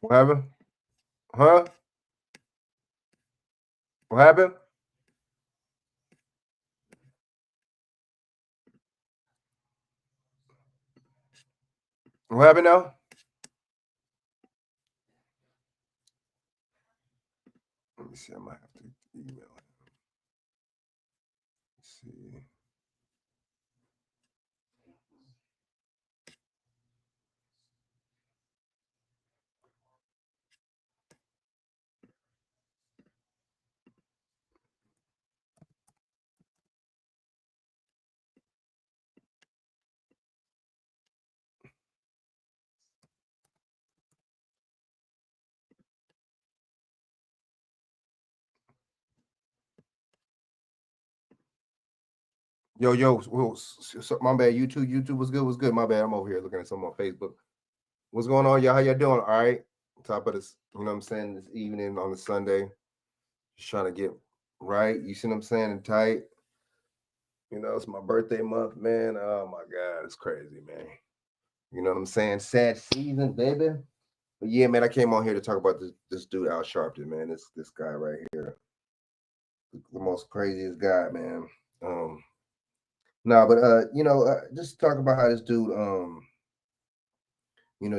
What happened? Huh? What happened? What happened now? Let me see. I might have to email him. Let's see. Yo, my bad. YouTube was good. Was good. My bad. I'm over here looking at something on Facebook. What's going on, y'all? How y'all doing? All right. Top of this, you know what I'm saying? This evening on the Sunday, just trying to get right. You see what I'm saying? And tight. You know, it's my birthday month, man. Oh my God, it's crazy, man. You know what I'm saying? Sad season, baby. But yeah, man, I came on here to talk about this dude, Al Sharpton, man. This guy right here, the most craziest guy, man. Just talk about how this dude,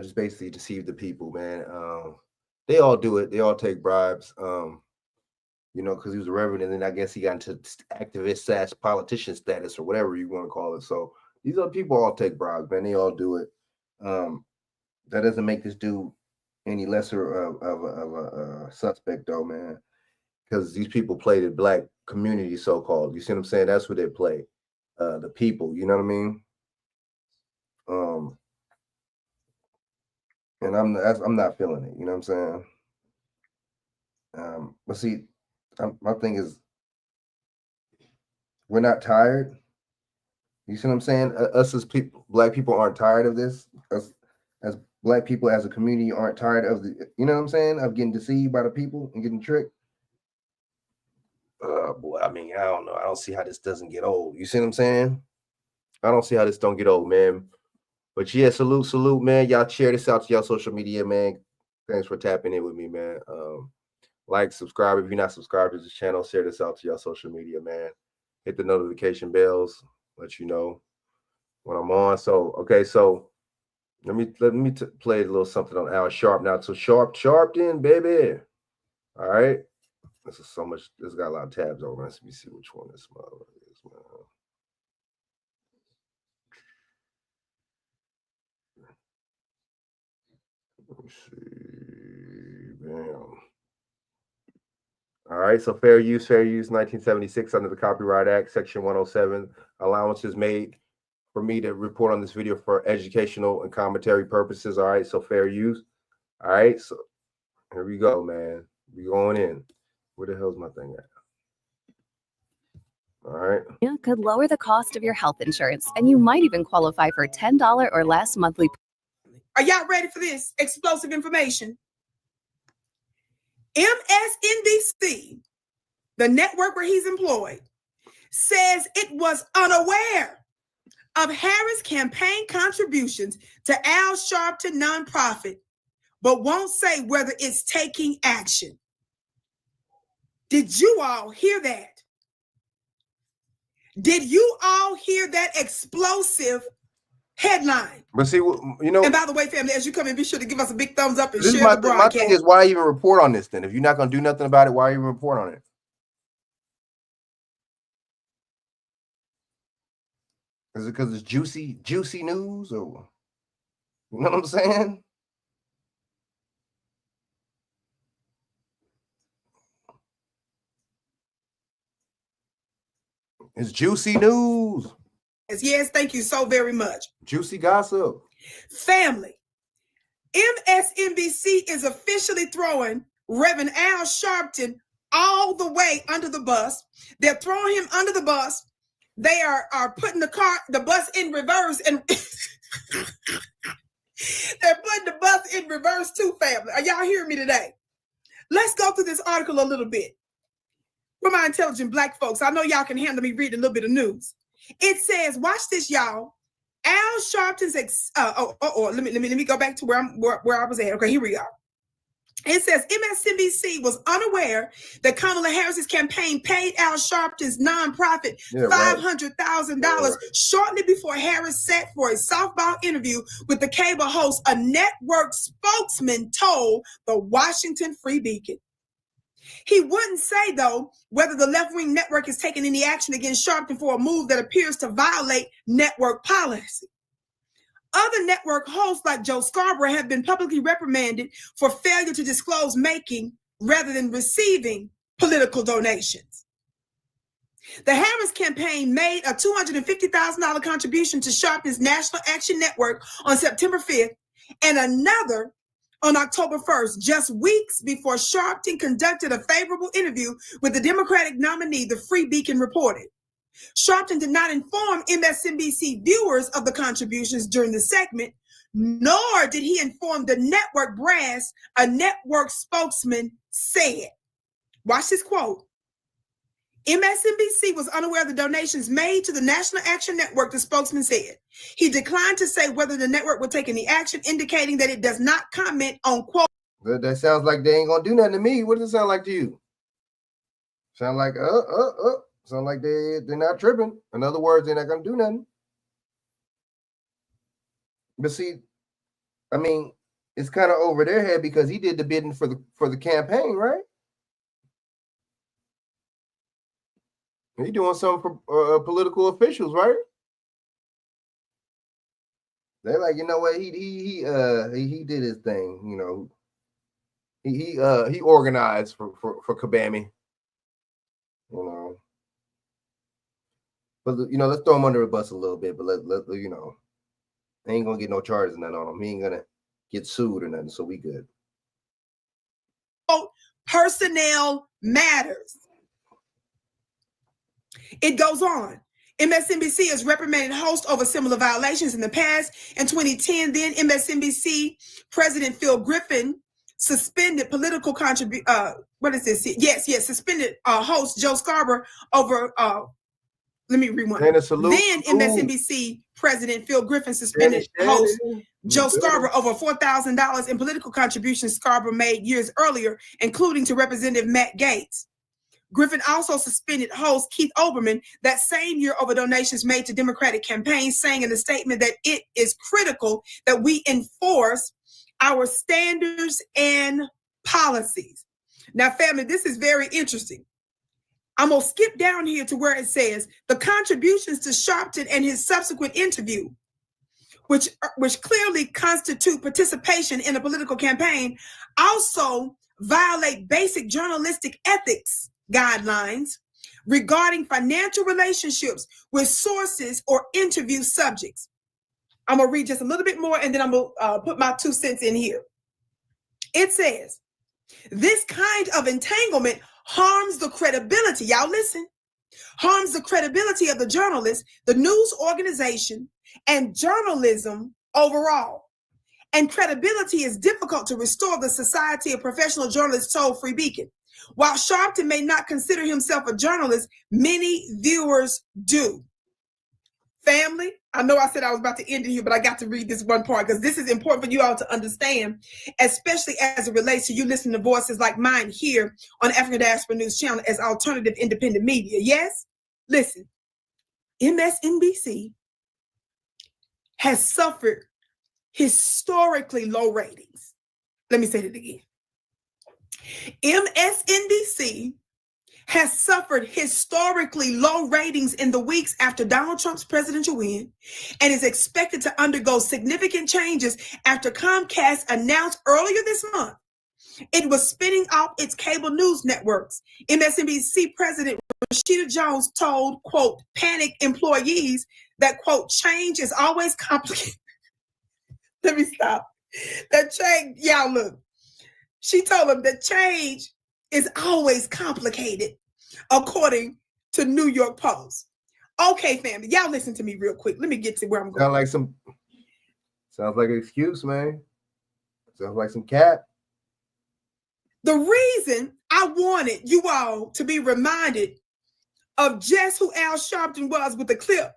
just basically deceive the people, man. They all do it. They all take bribes. Because he was a reverend, and then I guess he got into activist / politician status or whatever you want to call it. So these other people all take bribes, man. They all do it. That doesn't make this dude any lesser of a suspect, though, man. Because these people play the black community, so called. You see what I'm saying? That's what they play. The people, you know what I mean? And I'm not feeling it. You know what I'm saying? But see, my thing is, we're not tired. You see what I'm saying? Us as people, black people, aren't tired of this. Us as black people, as a community, aren't tired of you know what I'm saying? Of getting deceived by the people and getting tricked. Boy, I mean, I don't know. I don't see how this doesn't get old. You see what I'm saying? I don't see how this don't get old, man. But yeah, salute, man. Y'all share this out to y'all social media, man. Thanks for tapping in with me, man. Like, subscribe if you're not subscribed to this channel. Share this out to y'all social media, man. Hit the notification bells, let you know when I'm on. So, okay, so let me play a little something on Al Sharp now. So Sharpton, baby. All right. This is so much. This got a lot of tabs over. Let me see which one this is, man. Let me see. Bam. All right. So fair use, 1976 under the Copyright Act, Section 107. Allowance is made for me to report on this video for educational and commentary purposes. All right. So fair use. All right. So here we go, man. We going in. Where the hell's my thing at? All right. It could lower the cost of your health insurance, and you might even qualify for $10 or less monthly. Are y'all ready for this explosive information? MSNBC, the network where he's employed, says it was unaware of Harris' campaign contributions to Al Sharpton nonprofit, but won't say whether it's taking action. Did you all hear that? Did you all hear that explosive headline? But see, And by the way, family, as you come in, be sure to give us a big thumbs up and share the broadcast. My thing is, why even report on this then? If you're not going to do nothing about it, why even report on it? Is it because it's juicy news, or you know what I'm saying? It's juicy news. Yes, thank you so very much. Juicy gossip. Family, MSNBC is officially throwing Reverend Al Sharpton all the way under the bus. They're throwing him under the bus. They are putting the bus in reverse, and they're putting the bus in reverse too, family. Are y'all hearing me today? Let's go through this article a little bit. For my intelligent black folks, I know y'all can handle me reading a little bit of news. It says, watch this, y'all. Al Sharpton's let me go back to where I was at. Okay, here we are. It says MSNBC was unaware that Kamala Harris's campaign paid Al Sharpton's nonprofit $500,000 shortly before Harris sat for a softball interview with the cable host, a network spokesman told the Washington Free Beacon. He wouldn't say, though, whether the left-wing network has taken any action against Sharpton for a move that appears to violate network policy. Other network hosts like Joe Scarborough have been publicly reprimanded for failure to disclose making rather than receiving political donations. The Harris campaign made a $250,000 contribution to Sharpton's National Action Network on September 5th and another on October 1st, just weeks before Sharpton conducted a favorable interview with the Democratic nominee, the Free Beacon reported. Sharpton did not inform MSNBC viewers of the contributions during the segment, nor did he inform the network brass, a network spokesman said. Watch this quote. MSNBC was unaware of the donations made to the National Action Network, the spokesman said. He declined to say whether the network would take any action, indicating that it does not comment on quote. That sounds like they ain't gonna do nothing to me. What does it sound like to you? Sound like sound like they're not tripping. In other words, they're not gonna do nothing. But see, I mean, it's kind of over their head because he did the bidding for the campaign, right? He doing something for political officials, right? They're like, you know what? He did his thing. You know, he organized for Kabami. You know, but you know, let's throw him under the bus a little bit. But let you know, they ain't gonna get no charges or nothing on him. He ain't gonna get sued or nothing. So we good. Personnel matters. It goes on. MSNBC has reprimanded hosts over similar violations in the past. In 2010, then MSNBC President Phil Griffin suspended political contribution. Suspended host Joe Scarborough over. Let me rewind. Then MSNBC President Phil Griffin suspended host Joe Scarborough over $4,000 in political contributions Scarborough made years earlier, including to Representative Matt Gaetz. Griffin also suspended host Keith Olbermann that same year over donations made to Democratic campaigns, saying in a statement that it is critical that we enforce our standards and policies. Now, family, this is very interesting. I'm going to skip down here to where it says the contributions to Sharpton and his subsequent interview, which clearly constitute participation in a political campaign, also violate basic journalistic ethics guidelines regarding financial relationships with sources or interview subjects. I'm going to read just a little bit more and then I'm going to put my 2 cents in here. It says, this kind of entanglement harms the credibility, y'all listen, harms the credibility of the journalist, the news organization, and journalism overall. And credibility is difficult to restore, the Society of Professional Journalists told Free Beacon. While Sharpton may not consider himself a journalist, many viewers do. Family, I know I said I was about to end it here, but I got to read this one part because this is important for you all to understand, especially as it relates to you listening to voices like mine here on African Diaspora News Channel as alternative independent media. Yes? Listen, MSNBC has suffered historically low ratings. Let me say that again. MSNBC has suffered historically low ratings in the weeks after Donald Trump's presidential win and is expected to undergo significant changes after Comcast announced earlier this month it was spinning off its cable news networks. MSNBC President Rashida Jones told, quote, panic employees that, quote, change is always complicated. Let me stop. That change, y'all look. She told them that change is always complicated, according to New York Post. Okay, family, y'all listen to me real quick. Let me get to where I'm going. Sounds like an excuse, man. Sounds like some cat. The reason I wanted you all to be reminded of just who Al Sharpton was with the clip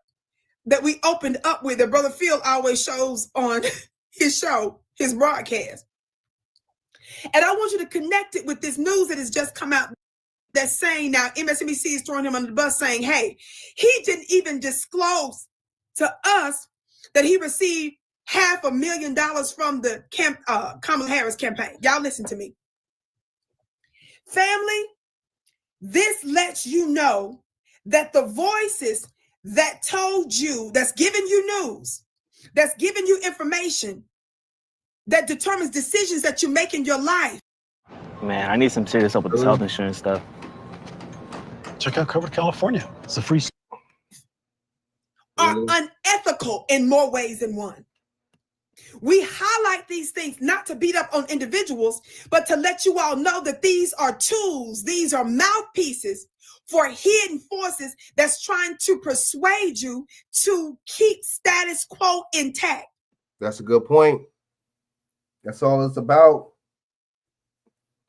that we opened up with that Brother Phil always shows on his show, his broadcast. And I want you to connect it with this news that has just come out that's saying now MSNBC is throwing him under the bus saying, hey, he didn't even disclose to us that he received $500,000 from the Kamala Harris campaign. Y'all listen to me. Family, this lets you know that the voices that told you, that's giving you news, that's giving you information, that determines decisions that you make in your life. Man, I need some serious help with this health insurance stuff. Check out Covered California. It's a free. Are unethical in more ways than one. We highlight these things not to beat up on individuals, but to let you all know that these are tools, these are mouthpieces for hidden forces that's trying to persuade you to keep status quo intact. That's a good point. That's all it's about.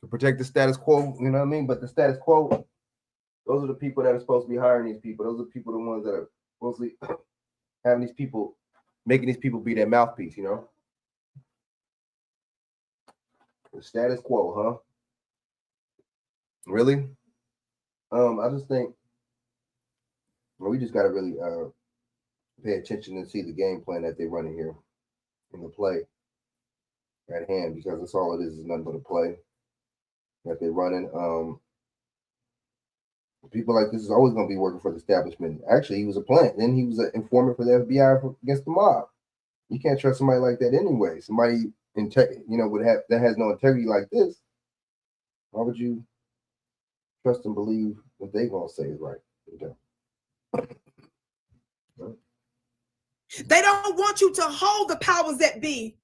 To protect the status quo, you know what I mean? But the status quo, those are the people that are supposed to be hiring these people. Those are people, the ones that are supposed to be having these people, making these people be their mouthpiece, you know? The status quo, huh? Really? I just think we just got to really pay attention and see the game plan that they're running here in the play at hand, because that's all it is nothing but a play that they're running. People like this is always going to be working for the establishment. Actually, he was a plant. Then he was an informant for the FBI against the mob. You can't trust somebody like that anyway. Somebody that has no integrity like this. Why would you trust and believe what they're going to say is right? They don't want you to hold the powers that be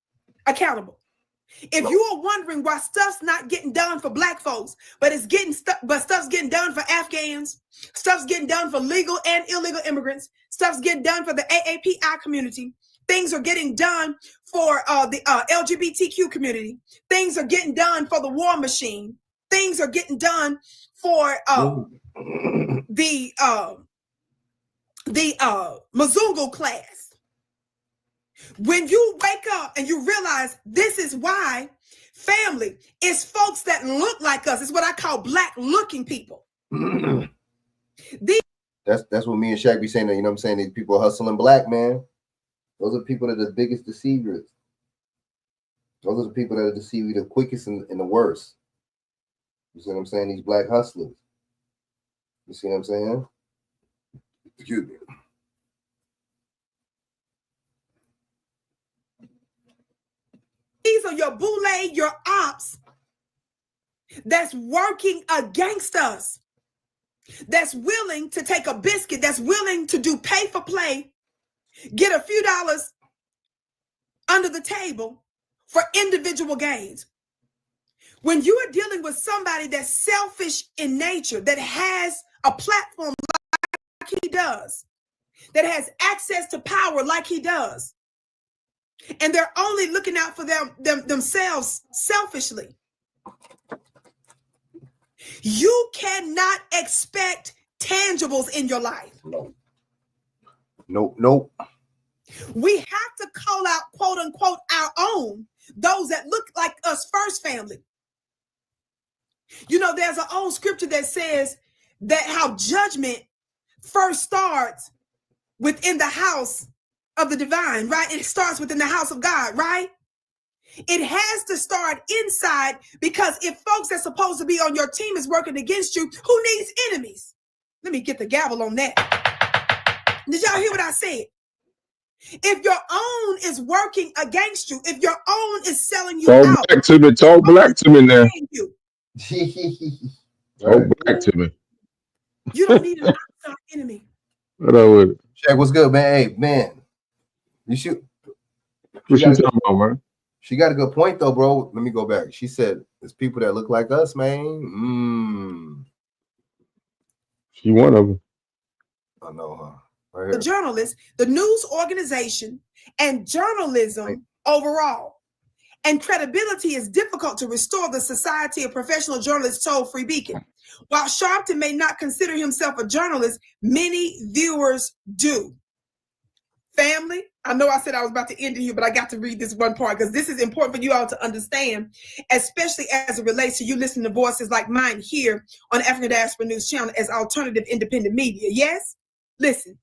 accountable. If you are wondering why stuff's not getting done for Black folks, but stuff's getting done for Afghans, stuff's getting done for legal and illegal immigrants, stuff's getting done for the AAPI community, things are getting done for the LGBTQ community, things are getting done for the war machine, things are getting done for the Mzungu class. When you wake up and you realize this is why, family, it's folks that look like us. It's what I call Black looking people. That's what me and Shaq be saying. You know what I'm saying? These people hustling Black, man. Those are people that are the biggest deceivers. Those are the people that are deceive you the quickest and the worst. You see what I'm saying? These Black hustlers. You see what I'm saying? Excuse me. These are your boule, your ops that's working against us, that's willing to take a biscuit, that's willing to do pay for play, get a few dollars under the table for individual gains. When you are dealing with somebody that's selfish in nature, that has a platform like he does, that has access to power like he does, and they're only looking out for themselves selfishly, you cannot expect tangibles in your life. Nope. We have to call out, quote unquote, our own, those that look like us first, family. You know, there's an old scripture that says that how judgment first starts within the house of the divine, right? It starts within the house of God, right? It has to start inside, because if folks that's supposed to be on your team is working against you, who needs enemies? Let me get the gavel on that. Did y'all hear what I said? If your own is working against you, if your own is selling you out, Back to me, talk Black to me now. Talk Black to me. You don't need an outside enemy. What up with it? Shaq, what's good, man? Hey, man. You shoot. What you talking about, man? She got a good point, though, bro. Let me go back. She said, it's people that look like us, man. She one of them. I know, huh? Right The journalists, the news organization, and journalism overall. And credibility is difficult to restore, the Society of Professional Journalists told Free Beacon. While Sharpton may not consider himself a journalist, many viewers do. Family, I know I said I was about to end it here, but I got to read this one part because this is important for you all to understand, especially as it relates to you listening to voices like mine here on African Diaspora News Channel as alternative independent media. Yes? Listen,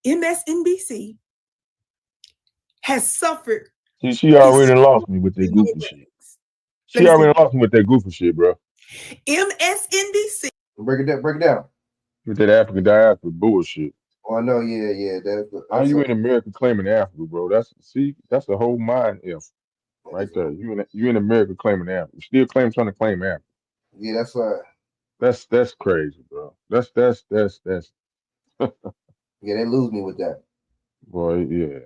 MSNBC has suffered. She already lost me with that goofy shit. She already lost me with that goofy shit, bro. MSNBC. Break it down. With that African diaspora bullshit. Oh, I know, yeah. How you in America claiming Africa, bro? That's the whole mind F right there. You in America claiming Africa. You still trying to claim Africa. Yeah, that's right. That's crazy, bro. That's Yeah, they lose me with that. Boy, yeah.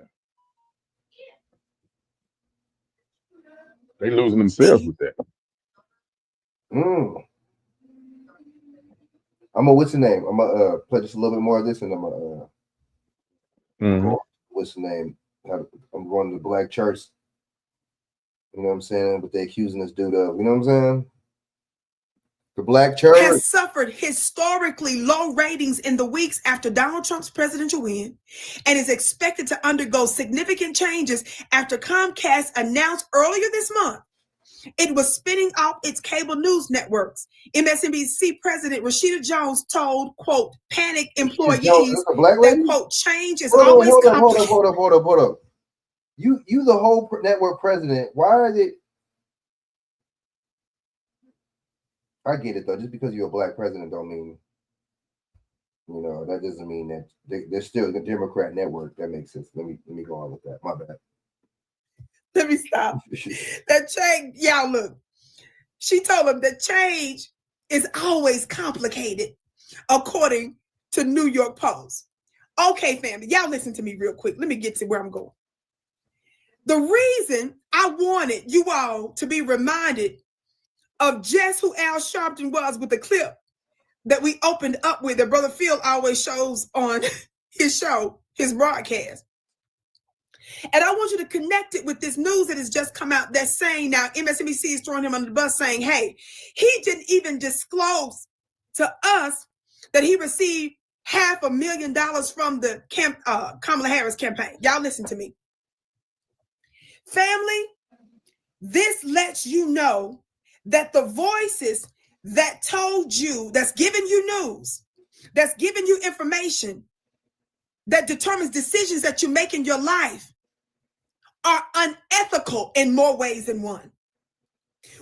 They losing themselves with that. I'm gonna what's the name? I'm gonna play just a little bit more of this, and I'm gonna what's the name? I'm going to the black church. You know what I'm saying? But they accusing this dude of, you know what I'm saying? The black church has suffered historically low ratings in the weeks after Donald Trump's presidential win and is expected to undergo significant changes after Comcast announced earlier this month it was spinning off its cable news networks. MSNBC President Rashida Jones told, quote, panic employees that, quote, change is always complicated. Hold up. You the whole network president. Why are they? I get it though. Just because you're a black president don't mean, you know, that doesn't mean that they're still the Democrat network. That makes sense. Let me go on with that. My bad. Let me stop. That change, y'all look. She told him that change is always complicated, according to New York Post. Okay, family, y'all listen to me real quick. Let me get to where I'm going. The reason I wanted you all to be reminded of just who Al Sharpton was with the clip that we opened up with, that Brother Phil always shows on his show, his broadcast. And I want you to connect it with this news that has just come out that's saying now MSNBC is throwing him under the bus saying, hey, he didn't even disclose to us that he received $500,000 from the Kamala Harris campaign. Y'all listen to me. Family, this lets you know that the voices that told you, that's giving you news, that's giving you information, that determines decisions that you make in your life are unethical in more ways than one.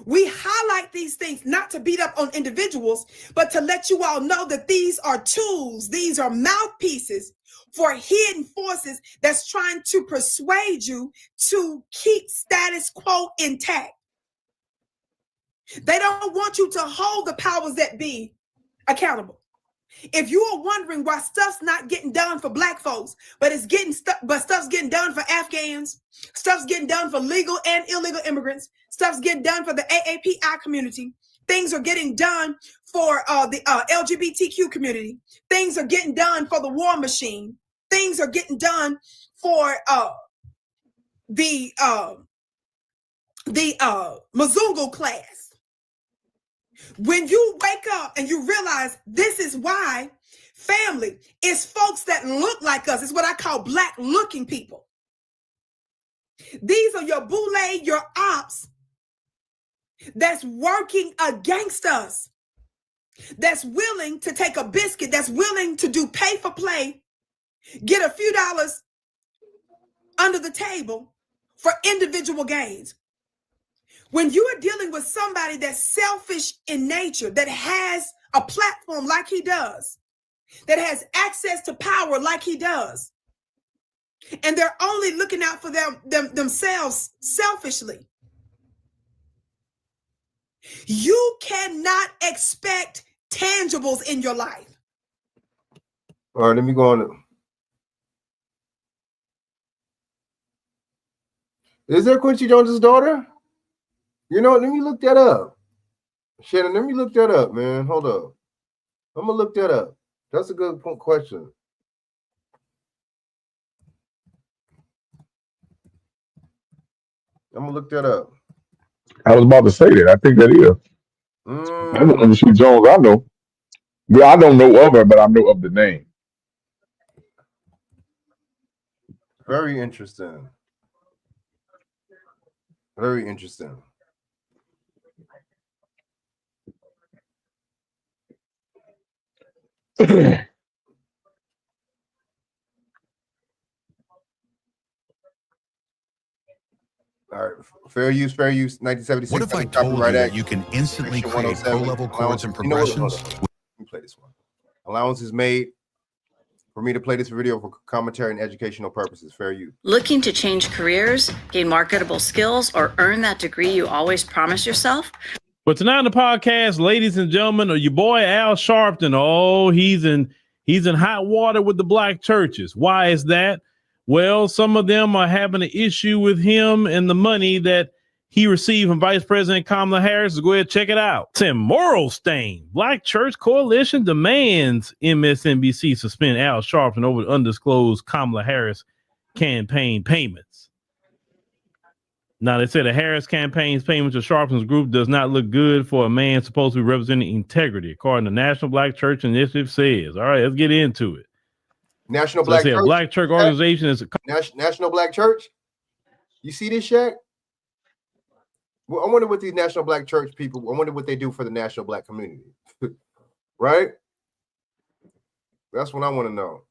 We highlight these things not to beat up on individuals, but to let you all know that these are tools, these are mouthpieces for hidden forces that's trying to persuade you to keep status quo intact. They don't want you to hold the powers that be accountable. If you are wondering why stuff's not getting done for black folks, but stuff's getting done for Afghans, stuff's getting done for legal and illegal immigrants, stuff's getting done for the AAPI community, things are getting done for the LGBTQ community, things are getting done for the war machine, things are getting done for the Mzungu class. When you wake up and you realize this is why, family, it's folks that look like us. It's what I call black looking people. These are your boule, your ops that's working against us, that's willing to take a biscuit, that's willing to do pay for play, get a few dollars under the table for individual gains. When you are dealing with somebody that's selfish in nature, that has a platform like he does, that has access to power like he does, and they're only looking out for themselves selfishly, you cannot expect tangibles in your life. All right, let me go on. Is there Quincy Jones's daughter? You know, let me look that up. Shannon, let me look that up, man. Hold up. I'm going to look that up. That's a good question. I'm going to look that up. I was about to say that. I think that is. I don't know Quincy Jones. I know. Well, I don't know of her, but I know of the name. Very interesting. Very interesting. All right, fair use, 1976. What if I told you that you can instantly create pro-level chords and progressions? Let me play this one. Allowance is made for me to play this video for commentary and educational purposes. Fair use. Looking to change careers, gain marketable skills, or earn that degree you always promised yourself? But tonight on the podcast, ladies and gentlemen, your boy Al Sharpton. Oh, he's in hot water with the black churches. Why is that? Well, some of them are having an issue with him and the money that he received from Vice President Kamala Harris. So go ahead, check it out. It's a moral stain. Black Church Coalition demands MSNBC suspend Al Sharpton over the undisclosed Kamala Harris campaign payments. Now, they said the Harris campaign's payment to Sharpton's group does not look good for a man supposed to be representing integrity, according to National Black Church Initiative says. All right, let's get into it. National Black Church. A Black Church organization is National Black Church. You see this, Shaq? Well, I wonder what these National Black Church people, I wonder what they do for the national black community. Right? That's what I want to know.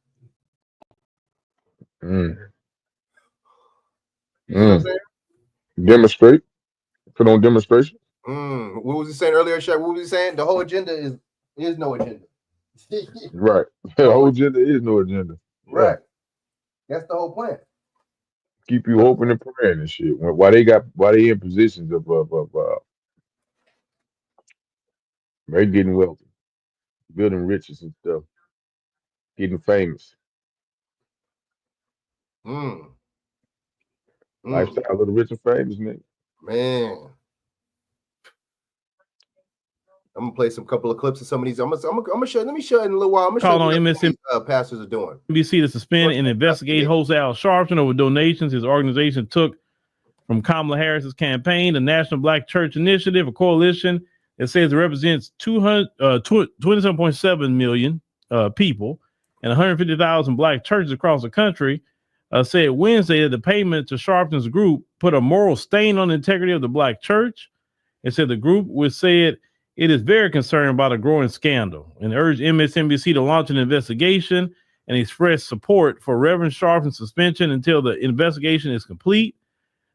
Demonstrate. Put on demonstration. What was he saying earlier, Shaq? What was he saying? The whole agenda is no agenda. Right. The whole agenda is no agenda. Right. That's the whole plan. Keep you hoping and praying and shit. Why they in positions of they're getting wealthy, building riches and stuff, getting famous. Lifestyle of the rich and famous, man. I'm gonna play some couple of clips of some of these. I'm gonna show. Let me show you in a little while. I'm gonna show you what these pastors are doing. NBC to suspend and investigate host Al Sharpton over donations his organization took from Kamala Harris's campaign. The National Black Church Initiative, a coalition that says it represents 27.7 million people and 150,000 black churches across the country, said Wednesday that the payment to Sharpton's group put a moral stain on the integrity of the black church. It said the group was said it is very concerned about a growing scandal and urged MSNBC to launch an investigation and express support for Reverend Sharpton's suspension until the investigation is complete.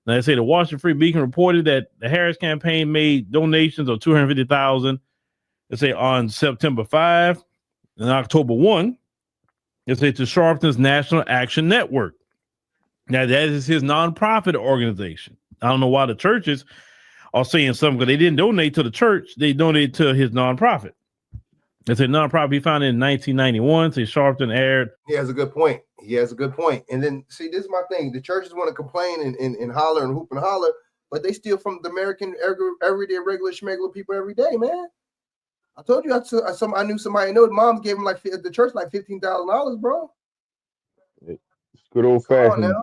Now, they say the Washington Free Beacon reported that the Harris campaign made donations of $250,000. They say on September 5 and October 1. They say to Sharpton's National Action Network. Now, that is his nonprofit organization. I don't know why the churches are saying something, because they didn't donate to the church. They donated to his nonprofit. It's a nonprofit he founded in 1991. Say Sharpton aired. He has a good point. And then, see, this is my thing. The churches want to complain and holler and hoop and holler, but they steal from the American everyday regular schmegular people every day, man. I told you I knew somebody. I know his mom gave him the church like $15,000, bro. It's good old fashioned.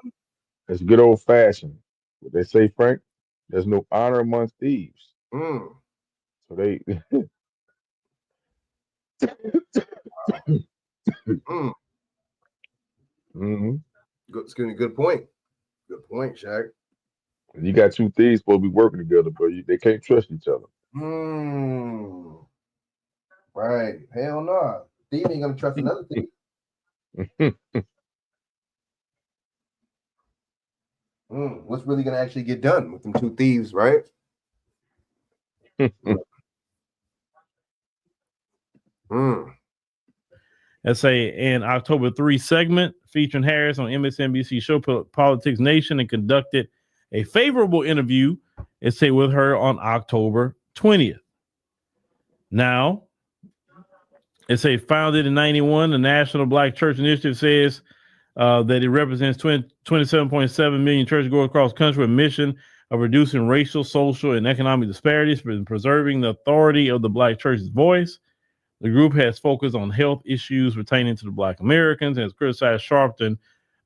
It's good old fashioned. What they say, Frank? There's no honor amongst thieves. So they. Good point. Good point, Shaq. You got two thieves supposed to be working together, but they can't trust each other. Right. Hell no. Thief ain't gonna trust another thief. What's really gonna actually get done with them two thieves, right? That's an October 3 segment featuring Harris on MSNBC show Politics Nation, and conducted a favorable interview, with her on October 20th. Now, founded in 91, the National Black Church Initiative says that it represents 27.7 million churchgoers across the country with a mission of reducing racial, social, and economic disparities and preserving the authority of the black church's voice. The group has focused on health issues pertaining to the black Americans and has criticized Sharpton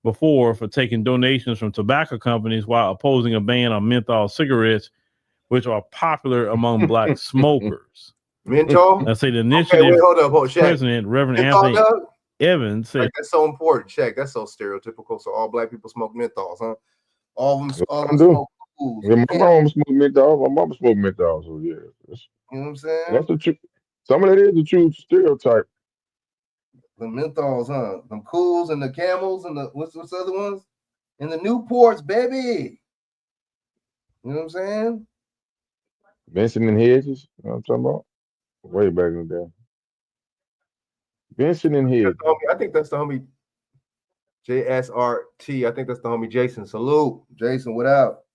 before for taking donations from tobacco companies while opposing a ban on menthol cigarettes, which are popular among black smokers. Menthol? I say the initiative hold up, president, Reverend menthol, Anthony. Evans said, like, that's so important. Check. That's so stereotypical. So all black people smoke menthols, huh? All of them I do. smoke fools. Yeah, my mom smoked menthol. My mama smoked menthol. So yeah, You know what I'm saying? that's the truth. Some of that is the true stereotype. The menthols, huh? Them cools and the camels and the what's the other ones? And the Newports, baby. You know what I'm saying? Vincent and Hedges. You know what I'm talking about? Way back in the day. Vincent and Hedges. I think that's the homie JSRT. I think that's the homie Jason. Salute. Jason, what up?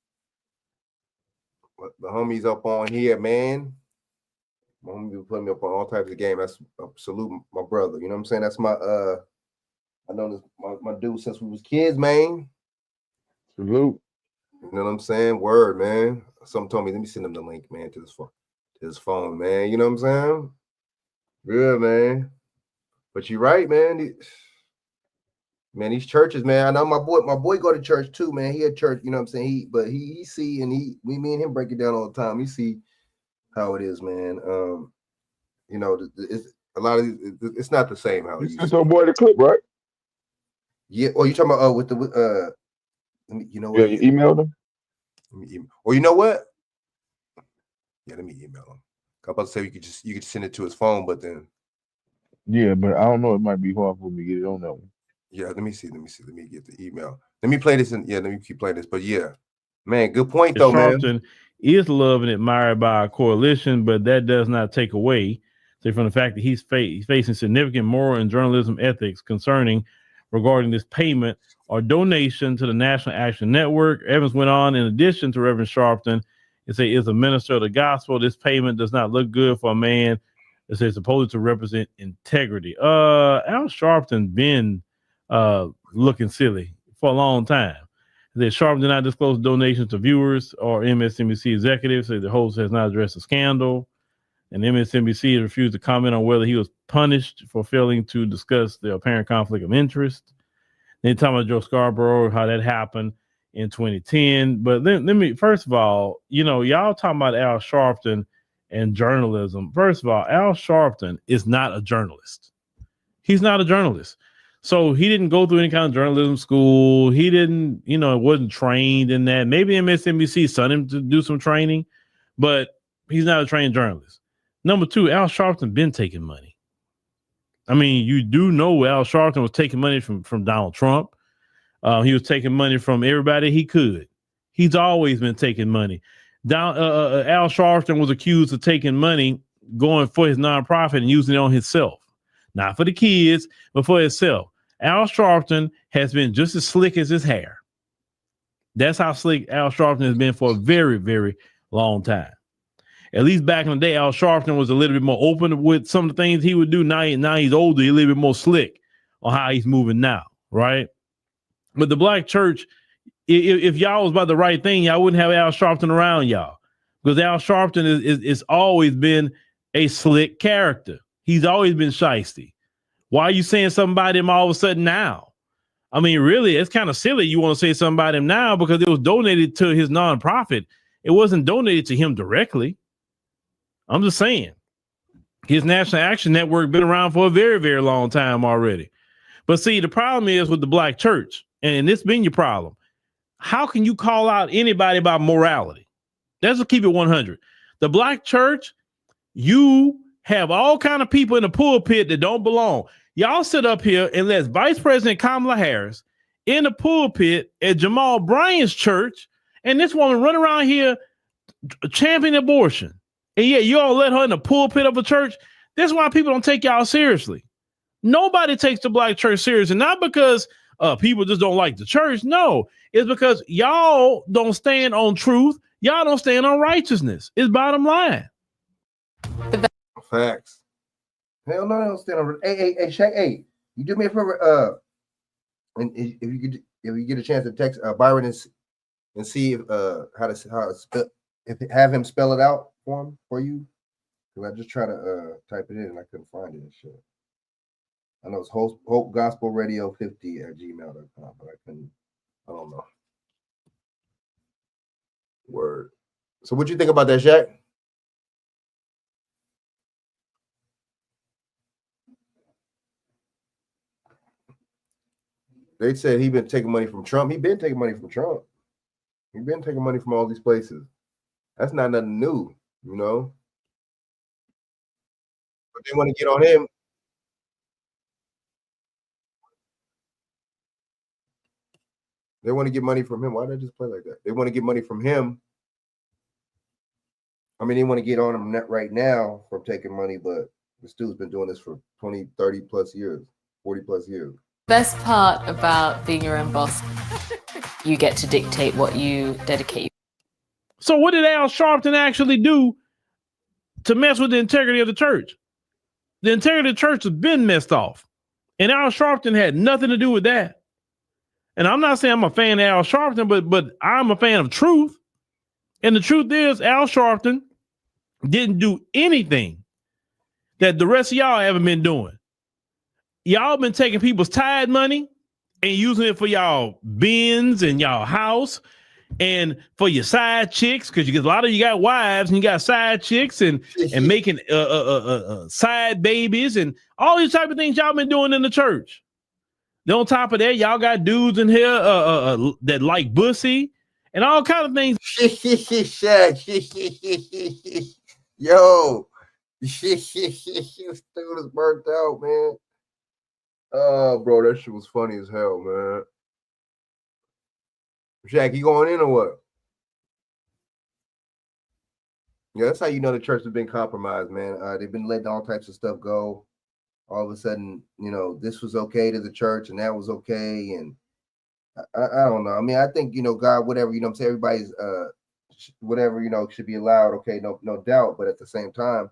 The homies up on here, man. My homie be putting me up on all types of game. That's salute my brother. You know what I'm saying? That's my I know this my dude since we was kids, man. Salute. You know what I'm saying? Word, man. Someone told me, let me send him the link, man, to his phone, man. You know what I'm saying? Good, man. But you're right, man. Man, these churches, man. I know my boy go to church too, man. He at church, you know what I'm saying? He see, and me and him break it down all the time. He see how it is, man. You know, it's a lot of it's not the same how it You used sent to. your boy the clip, right? Yeah. Oh, you talking about with the you know what? Yeah, you emailed him. Or you know what? Yeah, let me email him. I'm about to say you could send it to his phone, but then Yeah, but I don't know. It might be hard for me to get it on that one. yeah, let me see. Let me get the email. Let me play this let me keep playing this. But yeah, man, good point though, man. Sharpton is loved and admired by our coalition, but that does not take away from the fact that he's facing significant moral and journalism ethics concerning regarding this payment or donation to the National Action Network. Evans went on, in addition to Reverend Sharpton, it say is a minister of the gospel. This payment does not look good for a man that says supposed to represent integrity. Al Sharpton been looking silly for a long time. That Sharpton did not disclose donations to viewers or MSNBC executives. So the host has not addressed the scandal. And MSNBC refused to comment on whether he was punished for failing to discuss the apparent conflict of interest. Then talking about Joe Scarborough, how that happened in 2010. But let me, first of all, you know, y'all talking about Al Sharpton and journalism. First of all, Al Sharpton is not a journalist. He's not a journalist. So he didn't go through any kind of journalism school. He didn't, wasn't trained in that. Maybe MSNBC sent him to do some training, but he's not a trained journalist. Number two, Al Sharpton been taking money. I mean, you do know Al Sharpton was taking money from Donald Trump. He was taking money from everybody he could. He's always been taking money. Al Sharpton was accused of taking money going for his nonprofit and using it on himself. Not for the kids, but for himself. Al Sharpton has been just as slick as his hair. That's how slick Al Sharpton has been for a very, very long time. At least back in the day, Al Sharpton was a little bit more open with some of the things he would do. Now he's older, he's a little bit more slick on how he's moving now, right? But the black church, if y'all was about the right thing, y'all wouldn't have Al Sharpton around y'all, because Al Sharpton is always been a slick character. He's always been shiesty. Why are you saying something about him all of a sudden now? I mean, really, it's kind of silly you want to say something about him now because it was donated to his nonprofit. It wasn't donated to him directly. I'm just saying. His National Action Network been around for a very, very long time already. But see, the problem is with the black church, and this been your problem. How can you call out anybody about morality? Let's keep it 100. The black church, you have all kind of people in the pulpit that don't belong. Y'all sit up here and let Vice President Kamala Harris in the pulpit at Jamal Bryant's church, and this woman run around here championing abortion. And yet you all let her in the pulpit of a church. That's why people don't take y'all seriously. Nobody takes the black church seriously, not because people just don't like the church. No, it's because y'all don't stand on truth. Y'all don't stand on righteousness. It's bottom line. Facts. Hell no, they don't stand on. Hey, Shaq. Hey, you do me a favor. And if you get a chance to text Byron and see if have him spell it out for you. Because I just try to type it in and I couldn't find it and shit. I know it's Hope Gospel Radio 50 at gmail.com, but I don't know. Word. So what you think about that, Shaq? They said he been taking money from Trump. He been taking money from Trump. He been taking money from all these places. That's not nothing new, you know. But they want to get on him. They want to get money from him. Why did I just play like that? They want to get money from him. I mean, they want to get on him right now from taking money, but this dude's been doing this for 20, 30 plus years, 40 plus years. Best part about being your own boss, you get to dictate what you dedicate. So what did Al Sharpton actually do to mess with the integrity of the church? The integrity of the church has been messed off. And Al Sharpton had nothing to do with that. And I'm not saying I'm a fan of Al Sharpton, but I'm a fan of truth. And the truth is, Al Sharpton didn't do anything that the rest of y'all haven't been doing. Y'all been taking people's tithe money and using it for y'all bins and y'all house and for your side chicks, because a lot of you got wives and you got side chicks and making side babies and all these type of things y'all been doing in the church. Then on top of that, y'all got dudes in here that like bussy and all kind of things. Yo, this dude is burnt out, man. Oh, bro, that shit was funny as hell, man. Shaq, you going in or what? Yeah, that's how you know the church has been compromised, man. They've been letting all types of stuff go. All of a sudden, you know, this was okay to the church and that was okay. And I don't know. I mean, I think, you know, God, whatever, you know what I'm saying, everybody's whatever, you know, should be allowed, okay, no doubt. But at the same time,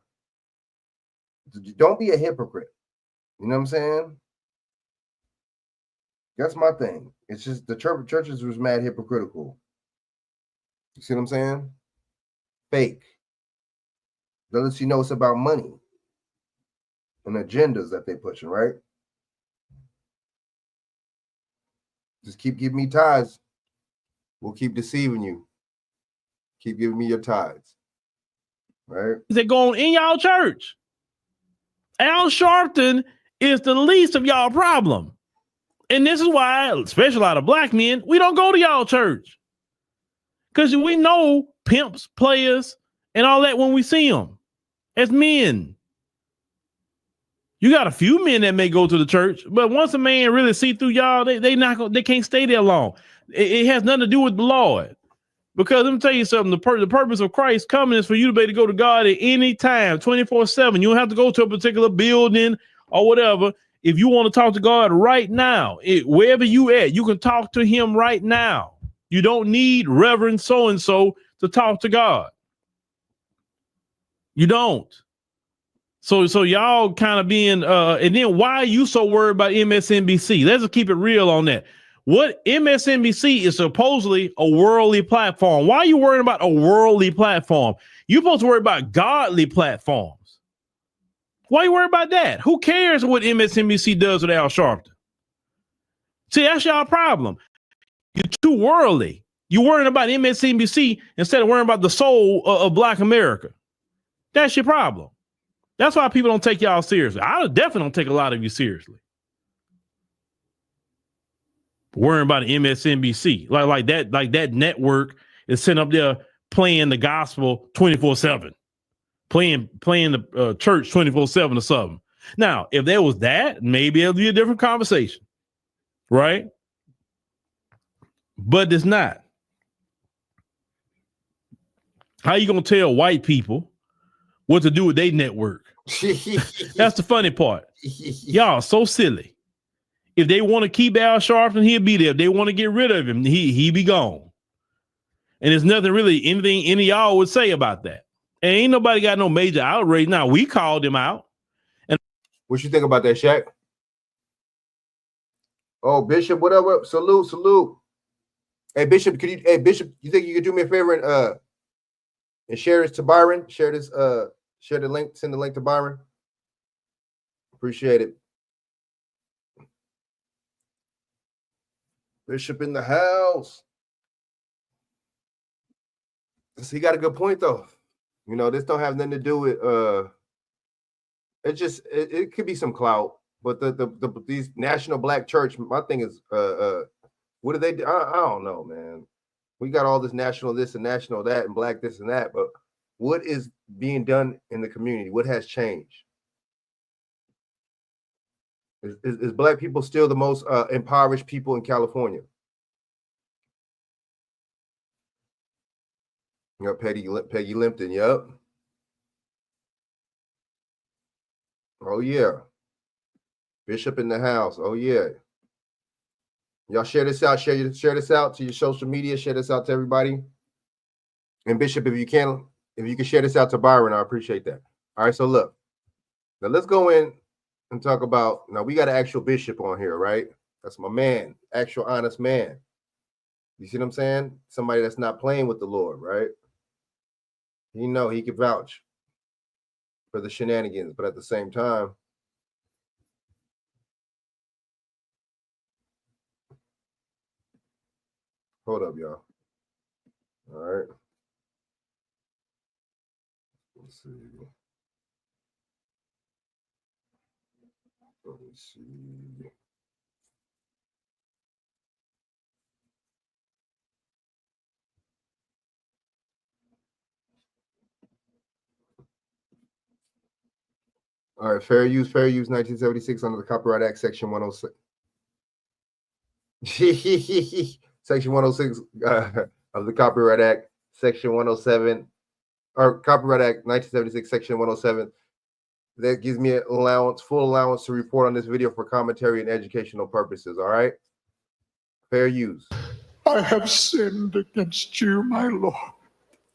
don't be a hypocrite. You know what I'm saying? That's my thing. It's just the churches was mad hypocritical. You see what I'm saying? Fake. That lets you know it's about money and agendas that they pushing, right? Just keep giving me tithes. We'll keep deceiving you. Keep giving me your tithes. Right? That go on in y'all church. Al Sharpton is the least of y'all problem. And this is why, especially a lot of black men, we don't go to y'all church. Because we know pimps, players, and all that when we see them as men. You got a few men that may go to the church, but once a man really see through y'all, they can't stay there long. It has nothing to do with the Lord. Because let me tell you something, the purpose of Christ coming is for you to be able to go to God at any time, 24/7. You don't have to go to a particular building or whatever. If you want to talk to God right now, wherever you at, you can talk to him right now. You don't need Reverend so-and-so to talk to God. You don't. So y'all kind of being, and then why are you so worried about MSNBC? Let's just keep it real on that. What MSNBC is supposedly a worldly platform. Why are you worrying about a worldly platform? You're supposed to worry about godly platforms. Why are you worried about that? Who cares what MSNBC does with Al Sharpton? See, that's y'all problem. You're too worldly. You're worrying about MSNBC instead of worrying about the soul of Black America. That's your problem. That's why people don't take y'all seriously. I definitely don't take a lot of you seriously. Worrying about MSNBC. Like that network is sitting up there playing the gospel 24/7. Playing the church 24/7 or something. Now, if there was that, maybe it'll be a different conversation, right? But it's not. How you gonna tell white people what to do with their network? That's the funny part. Y'all so silly. If they want to keep Al Sharpton, he'll be there. If they want to get rid of him, he be gone. And there's nothing really anything any of y'all would say about that. And ain't nobody got no major outrage. Now, we called him out. And what you think about that, Shaq? Oh, Bishop, whatever. Salute. Hey, Bishop, you think you could do me a favor and share this to Byron? Share the link, send the link to Byron. Appreciate it. Bishop in the house. He got a good point though. You know, this don't have nothing to do with it could be some clout, But these national black church, my thing is, what do they do? I don't know, man. We got all this national this and national that and black this and that, but what is being done in the community? What has changed? Is black people still the most impoverished people in California? Yep, Peggy Limpton, yep. Oh, yeah. Bishop in the house. Oh, yeah. Y'all share this out. Share this out to your social media. Share this out to everybody. And Bishop, if you can share this out to Byron, I appreciate that. All right, so look. Now let's go in and talk about, now we got an actual bishop on here, right? That's my man, actual honest man. You see what I'm saying? Somebody that's not playing with the Lord, right? You know, he could vouch for the shenanigans, but at the same time, hold up, y'all. All right. Let's see. Let me see. All right, fair use, 1976 under the Copyright Act, Section 106. Section 106 of the Copyright Act, Section 107, or Copyright Act 1976, Section 107. That gives me an allowance, full allowance to report on this video for commentary and educational purposes. All right, fair use. I have sinned against you, my Lord.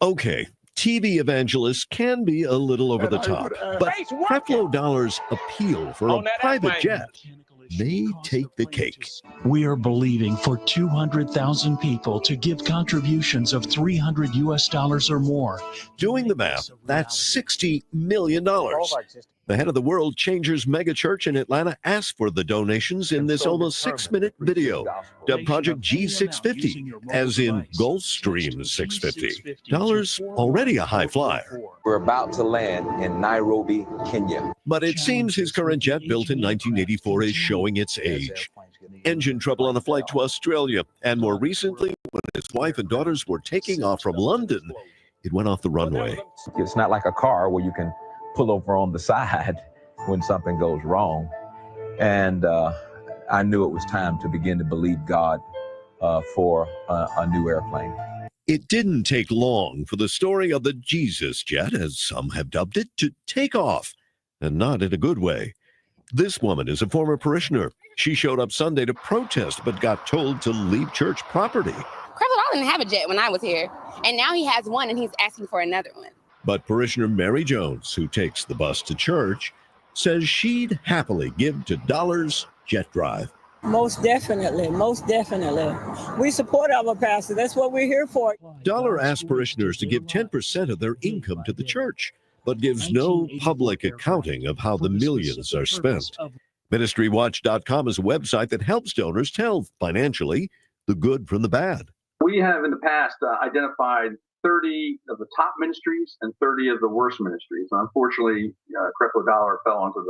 Okay, TV evangelists can be a little over the top, but Creflo Dollar's appeal for a private jet may take the cake. We are believing for 200,000 people to give contributions of $300 US or more. Doing the math, that's $60 million. The head of the World Changers megachurch in Atlanta asked for the donations in this almost 6-minute video, dubbed Project G650, as in Gulfstream 650. Dollar's already a high flyer. We're about to land in Nairobi, Kenya. But it seems his current jet, built in 1984, is showing its age. Engine trouble on the flight to Australia, and more recently, when his wife and daughters were taking off from London, it went off the runway. It's not like a car where you can pull over on the side when something goes wrong. And I knew it was time to begin to believe God for a new airplane. It didn't take long for the story of the Jesus jet, as some have dubbed it, to take off, and not in a good way. This woman is a former parishioner. She showed up Sunday to protest, but got told to leave church property. Creflo didn't have a jet when I was here, and now he has one, and he's asking for another one. But parishioner Mary Jones, who takes the bus to church, says she'd happily give to Dollar's jet drive. Most definitely, most definitely. We support our pastor. That's what we're here for. Dollar asks parishioners to give 10% of their income to the church, but gives no public accounting of how the millions are spent. MinistryWatch.com is a website that helps donors tell financially the good from the bad. We have in the past identified 30 of the top ministries and 30 of the worst ministries. And unfortunately, Creflo Dollar fell onto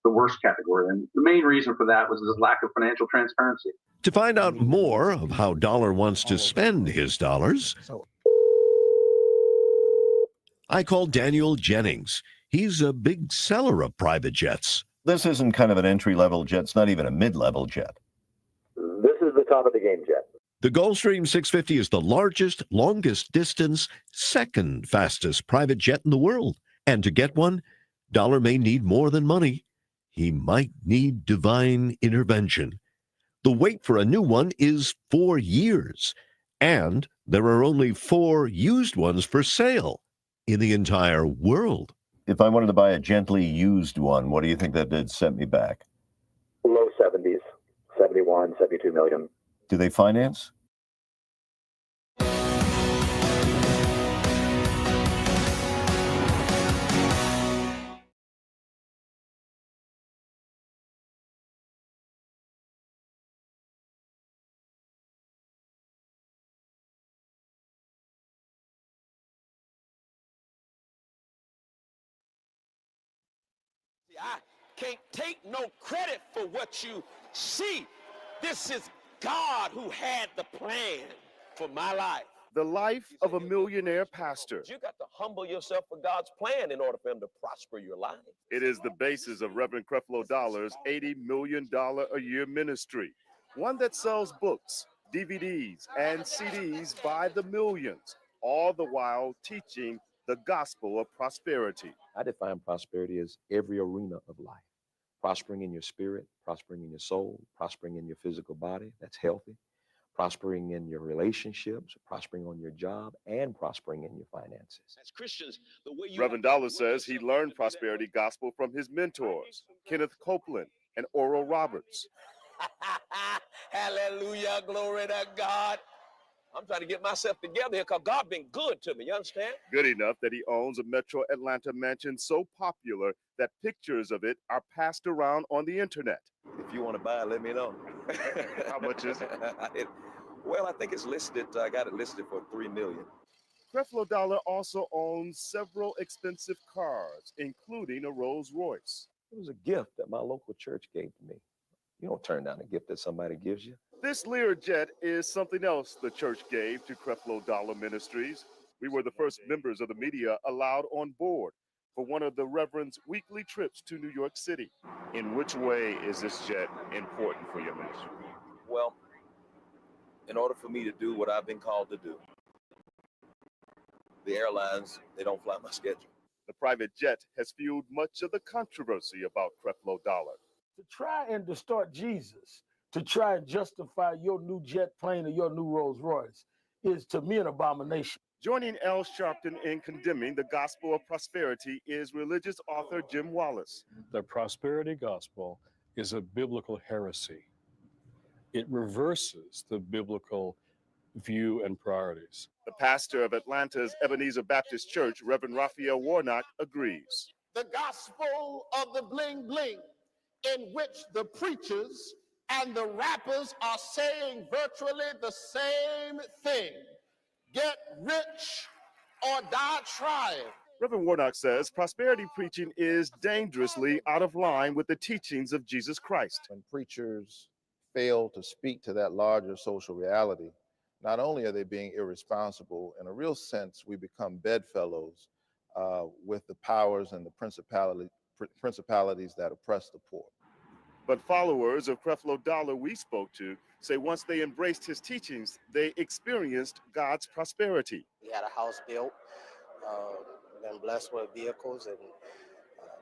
the worst category. And the main reason for that was his lack of financial transparency. To find out more of how Dollar wants to spend his dollars, I called Daniel Jennings. He's a big seller of private jets. This isn't kind of an entry-level jet. It's not even a mid-level jet. This is the top of the game jet. The Gulfstream 650 is the largest, longest distance, second fastest private jet in the world. And to get one, Dollar may need more than money. He might need divine intervention. The wait for a new one is 4 years, and there are only 4 used ones for sale in the entire world. If I wanted to buy a gently used one, what do you think that did set me back? Low 70s, 71, 72 million. Do they finance? can't take no credit for what you see. This is God who had the plan for my life. The life of a millionaire pastor. You got to humble yourself for God's plan in order for him to prosper your life. It is the basis of Reverend Creflo Dollar's $80 million a year ministry, one that sells books, DVDs, and CDs by the millions, all the while teaching the gospel of prosperity. I define prosperity as every arena of life. Prospering in your spirit, prospering in your soul, prospering in your physical body, that's healthy. Prospering in your relationships, prospering on your job, and prospering in your finances. As Christians, the way you Reverend Dollar says he learned prosperity gospel from his mentors, Kenneth Copeland and Oral Roberts. Hallelujah, glory to God. I'm trying to get myself together here because God been good to me, you understand? Good enough that he owns a Metro Atlanta mansion so popular that pictures of it are passed around on the internet. If you want to buy it, let me know. How much is it? Well, I think it's listed, I got it listed for $3 million. Creflo Dollar also owns several expensive cars, including a Rolls Royce. It was a gift that my local church gave to me. You don't turn down a gift that somebody gives you. This Learjet is something else the church gave to Creflo Dollar Ministries. We were the first members of the media allowed on board for one of the Reverend's weekly trips to New York City. In which way is this jet important for your ministry? Well, in order for me to do what I've been called to do, the airlines, they don't fly my schedule. The private jet has fueled much of the controversy about Creflo Dollar. To try and distort Jesus, to try and justify your new jet plane or your new Rolls Royce is to me an abomination. Joining L. Sharpton in condemning the gospel of prosperity is religious author Jim Wallace. The prosperity gospel is a biblical heresy. It reverses the biblical view and priorities. The pastor of Atlanta's Ebenezer Baptist Church, Reverend Raphael Warnock, agrees. The gospel of the bling bling, in which the preachers and the rappers are saying virtually the same thing. Get rich or die trying. Reverend Warnock says prosperity preaching is dangerously out of line with the teachings of Jesus Christ. When preachers fail to speak to that larger social reality, not only are they being irresponsible, in a real sense, we become bedfellows with the powers and the principalities that oppress the poor. But followers of Creflo Dollar we spoke to say once they embraced his teachings, they experienced God's prosperity. We had a house built, been blessed with vehicles, and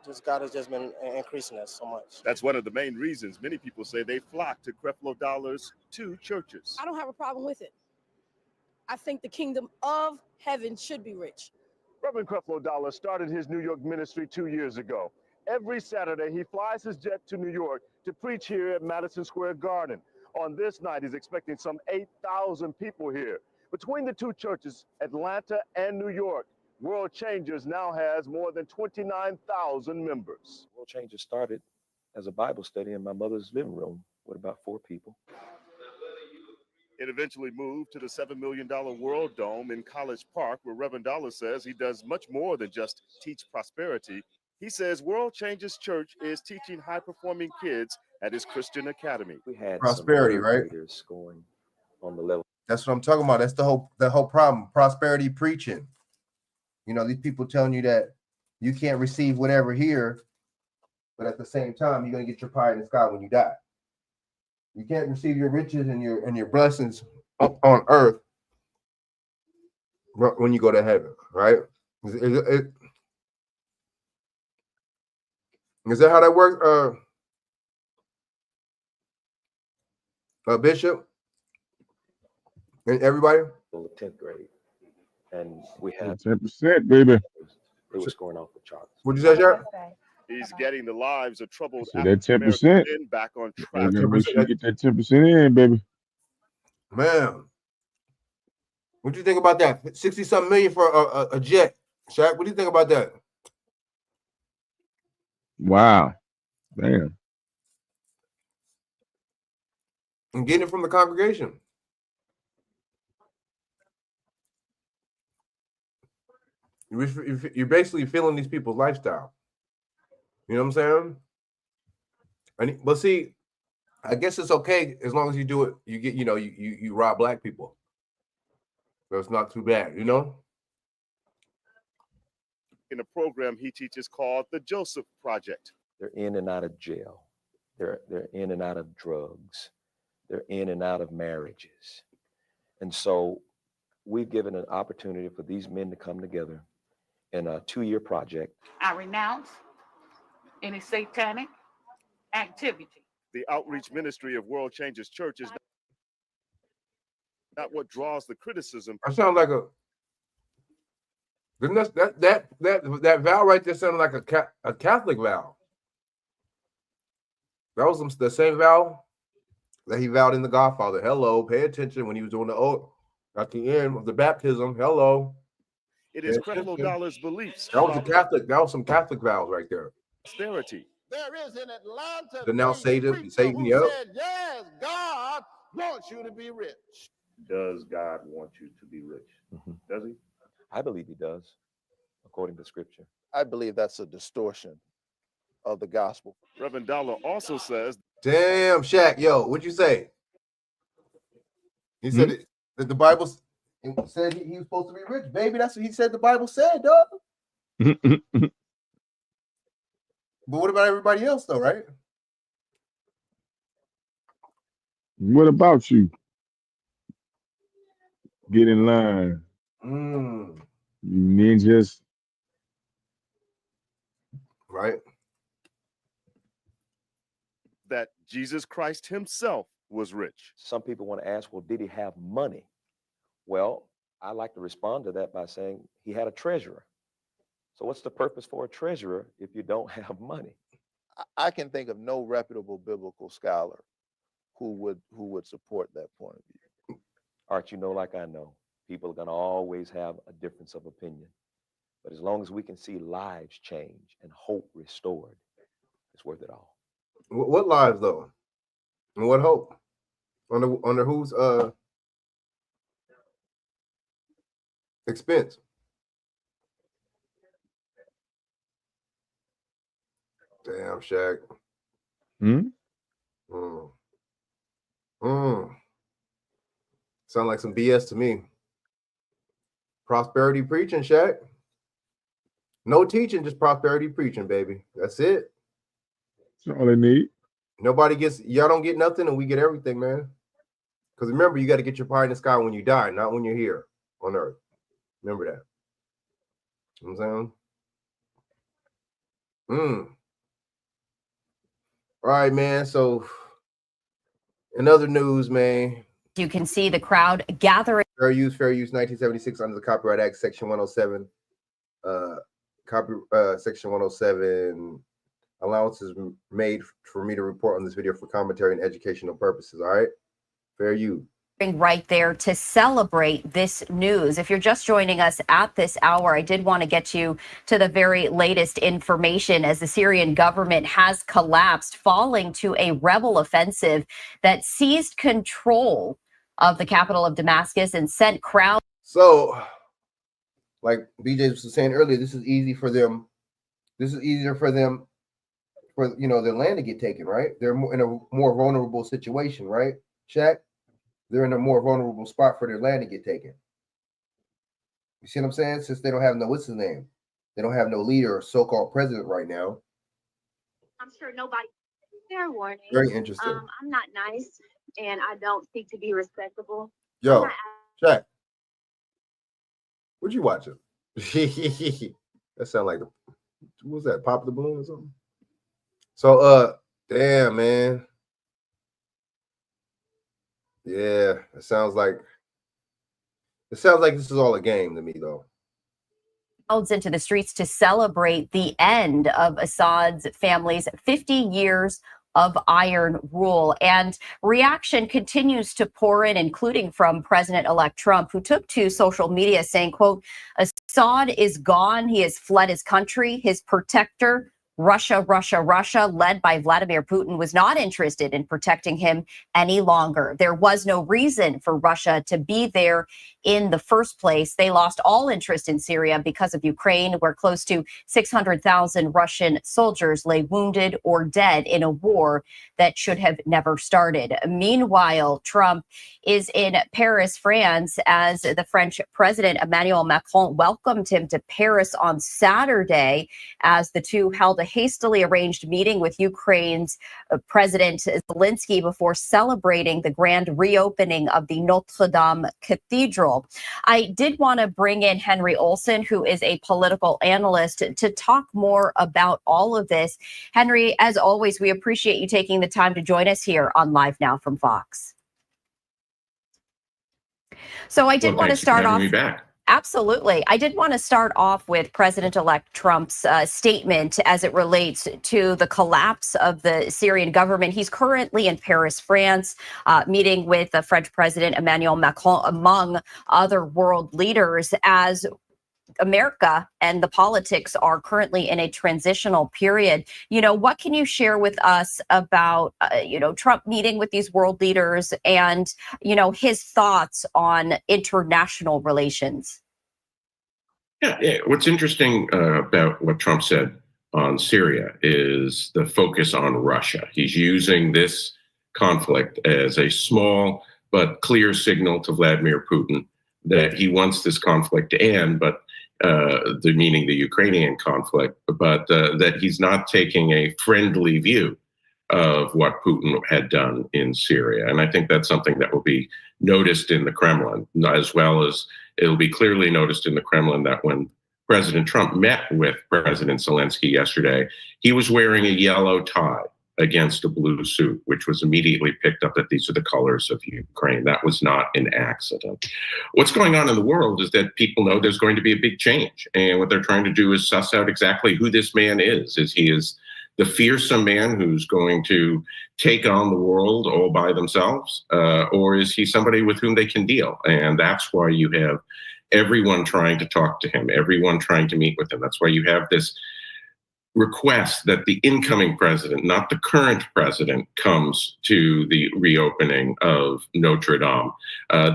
just God has just been increasing us so much. That's one of the main reasons many people say they flock to Creflo Dollar's two churches. I don't have a problem with it. I think the kingdom of heaven should be rich. Reverend Creflo Dollar started his New York ministry 2 years ago. Every Saturday, he flies his jet to New York to preach here at Madison Square Garden. On this night, he's expecting some 8,000 people here. Between the two churches, Atlanta and New York, World Changers now has more than 29,000 members. World Changers started as a Bible study in my mother's living room with about 4 people. It eventually moved to the $7 million World Dome in College Park, where Reverend Dollar says he does much more than just teach prosperity. He says World Changers Church is teaching high-performing kids at his Christian academy. We had prosperity, right? Scoring on the level. That's what I'm talking about. That's the whole problem. Prosperity preaching. You know, these people telling you that you can't receive whatever here, but at the same time, you're gonna get your pie in the sky when you die. You can't receive your riches and your blessings up on earth when you go to heaven, right? Is that how that works, Bishop? And everybody? The 10th grade. And we had 10%, baby. They were scoring off the charts. What'd you say, Jared? He's getting the lives of troubled So that 10% back on track. Make sure you get that 10% in, baby. Man, what do you think about that? 60-something million for a jet, Shaq. What do you think about that? Wow, damn. And getting it from the congregation. You're basically feeling these people's lifestyle. You know what I'm saying? But see, I guess it's okay as long as you do it. You get, you rob black people. So it's not too bad, In a program he teaches called the Joseph Project. They're in and out of jail. They're in and out of drugs. They're in and out of marriages. And so we've given an opportunity for these men to come together in a 2-year project. I renounce any satanic activity. The outreach ministry of World Changers Church is not what draws the criticism. I sound like that vow right there sounded like a Catholic vow. That was the same vow that he vowed in The Godfather. Hello, pay attention when he was doing the oath at the end of the baptism. Hello. It is Creflo Dollar's beliefs. That was some Catholic vows right there. Austerity. There is an Atlanta Denounce Satan, who yep. said, yes, God wants you to be rich. Does God want you to be rich? Does he? I believe he does, according to scripture. I believe that's a distortion of the gospel. Reverend Dollar also says, damn, Shaq, yo, what'd you say? He said that the Bible said he was supposed to be rich, baby. That's what he said the Bible said, dog. But what about everybody else, though, right? What about you? Get in line. You ninjas. Right. that Jesus Christ himself was rich. Some people want to ask, well, did he have money? Well, I like to respond to that by saying he had a treasurer. So what's the purpose for a treasurer if you don't have money? I can think of no reputable biblical scholar who would support that point of view. Art, you know, like I know, people are going to always have a difference of opinion. But as long as we can see lives change and hope restored, it's worth it all. What lives, though? And what hope? Under whose expense? Damn, Shaq. Sound like some BS to me. Prosperity preaching, Shaq. No teaching, just prosperity preaching, baby. That's it. That's all they need. Y'all don't get nothing, and we get everything, man. Because remember, you got to get your pie in the sky when you die, not when you're here on earth. Remember that. You know what I'm saying? All right, man. So, in other news, man. You can see the crowd gathering. Fair use, 1976 under the Copyright Act, Section 107. Section 107. Allowances made for me to report on this video for commentary and educational purposes. All right, fair use. Right there to celebrate this news. If you're just joining us at this hour, I did want to get you to the very latest information as the Syrian government has collapsed, falling to a rebel offensive that seized control of the capital of Damascus and sent crowds. So, like BJ was saying earlier, this is easy for them. This is easier for them for their land to get taken, right? They're in a more vulnerable situation, right, Shaq? They're in a more vulnerable spot for their land to get taken. You see what I'm saying? Since they don't have what's his name? They don't have no leader or so-called president right now. I'm sure nobody. Fair warning. Very interesting. I'm not nice, and I don't seek to be respectable. Yo, Shaq, what you watching? That sound like what was that? Pop the Balloon or something? So, damn, man. Yeah, it sounds like this is all a game to me, though. Into the streets to celebrate the end of Assad's family's 50 years of iron rule. And reaction continues to pour in, including from President-elect Trump, who took to social media saying, quote, Assad is gone. He has fled his country. His protector Russia, led by Vladimir Putin, was not interested in protecting him any longer. There was no reason for Russia to be there in the first place. They lost all interest in Syria because of Ukraine, where close to 600,000 Russian soldiers lay wounded or dead in a war that should have never started. Meanwhile, Trump is in Paris, France, as the French President Emmanuel Macron welcomed him to Paris on Saturday as the two held a hastily arranged meeting with Ukraine's President Zelensky before celebrating the grand reopening of the Notre Dame Cathedral. I did want to bring in Henry Olsen, who is a political analyst, to talk more about all of this. Henry, as always, we appreciate you taking the time to join us here on Live Now from Fox. So I did want to start off. Absolutely. I did want to start off with President-elect Trump's statement as it relates to the collapse of the Syrian government. He's currently in Paris, France, meeting with the French President Emmanuel Macron, among other world leaders, as America and the politics are currently in a transitional period. What can you share with us about, Trump meeting with these world leaders and, his thoughts on international relations? Yeah. What's interesting about what Trump said on Syria is the focus on Russia. He's using this conflict as a small but clear signal to Vladimir Putin that he wants this conflict to end, but meaning the Ukrainian conflict, but that he's not taking a friendly view of what Putin had done in Syria. And I think that's something that will be noticed in the Kremlin, as well as it'll be clearly noticed in the Kremlin that when President Trump met with President Zelensky yesterday, he was wearing a yellow tie against a blue suit, which was immediately picked up that these are the colors of Ukraine. That was not an accident. What's going on in the world is that people know there's going to be a big change. And what they're trying to do is suss out exactly who this man is. Is he the fearsome man who's going to take on the world all by themselves? Or is he somebody with whom they can deal? And that's why you have everyone trying to talk to him, everyone trying to meet with him. That's why you have this request that the incoming president, not the current president, comes to the reopening of Notre Dame.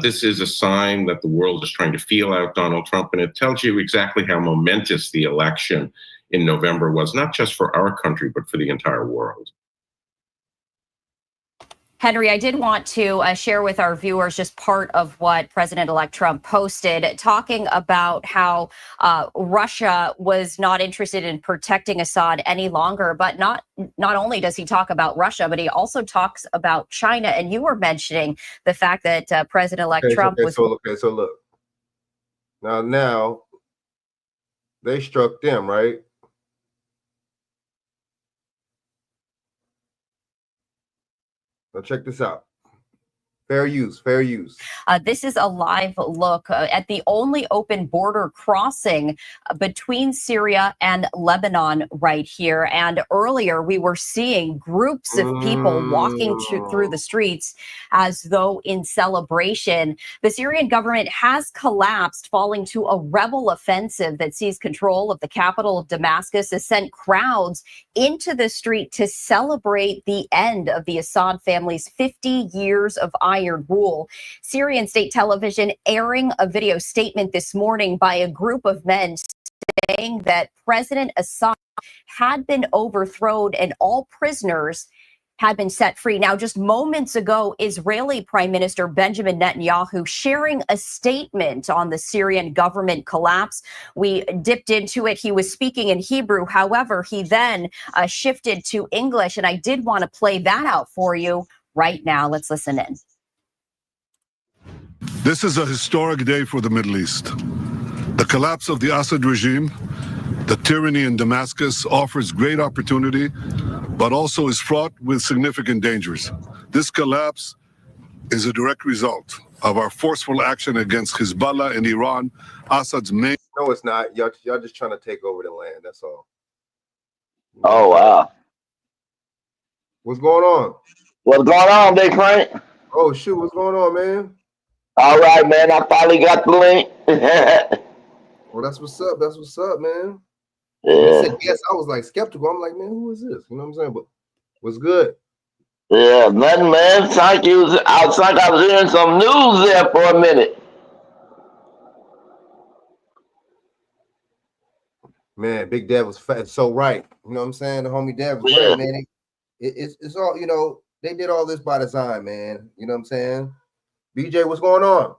This is a sign that the world is trying to feel out Donald Trump, and it tells you exactly how momentous the election in November was, not just for our country, but for the entire world. Henry, I did want to share with our viewers just part of what President-elect Trump posted, talking about how Russia was not interested in protecting Assad any longer. But not only does he talk about Russia, but he also talks about China. And you were mentioning the fact that President-elect Trump was. So look. Now they struck them, right? Now check this out. Fair use. This is a live look at the only open border crossing between Syria and Lebanon right here. And earlier we were seeing groups of people walking through the streets as though in celebration. The Syrian government has collapsed, falling to a rebel offensive that seized control of the capital of Damascus, has sent crowds into the street to celebrate the end of the Assad family's 50 years of iron rule. Syrian state television airing a video statement this morning by a group of men saying that President Assad had been overthrown and all prisoners had been set free. Now, just moments ago, Israeli Prime Minister Benjamin Netanyahu sharing a statement on the Syrian government collapse. We dipped into it. He was speaking in Hebrew. However, he then shifted to English, and I did want to play that out for you right now. Let's listen in. This is a historic day for the Middle East. The collapse of the Assad regime, the tyranny in Damascus, offers great opportunity, but also is fraught with significant dangers. This collapse is a direct result of our forceful action against Hezbollah in Iran, Assad's main... No, it's not. Y'all just trying to take over the land, that's all. Oh, wow. What's going on? What's going on, Big Frank? Oh, shoot, what's going on, man? All right, man, I finally got the link. Well, that's what's up, man. When he Yeah. said yes, I was like skeptical. I'm like, man, who is this? You know what I'm saying? But what's good? Yeah, nothing, man. Thank you. I was like I was hearing some news there for a minute. Man, Big Dad was fat, so right. You know what I'm saying? The homie Dad was Yeah. right, man. It's all, you know, they did all this by design, man. You know what I'm saying? BJ, what's going on?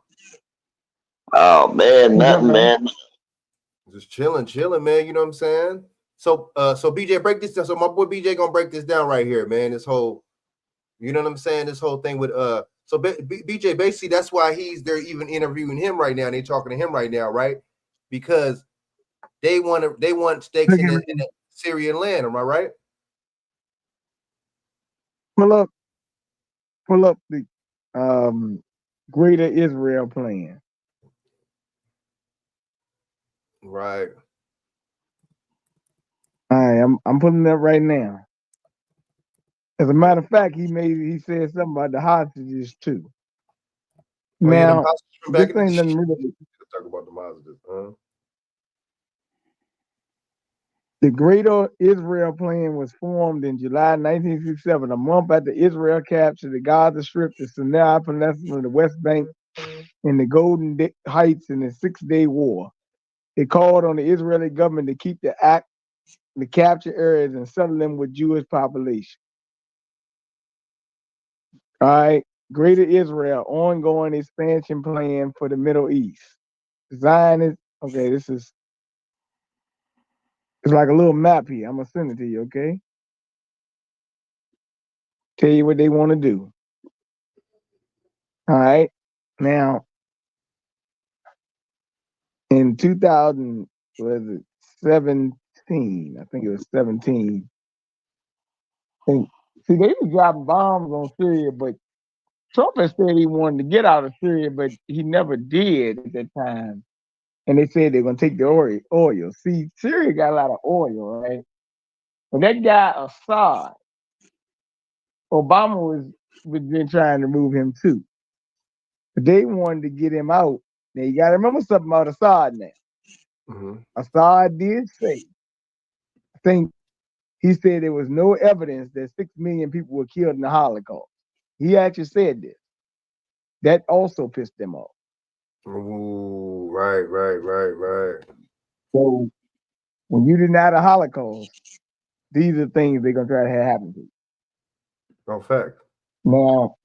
Oh man, nothing, man. Just chilling, man. You know what I'm saying? So so BJ, break this down. So my boy BJ gonna break this down right here, man. This whole, you know what I'm saying? This whole thing with so BJ, basically that's why they're even interviewing him right now. And they talking to him right now, right? Because they want stakes in the Syrian land. Am I right? Pull up the Greater Israel plan. Right. All right, I'm pulling that right now. As a matter of fact, he said something about the hostages too. Now, this ain't nothing really. Talk about the hostages. The Greater Israel Plan was formed in July 1967, a month after Israel captured the Gaza Strip, the Sinai Peninsula, the West Bank, and the Golden Heights in the Six-Day War. It called on the Israeli government to keep the captured areas and settle them with Jewish population. All right, Greater Israel, ongoing expansion plan for the Middle East. Zionist, okay, it's like a little map here. I'm gonna send it to you, okay? Tell you what they want to do. All right. Now, in 2017, I think it was 17. And see, they were dropping bombs on Syria, but Trump had said he wanted to get out of Syria, but he never did at that time. And they said they're gonna take the oil. See, Syria got a lot of oil, right? But that guy Assad, Obama was been trying to move him too. But they wanted to get him out. Now you gotta remember something about Assad now. Assad did say, I think he said there was no evidence that 6 million people were killed in the Holocaust. He actually said this. That also pissed them off. Ooh, right. So when you deny the Holocaust, these are things they're gonna try to have happen to you. No fact. Now,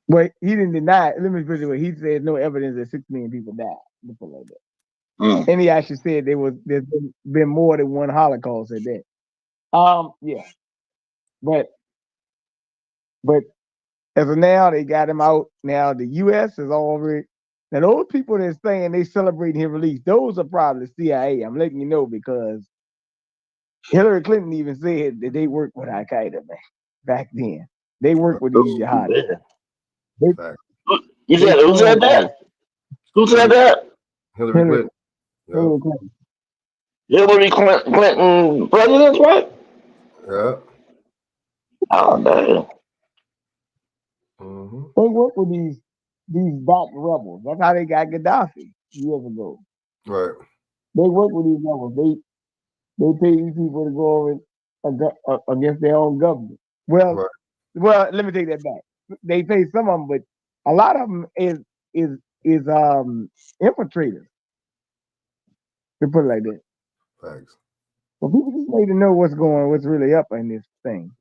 but he didn't deny it. Let me put it away. He said no evidence that 6 million people died. Like that. And he actually said there's been more than one Holocaust at that. Yeah. But as of now, they got him out. Now the US is already now those people that's saying they celebrating his release, those are probably CIA. I'm letting you know because Hillary Clinton even said that they worked with Al Qaeda back then. They worked with these jihadists. You said who said that? Who said that? Hillary Clinton. Hillary Clinton. Hillary Clinton president, right? Yeah. Oh damn. They work with these back rebels. That's how they got Gaddafi years ago. Right. They work with these rebels. They pay these people to go over against their own government. Well, let me take that back. They pay some of them, but a lot of them is infiltrators. To put it like that. Thanks. Well, people just need to know what's really up in this thing.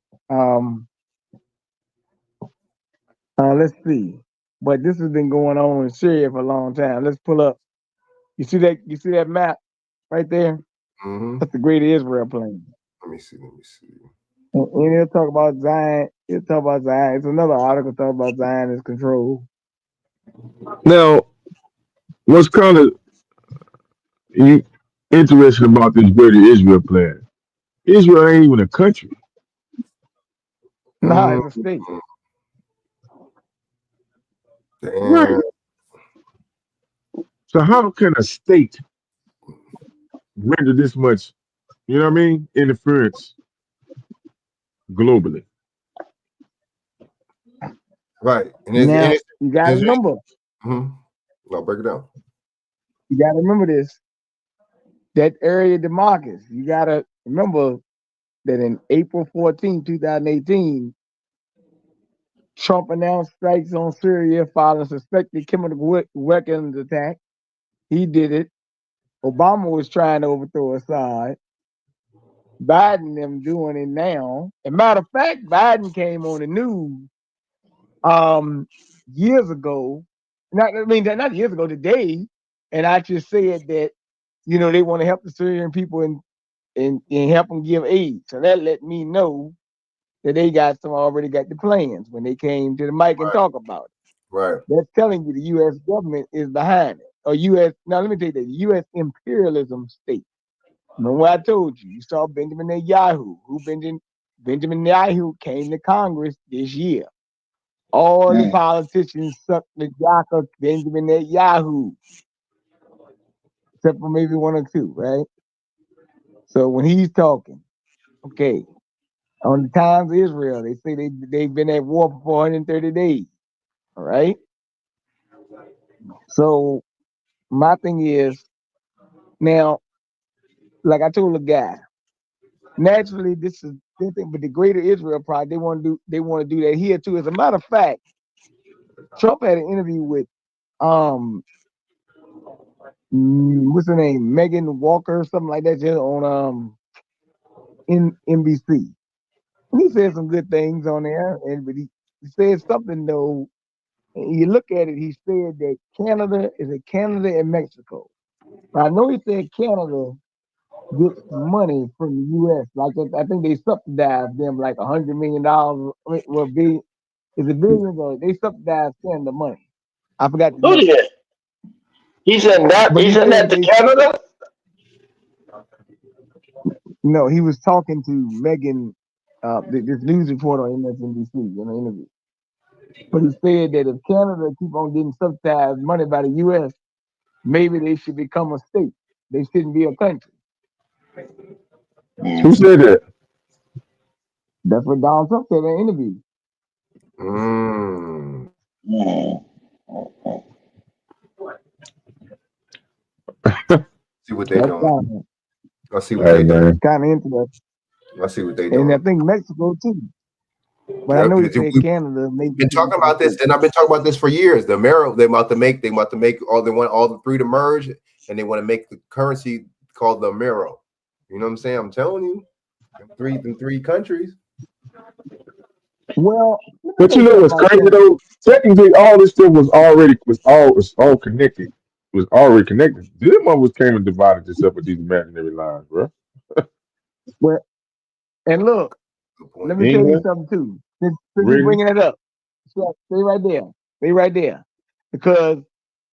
Let's see. But this has been going on in Syria for a long time. Let's pull up. You see that map right there? That's the Greater Israel Plan. Let me see. And he'll talk about Zion. It's another article talking about Zionist control. Now, what's kind of interesting about this Greater Israel plan? Israel ain't even a country. No, it's a state. Right. So how can a state render this much, you know what I mean, interference globally? Right. And now you got to remember. I'll break it down. You got to remember this. That area Damascus, you got to remember that in April 14, 2018, Trump announced strikes on Syria following suspected chemical weapons attack. He did it. Obama was trying to overthrow Assad. Biden them doing it now. As a matter of fact, Biden came on the news years ago. Not years ago, today, and I just said that, they want to help the Syrian people and help them give aid. So that let me know that they already got the plans when they came to the mic and talk about it. Right. That's telling you the U.S. government is behind it. Or now let me tell you that U.S. imperialism state. Remember what I told you? You saw Benjamin Netanyahu. Benjamin Netanyahu came to Congress this year. All the politicians sucked the jock of Benjamin Netanyahu, except for maybe one or two, right? So when he's talking, okay, on the Times of Israel, they say they've been at war for 430 days, all right? So my thing is, now, like I told a guy, naturally this is their thing, but the Greater Israel Project, they want to do that here too. As a matter of fact, Trump had an interview with what's her name, Megan Walker, something like that, just on in NBC. And he said some good things on there, but he said something though. And you look at it, he said that Canada and Mexico. Now, I know he said Canada gets money from the U.S. Like I think they subsidize them like $100 million. Well, is it billions? They subsidize Canada money. I forgot the Who number. did? He said that. But He he said that said to Canada. no, he was talking to Megan, this news reporter on MSNBC in an interview. But he said that if Canada keep on getting subsidized money by the U.S., maybe they should become a state. They shouldn't be a country. Who said that? That's what Donald Trump said in an interview. See what they doing. I see what Hey, they man. doing. Kind of interesting. I see what they And I doing. think Mexico too. But I know he said Canada. Maybe been talking about this, and I've been talking about this for years. The Amero, they want to make all the three to merge, and they want to make the currency called the Amero. You know what I'm saying? I'm telling you, three countries. Well, but you know what's crazy though? Technically, all this stuff was all connected. It was already connected. This one was came and divided this up with these imaginary lines, bro. Well, and look, let me tell you something too. Since you're bringing it up, so stay right there. Stay right there, because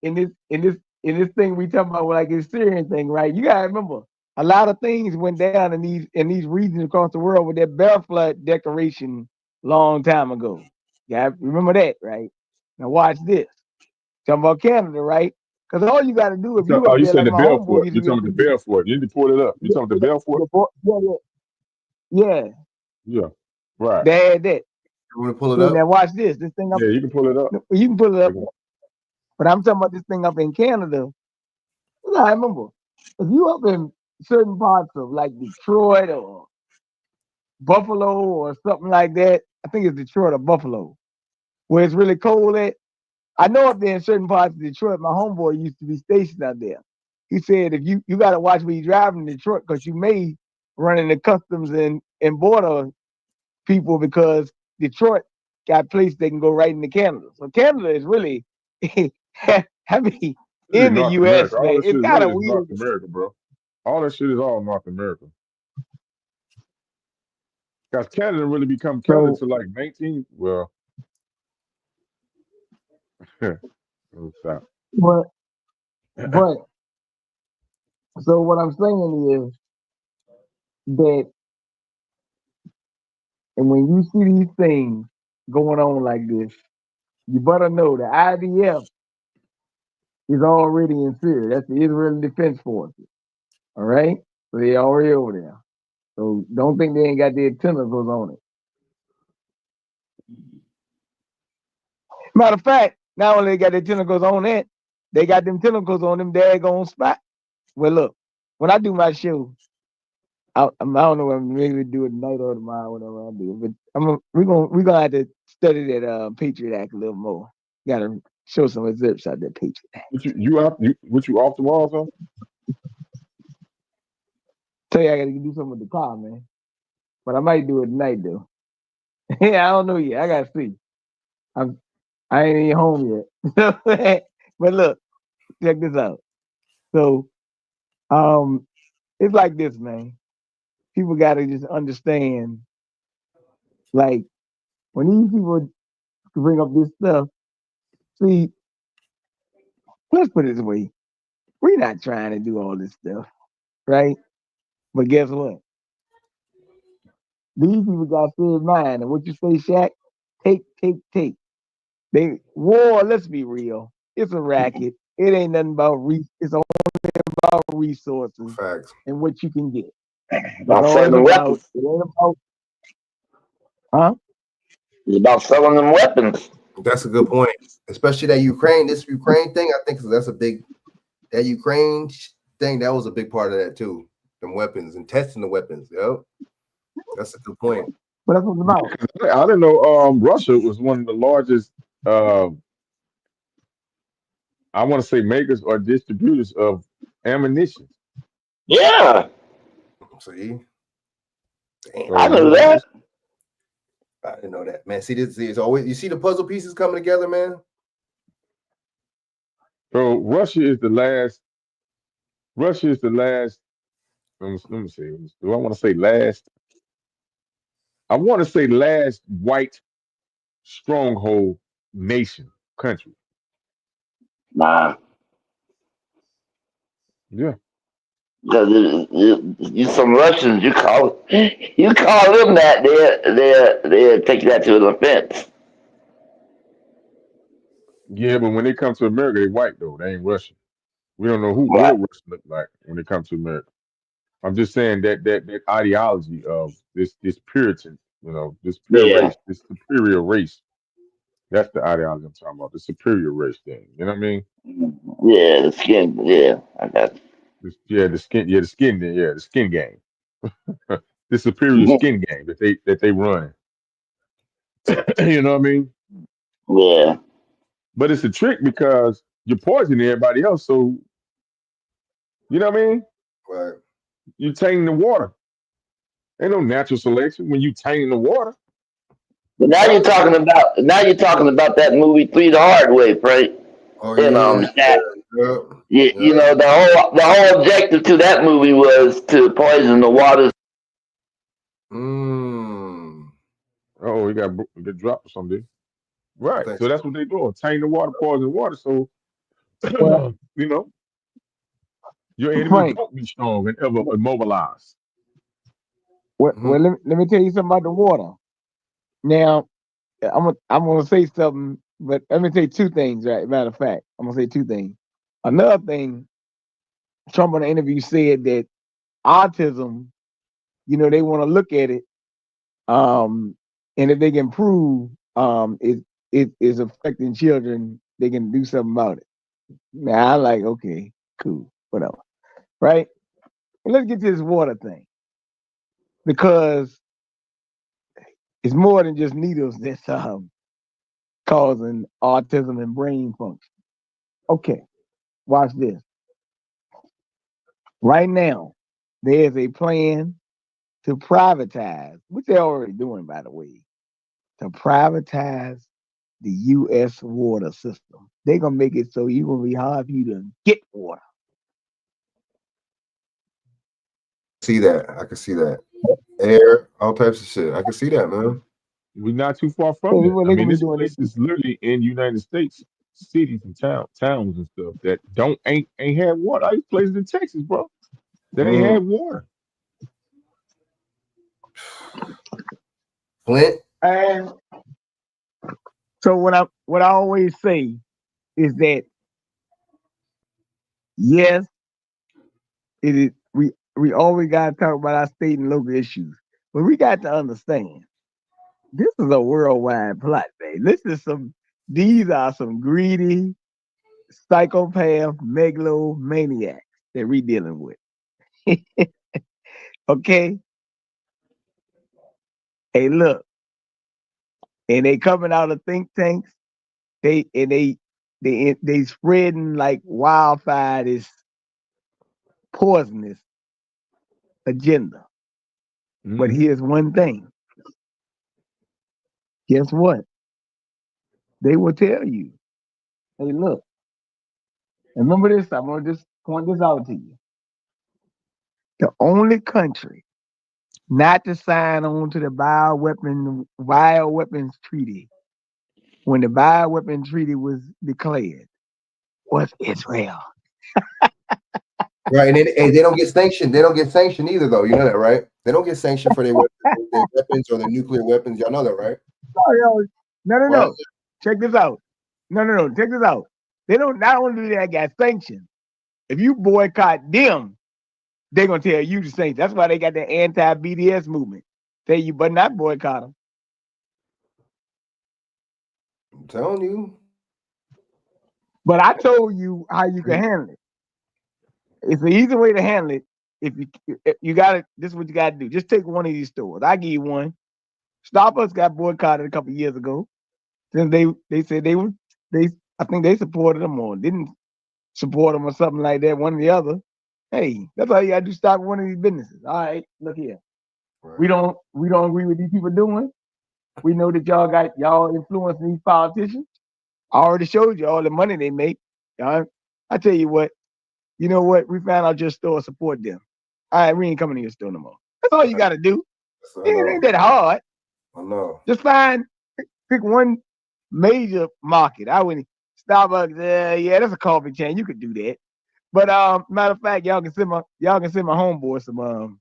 in this thing we talking about like this Syrian thing, right? You gotta remember a lot of things went down in these regions across the world with that Bear Flood declaration long time ago. Yeah, remember that, right? Now watch this. Talking about Canada, right? Because all you got to do if you up You there, said like the my homeboy Belfort. used You to be up talking about the Belfort. You need to pull it up. You talking about the Belfort? Yeah. Yeah. Right. They had that. You want to pull it So up? now watch this. This thing up. Yeah, you can pull it up. You can pull it up. But I'm talking about this thing up in Canada. I remember if you up in certain parts of like Detroit or Buffalo or something like that, I think it's Detroit or Buffalo, where it's really cold at. I know up there in certain parts of Detroit, my homeboy used to be stationed out there. He said if you got to watch where you drive in Detroit because you may run into customs and border people because Detroit got places they can go right into Canada. So Canada is really, I mean, in the North U.S., America. All man, this shit it's kind of really is weird. North America, bro. All that shit is all North America. Because Canada really become Canada to like 19. Well, stop. But so what I'm saying is that, and when you see these things going on like this, you better know the IDF is already in Syria. That's the Israeli Defense Forces. All right? So they already over there. So don't think they ain't got their tentacles on it. Matter of fact, not only they got their tentacles on it, they got them tentacles on them daggone spot. Well, look, when I do my show, I don't know if I'm maybe do it tonight or tomorrow, whatever I do. But we're gonna have to study that Patriot Act a little more. Gotta show some excerpts out that Patriot Act. What you off tomorrow, son? Tell you I gotta do something with the car, man. But I might do it tonight though. Yeah, I don't know yet. I gotta see. I ain't even home yet. But look, check this out. So it's like this, man. People gotta just understand, like, when these people bring up this stuff, see, let's put it this way. We're not trying to do all this stuff, right? But guess what? These people got good mind. And what you say, Shaq? Take. War, let's be real. It's a racket. It ain't nothing about it's only about resources. Facts. And what you can get. About selling weapons. It ain't about, huh? It's about selling them weapons. That's a good point. Especially this Ukraine thing. I think that's a big, that Ukraine thing, that was a big part of that too. Them weapons and testing the weapons. Yep. That's a good point. But that's what it's about. I didn't know Russia was one of the largest I want to say makers or distributors of ammunition. Yeah. See? Damn, I knew that. I didn't know that, man. See, it's always, you see the puzzle pieces coming together, man. So Russia is the last. Let me see. Do I want to say last? I want to say last white stronghold country. Nah. Yeah. You some Russians, you call them that, they'll take that to an offense. Yeah, but when they come to America, they white though. They ain't Russian. We don't know what a Russian look like when they come to America. I'm just saying that ideology of this Puritan, this pure race, this superior race. That's the ideology I'm talking about. The superior race thing. You know what I mean? Yeah, the skin. Yeah, I got. The skin. Yeah, the skin. Yeah, the skin game. The superior skin game that they run. You know what I mean? Yeah. But it's a trick because you're poisoning everybody else. So you know what I mean? Right. You tainting the water. Ain't no natural selection when you tainting the water. But now you're talking about that movie 3 the Hard Way, right? Oh yeah. You know, the whole objective to that movie was to poison the waters. Oh, he got dropped or something. Right. So that's what they doing. Taint the water, poison the water. So you know, your enemy won't be strong and ever immobilized. Well, let me tell you something about the water. Now, I'm gonna say something, but let me say two things. Right, matter of fact, I'm gonna say two things. Another thing, Trump on the interview said that autism, they want to look at it, and if they can prove it is affecting children, they can do something about it. Now, I'm like, okay, cool, whatever, right? And let's get to this water thing, because it's more than just needles that's causing autism and brain function. Okay, watch this. Right now, there's a plan to privatize, which they're already doing, by the way, to privatize the U.S. water system. They're going to make it so it's going to be hard for you to get water. See that. I can see that. Air, all types of shit. I can see that, man. We're not too far from that. I mean, this place is literally in United States, cities and towns and stuff that ain't had water. These places in Texas, bro, that ain't had water. Flint. And so what I always say is that yes, it is. We always got to talk about our state and local issues, but we got to understand this is a worldwide plot, man. These are some greedy, psychopath, megalomaniacs that we dealing with. Okay? Hey, look, and they coming out of think tanks. They spreading like wildfire this poisonous agenda. But here's one thing. Guess what? They will tell you, hey, look, and remember this, I'm going to just point this out to you. The only country not to sign on to the bioweapons treaty when the bioweapons treaty was declared was Israel. Right, and they don't get sanctioned. They don't get sanctioned either, though. You know that, right? They don't get sanctioned for their weapons or their nuclear weapons. Y'all know that, right? No. Check this out. No. Check this out. They don't. Not only do they got sanctioned, if you boycott them, they're gonna tell you the same. That's why they got the anti-BDS movement. Tell you, but not boycott them. I'm telling you. But I told you how you can handle it. It's an easy way to handle it. If you got it, this is what you got to do. Just take one of these stores. I give you one. Starbucks got boycotted a couple of years ago. Since they said I think they supported them or didn't support them or something like that. One or the other. Hey, that's all you got to do. Stop one of these businesses. All right, look here. Right. We don't agree with these people doing. We know that y'all influencing these politicians. I already showed you all the money they make. I tell you what. You know what? We found out your store, support them. All right, we ain't coming to your store no more. That's all you got to do. It ain't that hard. I know. Just pick one major market. I wouldn't Starbucks. Yeah, that's a coffee chain. You could do that. But matter of fact, y'all can send my homeboy some.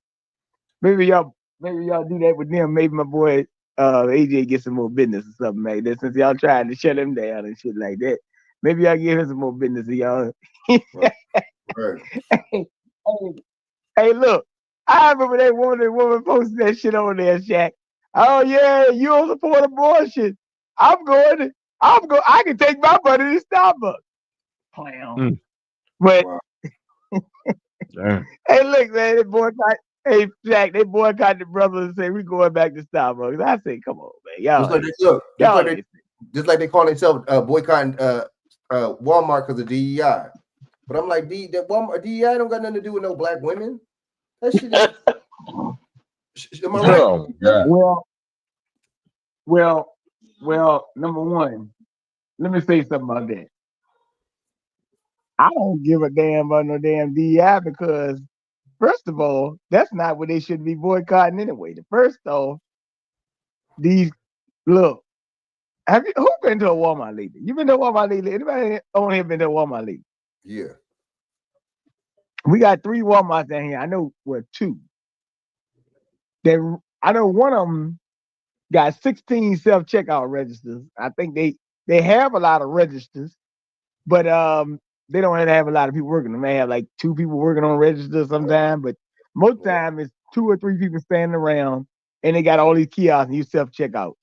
Maybe y'all do that with them. Maybe my boy AJ get some more business or something like that. Since y'all trying to shut him down and shit like that, maybe y'all give him some more business, y'all. Right. Hey, look, I remember that woman posted that shit on there, Shaq. Oh yeah, you don't support abortion. I can take my money to Starbucks. Clown. But hey, look, man, they boycott. Hey, Shaq, they boycott the brothers and say we going back to Starbucks. I say, come on, man, y'all. Just like they call themselves boycotting Walmart because of DEI. But I'm like, that Walmart DEI don't got nothing to do with no black women. That shit is. Am I right? Oh, well. Number one, let me say something about that. I don't give a damn about no damn DEI because, first of all, that's not what they should be boycotting anyway. First off, who been to a Walmart lately? You been to a Walmart lately? Anybody on here been to a Walmart lately? Yeah. We got 3 Walmarts down here. I know 2. I know one of them got 16 self-checkout registers. I think they have a lot of registers, but they don't have a lot of people working. They may have like 2 people working on registers sometimes, but most time it's 2 or 3 people standing around, and they got all these kiosks and you self-checkout.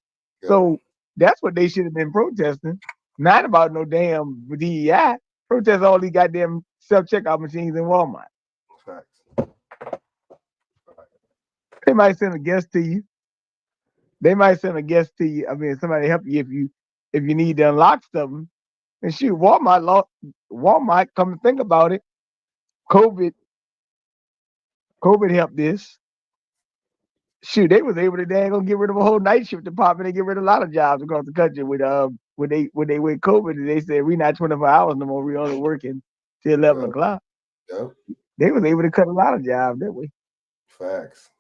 Yeah. So that's what they should have been protesting, not about no damn DEI. Protest all these goddamn self-checkout machines in Walmart. Facts. They might send a guest to you. I mean, somebody help you if you need to unlock something. And shoot, Walmart, come to think about it, COVID helped this. Shoot, they was able to get rid of a whole night shift department and get rid of a lot of jobs across the country with when they went COVID and they said we not 24 hours no more, we only working till 11 o'clock. Yep. They was able to cut a lot of jobs that way. Facts.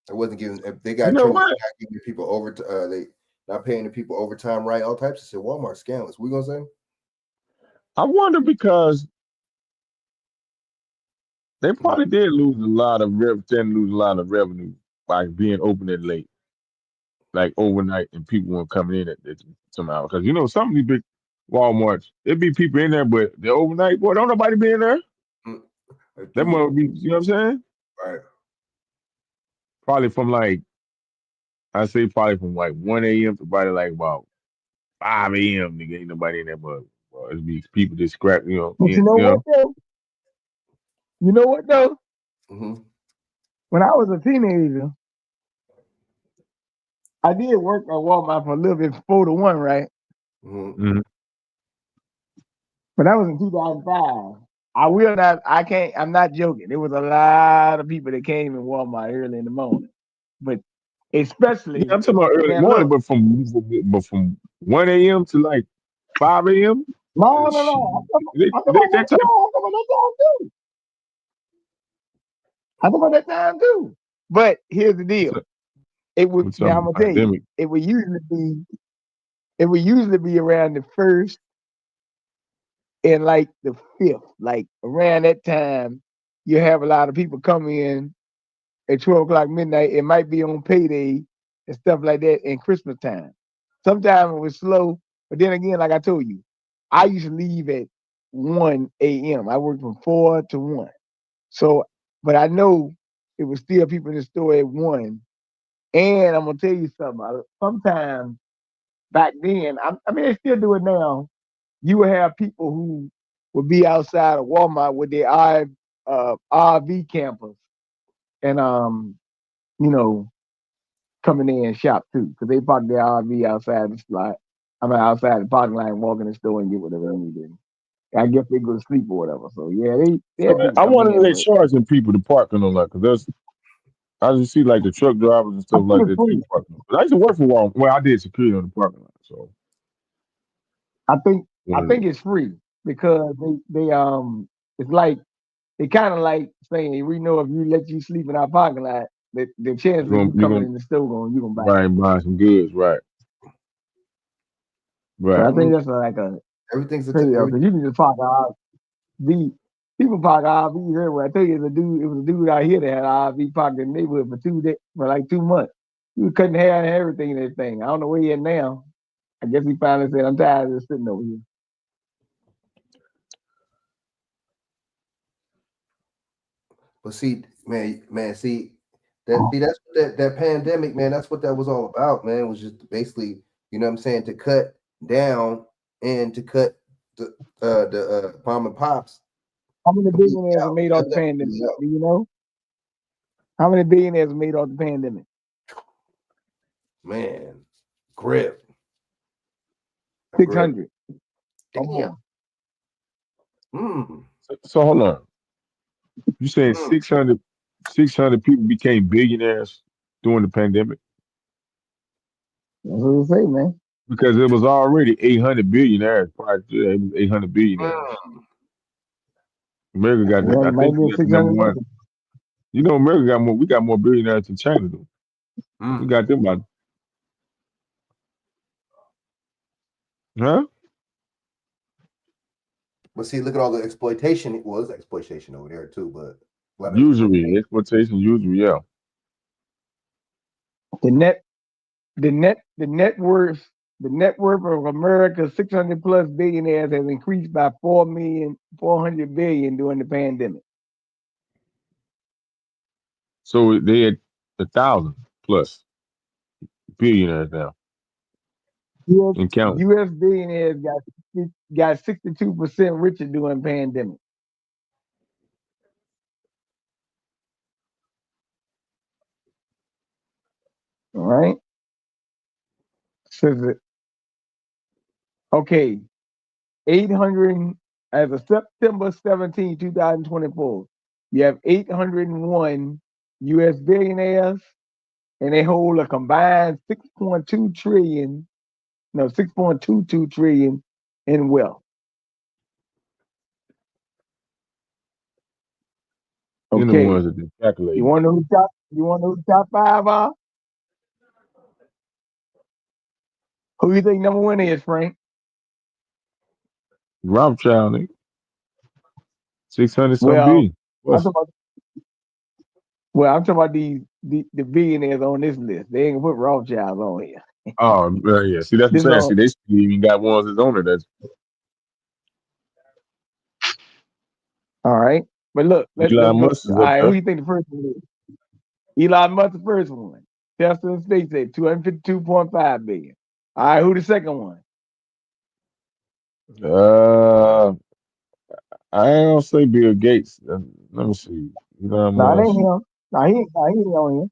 It wasn't giving. If they got trouble not giving people they not paying the people overtime, right? All types of shit. Walmart scandalous. We gonna say? I wonder because they probably did lose a lot of revenue by being open at late, like overnight, and people weren't coming in at somehow. Because some of these big Walmarts, there'd be people in there, but the overnight, boy, don't nobody be in there. That might be, you know what I'm saying? Right. Probably from like 1 a.m. to probably like about 5 a.m. Nigga, ain't nobody in there, but It'd be people that scrap, But you know what though? You know what though? Mm-hmm. When I was a teenager, I did work at Walmart for a little bit 4-to-1, right? Mhm. But that was in 2005. I'm not joking. There was a lot of people that came in Walmart early in the morning. But especially, Yeah, I'm talking about early man, morning, look, but from 1 a.m. to like 5 a.m. no. I'm talking about That that type. time. I'm talking about that time too. But here's the deal. It would We're now talking I'm gonna about tell you, pandemic. it would usually be around the first and like the fifth. Like around that time, you have a lot of people come in at 12 o'clock midnight. It might be on payday and stuff like that in Christmas time. Sometimes it was slow, but then again, like I told you, I used to leave at 1 a.m. I worked from 4 to 1. So, but I know it was still people in the store at 1. And I'm gonna tell you something. Sometimes back then, I mean, they still do it now. You would have people who would be outside of Walmart with their RV campers, and you know, coming in and shop too, because they park their RV outside the slot. Outside the parking lot, and walk in the store and get whatever they need. I guess they go to sleep or whatever. So yeah, they So have people I come wonder if in, they but charging people to park on the lot because I just see like the truck drivers and I stuff think like it's that. They free. park. But I used to work for Walmart. Well, I did security on the parking lot. So I think uh, it's free because it's like they kind of like saying we know if you let you sleep in our parking lot, the chance of you you're coming gonna in the store you gonna buy. buy some goods, right? So Right. I think that's like a Everything's a crazy because you can just park RV. People park RVs everywhere. I tell you, it was a dude out here that had an RV parked in the neighborhood for 2 days, for like 2 months. He was cutting hair and everything in that thing. I don't know where he is now. I guess he finally said, "I'm tired of just sitting over here." But see, see that's what that pandemic, man. That's what that was all about, man. It was just basically, you know what I'm saying, to cut down and to cut the mom and pops How many completely billionaires are out. made off Cut the them pandemic? completely out. Do you know? How many billionaires are made off the pandemic? Man, grip. A grip. 600. Damn. Mm. So hold on. You saying Mm. 600 people became billionaires during the pandemic That's what they say, man. because it was already 800 billionaires prior to that. It was 800 billionaires. Mm. America got Well, that. it I might think be we got the number 600 one. million. You know, America got more. We got more billionaires than China do. We Mm. got them by, huh? But see, look at all the exploitation. It was exploitation over there too, but a lot of Usury, exploitation. exploitation, usury, yeah. The net worth of America's 600 plus billionaires has increased by 4,400,000,000,000 during the pandemic. So they had 1,000 plus billionaires now US, and counting. US billionaires got 62% richer during the pandemic. All right. Says it. Okay. 800 as of September 17, 2024. You have 801 US billionaires and they hold a combined 6.2 trillion, no, 6.22 trillion in wealth. Then the Okay. ones that they calculate. You want to know who the top five are? Who you think number one is, Frank? Rothschild, 600 some Well, billion. I'm Plus, talking about I'm talking about the billionaires on this list. They ain't gonna put Rothschilds on here. oh, yeah. See, that's what I'm This saying. on See, they still even got ones that's on it. That's all right. But look, let's Elon look. Musk is All up right, who there. you think the first one is? Elon Musk, the first one. Tesla and SpaceX, 252.5 billion. All right, who the second one? I ain't gonna say Bill Gates. Let me see. Elon No, it ain't Musk. him. No, he ain't on here.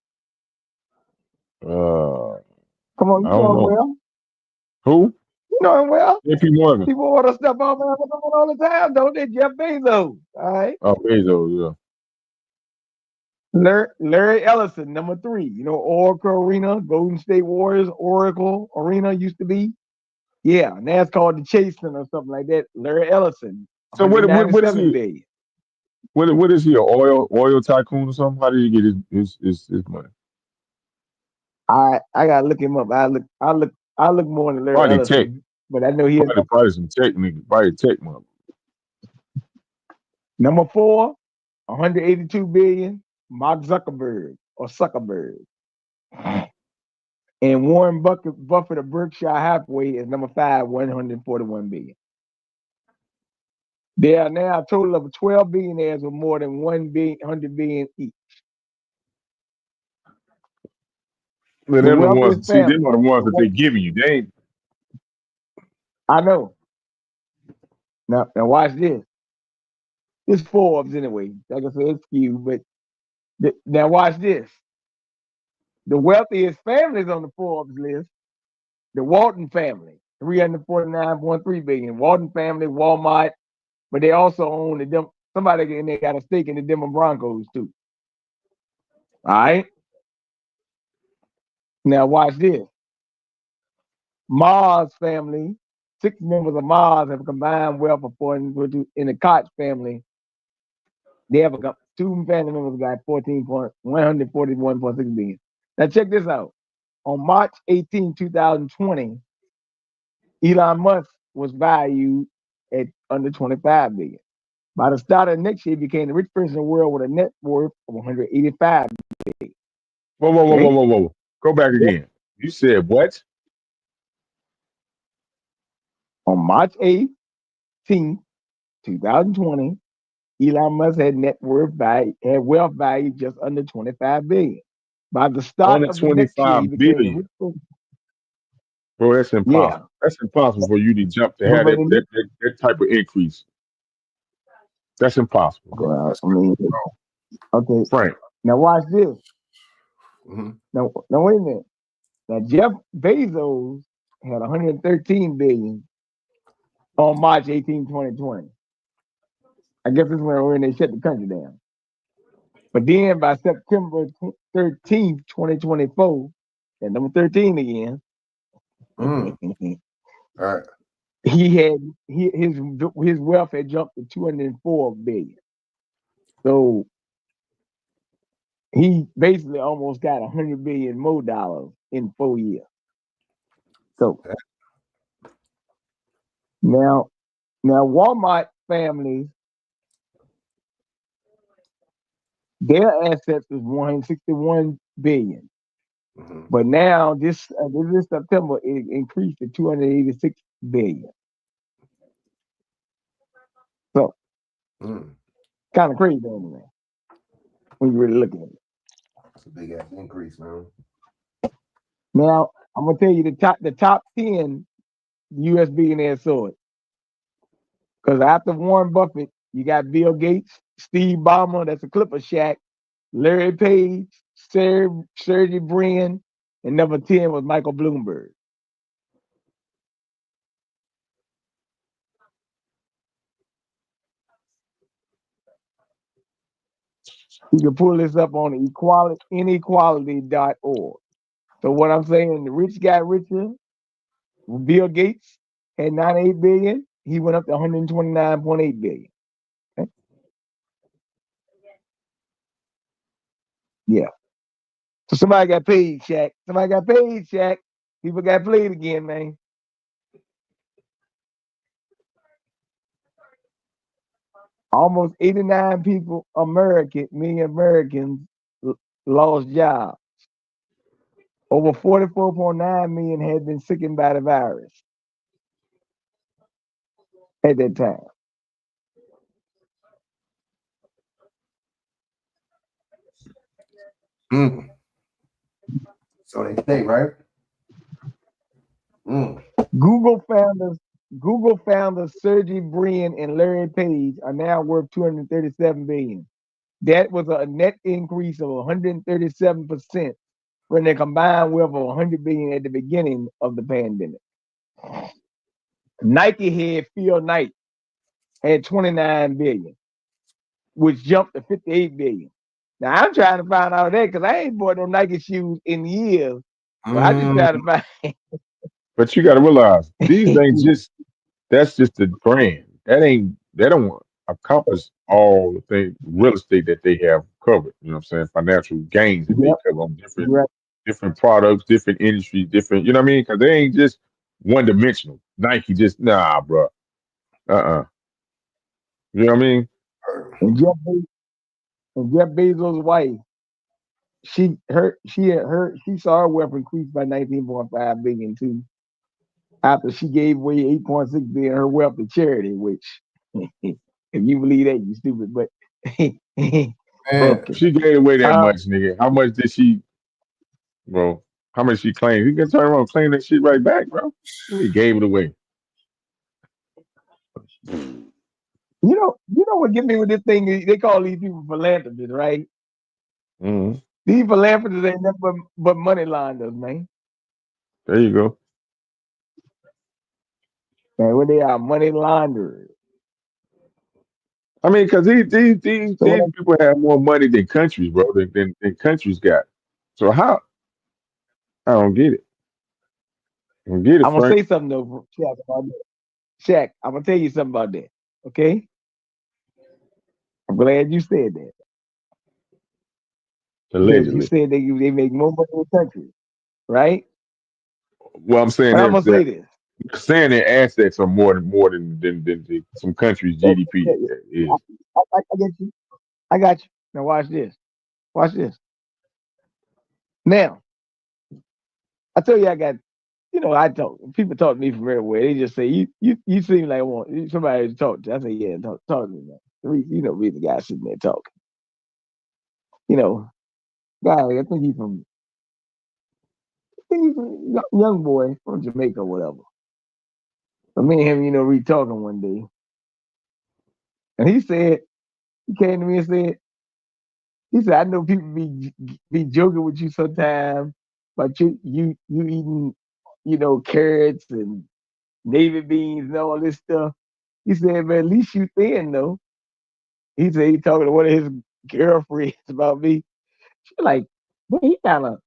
Come on, I you know don't him know. well. Who? You know him well. JP Morgan. People order stuff off Amazon all the time, don't they? Jeff Bezos. All right. Oh, Bezos, Larry Ellison, number 3. You know, Oracle Arena, Golden State Warriors, Oracle Arena used to be. Yeah, now it's called the Chase Center or something like that. Larry Ellison, So what is 197 he? billion. What is he? An oil tycoon or something? How did he get his money? I gotta look him up. I look more than Larry Probably tech. Ellison, but I know he is Probably some tech nigga. Probably tech money. number 4, 182 billion, Mark Zuckerberg or Zuckerberg. And Warren Buffett of Berkshire Hathaway is number 5, 141 billion. There are now a total of 12 billionaires with more than 100 billion each. But The them the wealthiest ones. See, them family. are the ones that they giving you. They ain't. I know. Now watch this. It's Forbes anyway. Like I said, it's skewed, but now watch this. The wealthiest families on the Forbes list, the Walton family, 349.3 billion. Walton family, Walmart, but they also own somebody in there got a stake in the Denver Broncos too. All right. Now watch this. Mars family, 6 members of Mars have combined wealth in the Koch family. They have 2 family members got 141.6 billion. Now check this out. On March 18, 2020, Elon Musk was valued at under 25 billion. By the start of next year, he became the richest person in the world with a net worth of 185 billion. Whoa. Go back again. You said what? On March 18, 2020, Elon Musk had wealth value just under 25 billion. By the start Only of the next year, he 25 became the billion. richest person. Bro, that's impossible. Yeah. That's impossible for you to jump to have that type of increase. That's impossible, bro. I mean, okay. Frank. Now watch this. Now wait a minute. Now Jeff Bezos had 113 billion on March 18, 2020. I guess this is when they shut the country down. But then by September 13th, 2024, at number 13 again, All right. His wealth had jumped to 204 billion. So he basically almost got 100 billion more dollars in 4 years. So now Walmart families, their assets is 161 billion. But now this September it increased to 286 billion. So kind of crazy anyway, when you really look at it. It's a big ass increase, man. Now I'm gonna tell you the top 10 U.S. billionaires saw it. Because after Warren Buffett, you got Bill Gates, Steve Ballmer, that's a Clipper Shack, Larry Page, Sergey Brin, and number 10 was Michael Bloomberg. You can pull this up on inequality.org. So what I'm saying, the rich got richer. Bill Gates had 98 billion. He went up to 129.8 billion. Okay? Yeah. So somebody got paid, Shaq. Somebody got paid, Shaq. People got played again, man. Almost 89 million Americans lost jobs. Over 44.9 million had been sickened by the virus at that time. So they say, right? Google founders Google founders Sergey Brin and Larry Page are now worth $237 billion. That was a net increase of 137% from their combined wealth of $100 billion at the beginning of the pandemic. Nike head Phil Knight had $29 billion, which jumped to $58 billion. Now I'm trying to find out that because I ain't bought no Nike shoes in years. So I just try to find. But you got to realize these ain't just. That's just the brand. They don't accomplish all the things real estate that they have covered. You know what I'm saying? Financial gains that they Yep. cover on Right. different products, different industries, different. You know what I mean? Because they ain't just one dimensional. Nike just nah, bro. You know what I mean? And Jeff Bezos' wife, she saw her wealth increase by 19.5 billion too. After she gave away 8.6 billion of her wealth to charity, which if you believe that, you stupid. But Man, she gave away that much, nigga. How much did she? Well, how much she claimed? You can turn around and claim that shit right back, bro. He gave it away. You know what get me with this thing? They call these people philanthropists, right? Mm-hmm. These philanthropists ain't nothing but money launderers, man. There you go. Man, what they are, money launderers. I mean, because these people have more money than countries, bro. Than countries got. So how? I don't get it. I don't get it, I'm gonna Frank. say something though, Shaq, about that. Shaq, I'm gonna tell you something about that. Okay? I'm glad you said that. Because you Allegedly. said they make more money in the country, right? Well, I'm saying But I'm gonna say that this. they're saying their assets are more than some countries' GDP is. I get you. I got you. Now watch this. Watch this. Now, I tell you, I got. I talk. People talk to me from everywhere. They just say, "You seem like somebody to talk to." I say, "Yeah, talk to me, man." Read the guy sitting there talking. Guy, I think he's from young boy from Jamaica or whatever. But me and him, we talking one day, and he came to me and said, I know people be joking with you sometimes, but you eating, carrots and navy beans and all this stuff. He said, but at least you thin though. He said he talking to one of his girlfriends about me. She like, well, he kind of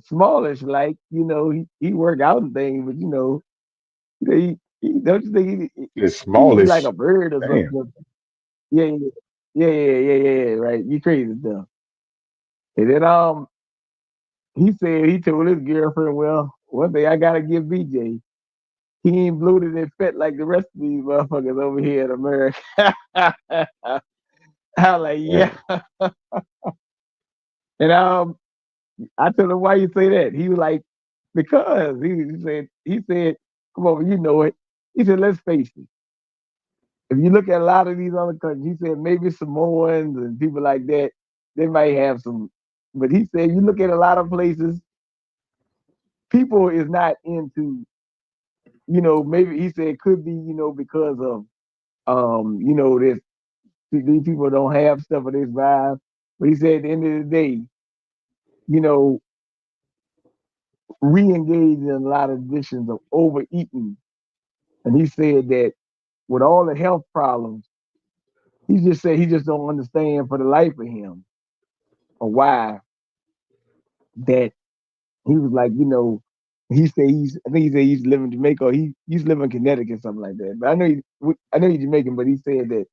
smallish, like, he work out and things, but don't you think It's he like a smallish. bird or Damn. something? Yeah, right. You crazy stuff. And then he said he told his girlfriend, well, one thing I gotta give BJ, he ain't bloated and fat like the rest of these motherfuckers over here in America. I'm like, yeah. And I told him, why you say that? He was like, because he said, come on, you know it. He said, let's face it. If you look at a lot of these other countries, he said maybe Samoans and people like that, they might have some. But he said, you look at a lot of places, people is not into, maybe he said it could be, because of, this, these people don't have stuff of this vibe. But he said at the end of the day, we engage in a lot of conditions of overeating. And he said that with all the health problems, he just said he just don't understand for the life of him or why that he was like, he said I think he said he's living in Jamaica or he's living in Connecticut, something like that. But I know he's Jamaican, but he said that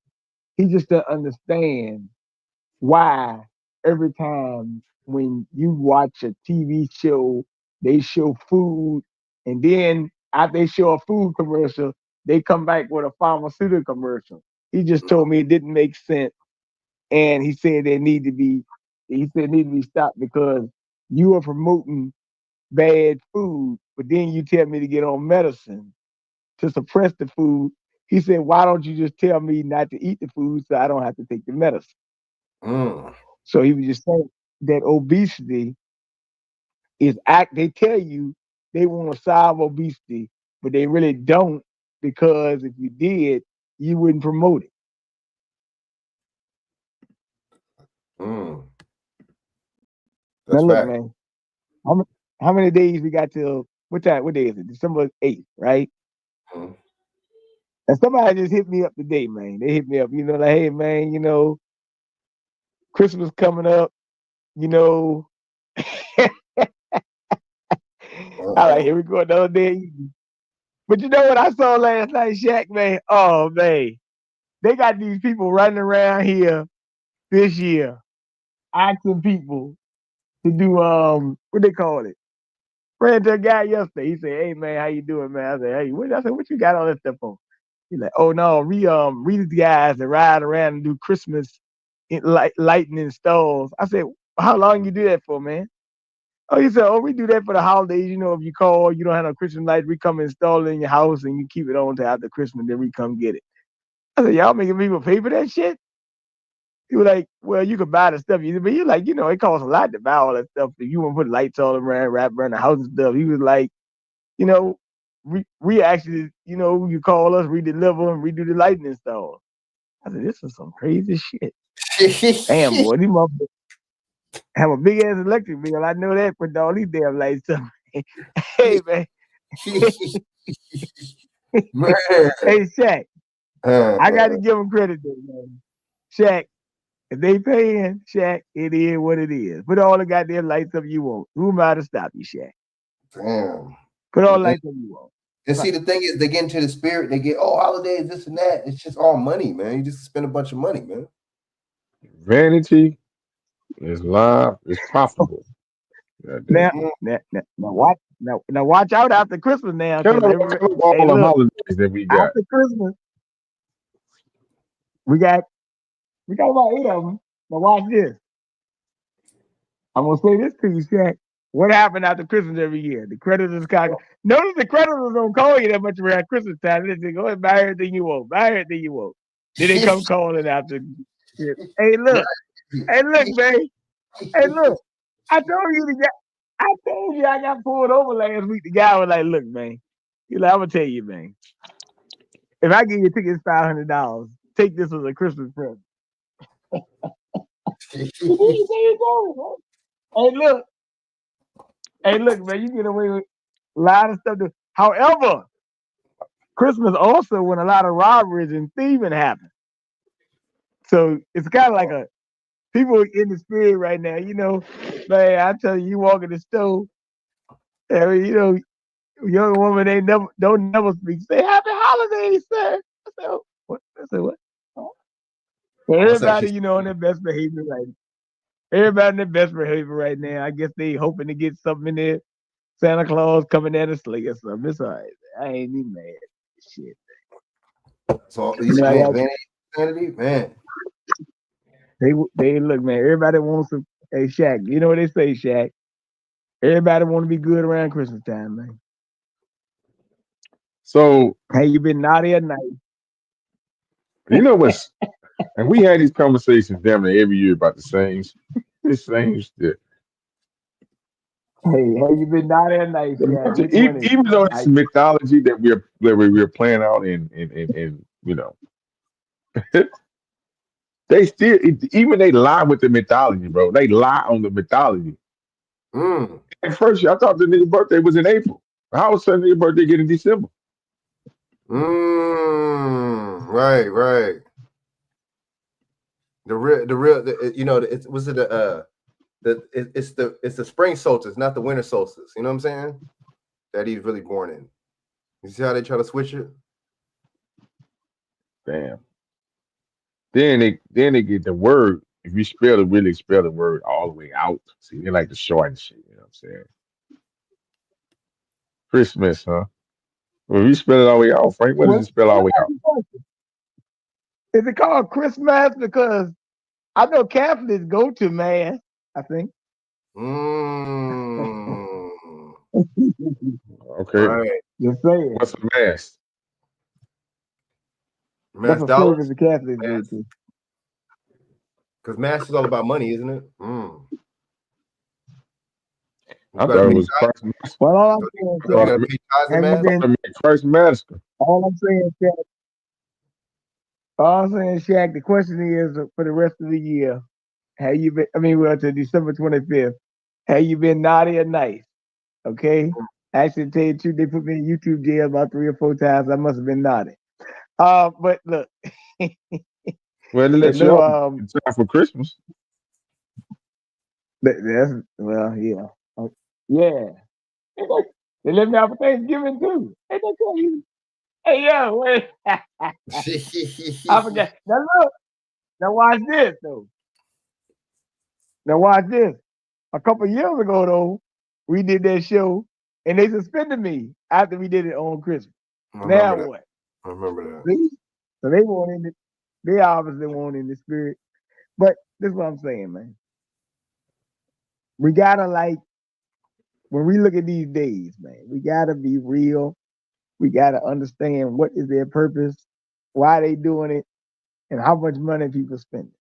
he just doesn't understand why every time when you watch a TV show, they show food, and then after they show a food commercial, they come back with a pharmaceutical commercial. He just told me it didn't make sense, and he said they need to be. He said need to be stopped because you are promoting bad food, but then you tell me to get on medicine to suppress the food. He said, why don't you just tell me not to eat the food so I don't have to take the medicine? So he was just saying that obesity is they tell you they want to solve obesity but they really don't, because if you did, you wouldn't promote it. Mm. Now That's look, fact. man, how many days we got till what time? What day is it? December 8th, right? Mhm. And somebody just hit me up today, man. They hit me up, like, hey, man, Christmas coming up, All right, here we go, another day. But you know what I saw last night, Shaq, man? Oh, man. They got these people running around here this year asking people to do, what they call it? Ran to a guy yesterday. He said, hey, man, how you doing, man? I said, hey, what you got all that stuff for? He's like, oh, no, we the guys that ride around and do Christmas lighting installs. I said, how long you do that for, man? Oh, he said, oh, we do that for the holidays. If you call, you don't have no Christmas lights, we come install it in your house and you keep it on till after Christmas, then we come get it. I said, y'all making people pay for that shit? He was like, well, you could buy the stuff, but you're like, it costs a lot to buy all that stuff. If you want to put lights all around, wrap around the house and stuff. He was like, we actually, you call us, we deliver and we do the lighting install. I said, this is some crazy shit. Damn, boy, these motherfuckers have a big ass electric bill. I know that, put all these damn lights up. Hey, man. Man. Hey, Shaq, I got to give them credit, though, man. Shaq, if they paying, Shaq, it is what it is. Put all the goddamn lights up you want. Who am I to stop you, Shaq? Damn. Put all the lights up you want. And see, the thing is, they get into the spirit. They get, holidays, this and that. It's just all money, man. You just spend a bunch of money, man. Vanity is live. It's profitable. Now watch out after Christmas now. Count up all the holidays that we got. After Christmas, we got about 8 of them. Now watch this. I'm gonna say this to you, Shaq. What happened after Christmas every year? The creditors notice the creditors don't call you that much around Christmas time. They say, go ahead, buy everything you want. Buy everything you want. Then they come calling after. Hey, look. Hey, look, man. Hey, look. I told you I got pulled over last week. The guy was like, look, man. He's like, I'm gonna tell you, man. If I give you tickets $500, take this as a Christmas present. There you go, man. Hey, look, man, you get away with a lot of stuff. However, Christmas also when a lot of robberies and thieving happen. So it's kind of like people in the spirit right now, man, I tell you, you walk in the store, young woman don't never speak. Say happy holidays, sir. I said, oh, what? I said, what? Oh. So everybody, on their best behavior right now. Everybody in their best behavior right now. I guess they hoping to get something in there. Santa Claus coming down the sleigh or something. It's all right. I ain't even mad. Shit. So these vanity, man. They look, man. Everybody wants to. Hey, Shaq. You know what they say, Shaq? Everybody want to be good around Christmas time, man. So, hey, you been naughty at night? You know what's, and we had these conversations damn near every year about the same shit. Hey, you been naughty at night? Even though it's mythology that we're playing out in they still even they lie with the mythology, bro. They lie on the mythology. At first, I thought the nigga birthday was in April. How was Sunday nigga birthday get in December? Right. It's the spring solstice, not the winter solstice. You know what I'm saying? That he's really born in. You see how they try to switch it? Damn. Then they get the word. If you really spell the word all the way out, see, they like to shorten shit. You know what I'm saying? Christmas, huh? Well, if you spell it all the way out, Frank, what does it spell all the way out? Is it called Christmas? Because I know Catholics go to mass, I think. Okay. Right. Just saying. What's a mass? That's a service the Catholics go to. Because mass is all about money, isn't it? I thought it was Christ. Well, all I'm saying You is, gotta pay tithes and have you man. been? Christ Master. All I'm saying, Shaq. All I'm saying, Shaq. The question is for the rest of the year. Have you been? I mean, well, to December 25th. Have you been naughty or nice? Okay. Actually, to tell you the truth, they put me in YouTube jail about 3 or 4 times. I must have been naughty. But look. Well, they let you no, off in time for Christmas. That's well, yeah, yeah. They let me out for Thanksgiving too. Ain't that tell you? Hey, yo, wait. I forgot. Now look. Now watch this though. Now watch this. A couple years ago though, we did that show, and they suspended me after we did it on Christmas. Now that. what? I remember that. See? So they weren't in the. They obviously weren't in the spirit. But this is what I'm saying, man. We gotta when we look at these days, man, we gotta be real. We gotta understand what is their purpose, why they doing it, and how much money people spending.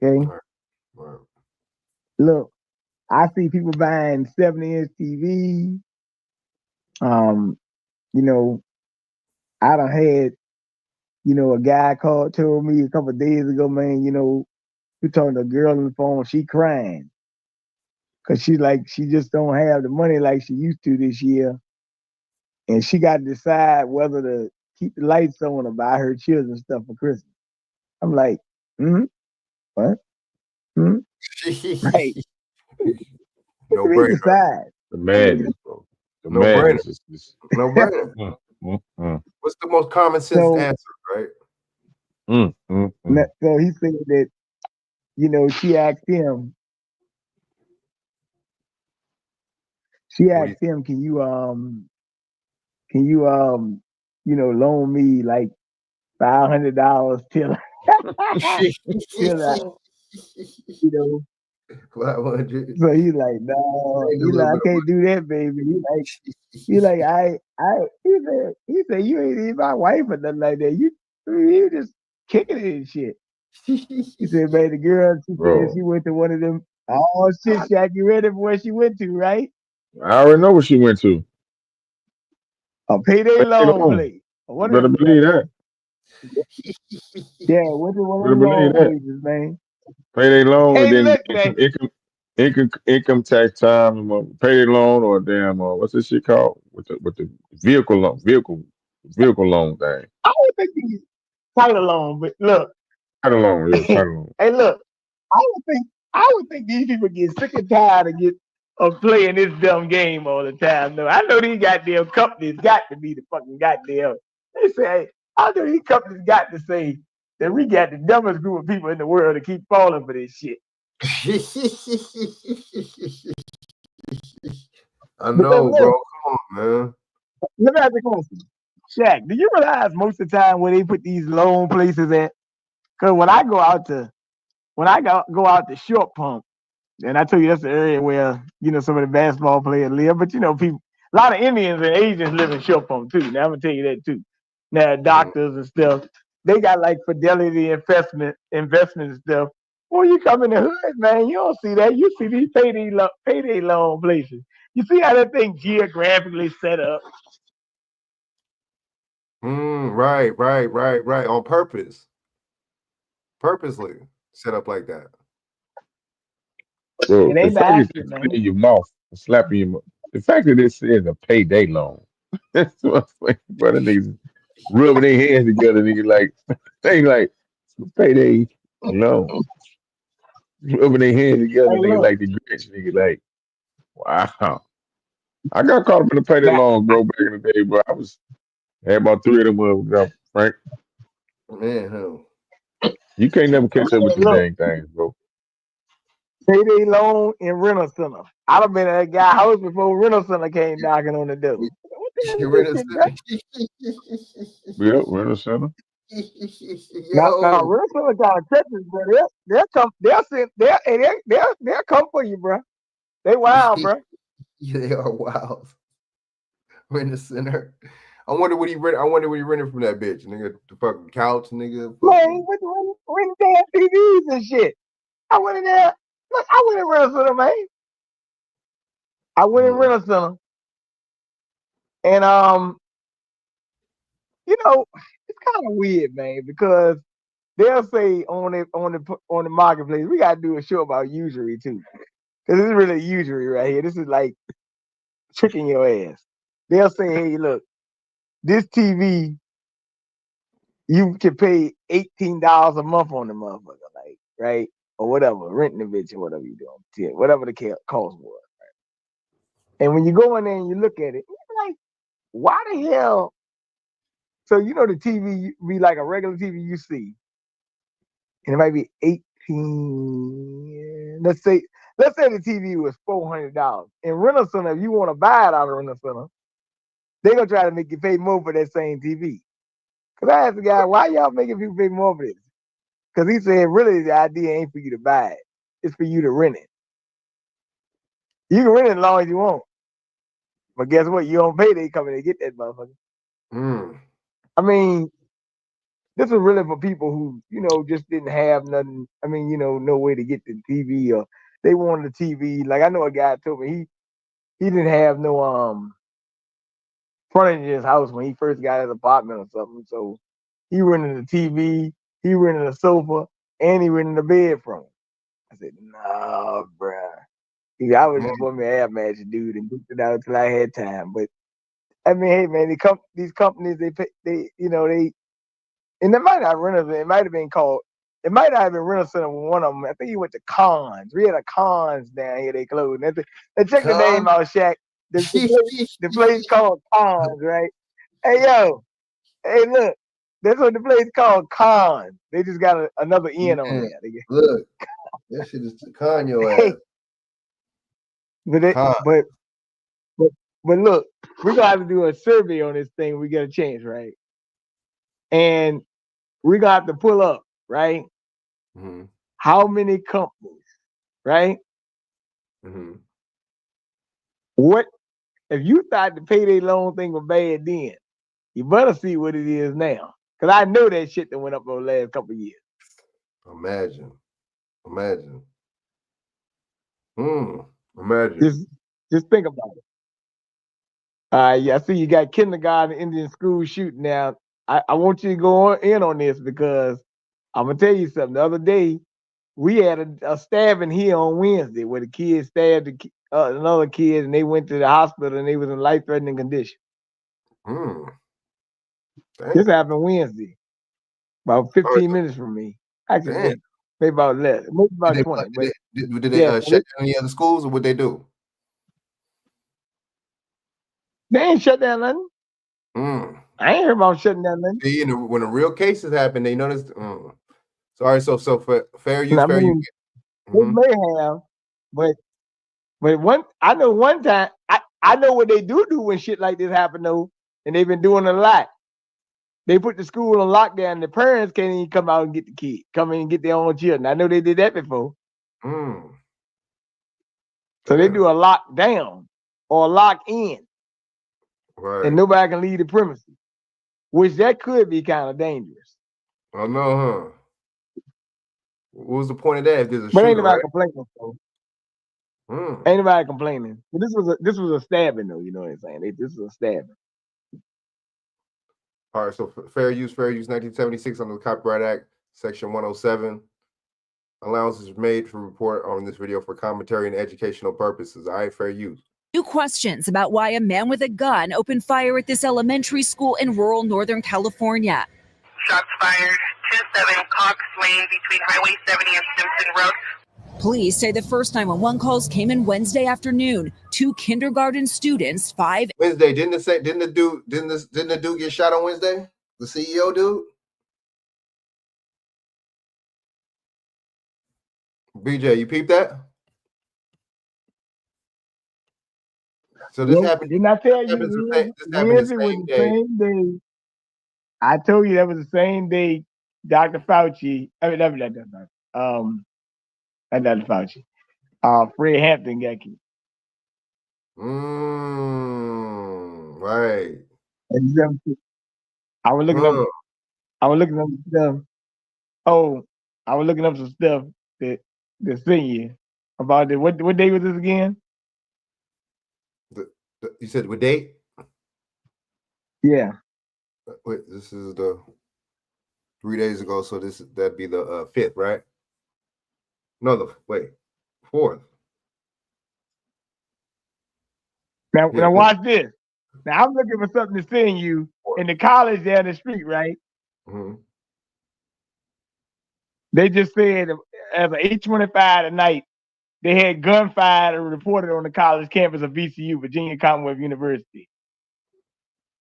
Okay. Right. Look, I see people buying 70-inch TV. You know, I done had, a guy told me a couple of days ago, man, we talking to a girl on the phone, she crying. Cause she just don't have the money like she used to this year. And she got to decide whether to keep the lights on or buy her children stuff for Christmas. I'm like, what? Right. No We brainer. decide. The madness, bro. The No brainer. madness is this. No brainer. What's the most common sense answer, right? So he said that, she asked him, can you loan me like $500 till I, 500. So he's like, no, Ain't a little I bit of can't do that, baby. He like, he said, you ain't even my wife or nothing like that. You just kicking it and shit. He said, man, the girl, she said she went to one of them. Oh shit, Shaq, you ready for where she went to, right? I already know what she went to. A payday loan place. You better believe that. Yeah, went to one Better of them believe loan that. places, man. Payday loan, Hey, and then look, man. income tax time, payday loan, or damn, what's this shit called with the vehicle loan thing. I would think he's title loan, but look. Title loan, yeah, title loan. Hey, look, I would think these people get sick and tired of playing this dumb game all the time. No, I know these goddamn companies got to be the fucking goddamn. They say, I know these companies got to say that we got the dumbest group of people in the world to keep falling for this shit. I know, bro. Come on, man. Let me ask you a question. Shaq, do you realize most of the time where they put these loan places at? Because when I go out to Short Pump, and I tell you that's the area where some of the basketball players live, but people, a lot of Indians and Asians live in Short Pump too. Now I'm gonna tell you that too. Now doctors and stuff, they got like Fidelity investment and stuff. Well, you come in the hood, man, you don't see that. You see these payday loan places. You see how that thing geographically set up. Right. On purpose. Purposely set up like that. Bro, It ain't the fact accident, that man. in your mouth, slapping your mouth. The fact that this is a payday loan. That's what I'm saying. But the niggas rubbing their hands together, nigga, like they like payday loan. Rubbing their hands together, Hey, nigga, look. like the Grinch, nigga, like, wow. I got caught up in the payday loan, bro, back in the day, bro. Had about 3 of them, Frank. Man, hell. You can't never catch up with them Look. dang things, bro. Payday loan and rental center. I'd have been at that guy's house before rental center came knocking on the door. What the hell is this shit, bro? Yeah, rental center. Now rental center got a Texas, bro. They'll come for you, bro. They wild, bro. Yeah, they are wild. We're in the center. I wonder what he rented from that bitch, nigga. The fucking couch, nigga. Man, he went to rent damn TVs and shit. I went in there. Look, I went in rental center, man. I went in Rental Center, and you know, it's kind of weird, man, because they'll say on the marketplace, we gotta do a show about usury too, because this is really usury right here. This is like tricking your ass. They'll say, hey, look, this TV, you can pay $18 a month on the motherfucker, like, right? Or whatever, renting the bitch or whatever you doing, whatever the cost was. Right? And when you go in there and you look at it, you're like, why the hell? So you know the TV be like a regular TV you see, and it might be 18. Let's say the TV was $400. In Rental Center, if you want to buy it out of Rental Center, they're gonna try to make you pay more for that same TV. Cause I asked the guy, why y'all making people pay more for this? Because he said, really, the idea ain't for you to buy it. It's for you to rent it. You can rent it as long as you want. But guess what? You don't pay, they come in and get that motherfucker. I mean, this was really for people who, just didn't have nothing. I mean, no way to get the TV, or they wanted a TV. Like I know a guy told me he didn't have no furniture in his house when he first got his apartment or something. So he rented a TV, he rented a sofa, and he rented a bed from him. I said, nah, bruh. I was just want me an air match, dude, and booked it out till I had time. But I mean, hey man, these companies, they and it might not rent it might have been called, it might not have been Rental Center with one of them. I think he went to Cons. We had a Cons down here, they closed. And check the name out, Shaq. The place called Cons, right? Hey yo, hey look, that's what the place called, Cons. They just got another N on there. Look, that shit is to con your ass. But look, we're gonna have to do a survey on this thing. We get a chance, right? And we're gonna have to pull up, right? How many companies, right? What if you thought the payday loan thing was bad then? You better see what it is now, because I know that shit that went up over the last couple of years. Imagine. Imagine. Just think about it. Yeah, I see you got kindergarten Indian school shooting now. I want you to go in on this, because I'm gonna tell you something. The other day, we had a stabbing here on Wednesday where the kid stabbed another kid, and they went to the hospital and they was in life-threatening condition. This happened Wednesday, about 15 minutes from me. Actually, maybe about less, maybe about 20. Did they shut down any other schools, or what they do? They ain't shut down nothing. I ain't heard about shutting down nothing. See, when the real cases happen, they notice. Sorry, so for fair use, They may have, but I know one time, I know what they do when shit like this happen though, and they've been doing a lot. They put the school on lockdown. The parents can't even come out and get the kid, come in and get their own children. I know they did that before. So they do a lockdown or a lock in, and nobody can leave the premises, which that could be kind of dangerous. I know, huh? What was the point of that? If there's a But shooter, ain't nobody right? complaining. So. Ain't nobody complaining. But this was a stabbing though. You know what I'm saying? This was a stabbing. All right, so fair use, 1976 under the Copyright Act, Section 107. Allowances made for report on this video for commentary and educational purposes. All right, fair use. New questions about why a man with a gun opened fire at this elementary school in rural Northern California. Shots fired, 2-7 Cox Lane between Highway 70 and Simpson Road. Police say the first 911 calls came in Wednesday afternoon. 2 kindergarten students, 5. Wednesday, didn't the dude get shot on Wednesday? The CEO dude? BJ, you peeped that? So this happened. Didn't I tell you? Wednesday was the same day. I told you that was the same day Dr. Fauci. I mean, not Dr. Fauci. Fred Hampton got killed. Right. I was looking up. I was looking up some stuff. Oh, I was looking up some stuff that sent you about it. What day was this again? You said what date? Yeah. Wait, this is the 3 days ago, so that'd be the 5th, right? No, wait, 4th. Now, Yeah, now watch this. Now I'm looking for something to send you in the college down the street, right? Mm-hmm. They just said as of 8:25 tonight, they had gunfire reported on the college campus of VCU, Virginia Commonwealth University.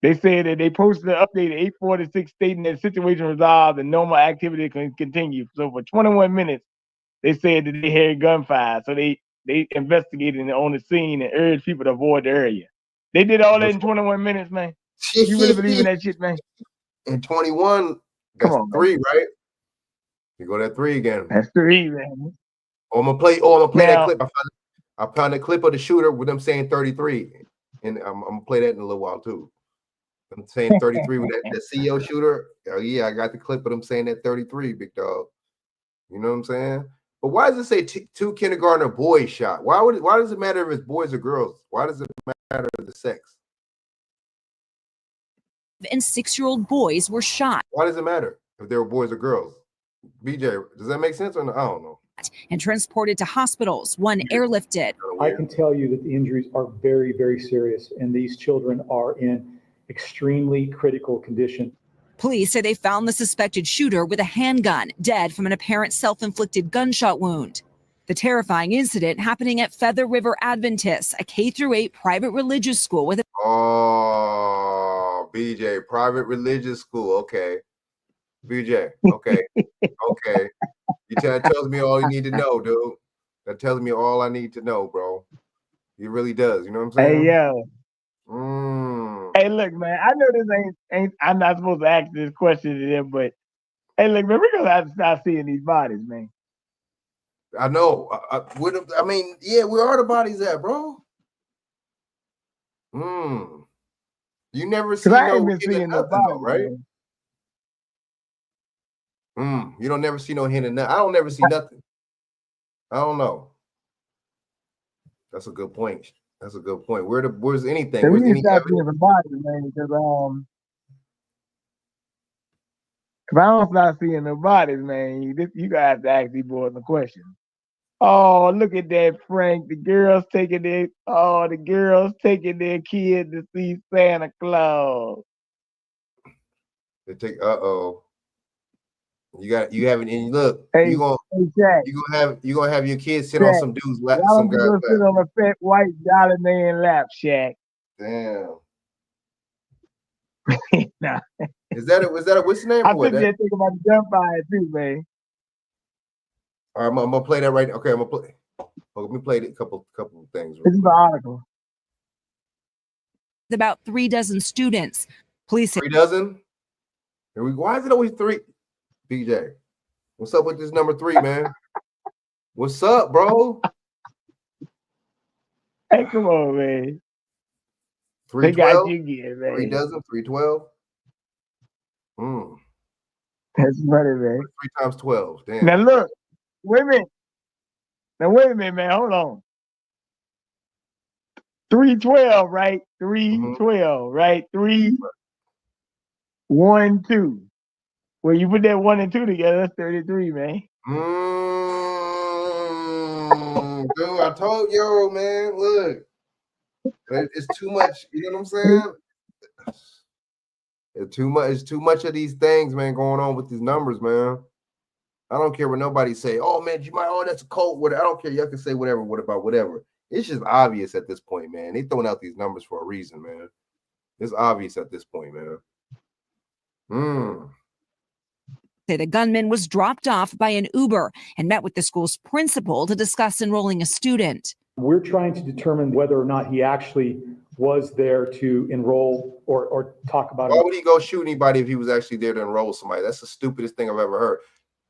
They said that they posted an update at 8:46 stating that the situation resolved and normal activity can continue. So for 21 minutes, they said that they had gunfire. So they investigated on the scene and urged people to avoid the area. They did all that in 21 minutes, man. You really believe in that shit, man? In 21, Come that's on, 3, man. right? You go that 3 again. That's 3, man. I'm gonna play that Now- clip. I found a clip of the shooter with them saying 33, and I'm gonna play that in a little while too. I'm saying 33 with that CEO shooter. Oh yeah, I got the clip of them saying that 33, big dog. You know what I'm saying? But why does it say 2 kindergartner boys shot? Why does it matter if it's boys or girls? Why does it matter the sex? And 6-year-old boys were shot. Why does it matter if they were boys or girls? BJ, does that make sense or no? I don't know. And transported to hospitals, one airlifted. I can tell you that the injuries are very, very serious, and these children are in extremely critical condition. Police say they found the suspected shooter with a handgun, dead from an apparent self-inflicted gunshot wound. The terrifying incident happening at Feather River Adventist, a K-8 private religious school with a BJ, private religious school. Okay. BJ, okay. Okay. That tells me all you need to know, dude. That tells me all I need to know, bro. It really does. You know what I'm saying? Hey, yo. Mm. Hey, look, man. I know this ain't. I'm not supposed to ask this question to them, but hey, look, man, we're gonna have to start seeing these bodies, man. I know. I mean, yeah, where are the bodies at, bro? You never see I ain't no been hint of seeing no nothing, though, bodies, right? man. You don't never see no hint of nothing. I don't never see nothing. I don't know. That's a good point. That's a good point. Where's anything? So we Where's need any to start seeing evidence? some bodies, man, because if I don't start seeing no bodies, man, you gotta have to ask these boys a question. Oh, look at that, Frank. The girls taking their kid to see Santa Claus. They take you haven't and look, Hey, you gonna have your kids sit on Shaq, some dude's lap, why some don't you guy's go sit lap. on a fat white dollar man lap, Shaq? Damn. Nah. Was that a what's the name I or what? think they think about the gunfire too, man. All right, I'm gonna play that right now. Okay, I'm gonna play. Let me play a couple of things. This is the article. about 3 dozen students. Police say 3 dozen? Here we go. Why is it always 3? BJ, what's up with this number 3, man? What's up, bro? Hey, come on, man. 312? They got you again, man. 3 dozen? 312? That's funny, man. 3 times 12. Damn. Now look, wait a minute. Now wait a minute, man. Hold on. 312, right? 312, right? 3, 1, 2. Well, you put that 1 and 2 together, that's 33, man. Dude, I told you, man. Look, it's too much. You know what I'm saying? It's too much. It's too much of these things, man, going on with these numbers, man. I don't care what nobody say. Oh man, that's a cult. Whatever. I don't care. Y'all can say whatever. What about whatever? It's just obvious at this point, man. They throwing out these numbers for a reason, man. It's obvious at this point, man. say the gunman was dropped off by an Uber and met with the school's principal to discuss enrolling a student. We're trying to determine whether or not he actually was there to enroll or talk about Why would he go shoot anybody if he was actually there to enroll somebody? That's the stupidest thing I've ever heard.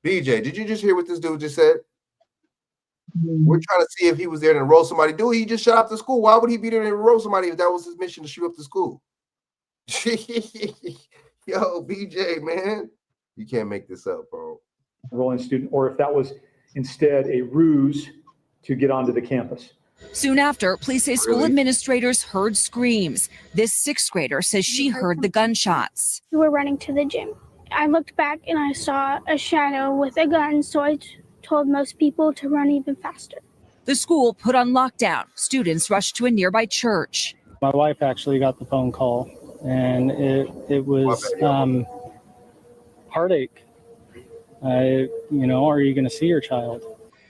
BJ, did you just hear what this dude just said? We're trying to see if he was there to enroll somebody. Dude, he just shot up the school. Why would he be there to enroll somebody if that was his mission to shoot up the school? Yo, BJ, man. You can't make this up, bro. enrolling a student, or if that was instead a ruse to get onto the campus. Soon after, police say school Really? administrators heard screams. This sixth grader says she heard the gunshots. We were running to the gym. I looked back and I saw a shadow with a gun, so I told most people to run even faster. The school put on lockdown. Students rushed to a nearby church. My wife actually got the phone call, and it was heartache. Are you going to see your child?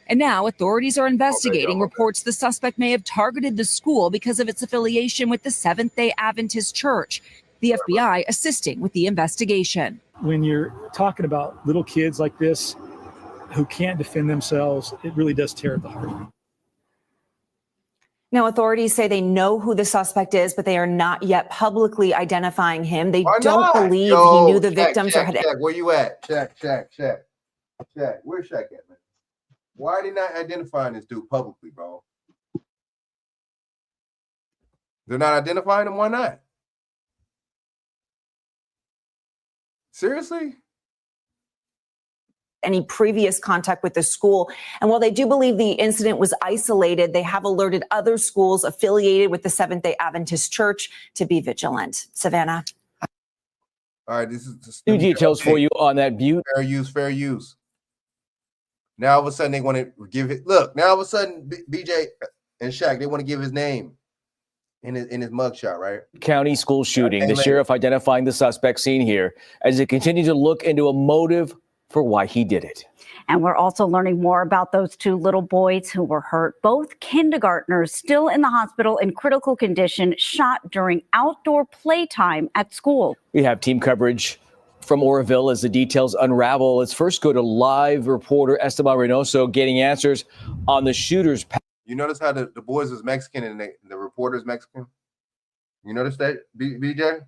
And now authorities are investigating reports the suspect may have targeted the school because of its affiliation with the Seventh-day Adventist Church. The FBI assisting with the investigation. When you're talking about little kids like this who can't defend themselves, it really does tear at the heart. Now, authorities say they know who the suspect is, but they are not yet publicly identifying him. They Why don't not? believe Yo, he knew the Shaq, victims or Shaq, had. Shaq, where you at? Shaq. Where's Shaq at, man? Why are they not identifying this dude publicly, bro? They're not identifying him. Why not? Seriously? Any previous contact with the school. And while they do believe the incident was isolated, they have alerted other schools affiliated with the Seventh-day Adventist Church to be vigilant. Savannah. All right, this is new details for you on that Butte. Fair use. Now all of a sudden they want to give it. Look, now all of a sudden BJ and Shaq, they want to give his name in his mugshot, right? County school shooting. The sheriff identifying the suspect seen here as they continue to look into a motive for why he did it. And we're also learning more about those two little boys who were hurt. Both kindergartners still in the hospital in critical condition, shot during outdoor playtime at school. We have team coverage from Oroville as the details unravel. Let's first go to live reporter Esteban Reynoso getting answers on the shooter's path. You notice how the boys is Mexican and the reporter's Mexican? You notice that, BJ?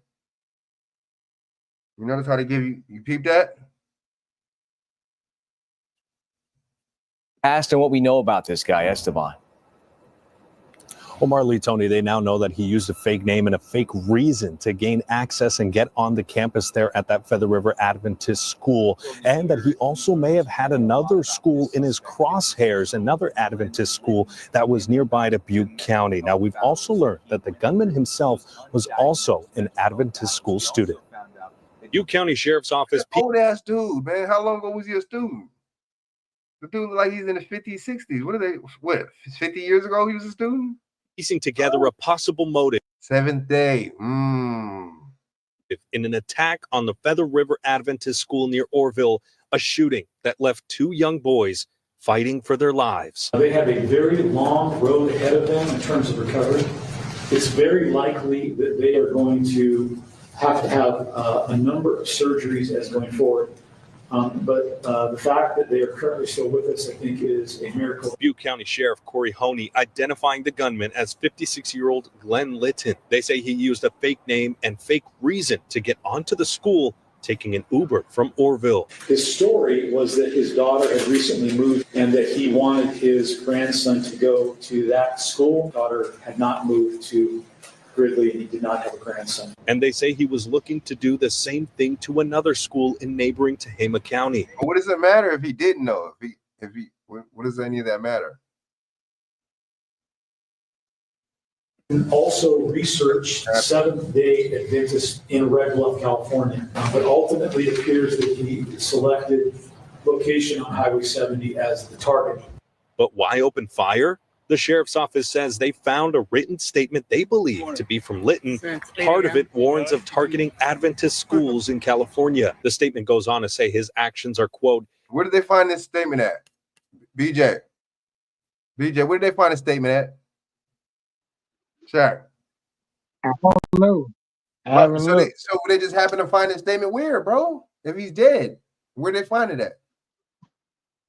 You notice how they give you peep that? Asked and what we know about this guy, Esteban. Omar Lee, Tony, they now know that he used a fake name and a fake reason to gain access and get on the campus there at that Feather River Adventist school, and that he also may have had another school in his crosshairs, another Adventist school that was nearby to Butte County. Now, we've also learned that the gunman himself was also an Adventist school student. Butte County Sheriff's Office. Old ass dude, man. How long ago was he a student? The dude look like he's in his 50s, 60s. What, 50 years ago he was a student? Piecing together a possible motive. Seventh Day. In an attack on the Feather River Adventist School near Oroville, a shooting that left two young boys fighting for their lives. They have a very long road ahead of them in terms of recovery. It's very likely that they are going to have a number of surgeries as going forward. But the fact that they are currently still with us, I think, is a miracle. Butte County Sheriff Corey Honey identifying the gunman as 56-year-old Glenn Litton. They say he used a fake name and fake reason to get onto the school, taking an Uber from Oroville. His story was that his daughter had recently moved and that he wanted his grandson to go to that school. Daughter had not moved to Gridley, and he did not have a grandson. And they say he was looking to do the same thing to another school in neighboring Tehama County. What does it matter if he didn't know? What does any of that matter? And also researched Seventh-day Adventists in Red Bluff, California, but ultimately it appears that he selected location on Highway 70 as the target. But why open fire? The sheriff's office says they found a written statement they believe to be from Litton. Part of it warns of targeting Adventist schools in California. The statement goes on to say his actions are, quote, Where did they find this statement at? BJ, where did they find this statement at? Shaq. I don't know. So they just happen to find this statement where, bro? If he's dead, where did they find it at?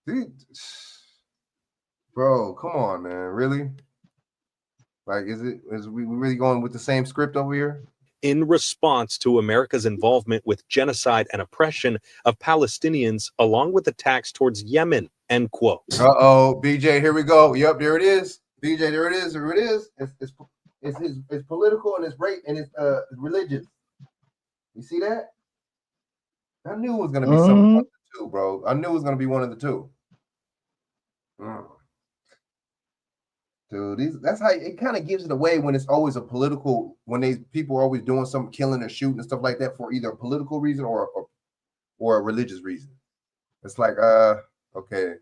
Dude. Bro, come on, man. Really? Like, is we really going with the same script over here? In response to America's involvement with genocide and oppression of Palestinians, along with attacks towards Yemen, end quote. BJ, here we go. Yep, there it is. BJ, there it is. There it is. It's political and it's rape and it's religious. You see that? I knew it was gonna be something of the two, bro. I knew it was gonna be one of the two. Dude, that's how it kind of gives it away when it's always a political, when people are always doing some killing or shooting and stuff like that for either a political reason or a religious reason. It's like, okay.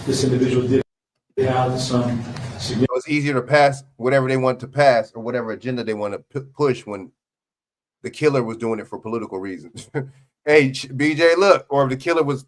This individual did have some significant. It's easier to pass whatever they want to pass or whatever agenda they want to push when the killer was doing it for political reasons. Hey, BJ, look, or if the killer was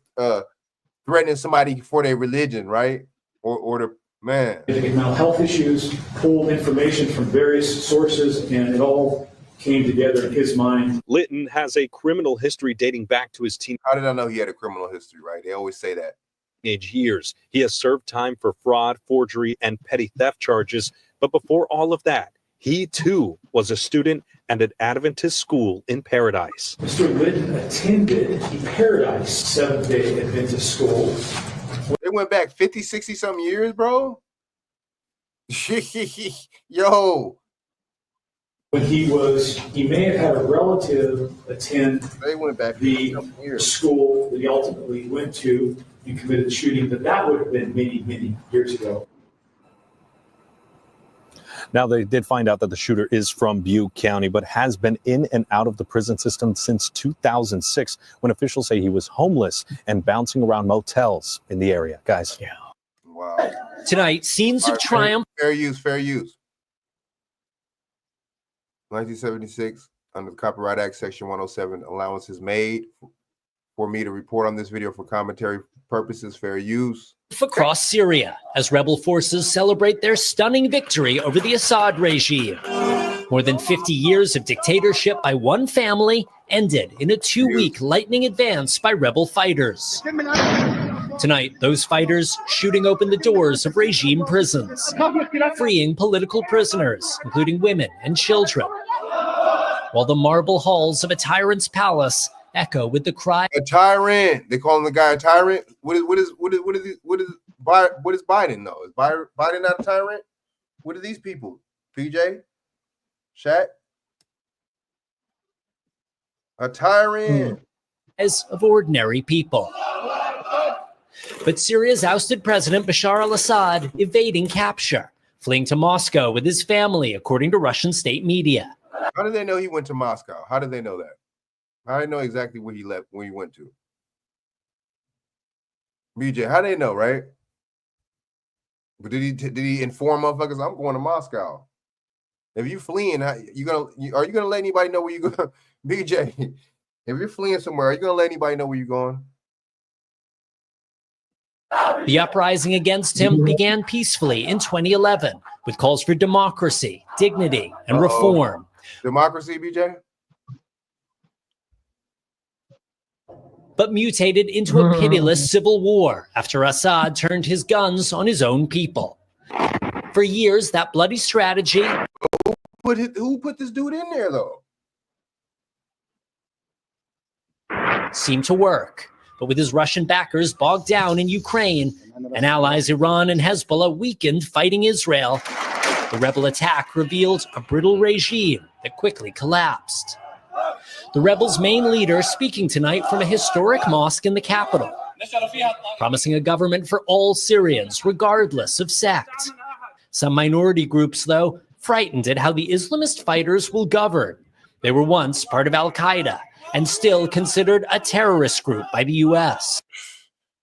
threatening somebody for their religion, right? Or the man. Mental health issues, pulled information from various sources, and it all came together in his mind. Litton has a criminal history dating back to his How did I know he had a criminal history, right? They always say that. teenage years. He has served time for fraud, forgery, and petty theft charges. But before all of that, he too was a student at an Adventist school in Paradise. Mr. Litton attended the Paradise Seventh-day Adventist school. They went back 50, 60 something years, bro. Yo. When he may have had a relative attend they went back the school that he ultimately went to and committed the shooting, but that would have been many, many years ago. Now, they did find out that the shooter is from Butte County, but has been in and out of the prison system since 2006, when officials say he was homeless and bouncing around motels in the area. Guys. Yeah. Wow. Tonight, scenes of triumph. Fair use. 1976, under the Copyright Act, Section 107, allowance is made for me to report on this video for commentary purposes. Fair use. Across Syria, as rebel forces celebrate their stunning victory over the Assad regime. More than 50 years of dictatorship by one family ended in a 2-week lightning advance by rebel fighters. Tonight, those fighters shooting open the doors of regime prisons, freeing political prisoners, including women and children. While the marble halls of a tyrant's palace echo with the cry, a tyrant. They calling the guy a tyrant. What is Biden though? Is Biden not a tyrant? What are these people? PJ, Shaq, a tyrant. As of ordinary people. But Syria's ousted president Bashar al-Assad evading capture, fleeing to Moscow with his family, according to Russian state media. How did they know he went to Moscow? How did they know that? I didn't know exactly where he left, where he went to. BJ, how they know, right? But did he inform motherfuckers? I'm going to Moscow. If you fleeing, are you gonna let anybody know where you going? BJ, if you're fleeing somewhere, are you gonna let anybody know where you're going? The uprising against him began peacefully in 2011 with calls for democracy, dignity, and reform. Democracy, BJ? But mutated into a pitiless civil war after Assad turned his guns on his own people. For years, that bloody strategy... Who put this dude in there, though? ...seemed to work. But with his Russian backers bogged down in Ukraine, and allies Iran and Hezbollah weakened fighting Israel, the rebel attack revealed a brittle regime that quickly collapsed. The rebels' main leader speaking tonight from a historic mosque in the capital, promising a government for all Syrians, regardless of sect. Some minority groups, though, frightened at how the Islamist fighters will govern. They were once part of al-Qaeda and still considered a terrorist group by the U.S.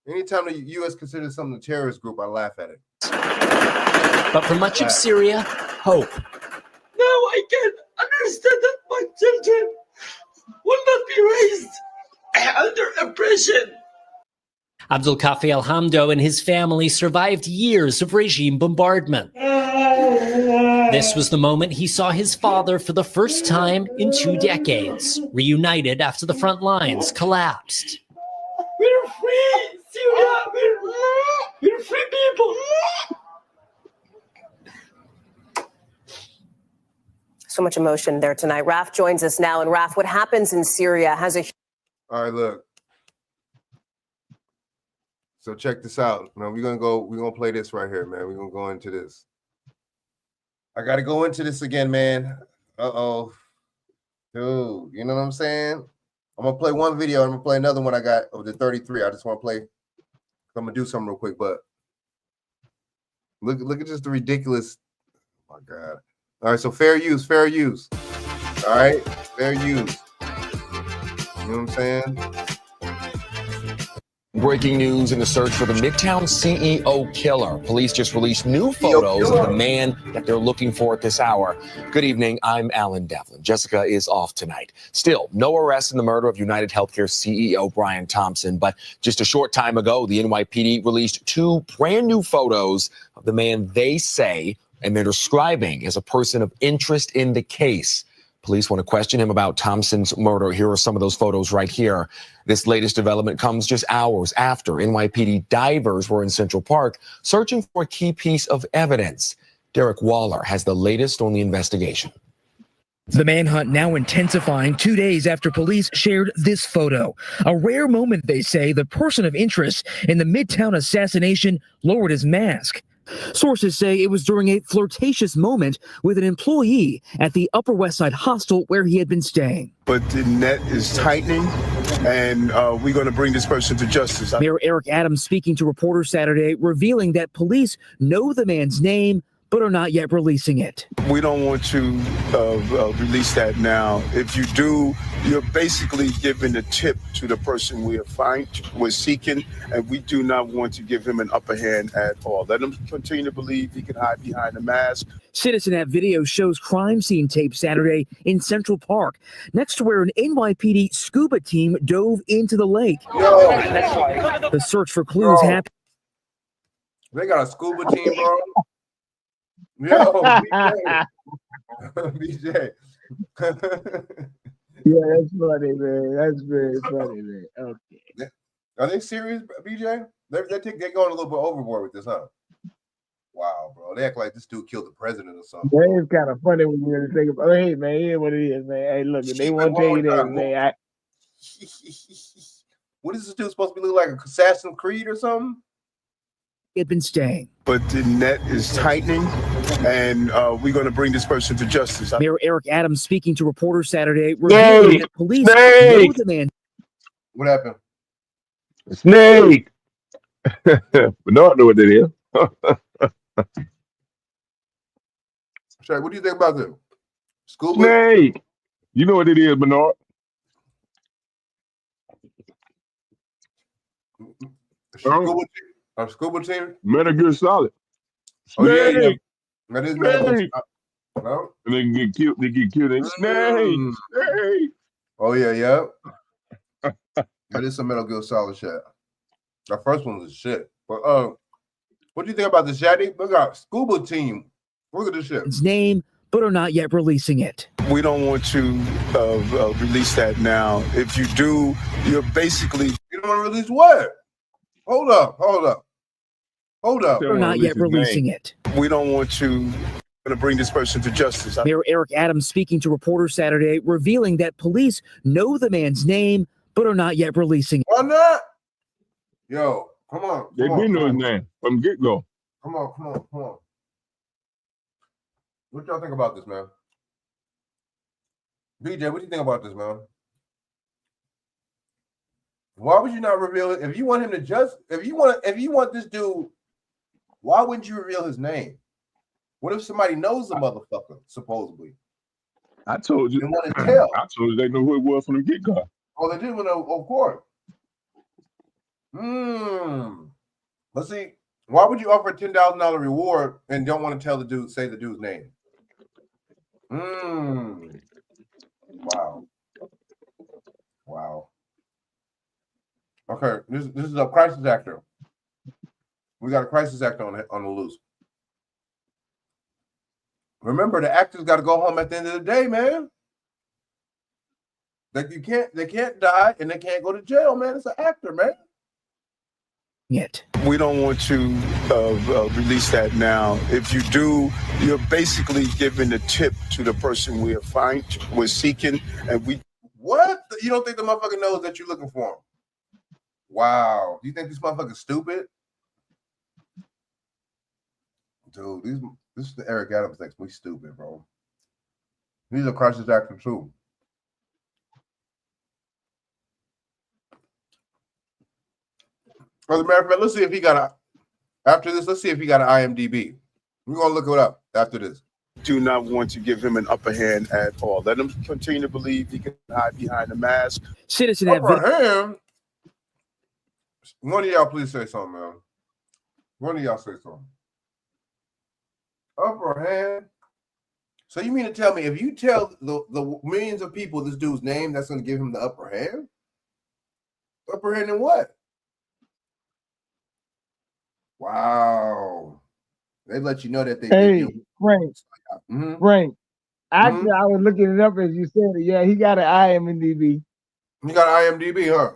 Anytime the U.S. considers something a terrorist group, I laugh at it. But for much of Syria, hope. Now I can understand that my children will not be raised under oppression. Abdul Kafi Alhamdo and his family survived years of regime bombardment. This was the moment he saw his father for the first time in 2 decades, reunited after the front lines collapsed. We're free, Syria. We're free people. So much emotion there tonight. Raf joins us now. And Raf, what happens in Syria has a... All right, look. So check this out. Now we're gonna play this right here, man. We're gonna go into this. I gotta go into this again, man. Uh-oh. Dude, you know what I'm saying? I'm gonna play one video, I'm gonna play another one I got of the 33. I just want to play. I'm gonna do something real quick, but Look at just the ridiculous. Oh my God. All right, so fair use. All right, fair use. You know what I'm saying? Breaking news in the search for the Midtown CEO killer. Police just released new photos of the man that they're looking for at this hour. Good evening. I'm Alan Devlin. Jessica is off tonight. Still, no arrest in the murder of United Healthcare CEO Brian Thompson. But just a short time ago, the NYPD released 2 brand new photos of the man they say and they're describing as a person of interest in the case. Police want to question him about Thompson's murder. Here are some of those photos right here. This latest development comes just hours after NYPD divers were in Central Park searching for a key piece of evidence. Derek Waller has the latest on the investigation. The manhunt now intensifying 2 days after police shared this photo. A rare moment, they say. The person of interest in the Midtown assassination lowered his mask. Sources say it was during a flirtatious moment with an employee at the Upper West Side hostel where he had been staying. But the net is tightening, and we're going to bring this person to justice. Mayor Eric Adams speaking to reporters Saturday, revealing that police know the man's name, but are not yet releasing it. We don't want to release that now. If you do, you're basically giving a tip to the person we're seeking, and we do not want to give him an upper hand at all. Let him continue to believe he can hide behind the mask. Citizen video shows crime scene tape Saturday in Central Park, next to where an NYPD scuba team dove into the lake. The search for clues happened. They got a scuba team, bro. Yo, BJ. Yeah, that's funny, man. That's very funny, man. Okay. Are they serious, BJ? They're going a little bit overboard with this, huh? Wow, bro. They act like this dude killed the president or something. That is kind of funny when you really think about it. Hey, man, here's what it is, man. Hey, look, they won't tell you that, man. What is this dude supposed to be looking like, Assassin's Creed or something? Had been staying. But the net is tightening, and we're going to bring this person to justice. Mayor Eric Adams speaking to reporters Saturday, revealing that police know the man. What happened? Snake. Bernard know what that is. Shay, what do you think about this? Scuba? Snake. You know what it is, Bernard. Scuba team? Metal Gear Solid. Oh, yeah. Snake. That is Metal Gear Solid. No? And they get killed. They get killed. Snake. Snake. Oh, yeah. That is some Metal Gear Solid shit. The first one was shit. But what do you think about this, Shaddy? Look at Scuba team. Look at this shit. His name, but are not yet releasing it. We don't want to release that now. If you do, you're basically... You don't want to release what? Hold up. We're not yet releasing it. We don't want to bring this person to justice. Mayor Eric Adams speaking to reporters Saturday, revealing that police know the man's name, but are not yet releasing it. Why not? Yo, come on. They do know his name from get-go. Come on. What y'all think about this, man? BJ, what do you think about this, man? Why would you not reveal it? If you want him to if you want this dude, why wouldn't you reveal his name? What if somebody knows the motherfucker, supposedly? I told you. They want to tell. I told you they know who it was from the get-go. Oh, they did want to, of course. Let's see. Why would you offer a $10,000 reward and don't want to say the dude's name? Wow. Okay, this is a crisis actor. We got a crisis actor on the loose. Remember, the actors got to go home at the end of the day, man. Like they can't die and they can't go to jail, man. It's an actor, man. We don't want to release that now. If you do, you're basically giving a tip to the person we're seeking, and we. What? You don't think the motherfucker knows that you're looking for him? Wow. Do you think this motherfucker's stupid? Dude, this is the Eric Adams thinks we stupid, bro. He's a crisis actor too. As a matter of fact, let's see if he got After this, let's see if he got an IMDb. We're gonna look it up after this. Do not want to give him an upper hand at all. Let him continue to believe he can hide behind a mask. Citizen Upper hand. One of y'all please say something, man. One of y'all say something. Upper hand. So you mean to tell me if you tell the millions of people this dude's name, that's going to give him the upper hand? Upper hand in what? Wow. They let you know that they. Hey, Frank. Frank. Actually, I was looking it up as you said it. Yeah, he got an IMDb. You got IMDb, huh?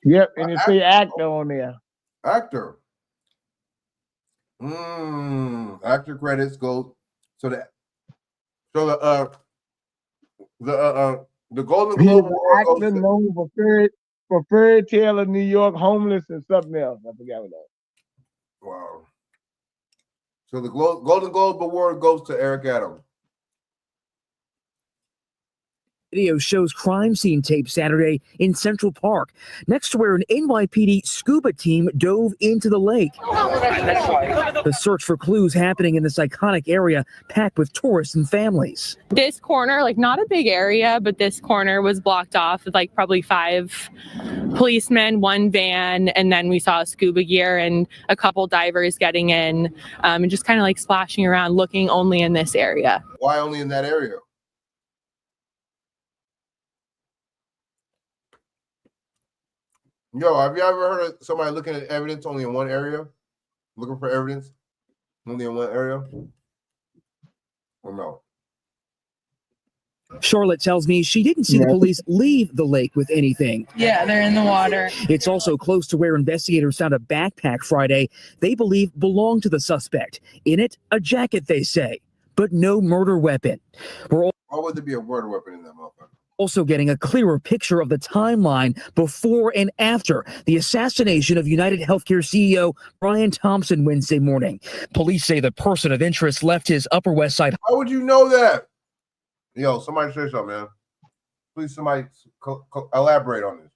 Yep, and it say actor on there. Actor. Actor credits go the Golden He's Globe an Award goes actor to, known for Fairy Tale of New York, Homeless, and something else. I forgot what that. wow. So the Golden Globe Award goes to Eric Adams. Video shows crime scene tape Saturday in Central Park, next to where an NYPD scuba team dove into the lake. The search for clues happening in this iconic area packed with tourists and families. This corner, like not a big area, but this corner was blocked off with like probably 5 policemen, 1 van, and then we saw scuba gear and a couple divers getting in and just kind of like splashing around, looking only in this area. Why only in that area? Yo, have you ever heard of somebody looking at evidence only in one area? Looking for evidence only in one area? Or no? Charlotte tells me she didn't see the police leave the lake with anything. Yeah, they're in the water. It's also close to where investigators found a backpack Friday they believe belonged to the suspect. In it, a jacket, they say, but no murder weapon. Why would there be a murder weapon in that motherfucker? Also getting a clearer picture of the timeline before and after the assassination of United Healthcare CEO Brian Thompson Wednesday morning. Police say the person of interest left his Upper West Side. How would you know that? Yo, somebody say something, man. Please, somebody elaborate on this.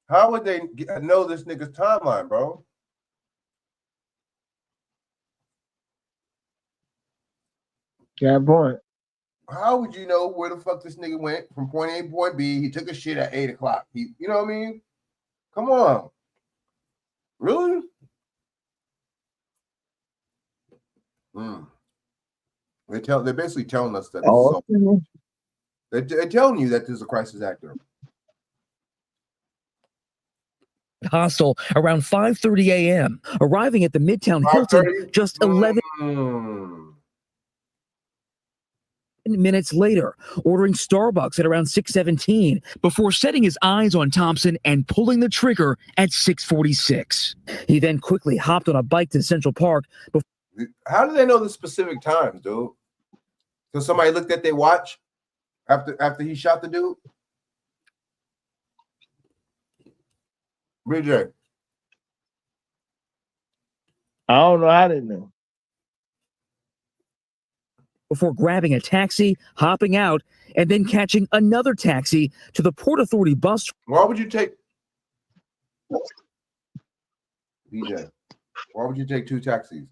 How would they know this nigga's timeline, bro? Got point. How would you know where the fuck this nigga went from point A to point B? He took a shit at 8 o'clock. You know what I mean? Come on. Really? They're basically telling us that they're telling you that this is a crisis actor. Hostel around 5:30 a.m., arriving at the Midtown Hilton just 11 minutes later, ordering Starbucks at around 6:17 before setting his eyes on Thompson and pulling the trigger at 6:46. He then quickly hopped on a bike to Central Park. How do they know the specific times, dude? Because somebody looked at their watch after he shot the dude? BJ. I don't know how they know. Before grabbing a taxi, hopping out, and then catching another taxi to the Port Authority bus. Why would you take BJ? Why would you take 2 taxis?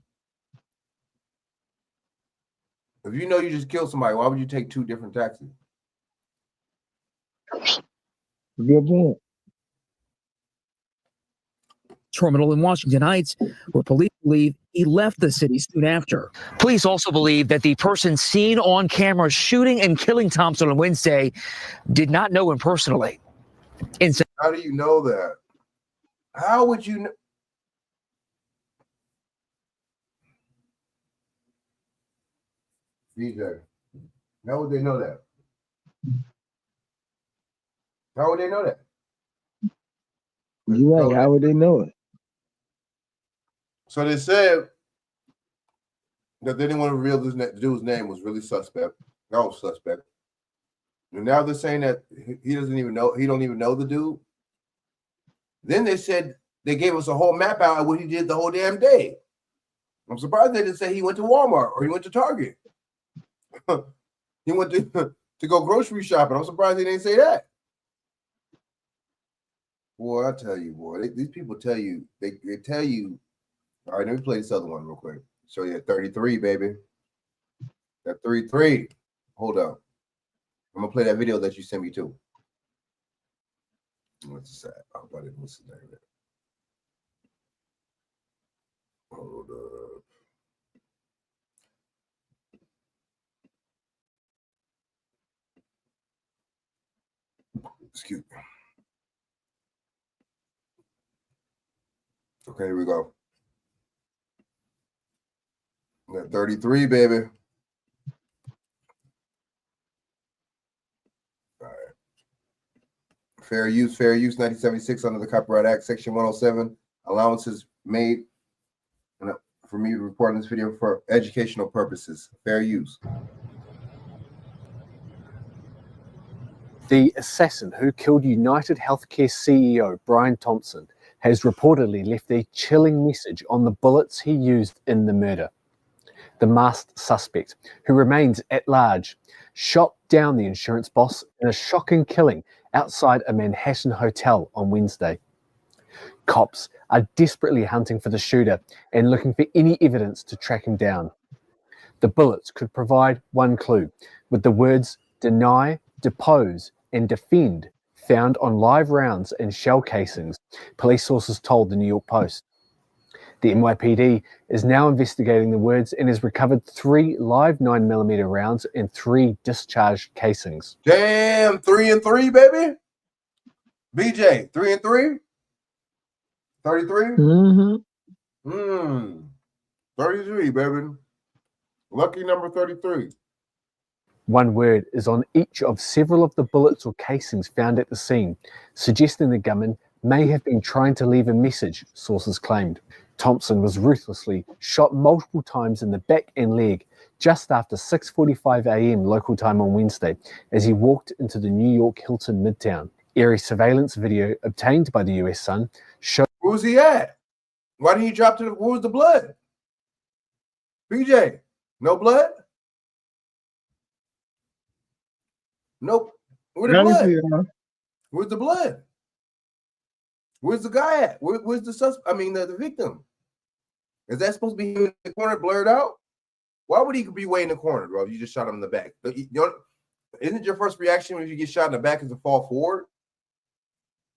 If you know you just killed somebody, why would you take 2 different taxis? Good point. Terminal in Washington Heights, where police believe he left the city soon after. Police also believe that the person seen on camera shooting and killing Thompson on Wednesday did not know him personally. How do you know that? How would you know? DJ, how would they know that? How would they know that? You're right. How would they know it? So they said that they didn't want to reveal this dude's name was really suspect. That was suspect. And now they're saying that he doesn't even know. He don't even know the dude. Then they said they gave us a whole map out of what he did the whole damn day. I'm surprised they didn't say he went to Walmart or he went to Target. He went to go grocery shopping. I'm surprised they didn't say that. Boy, I tell you, boy, these people tell you, they tell you. All right, let me play this other one real quick. Show you at 33, baby. That 33. Hold up. I'm gonna play that video that you sent me too. What's that? I hope I didn't listen to that. Hold up. Excuse me. Okay, here we go. That 33, baby. All right. Fair use, 1976 under the Copyright Act, Section 107. Allowances made for me to report in this video for educational purposes. Fair use. The assassin who killed United Healthcare CEO Brian Thompson has reportedly left a chilling message on the bullets he used in the murder. The masked suspect, who remains at large, shot down the insurance boss in a shocking killing outside a Manhattan hotel on Wednesday. Cops are desperately hunting for the shooter and looking for any evidence to track him down. The bullets could provide one clue, with the words deny, depose, and defend found on live rounds and shell casings, police sources told the New York Post. The NYPD is now investigating the words and has recovered 3 live 9mm rounds and 3 discharged casings. Damn, 3 and 3, baby. BJ, 3 and 3. 33. 33, baby. Lucky number 33. One word is on each of several of the bullets or casings found at the scene, suggesting the gunman may have been trying to leave a message, sources claimed. Thompson was ruthlessly shot multiple times in the back and leg just after 6:45 a.m. local time on Wednesday as he walked into the New York Hilton Midtown. Eerie surveillance video obtained by the U.S. Sun showed... Where was he at? Why didn't he drop to the... Where was the blood? BJ, no blood? Nope. Where's the blood? Where's the blood? Where's the guy at? Where's the suspect? I mean, the victim. Is that supposed to be in the corner blurred out? Why would he be way in the corner, bro? You just shot him in the back. Isn't your first reaction when you get shot in the back is to fall forward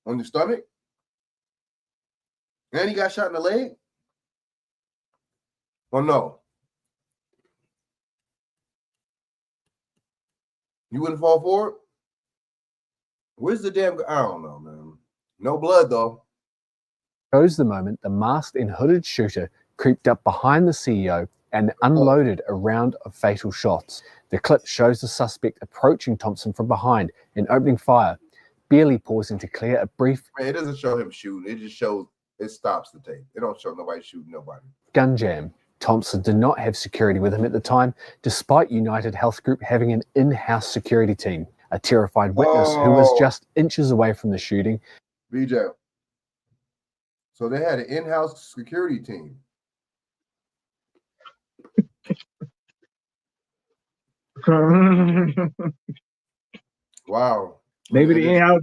on your stomach? And he got shot in the leg? Well, no. You wouldn't fall forward? Where's the damn... I don't know, man. No blood, though. Shows the moment the masked and hooded shooter creeped up behind the CEO and unloaded a round of fatal shots. The clip shows the suspect approaching Thompson from behind and opening fire, barely pausing to clear a brief... Man, it doesn't show him shooting. It just shows... It stops the tape. It don't show nobody shooting nobody. Gun jam. Thompson did not have security with him at the time, despite United Health Group having an in-house security team. A terrified witness who was just inches away from the shooting. BJ. So they had an in-house security team. Wow. Maybe the in-house.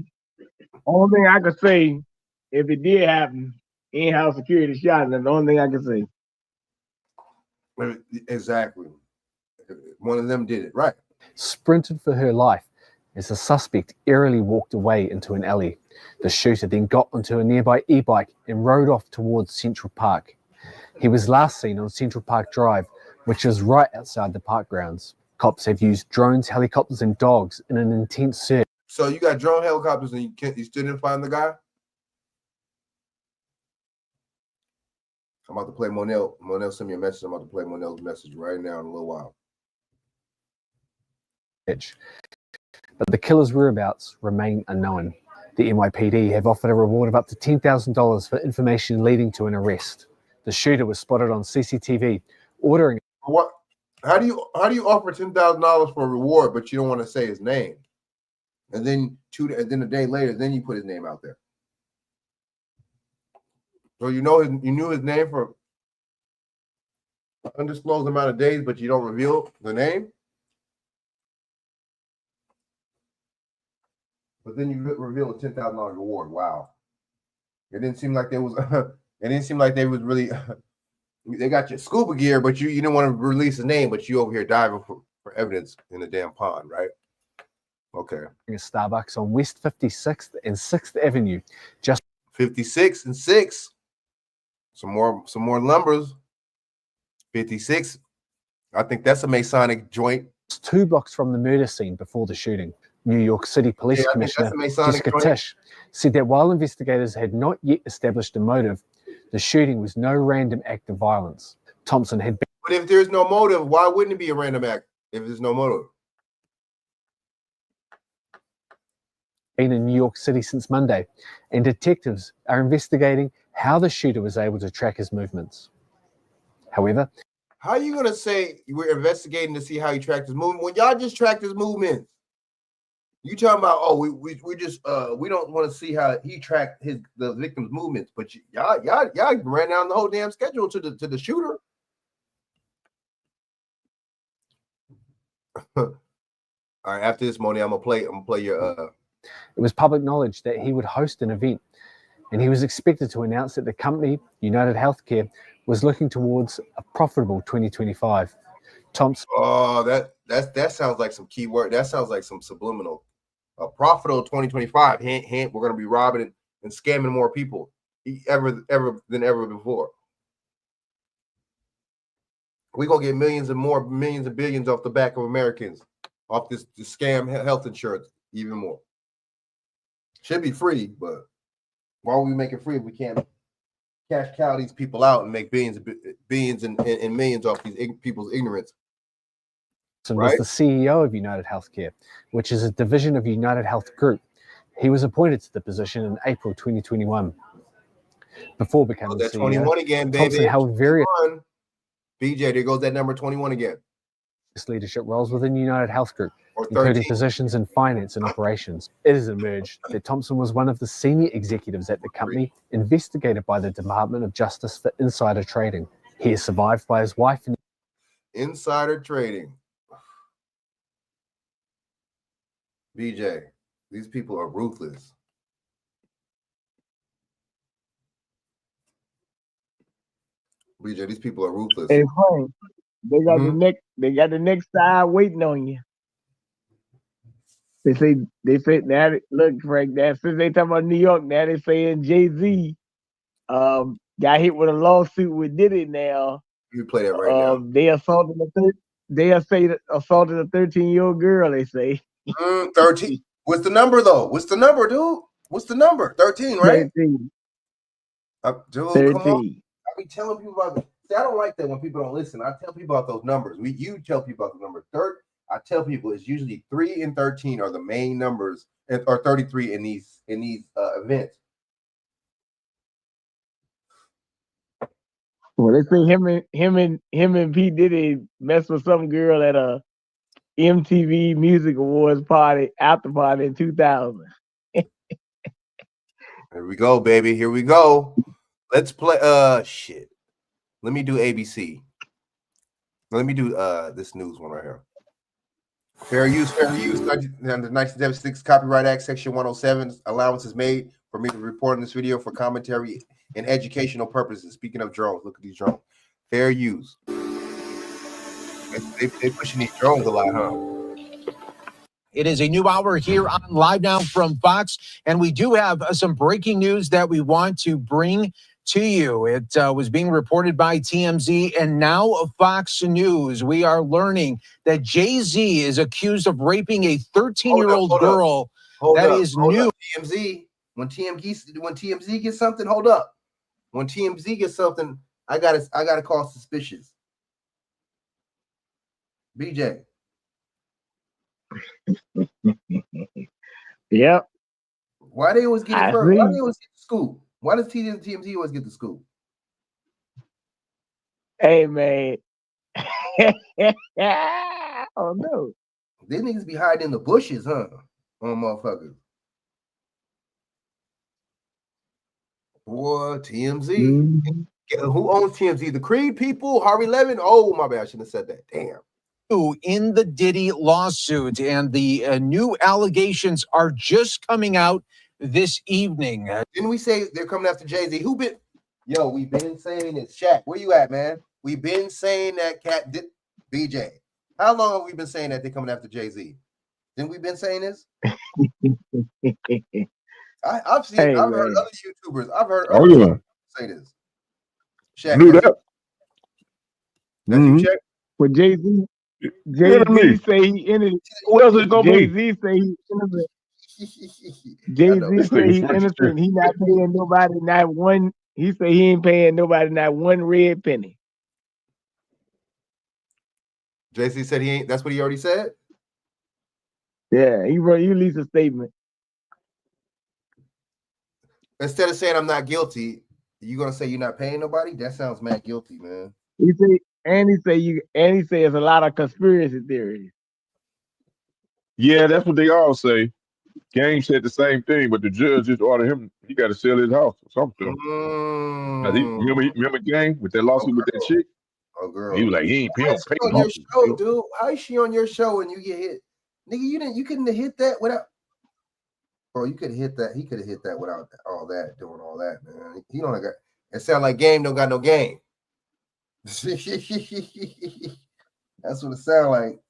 Only thing I could say, if it did happen, in-house security shot, and that's the only thing I can say. Exactly. One of them did it, right? Sprinted for her life as the suspect airily walked away into an alley. The shooter then got onto a nearby e-bike and rode off towards Central Park. He was last seen on Central Park Drive, which is right outside the park grounds. Cops have used drones, helicopters, and dogs in an intense search. So you got drone helicopters and you still didn't find the guy? I'm about to play Monel. Monel sent me a message. I'm about to play Monel's message right now in a little while. But the killer's whereabouts remain unknown. The NYPD have offered a reward of up to $10,000 for information leading to an arrest. The shooter was spotted on CCTV ordering... What? How do you offer $10,000 for a reward, but you don't want to say his name? And then a day later, then you put his name out there. So you knew his name for an undisclosed amount of days, but you don't reveal the name. But then you reveal a $10,000 reward. Wow. It didn't seem like there was. It didn't seem like they was really. They got your scuba gear, but you didn't want to release his name, but you over here diving for evidence in the damn pond, right? Okay. A Starbucks on West 56th and 6th Avenue, just 56 and 6. Some more numbers. 56. I think that's a Masonic joint. 2 blocks from the murder scene before the shooting. New York City Police Commissioner Jessica Tisch said that while investigators had not yet established a motive, the shooting was no random act of violence. Thompson had been. But if there's no motive, why wouldn't it be a random act if there's no motive? Been in New York City since Monday, and detectives are investigating how the shooter was able to track his movements. However, how are you gonna say we're investigating to see how he tracked his movement when y'all just tracked his movements? You talking about we just we don't want to see how he tracked the victim's movements, but y'all ran down the whole damn schedule to the shooter. All right, after this, Moni, I'm gonna play your. It was public knowledge that he would host an event, and he was expected to announce that the company, United Healthcare, was looking towards a profitable 2025. Thompson. Oh, that sounds like some keyword. That sounds like some subliminal. A profitable 2025. Hint. We're gonna be robbing and scamming more people ever than ever before. We're gonna get millions and billions off the back of Americans, off this scam health insurance, even more. Should be free, but why would we make it free if we can't cash cow these people out and make billions and millions off these people's ignorance? Was the CEO of United Healthcare, which is a division of United Health Group. He was appointed to the position in April 2021. Before becoming CEO, 21 again, baby. Thompson held various BJ, there goes that number 21 again. Leadership roles within United Health Group, including positions in finance and operations. It has emerged that Thompson was one of the senior executives at the company, investigated by the Department of Justice for insider trading. He is survived by his wife and insider trading. BJ, these people are ruthless. BJ, these people are ruthless. Hey, Frank, they got the next side waiting on you. They say now. Look, Frank, since they talking about New York, now they saying Jay-Z got hit with a lawsuit with Diddy now. You play that right now. They assaulted a 13-year-old girl. They say. 13. What's the number though? What's the number, dude? What's the number? 13, right? 13. Dude, 13. Come on. I be telling people about this. See, I don't like that when people don't listen. I tell people about those numbers. You tell people about the number. I tell people it's usually 3 and 13 are the main numbers, or 33 in these events. Well, they say him and P Diddy messed with some girl at a MTV Music Awards after party in 2000. Here we go, baby. Here we go. Let's play. Shit. Let me do ABC. Let me do this news one right here. Fair use. Under the 1976 Copyright Act, Section 107, allowance is made for me to report on this video for commentary and educational purposes. Speaking of drones, look at these drones. Fair use. They pushing these drones a lot, huh? It is a new hour here on Live Now from Fox, and we do have some breaking news that we want to bring to you. It was being reported by TMZ and now Fox News. We are learning that Jay-Z is accused of raping a 13-year-old girl. That is new. TMZ. When TMZ gets something, hold up. When TMZ gets something, I gotta call suspicious. BJ. Yep. Why they always get it first? Why they always get the scoop? Why does TMZ always get the scoop? Hey, man. Oh, no. These niggas be hiding in the bushes, huh? On motherfuckers. Boy, TMZ. Mm-hmm. Who owns TMZ? The Creed people? Harvey Levin? Oh, my bad. I shouldn't have said that. Damn. In the Diddy lawsuit, and the new allegations are just coming out this evening. Didn't we say they're coming after Jay-Z? Who been? Yo, we've been saying it. Shaq, where you at, man? We've been saying that cat did BJ. How long have we been saying that they're coming after Jay-Z? Didn't we been saying this? I've heard other YouTubers. I've heard other YouTubers say this. Shaq, knew that. That's you, Shaq? But Jay-Z say he innocent. Who else is it gonna be? Jay-Z say he innocent. Jay-Z say he innocent. He not paying nobody not one. He say he ain't paying nobody not one red penny. Jay-Z said he ain't. That's what he already said? Yeah, he released a statement. Instead of saying I'm not guilty, you gonna say you're not paying nobody? That sounds mad guilty, man. He say it's a lot of conspiracy theories. Yeah, that's what they all say. Game said the same thing, but the judge just ordered him. He got to sell his house or something. Remember Game with that lawsuit with that chick? Oh, girl. He was like, he ain't paying. On your show, dude. How is she on your show and you get hit? Nigga, you couldn't have hit that without. Bro, you could have hit that. He could have hit that without all that, doing all that, man. He don't got. It sound like Game don't got no game. That's what it sound like.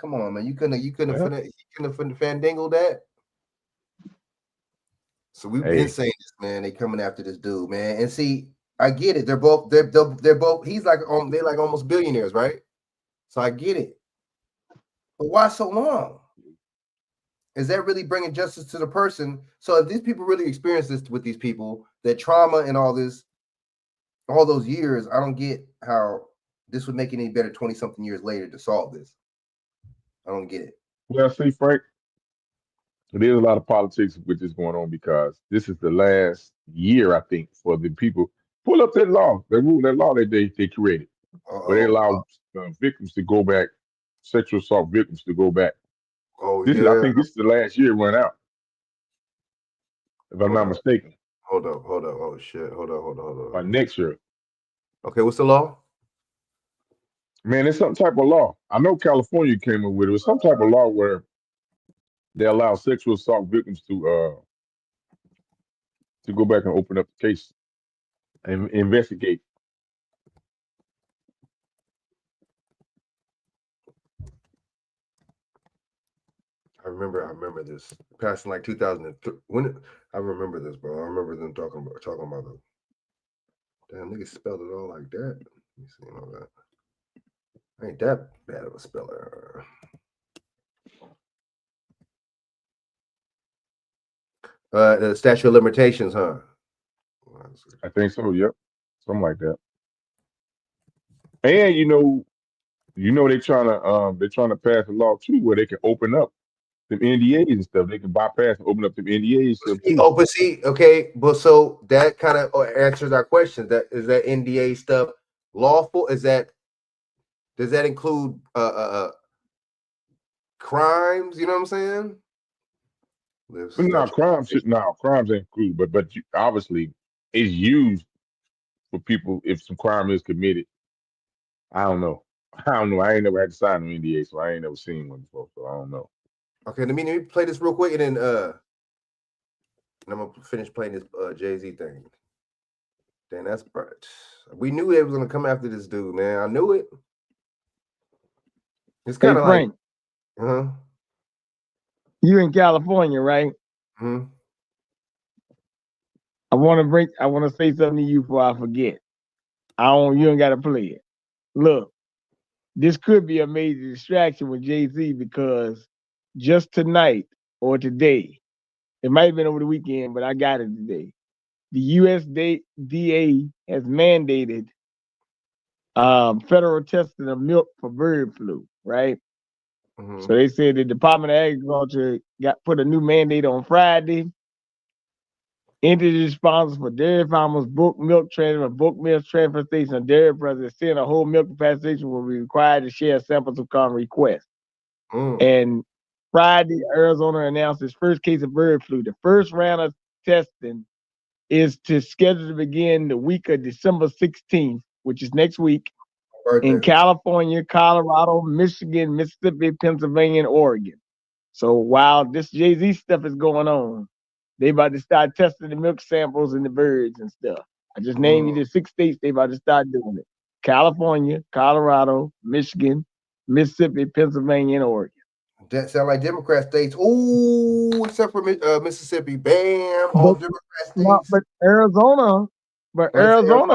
Come on, man. You couldn't have fandangled that. So we've been saying this, man. They coming after this dude, man. And see, I get it. They're both. He's like they're like almost billionaires, right? So I get it. But why so long? Is that really bringing justice to the person? So if these people really experience this with these people, that trauma and all this, all those years, I don't get how this would make it any better 20-something years later to solve this. I don't get it. Well, see, Frank, there's a lot of politics with this going on because this is the last year, I think, for the people. Pull up that law, that law that they created, where they allow victims to go back, sexual assault victims to go back. Oh, I think this is the last year run out, if I'm not mistaken. Hold up. Oh, shit. Hold up. By next year. Okay, what's the law? Man, it's some type of law. I know California came up with it. It was some type of law where they allow sexual assault victims to go back and open up the case and investigate. I remember this. Passing like 2003. I remember this, bro. I remember them talking about the damn niggas spelled it all like that. Let me see all that. Ain't that bad of a speller. The statute of limitations, huh? I think so. Yep, something like that. And you know they're trying to pass a law too where they can open up them NDAs and stuff. They can bypass and open up them NDAs. Oh, but see, okay, but so that kind of answers our question. That is that NDA stuff lawful? Does that include crimes? You know what I'm saying? Crimes ain't included, but obviously it's used for people if some crime is committed. I don't know. I ain't never had to sign an NDA, so I ain't never seen one before, so I don't know. Okay, let me play this real quick, and then I'm gonna finish playing this Jay-Z thing. Then that's right. We knew they was gonna come after this dude, man. I knew it. It's kind of like, You in California, right? Mm-hmm. I want to say something to you before I forget. You ain't got to play it. Look, this could be a major distraction with Jay-Z because just tonight or today, it might have been over the weekend, but I got it today. The USDA has mandated federal testing of milk for bird flu, right? Mm-hmm. So they said the Department of Agriculture put a new mandate on Friday. Entity responsible for dairy farmers, bulk milk transfer station, and dairy processors send a whole milk capacity station will be required to share samples upon request. And Friday, Arizona announced its first case of bird flu. The first round of testing is scheduled to begin the week of December 16th, which is next week, in California, Colorado, Michigan, Mississippi, Pennsylvania, and Oregon. So while this Jay-Z stuff is going on, they about to start testing the milk samples and the birds and stuff. I just named you the 6 states they about to start doing it. California, Colorado, Michigan, Mississippi, Pennsylvania, and Oregon. That sound like Democrat states. Ooh, except for Mississippi. Bam, all Democrat states. But Arizona,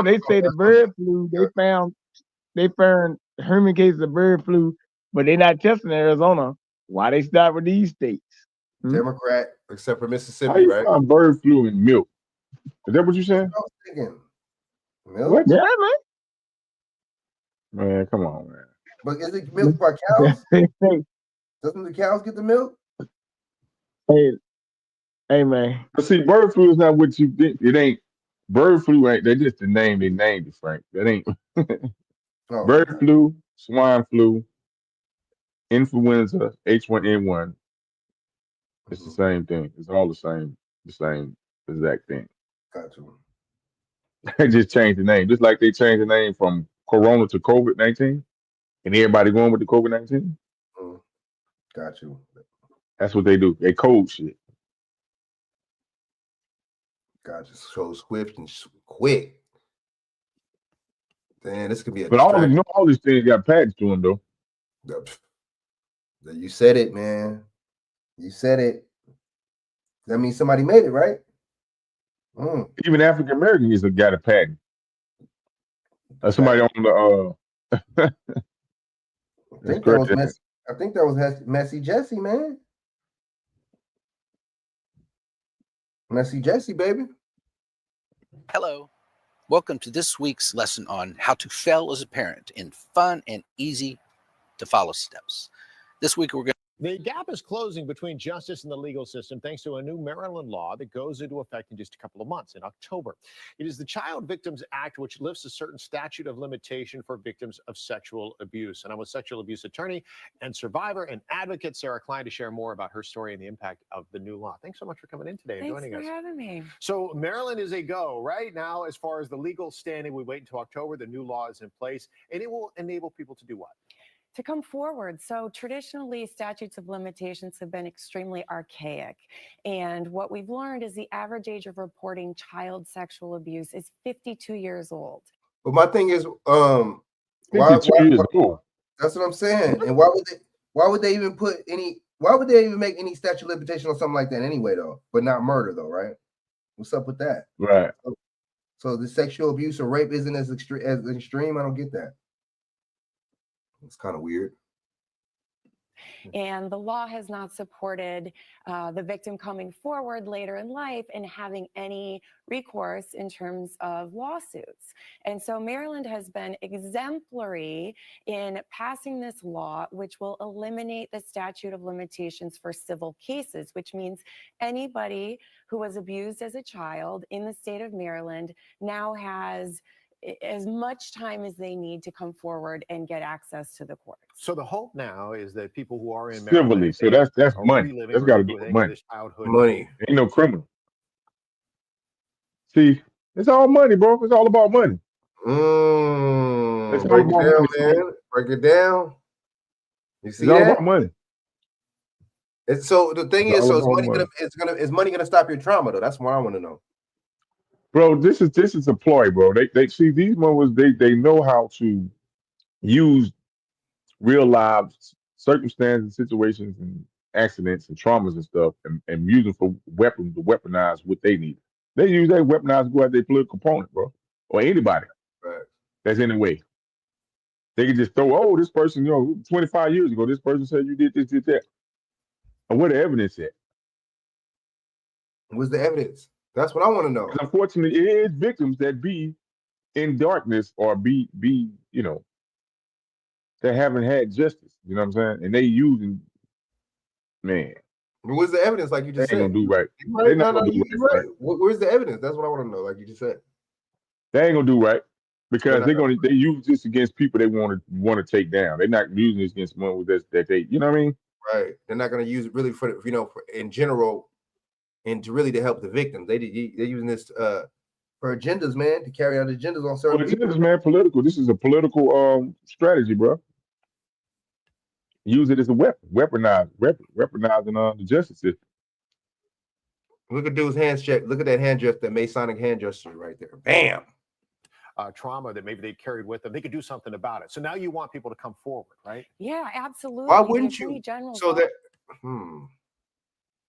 they say the bird flu, they found human cases of bird flu, but they're not testing Arizona. Why they start with these states? Democrat, except for How Mississippi, you right? find bird flu in milk? Is that what you saying? I was thinking. Milk? What? Yeah, Man, come on, man. But is it milk by cows? Doesn't the cows get the milk? Hey, man. But see, bird flu is not what you think. It ain't. Bird flu ain't. That's just the name they named it, Frank. That ain't. Bird flu, swine flu, influenza, H1N1. It's the same thing. It's all the same exact thing. Got you. They just changed the name, just like they changed the name from Corona to COVID-19, and everybody going with the COVID-19. Got you. That's what they do. They code shit. Got you. So swift and quick. Damn, this could be a But all these things got patents to them, though. You said it, man. You said it. That means somebody made it, right? Even African Americans got a patent. Somebody on the I think that was Messy Jesse, man. Messy Jesse, baby. Hello. Welcome to this week's lesson on how to fail as a parent in fun and easy to follow steps. This week we're going The gap is closing between justice and the legal system thanks to a new Maryland law that goes into effect in just a couple of months in October. It is the Child Victims Act, which lifts a certain statute of limitation for victims of sexual abuse. And I'm with sexual abuse attorney and survivor and advocate Sarah Klein to share more about her story and the impact of the new law. Thanks so much for coming in today and joining us. Thanks for having me. So Maryland is a go right now as far as the legal standing. We wait until October. The new law is in place, and it will enable people to do what? To come forward. So traditionally, statutes of limitations have been extremely archaic. And what we've learned is the average age of reporting child sexual abuse is 52 years old. But my thing is, 52 years old. That's what I'm saying. And why would they even make any statute of limitation on something like that anyway, though? But not murder, though, right? What's up with that? Right. So the sexual abuse or rape isn't as extreme. I don't get that. It's kind of weird. And the law has not supported the victim coming forward later in life and having any recourse in terms of lawsuits. And so Maryland has been exemplary in passing this law, which will eliminate the statute of limitations for civil cases, which means anybody who was abused as a child in the state of Maryland now has as much time as they need to come forward and get access to the courts. So the hope now is that people who are in Civilly. Maryland, So that's are money. reliving That's or got to do reliving with money. this childhood. Money. Ain't no criminal. See, it's all money, bro. It's all about money. It's all Break it about down, money, man. Break it down. You see It's all that? about money. It's so the thing It's is, all so about is money gonna stop your trauma though? That's what I want to know. Bro, this is a ploy, bro. They see these motherfuckers, they know how to use real lives, circumstances, situations, and accidents and traumas and stuff, and use them for weapons to weaponize what they need. They use that weaponize to go at their political opponent, bro, or anybody that's in the way. They can just throw, this person, 25 years ago, this person said you did this, did that. And where the evidence at? Where's the evidence? That's what I want to know. Unfortunately, it is victims that be in darkness or be that haven't had justice. You know what I'm saying? And they using, man. Where's the evidence? Like you just They said. ain't gonna do right. Right? They not No, gonna do you're right. right. Where's the evidence? That's what I want to know. Like you just said. They ain't gonna do right because They're not they use this against people they want to take down. They're not using this against one that they, you know what I mean? Right. They're not gonna use it really for in general, and to help the victims. They're using this for agendas, man, to carry out agendas on certain people. This is, man, political. This is a political strategy, bro. use it as a weapon, weaponizing the justice system. Look at dude's hands check. Look at that hand gesture, that Masonic hand gesture right there. Bam. Trauma that maybe they carried with them. They could do something about it. So now you want people to come forward, right? Yeah, absolutely. Why The wouldn't Attorney you? General's So that,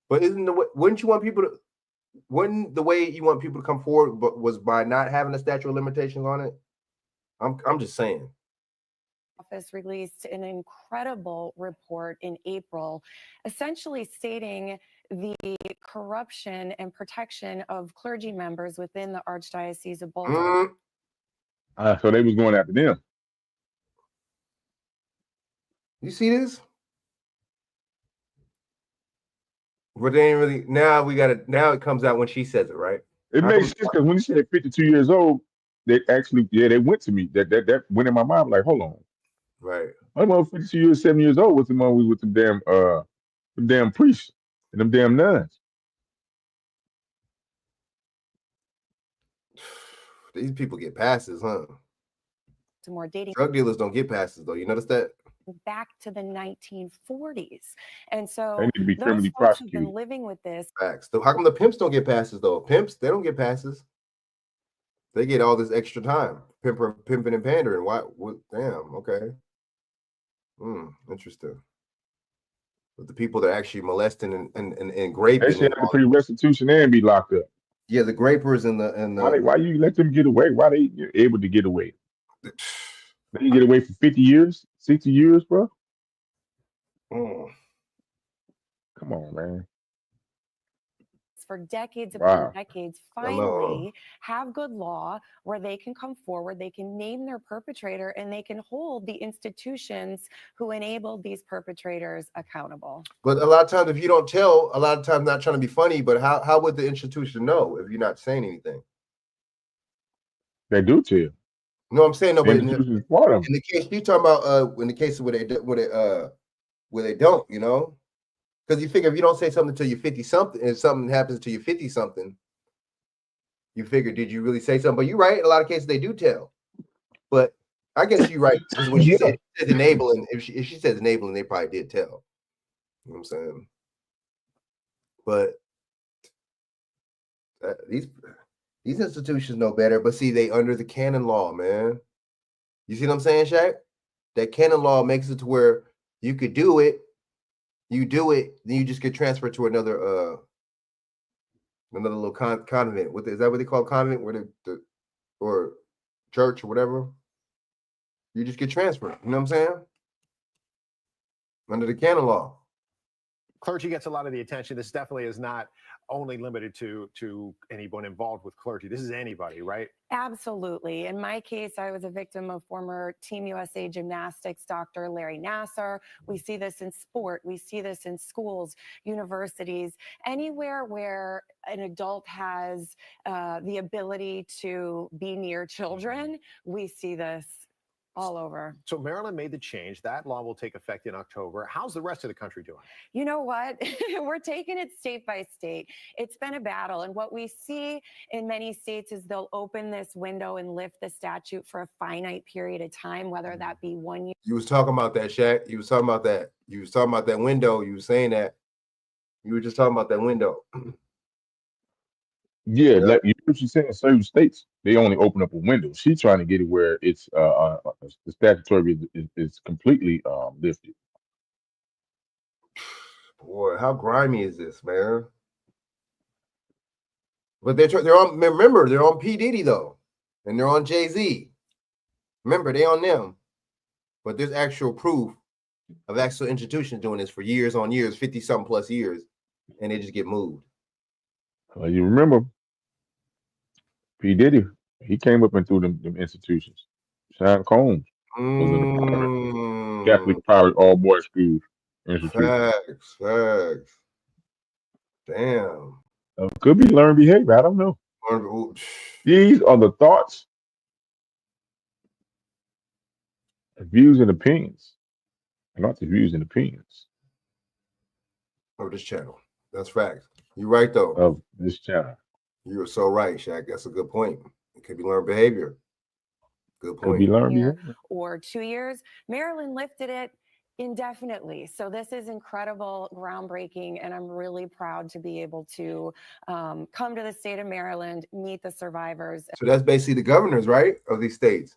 but wouldn't you want people to? Wouldn't the way you want people to come forward, but was by not having a statute of limitations on it? I'm just saying. office released an incredible report in April, essentially stating the corruption and protection of clergy members within the Archdiocese of Baltimore. So they was going after them. You see this? But they ain't really. Now we got it. Now it comes out when she says it, right? It makes sense because when you said 52 years old, they actually, they went to me. That went in my mind. Like, hold on. Right. I'm 52 years, 7 years old. What's the one with the damn priests and them damn nuns? These people get passes, huh? Some more dating. Drug dealers don't get passes, though. You notice that? Back to the 1940s. And so They need to be those criminally folks who've been prosecuted. living with this. Facts. So how come the pimps don't get passes, though? Pimps, they don't get passes. They get all this extra time. Pimping and pandering. Why? What? Damn. Okay. Interesting. But the people that are actually molesting and graping. They should have to pay restitution and be locked up. Yeah, the grapers and the. Why you let them get away? Why they able to get away? They can get away for 50 years, 60 years, bro. Come on, man. For decades Wow. upon decades, finally have good law where they can come forward, they can name their perpetrator, and they can hold the institutions who enabled these perpetrators accountable. But a lot of times, if you don't tell, a lot of times, not trying to be funny, but how would the institution know if you're not saying anything? They do tell you. No, I'm saying no, but in Institution's part of it. the case you talking about, in the case where they don't, you know. Because you figure if you don't say something until you're 50 something, and something happens to you 50 something, you figure, did you really say something? But you're right. In a lot of cases, they do tell. But I guess you're right. Because when she says enabling, if she says enabling, they probably did tell. You know what I'm saying? But these institutions know better. But see, they under the canon law, man. You see what I'm saying, Shaq? That canon law makes it to where you could do it. You do it, then you just get transferred to another little convent. Is that what they call convent? Where or church or whatever? You just get transferred. You know what I'm saying? Under the canon law. Clergy gets a lot of the attention. This definitely is not only limited to anyone involved with clergy. This is anybody, right? Absolutely. In my case, I was a victim of former Team USA gymnastics Dr. Larry Nassar. We see this in sport. We see this in schools, universities, anywhere where an adult has the ability to be near children. We see this all over. So Maryland made the change. That law will take effect in October. How's the rest of the country doing? You know what? We're taking it state by state. It's been a battle. And what we see in many states is they'll open this window and lift the statute for a finite period of time, whether that be 1 year. You was talking about that, Shaq. You was talking about that. You was talking about that window. You were saying that. You were just talking about that window. Yeah, like you know what she's saying. Certain states they only open up a window. She's trying to get it where it's the statutory is completely lifted. Boy, how grimy is this, man? But they're on. Remember, they're on P. Diddy though, and they're on Jay-Z. Remember, they on them. But there's actual proof of actual institutions doing this for years on years, 50-something plus years, and they just get moved. You remember P. Diddy? He came up and through them institutions. Sean Combs was in the Catholic private all boys school institution. Facts. Damn. Could be learned behavior. I don't know. These are the thoughts, views, and opinions. Not the views and opinions of this channel. That's facts. You're right, though. Of this channel. You are so right, Shaq. That's a good point. It could be learned behavior. Good point. Could be learned behavior. Or 2 years. Maryland lifted it Indefinitely. So this is incredible, groundbreaking, and I'm really proud to be able to come to the state of Maryland, meet the survivors. So that's basically the governors, right, of these states.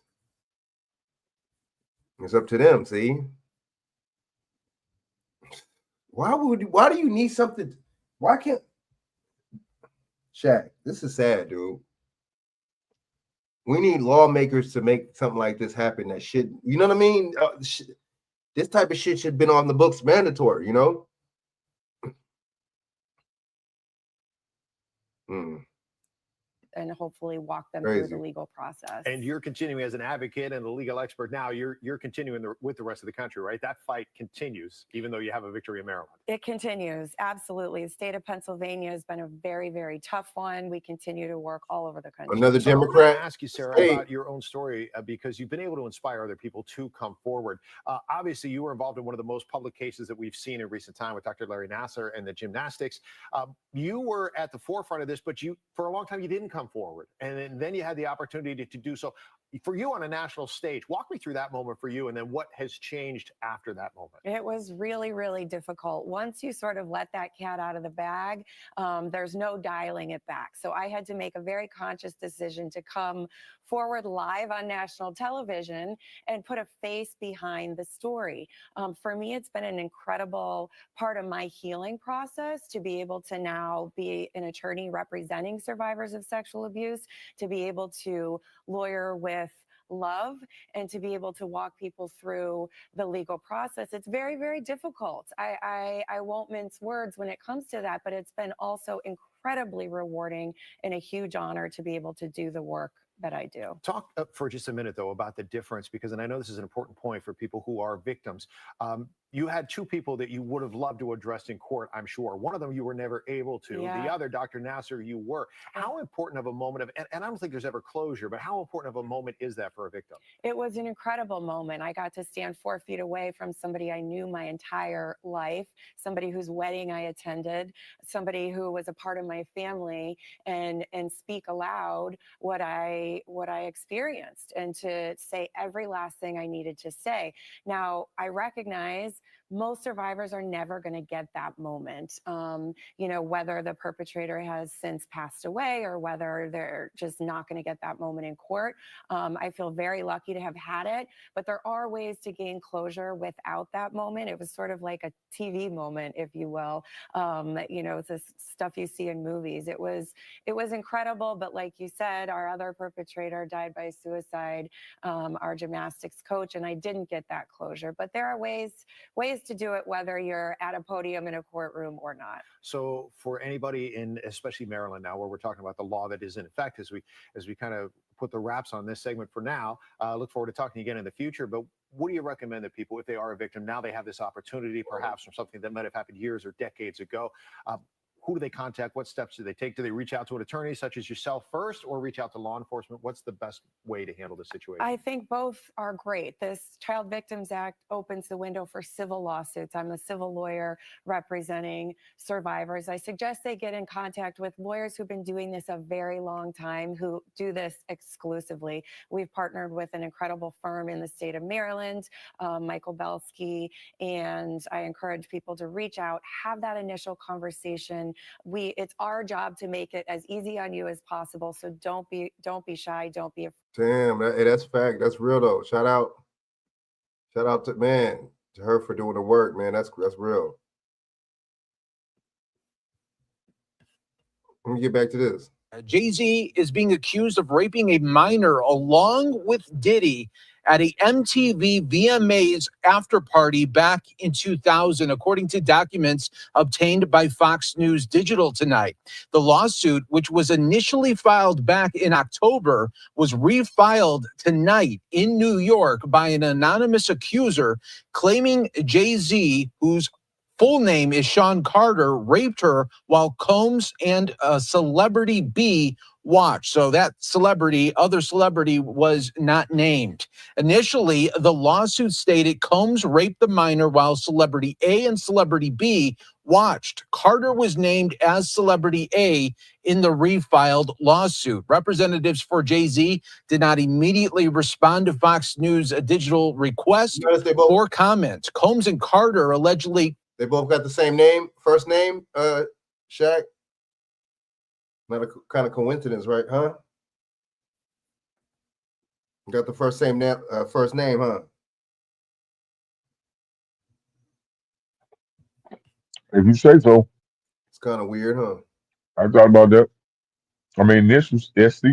It's up to them. See, why do you need something? Why can't Shaq? This is sad, dude. We need lawmakers to make something like this happen. That shit, you know what I mean? This type of shit should have been on the books, mandatory. You know. And hopefully walk them Crazy. through the legal process. And you're continuing as an advocate and a legal expert now. You're continuing with the rest of the country, right? That fight continues, even though you have a victory in Maryland. It continues, absolutely. The state of Pennsylvania has been a very, very tough one. We continue to work all over the country. Another So I wanna Democrat. ask you, Sarah, Hey. about your own story because you've been able to inspire other people to come forward. Obviously, you were involved in one of the most public cases that we've seen in recent time with Dr. Larry Nassar and the gymnastics. You were at the forefront of this, but for a long time, you didn't come forward. And then you had the opportunity to do so. For you on a national stage, walk me through that moment for you and then what has changed after that moment. It was really, really difficult. Once you sort of let that cat out of the bag, there's no dialing it back. So I had to make a very conscious decision to come forward live on national television and put a face behind the story. For me, it's been an incredible part of my healing process to be able to now be an attorney representing survivors of sexual abuse, to be able to lawyer with love, and to be able to walk people through the legal process. It's very, very difficult. I won't mince words when it comes to that, but it's been also incredibly rewarding and a huge honor to be able to do the work that I do. Talk for just a minute, though, about the difference, because, and I know this is an important point for people who are victims. You had two people that you would have loved to address in court, I'm sure. One of them you were never able to. Yeah. The other, Dr. Nassar, you were. How important of a moment of, and I don't think there's ever closure, but how important of a moment is that for a victim? It was an incredible moment. I got to stand 4 feet away from somebody I knew my entire life, somebody whose wedding I attended, somebody who was a part of my family, and speak aloud what I experienced, and to say every last thing I needed to say. Now, I recognize most survivors are never going to get that moment, whether the perpetrator has since passed away or whether they're just not going to get that moment in court. I feel very lucky to have had it, but there are ways to gain closure without that moment. It was sort of like a TV moment, if you will. It's this stuff you see in movies. It was incredible, but like you said, our other perpetrator died by suicide, our gymnastics coach, and I didn't get that closure. But there are ways to do it, whether you're at a podium in a courtroom or not. So for anybody in, especially Maryland now, where we're talking about the law that is in effect, as we kind of put the wraps on this segment for now, look forward to talking again in the future. But what do you recommend that people, if they are a victim, now they have this opportunity, perhaps from something that might have happened years or decades ago, who do they contact? What steps do they take? Do they reach out to an attorney such as yourself first, or reach out to law enforcement? What's the best way to handle this situation? I think both are great. This Child Victims Act opens the window for civil lawsuits. I'm a civil lawyer representing survivors. I suggest they get in contact with lawyers who've been doing this a very long time, who do this exclusively. We've partnered with an incredible firm in the state of Maryland, Michael Belsky, and I encourage people to reach out, have that initial conversation. It's our job to make it as easy on you as possible. So don't be shy. Don't be afraid. Damn, that's fact. That's real though. Shout out to her for doing the work, man. That's real. Let me get back to this. Jay-Z is being accused of raping a minor along with Diddy at a MTV VMAs after party back in 2000, according to documents obtained by Fox News Digital tonight. The lawsuit, which was initially filed back in October, was refiled tonight in New York by an anonymous accuser claiming Jay-Z, whose full name is Sean Carter, raped her while Combs and Celebrity B watched. So that other celebrity was not named. Initially, the lawsuit stated Combs raped the minor while Celebrity A and Celebrity B watched. Carter was named as Celebrity A in the refiled lawsuit. Representatives for Jay-Z did not immediately respond to Fox News' digital request for comment. Combs and Carter allegedly... They both got the same name, first name, Shaq? Not a kind of coincidence, right, huh? Got the first name, huh? If you say so. It's kind of weird, huh? I thought about that. I mean, this was SC.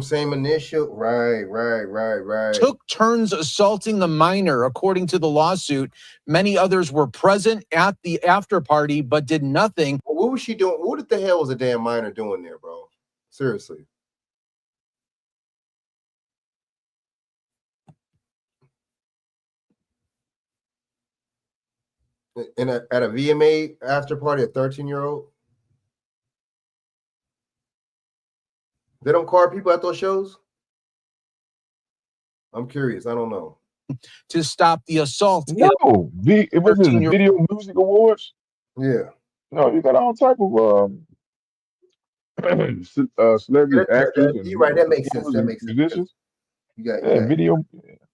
Same initial. Right. Took turns assaulting the minor, according to the lawsuit. Many others were present at the after party, but did nothing. What was she doing? What the hell was a damn minor doing there, bro? Seriously. At a VMA after party, a 13-year-old? They don't card people at those shows? I'm curious. I don't know. To stop the assault. No, it wasn't the Video Music Awards. Yeah. No, you got all type of celebrity actors. You're right. That makes sense. Musicians. You got video.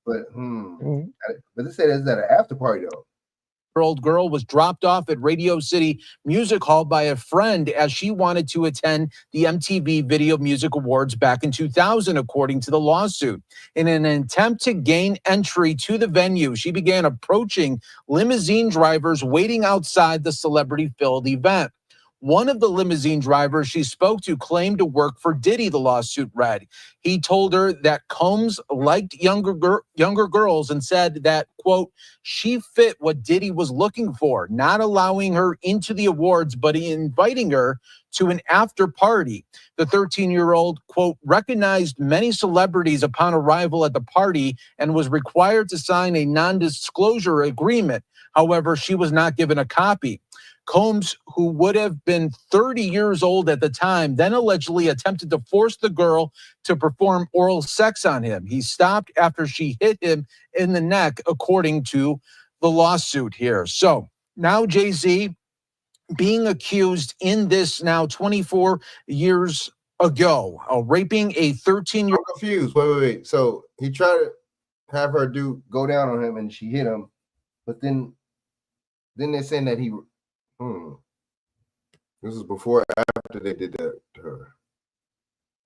But but they say that's at an after party though. Year-old girl was dropped off at Radio City Music Hall by a friend as she wanted to attend the MTV Video Music Awards back in 2000, according to the lawsuit. In an attempt to gain entry to the venue, she began approaching limousine drivers waiting outside the celebrity-filled event. One of the limousine drivers she spoke to claimed to work for Diddy, the lawsuit read. He told her that Combs liked younger girls and said that, quote, she fit what Diddy was looking for, not allowing her into the awards, but inviting her to an after party. The 13-year-old, quote, recognized many celebrities upon arrival at the party and was required to sign a non-disclosure agreement. However, she was not given a copy. Combs, who would have been 30 years old at the time, then allegedly attempted to force the girl to perform oral sex on him. He stopped after she hit him in the neck, according to the lawsuit here. So now Jay-Z being accused in this now 24 years ago of raping a 13-year-old. I'm confused. Wait. So he tried to have her go down on him and she hit him, but then they're saying that he... This is before or after they did that to her.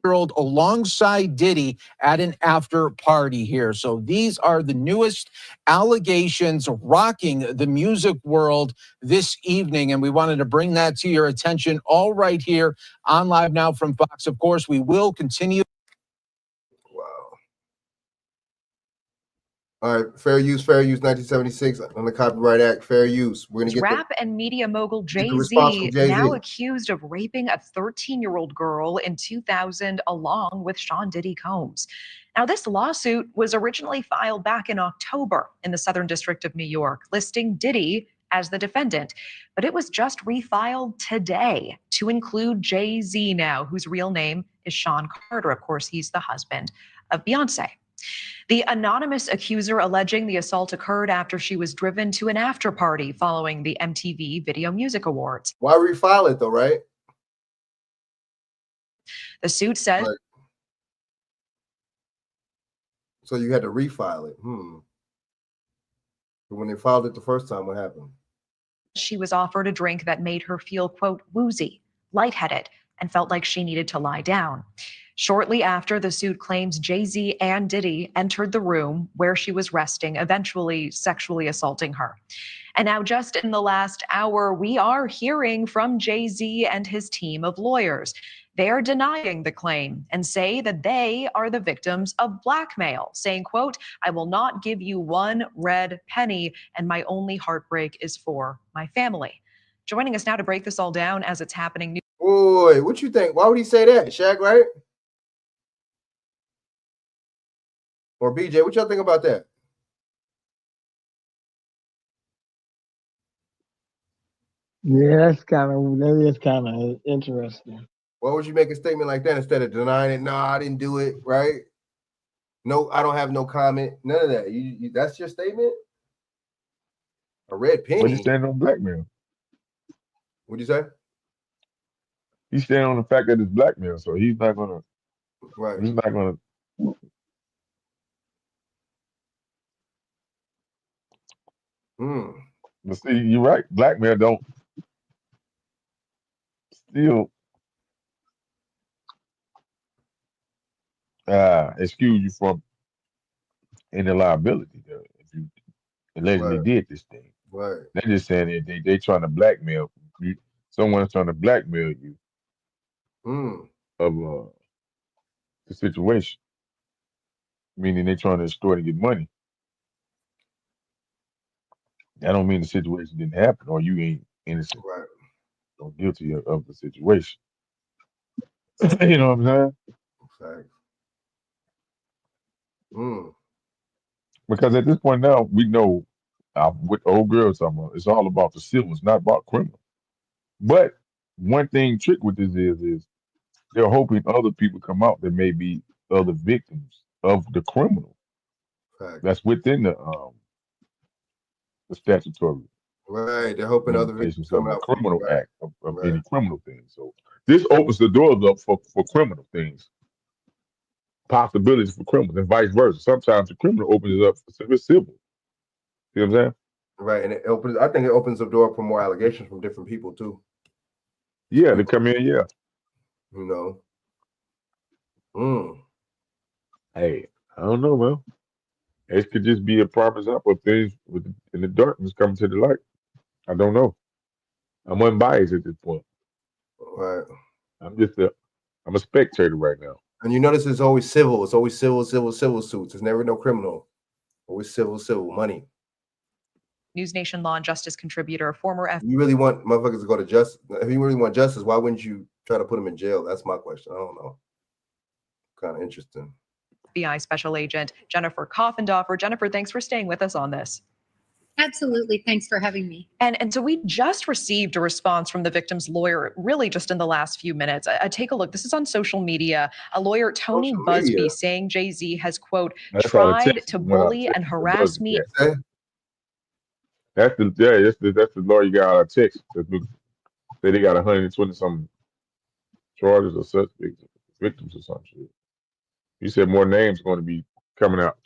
Alongside Diddy at an after party here. So these are the newest allegations rocking the music world this evening. And we wanted to bring that to your attention all right here on Live Now from Fox. Of course, we will continue. All right, fair use, 1976 on the Copyright Act, fair use. We're gonna get rap and media mogul response from Jay-Z Jay-Z. now accused of raping a 13-year-old girl in 2000 along with Sean Diddy Combs. Now, this lawsuit was originally filed back in October in the Southern District of New York, listing Diddy as the defendant, but it was just refiled today to include Jay-Z now, whose real name is Sean Carter. Of course, he's the husband of Beyonce. The anonymous accuser alleging the assault occurred after she was driven to an after party following the MTV Video Music Awards. Why refile it though, right? The suit says so you had to refile it. But when they filed it the first time, what happened? She was offered a drink that made her feel, quote, woozy, lightheaded, and felt like she needed to lie down. Shortly after, the suit claims Jay-Z and Diddy entered the room where she was resting, eventually sexually assaulting her. And now, just in the last hour, we are hearing from Jay-Z and his team of lawyers. They are denying the claim and say that they are the victims of blackmail, saying, quote, I will not give you one red penny, and my only heartbreak is for my family. Joining us now to break this all down as it's happening. Boy, what you think? Why would he say that? Shaq, right? Or BJ, what y'all think about that? Yeah, that is kind of interesting. Why would you make a statement like that instead of denying it? No, I didn't do it, right? No, I don't have no comment. None of that. You that's your statement? A red But he's penny. standing on blackmail. What'd you say? He's standing on the fact that it's blackmail, so he's not gonna. Right. He's not gonna. But see, you're right. Blackmail don't still excuse you from any liability though, if you allegedly Right. did this thing. Right. They're just saying that they trying to blackmail you. Someone's trying to blackmail you of the situation, meaning they're trying to extort and get money. That don't mean the situation didn't happen or you ain't innocent Right. or guilty of the situation. You know what I'm saying? Exactly. Because at this point now, we know what the old girls talking about. It's all about the civil. It's not about criminal. But one thing trick with this is they're hoping other people come out that may be other victims of the criminal. Fact. That's within the statutory Right. They're hoping other victims limitations of coming the out for you. criminal Right. act of Right. any criminal thing. So this opens the doors up for criminal things, possibilities for criminals, and vice versa. Sometimes the criminal opens it up for civil. See what I'm saying? Right. And it opens. I think it opens the door for more allegations from different people too. Yeah, they come in. Yeah. You know. Hey, I don't know, man. It could just be a prime example of things in the darkness coming to the light. I don't know. I'm unbiased at this point. Right. I'm a spectator right now. And you notice it's always civil. It's always civil suits. It's never no criminal. Always civil money. News Nation law and justice contributor, former You really want motherfuckers to go to justice? If you really want justice, why wouldn't you try to put them in jail? That's my question. I don't know. Kind of interesting. FBI Special Agent Jennifer Coffendorfer. Jennifer, thanks for staying with us on this. Absolutely. Thanks for having me. And so we just received a response from the victim's lawyer, really just in the last few minutes. Take a look. This is on social media. A lawyer, Tony Busby, saying Jay-Z has, quote, tried to bully and harass me. That's the lawyer you got out of Texas. Say they got 120 some charges or such victims or some shit. He said more names going to be coming out.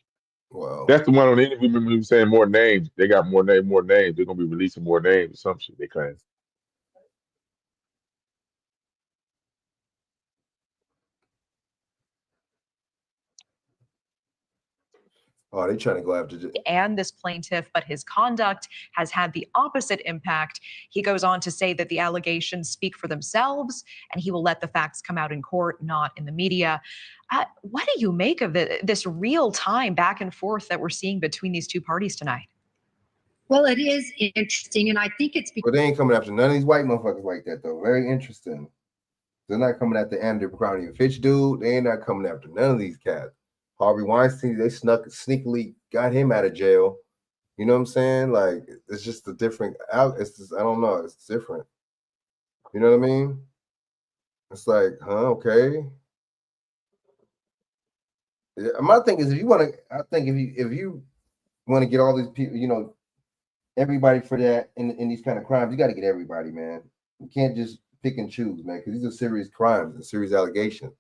Wow. That's the one on the interview. Remember him saying more names. They got more names. They're gonna be releasing more names or some shit. They claim. Oh, they trying to go after and this plaintiff, but his conduct has had the opposite impact. He goes on to say that the allegations speak for themselves and he will let the facts come out in court, not in the media. What do you make of this real-time back and forth that we're seeing between these two parties tonight? Well, it is interesting, and I think it's because But they ain't coming after none of these white motherfuckers like that, though. Very interesting. They're not coming after Andrew Crowley Fitch dude. They ain't not coming after none of these cats. Harvey Weinstein, they sneakily got him out of jail. You know what I'm saying? Like, it's just a different it's just, I don't know, it's different. You know what I mean? It's like, okay. Yeah, my thing is, if you want to get all these people, you know, everybody for that in these kind of crimes, you got to get everybody, man. You can't just pick and choose, man, because these are serious crimes and serious allegations.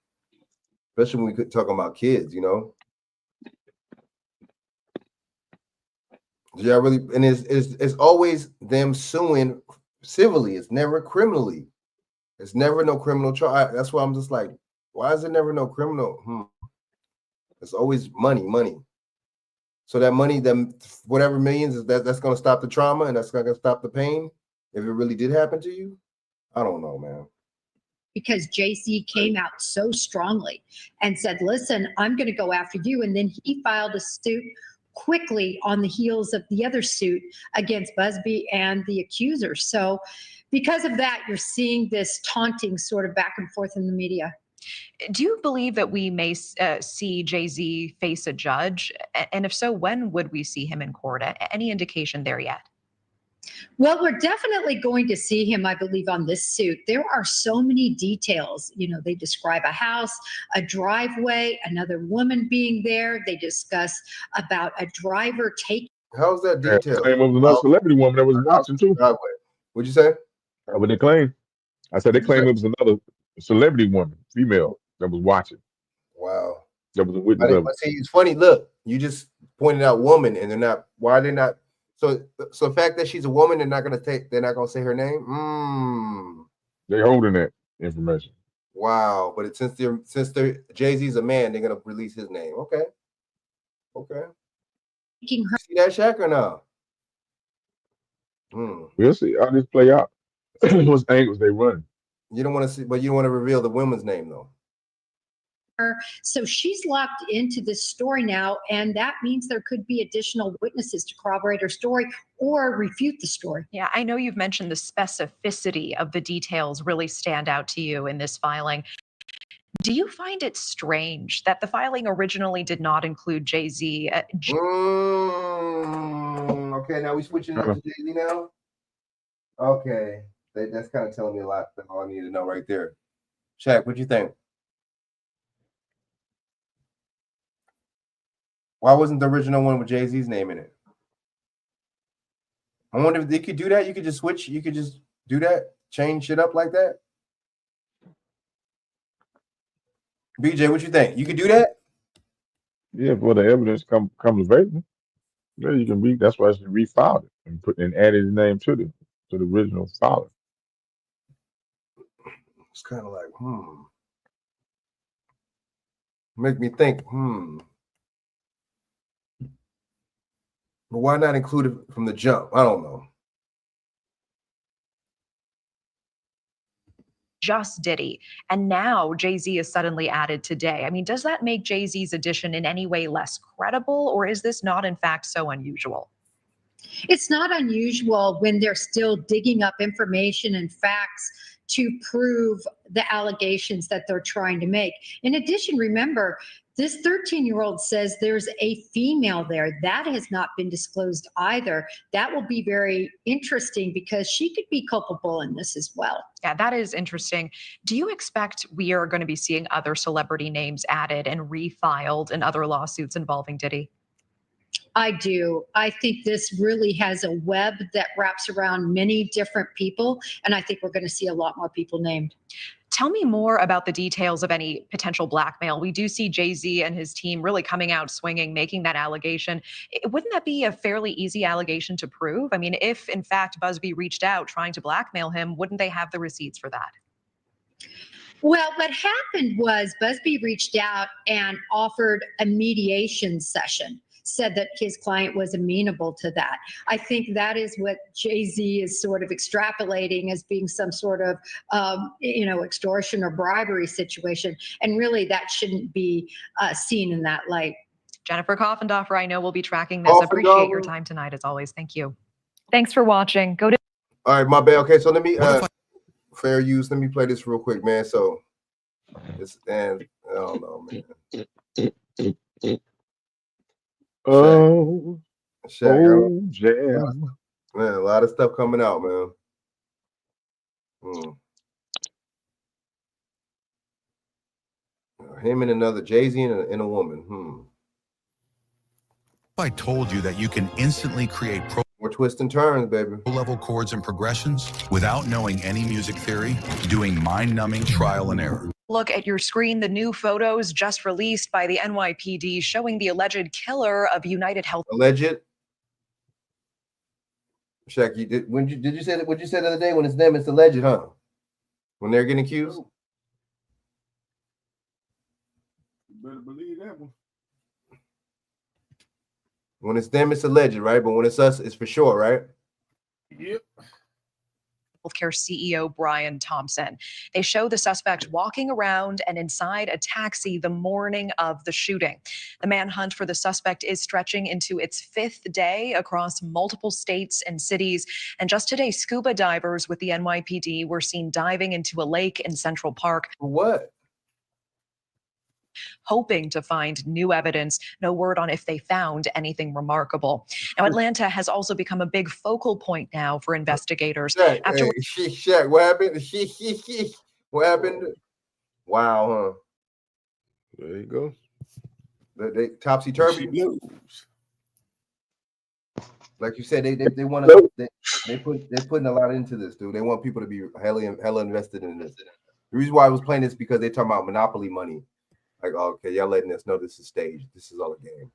Especially when we could talk about kids, you know. Yeah, really, and it's always them suing civilly. It's never criminally. It's never no criminal trial. That's why I'm just like, why is it never no criminal? It's always money. So that money, them whatever millions, that's going to stop the trauma and that's going to stop the pain. If it really did happen to you, I don't know, man. because JC came out so strongly and said, listen, I'm going to go after you. And then he filed a suit quickly on the heels of the other suit against Busby and the accuser. So because of that, you're seeing this taunting sort of back and forth in the media. Do you believe that we may see Jay-Z face a judge? And if so, when would we see him in court? Any indication there yet? Well, we're definitely going to see him, I believe, on this suit. There are so many details. You know, they describe a house, a driveway, another woman being there. They discuss about a driver taking How's that detailed? Claim it was another celebrity woman that was watching too. What'd you say? What they claim? I said they claim it was another celebrity woman, female, that was watching. Wow. That was a witness of it. But see, it's funny. Look, you just pointed out woman, and they're not. Why are they not? So the fact that she's a woman, they're not gonna say her name. They holding that information. Wow. But since Jay-Z's a man, they're gonna release his name. Okay. See that, Shaq, or no? We'll see how this play out. What angles they running? You don't want to see, but you don't want to reveal the woman's name though. So she's locked into this story now, and that means there could be additional witnesses to corroborate her story or refute the story. Yeah, I know you've mentioned the specificity of the details really stand out to you in this filing. Do you find it strange that the filing originally did not include Jay-Z? Okay, now we switching it up to Jay-Z now? Okay, that's kind of telling me a lot. That's all I need to know right there. Shaq, what do you think? Why wasn't the original one with Jay-Z's name in it? I wonder if they could do that. You could just switch. You could just do that, change shit up like that. BJ, what you think? You could do that? Yeah, for the evidence comes available. Yeah, you can read. That's why she refiled it and added his name to the original filing. It's kind of like, make me think, But why not include it from the jump? I don't know. Just Diddy, and now Jay-Z is suddenly added today. I mean, does that make Jay-Z's addition in any way less credible, or is this not in fact so unusual? It's not unusual when they're still digging up information and facts to prove the allegations that they're trying to make. In addition, remember, this 13-year-old says there's a female there. That has not been disclosed either. That will be very interesting because she could be culpable in this as well. Yeah, that is interesting. Do you expect we are going to be seeing other celebrity names added and refiled in other lawsuits involving Diddy? I do. I think this really has a web that wraps around many different people, and I think we're going to see a lot more people named. Tell me more about the details of any potential blackmail. We do see Jay-Z and his team really coming out swinging, making that allegation. Wouldn't that be a fairly easy allegation to prove? I mean, if in fact Busby reached out trying to blackmail him, wouldn't they have the receipts for that? Well, what happened was Busby reached out and offered a mediation session, said that his client was amenable to that. I think that is what Jay-Z is sort of extrapolating as being some sort of, extortion or bribery situation. And really that shouldn't be seen in that light. Jennifer Coffendorfer, I know we'll be tracking this. Appreciate your time tonight as always. Thank you. Thanks for watching. Go to. All right, my bad. Okay, so let me, fair use. Let me play this real quick, man. So I don't know, man. Shaq, jam. Man, a lot of stuff coming out, man. Him and another Jay-Z and a woman. I told you that you can instantly create We're twisting turns, baby. level chords and progressions without knowing any music theory, doing mind-numbing trial and error. Look at your screen, the new photos just released by the NYPD showing the alleged killer of United Health. Alleged? Shaq, did you say that? What you said the other day? When it's them, it's alleged, huh? When they're getting accused. You better believe that one. When it's them, it's alleged, right? But when it's us, it's for sure, right? Yep. Healthcare CEO Brian Thompson. They show the suspect walking around and inside a taxi the morning of the shooting. The manhunt for the suspect is stretching into its 5th day across multiple states and cities. And just today, scuba divers with the NYPD were seen diving into a lake in Central Park. What? Hoping to find new evidence. No word on if they found anything remarkable. Now, Atlanta has also become a big focal point now for investigators. Shaq, Shaq, what happened? What happened? Wow, huh? There you go. They topsy-turvy. Like you said, they want to they're putting a lot into this, dude. They want people to be hella invested in this. The reason why I was playing this because they're talking about monopoly money. Like, oh, okay, y'all letting us know this is staged. This is all a game.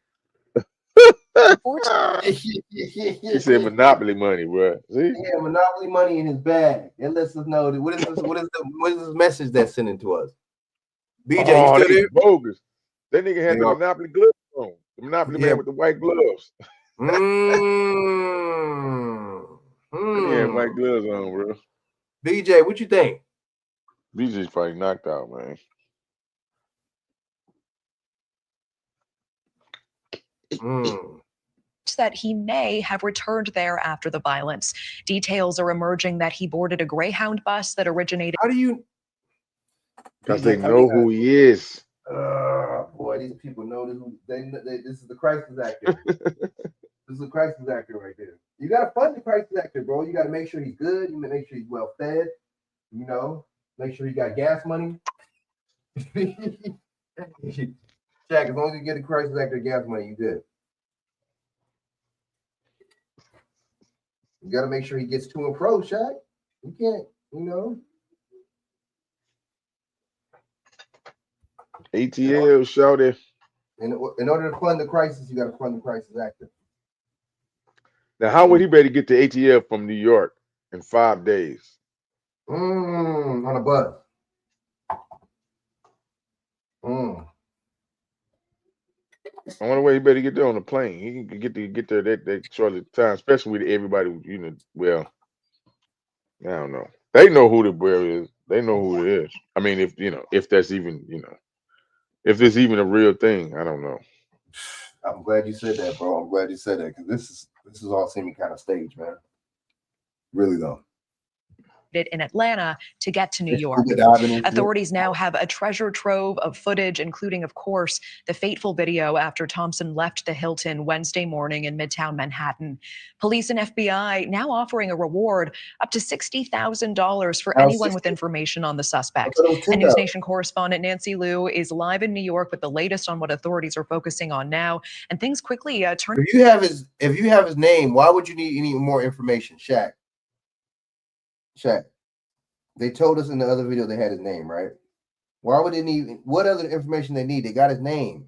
He said monopoly money, bro. See? Yeah, monopoly money in his bag. It lets us know that what is this message that's sending to us? BJ, you still there? Bogus. That nigga had the monopoly gloves on. The monopoly man with the white gloves. That nigga had white gloves on, bro. BJ, what you think? BJ's probably knocked out, man. That he may have returned there after the violence. Details are emerging that he boarded a Greyhound bus that originated. How do you? Because they know who he is. Boy, these people know this. This is the crisis actor. This is a crisis actor right there. You gotta fund the crisis actor, bro. You gotta make sure he's good. You make sure he's well fed. You know, make sure he got gas money. Jack, as long as you get the crisis actor gas money, you good. You got to make sure he gets to and fro, Shaq. You can't, you know. ATL, shout it. In order to fund the crisis, you got to fund the crisis actor. Now, how would he better get to ATL from New York in 5 days? On a bus. I wonder where he better get there on the plane. He can get there that short time, especially with everybody, you know. Well, I don't know. They know who the bear is. They know who it is. I mean, if that's even, if it's even a real thing, I don't know. I'm glad you said that, bro. I'm glad you said that because this is all seeming kind of staged, man. Really though. In Atlanta to get to New York. Authorities now have a treasure trove of footage, including, of course, the fateful video after Thompson left the Hilton Wednesday morning in Midtown Manhattan. Police and FBI now offering a reward up to $60,000 for anyone with information on the suspect. And News Nation correspondent Nancy Liu is live in New York with the latest on what authorities are focusing on now. And things quickly turn. If you have his name, why would you need any more information, Shaq? They told us in the other video they had his name, right? Why would they need? What other information they need? They got his name.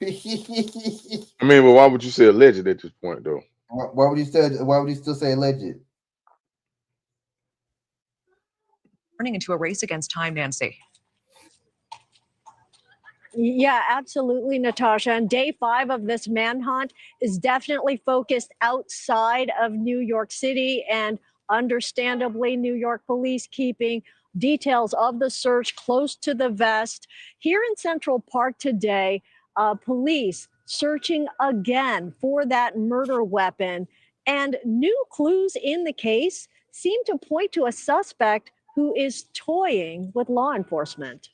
I mean, but why would you say alleged at this point, though? Why would he still say alleged? Turning into a race against time, Nancy. Yeah, absolutely, Natasha. And day 5 of this manhunt is definitely focused outside of New York City, and understandably, New York police keeping details of the search close to the vest. Here in Central Park today, police searching again for that murder weapon, and new clues in the case seem to point to a suspect who is toying with law enforcement.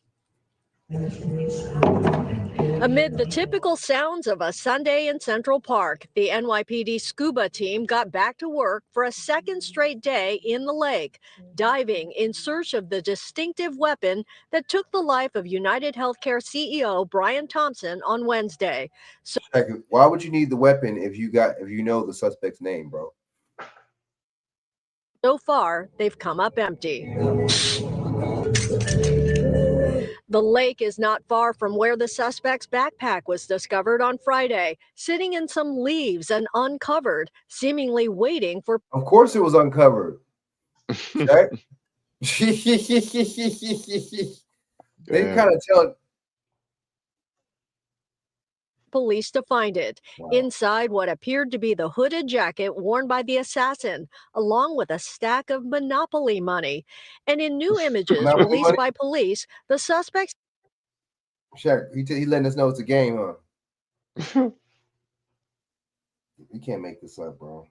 Amid the typical sounds of a Sunday in Central Park, the NYPD scuba team got back to work for a second straight day in the lake, diving in search of the distinctive weapon that took the life of United Healthcare CEO Brian Thompson on Wednesday. Why would you need the weapon if you know the suspect's name, bro? So far, they've come up empty. The lake is not far from where the suspect's backpack was discovered on Friday, sitting in some leaves and uncovered, seemingly waiting for. Of course, it was uncovered. Right? They kind of tell police to find it. Wow. Inside what appeared to be the hooded jacket worn by the assassin, along with a stack of Monopoly money. And in new images released by police, the suspects. Shaq, he letting us know it's a game, huh? You can't make this up, bro.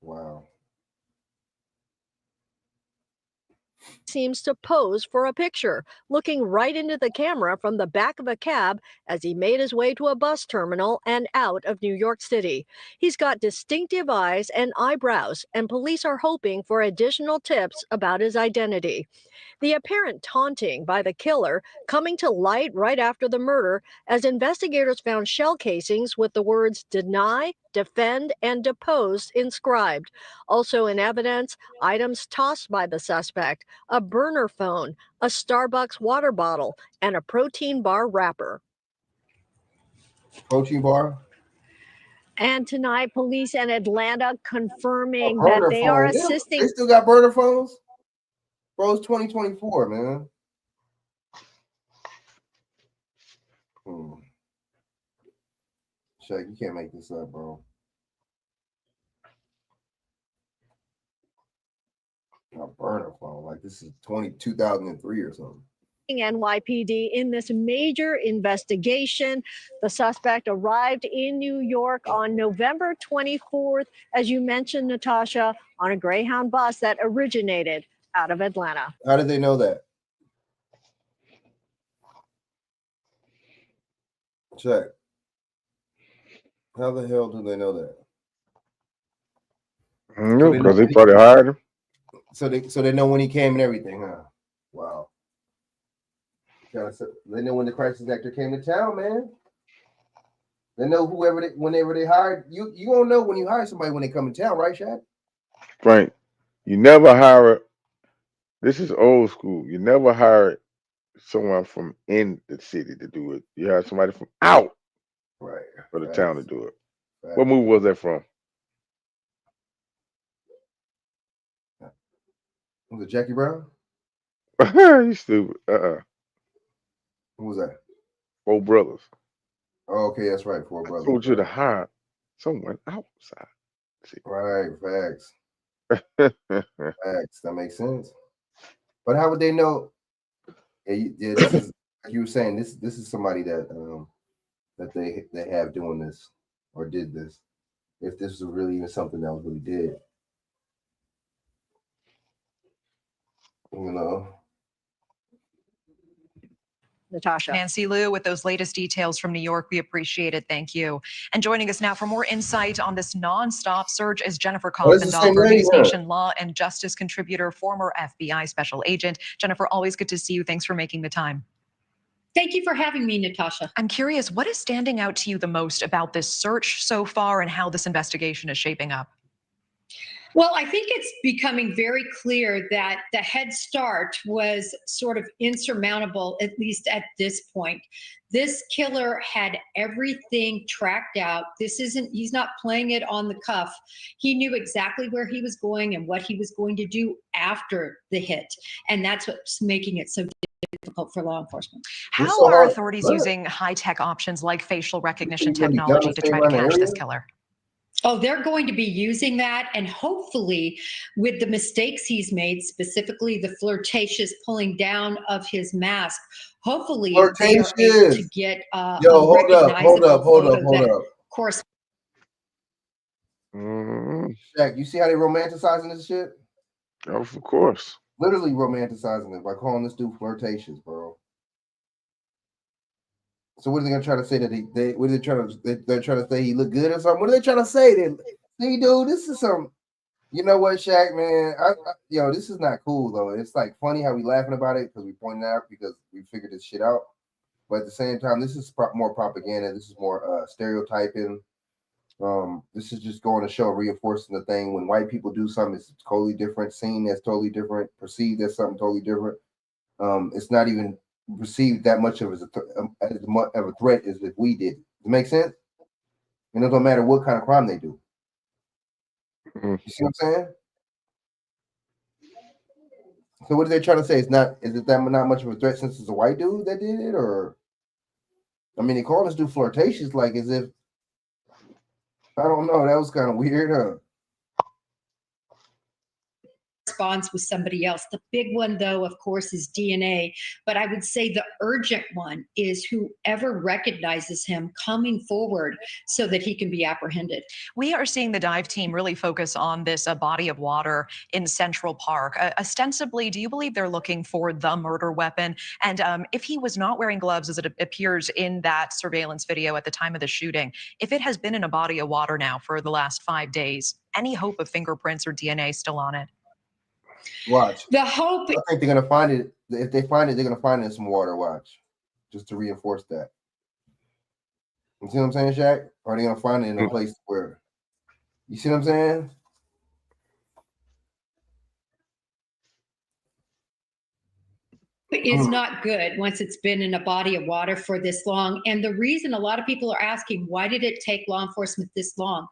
Wow. seems to pose for a picture, looking right into the camera from the back of a cab as he made his way to a bus terminal and out of New York City. He's got distinctive eyes and eyebrows, and police are hoping for additional tips about his identity. The apparent taunting by the killer coming to light right after the murder as investigators found shell casings with the words deny, defend, and depose inscribed. Also in evidence, items tossed by the suspect, a burner phone, a Starbucks water bottle, and a protein bar wrapper. Protein bar? And tonight, police in Atlanta confirming that Burner they phone. are They assisting. still got burner phones? Bro, it's 2024, man. Shaq, you can't make this up, bro. A burner phone. Like this is 2003 or something. NYPD in this major investigation. The suspect arrived in New York on November 24th, as you mentioned, Natasha, on a Greyhound bus that originated out of Atlanta. How did they know that? Check. How the hell do they know that? Because they probably hired him. So they know when he came and everything, huh? Wow. They know when the crisis actor came to town, man. They know whenever they hired you. You don't know when you hire somebody when they come in town, right, Shaq? Frank, you never hire. This is old school. You never hire someone from in the city to do it. You hire somebody from out, right, for the Facts. town to do it. Facts. What movie was that from? Was it Jackie Brown? You stupid. Who was that? Four Brothers. Oh, okay, that's right. Four Brothers. I told you to hire someone outside. Right, facts. Facts. That makes sense. But how would they know? Yeah, this is like you were saying. This is somebody that that they have doing this or did this. If this was really even something that was really did, you know. Natasha. Nancy Liu with those latest details from New York. We appreciate it. Thank you. And joining us now for more insight on this nonstop search is Jennifer Kaufendorfer, News Nation law and justice contributor, former FBI special agent. Jennifer, always good to see you. Thanks for making the time. Thank you for having me, Natasha. I'm curious, what is standing out to you the most about this search so far and how this investigation is shaping up? Well, I think it's becoming very clear that the head start was sort of insurmountable, at least at this point. This killer had everything tracked out. He's not playing it on the cuff. He knew exactly where he was going and what he was going to do after the hit. And that's what's making it so difficult for law enforcement. How are authorities using high-tech options like facial recognition technology to try to catch this killer? Oh, they're going to be using that, and hopefully with the mistakes he's made, specifically the flirtatious pulling down of his mask, hopefully they are able to get hold up. Course. Shaq, you see how they romanticizing this shit? Oh, of course. Literally romanticizing it by calling this dude flirtatious, bro. So what are they gonna try to say that they're trying to say he look good or something? What are they trying to say then? See, dude, this is some. You know what, Shaq, man? This is not cool though. It's like funny how we laughing about it because we pointed out because we figured this shit out. But at the same time, this is more propaganda. This is more stereotyping. This is just going to show reinforcing the thing. When white people do something, it's totally different, seen as totally different, perceived as something totally different. It's not even received that much of as a threat as if we did. Does it make sense? And it don't matter what kind of crime they do. You see what I'm saying? So what are they trying to say? Is it that not much of a threat since it's a white dude that did it? Or I mean, they call this dude flirtatious, like as if I don't know. That was kind of weird, huh? corresponds with somebody else. The big one, though, of course, is DNA. But I would say the urgent one is whoever recognizes him coming forward so that he can be apprehended. We are seeing the dive team really focus on this body of water in Central Park. Ostensibly, do you believe they're looking for the murder weapon? And if he was not wearing gloves, as it appears in that surveillance video at the time of the shooting, if it has been in a body of water now for the last 5 days, any hope of fingerprints or DNA still on it? Watch. The hope. I think they're gonna find it. If they find it, they're gonna find it in some water. Watch, just to reinforce that. You see what I'm saying, Shaq? Or are they gonna find it in a place where? You see what I'm saying? Is not good once it's been in a body of water for this long. And the reason a lot of people are asking, why did it take law enforcement this long?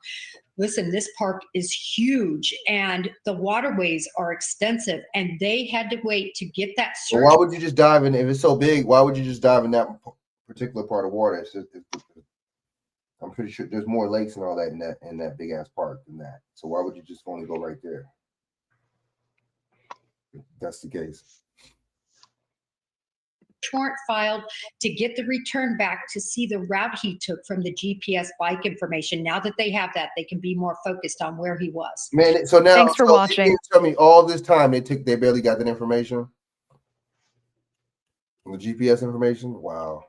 Listen, this park is huge and the waterways are extensive, and they had to wait to get that search. Well, why would you just dive in if it's so big? Why would you just dive in that particular part of water? I'm pretty sure there's more lakes and all that in that big ass park than that. So why would you just only go right there? If that's the case. Warrant filed to get the return back to see the route he took from the GPS bike information. Now that they have that, they can be more focused on where he was. Man, so now Thanks for watching. Tell me all this time they barely got that information. The GPS information. Wow.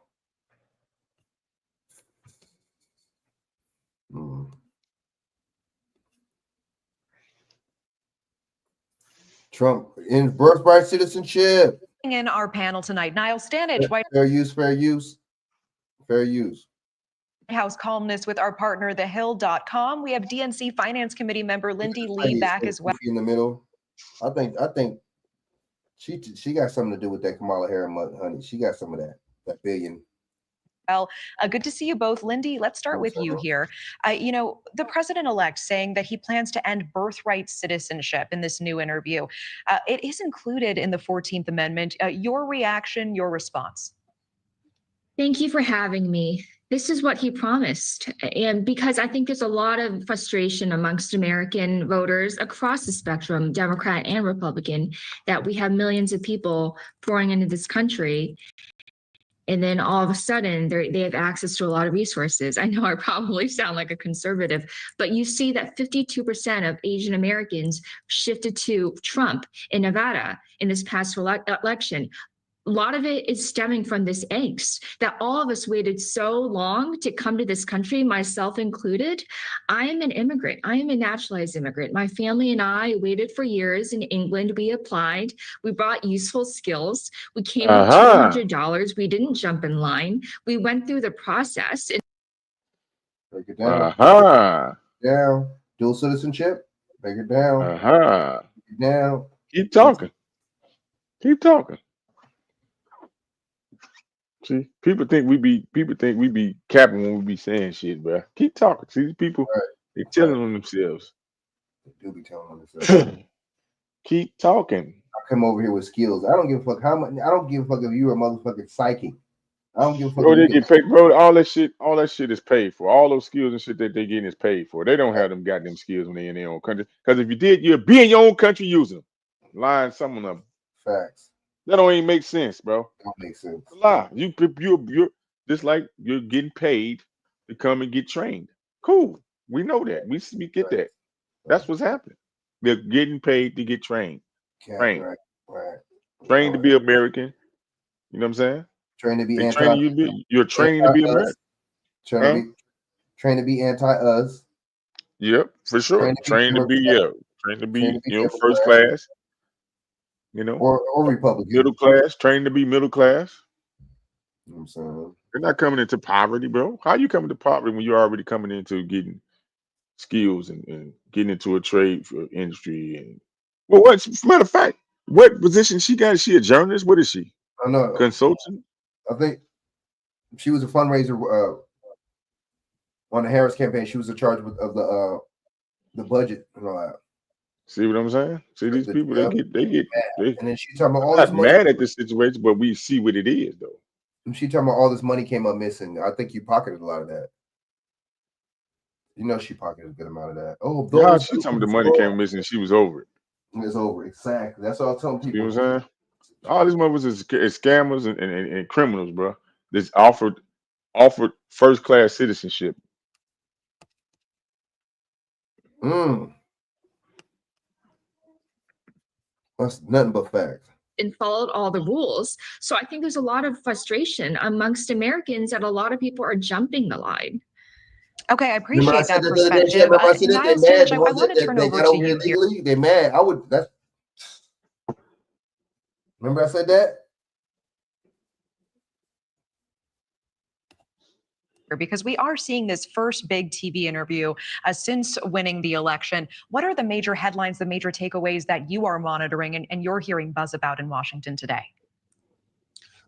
Trump in birthright citizenship. In our panel tonight, Niall Stanage, White Fair use. House columnist with our partner, thehill.com. We have DNC Finance Committee member Lindy Lee back as well. In the middle, I think she got something to do with that Kamala Harris, honey. She got some of that billion. Well, good to see you both. Lindy, let's start with you here. The president-elect saying that he plans to end birthright citizenship in this new interview. It is included in the 14th Amendment. Your reaction, your response? Thank you for having me. This is what he promised. And because I think there's a lot of frustration amongst American voters across the spectrum, Democrat and Republican, that we have millions of people pouring into this country. And then all of a sudden, they have access to a lot of resources. I know I probably sound like a conservative, but you see that 52% of Asian Americans shifted to Trump in Nevada in this past election. A lot of it is stemming from this angst that all of us waited so long to come to this country, myself included. I am an immigrant. I am a naturalized immigrant. My family and I waited for years in England. We applied. We brought useful skills. We came with $200. We didn't jump in line. We went through the process. Break it down. Down. Dual citizenship. Break it down. Break it down. Keep talking. See, people think we be capping when we be saying shit, bro. Keep talking. See, these people, they telling on themselves. They do be telling on themselves. Keep talking. I come over here with skills. I don't give a fuck how much. I don't give a fuck if you're a motherfucking psychic. I don't give a fuck. Bro, they get paid, bro. All that shit is paid for. All those skills and shit that they getting is paid for. They don't have them goddamn skills when they in their own country. Because if you did, you'd be in your own country using them. Lying some of them. Facts. That don't even make sense, bro. Don't make sense. It's a lie. You're just like you're getting paid to come and get trained. Cool. We know that. We get that. That's what's happening. They're getting paid to get trained. Trained. Trained to be American. You know what I'm saying? Trained to be you're training to be American. Trained to be anti-us. Yep, for sure. Trained to be first class. Or Republican. Middle class, trained to be middle class. You know what I'm saying? You're not coming into poverty, bro. How you coming to poverty when you're already coming into getting skills and getting into a trade for industry? And matter of fact, what position she got? Is she a journalist? What is she? I know. Consultant? I think she was a fundraiser on the Harris campaign. She was in charge of the budget and all that. See what I'm saying? See these people, they get. And then she talking about all I'm this not money. mad at the situation, but we see what it is, though. And she talking about all this money came up missing. I think you pocketed a lot of that. You know, she pocketed a good amount of that. Oh, God, she told me the money came missing. She was over it. It's over. Exactly. That's what I'm telling You people. know what I'm saying? All these motherfuckers is scammers and criminals, bro. This offered first class citizenship. That's nothing but facts. And followed all the rules. So I think there's a lot of frustration amongst Americans that a lot of people are jumping the line. Okay, I Remember I appreciate said that that the other day, Chad? perspective. Remember I said that Niles they mad. Stitch, The I ones want to that turn they over got to over here you here. legally, they mad. Remember I said that? Because we are seeing this first big TV interview since winning the election. What are the major headlines, the major takeaways that you are monitoring and you're hearing buzz about in Washington today?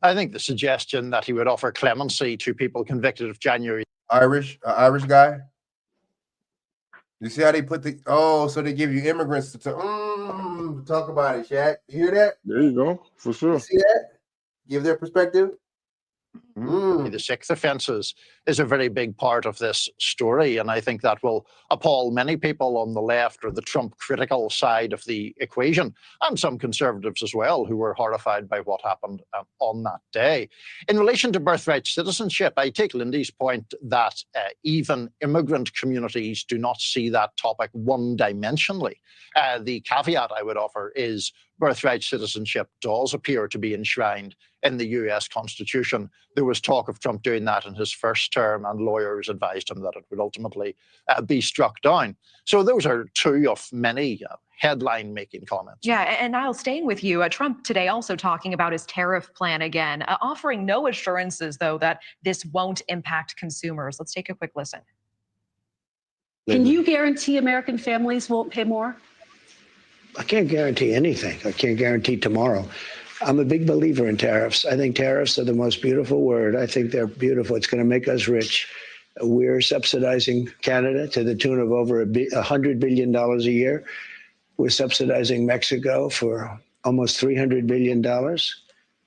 I think the suggestion that he would offer clemency to people convicted of January. Irish guy. You see how they put so they give you immigrants to talk about it, Shaq. You hear that? There you go, for sure. You see that? Give their perspective. The sixth offences is a very big part of this story, and I think that will appall many people on the left or the Trump critical side of the equation, and some conservatives as well who were horrified by what happened on that day. In relation to birthright citizenship, I take Lindy's point that even immigrant communities do not see that topic one-dimensionally. The caveat I would offer is birthright citizenship does appear to be enshrined in the US Constitution. There was talk of Trump doing that in his first term, and lawyers advised him that it would ultimately be struck down. So those are two of many headline-making comments. Yeah, and Niles, staying with you, Trump today also talking about his tariff plan again, offering no assurances, though, that this won't impact consumers. Let's take a quick listen. Can you guarantee American families won't pay more? I can't guarantee anything. I can't guarantee tomorrow. I'm a big believer in tariffs. I think tariffs are the most beautiful word. I think they're beautiful. It's going to make us rich. We're subsidizing Canada to the tune of over $100 billion a year. We're subsidizing Mexico for almost $300 billion.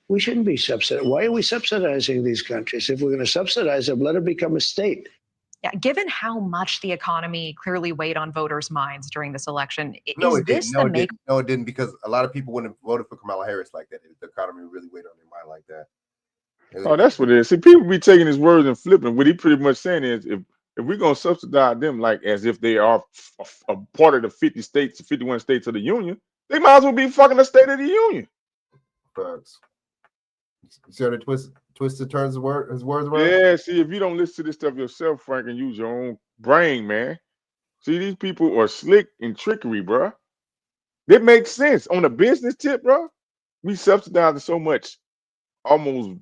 We shouldn't be subsidizing. Why are we subsidizing these countries? If we're going to subsidize them, let it become a state. Yeah, given how much the economy clearly weighed on voters' minds during this election, No, is it this didn't. the No, it make? didn't. No, it didn't, because a lot of people wouldn't have voted for Kamala Harris like that if the economy really weighed on their mind like that. Oh, that's what it is. See, people be taking his words and flipping. What he pretty much saying is, if we're gonna subsidize them like as if they are a part of the 50 states, 51 states of the union, they might as well be fucking the state of the union. Facts. You see how they twisted turns his words around? Yeah, see, if you don't listen to this stuff yourself, Frank, and use your own brain, man. See, these people are slick in trickery, bro. It makes sense. On a business tip, bro, we subsidize so much, almost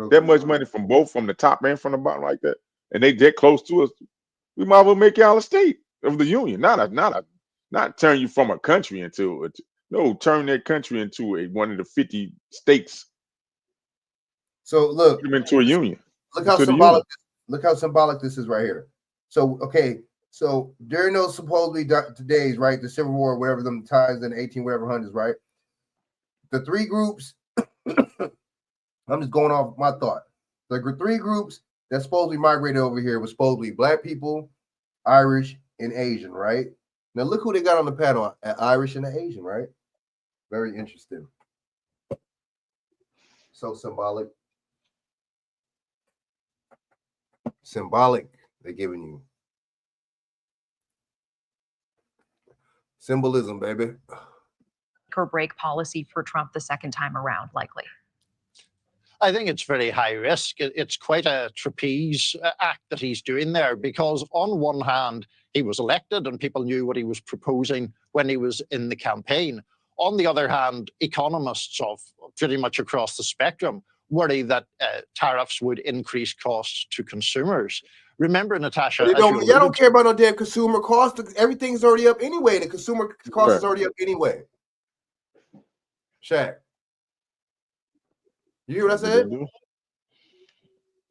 that much money from both, from the top and from the bottom like that, and they get close to us. We might as well make y'all a state of the union, not turn you from a country into it. No, turn that country into one of the 50 states. So look, Put them into a union. Look how symbolic. Look how symbolic this is right here. So okay, so during those supposedly days, right, the Civil War, whatever them times in 18 whatever hundreds, right? The three groups. I'm just going off my thought. The three groups that supposedly migrated over here was supposedly Black people, Irish, and Asian, right? Now look who they got on the panel: Irish and the Asian, right? Very interesting. So symbolic. Symbolic, they're giving you. Symbolism, baby. Or break policy for Trump the second time around, likely? I think it's very high risk. It's quite a trapeze act that he's doing there, because on one hand, he was elected and people knew what he was proposing when he was in the campaign. On the other hand, economists of pretty much across the spectrum worry that tariffs would increase costs to consumers. Remember, Natasha, Y'all don't care about no damn consumer cost. Everything's already up anyway. The consumer cost is already up anyway. Shaq, you hear what I said?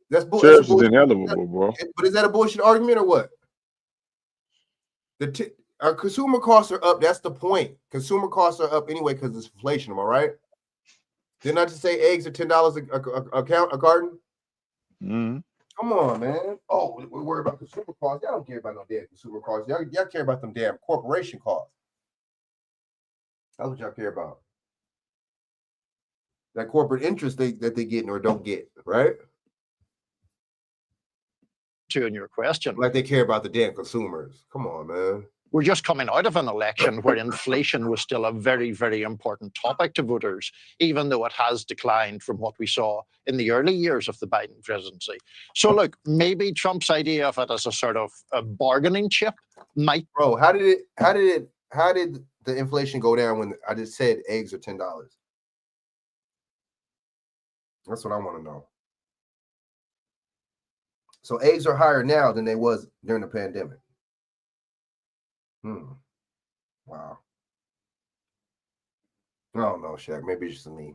That's bullshit. But Ineligible, bro. But is that a bullshit argument or what? Our consumer costs are up. That's the point. Consumer costs are up anyway because it's inflation. Am I right? Didn't I just say eggs are $10 a carton? Mm-hmm. Come on, man. Oh, we worry about consumer costs. Y'all don't care about no damn consumer costs. Y'all care about them damn corporation costs. That's what y'all care about. That corporate interest that they get or don't get, right? To in your question. Like they care about the damn consumers. Come on, man. We're just coming out of an election where inflation was still a very, very important topic to voters, even though it has declined from what we saw in the early years of the Biden presidency. So look, maybe Trump's idea of it as a sort of a bargaining chip might. Bro, how did the inflation go down when I just said eggs are $10? That's what I want to know. So eggs are higher now than they was during the pandemic. Wow. I don't know, Shaq. Maybe it's just me.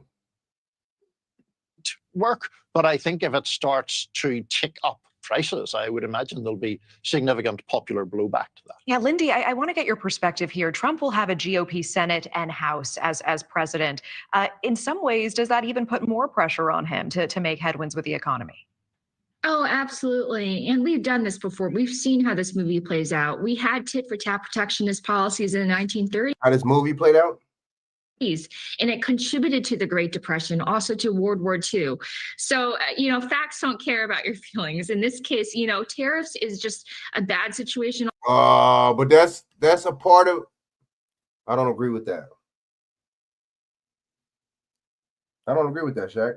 Work, but I think if it starts to tick up prices, I would imagine there'll be significant popular blowback to that. Yeah, Lindy, I want to get your perspective here. Trump will have a GOP Senate and House as president. In some ways, does that even put more pressure on him to make headwinds with the economy? Oh, absolutely. And we've done this before. We've seen how this movie plays out. We had tit for tat protectionist policies in the 1930s. How this movie played out? And it contributed to the Great Depression, also to World War II. So, facts don't care about your feelings. In this case, tariffs is just a bad situation. But that's a part of. I don't agree with that. I don't agree with that, Shaq.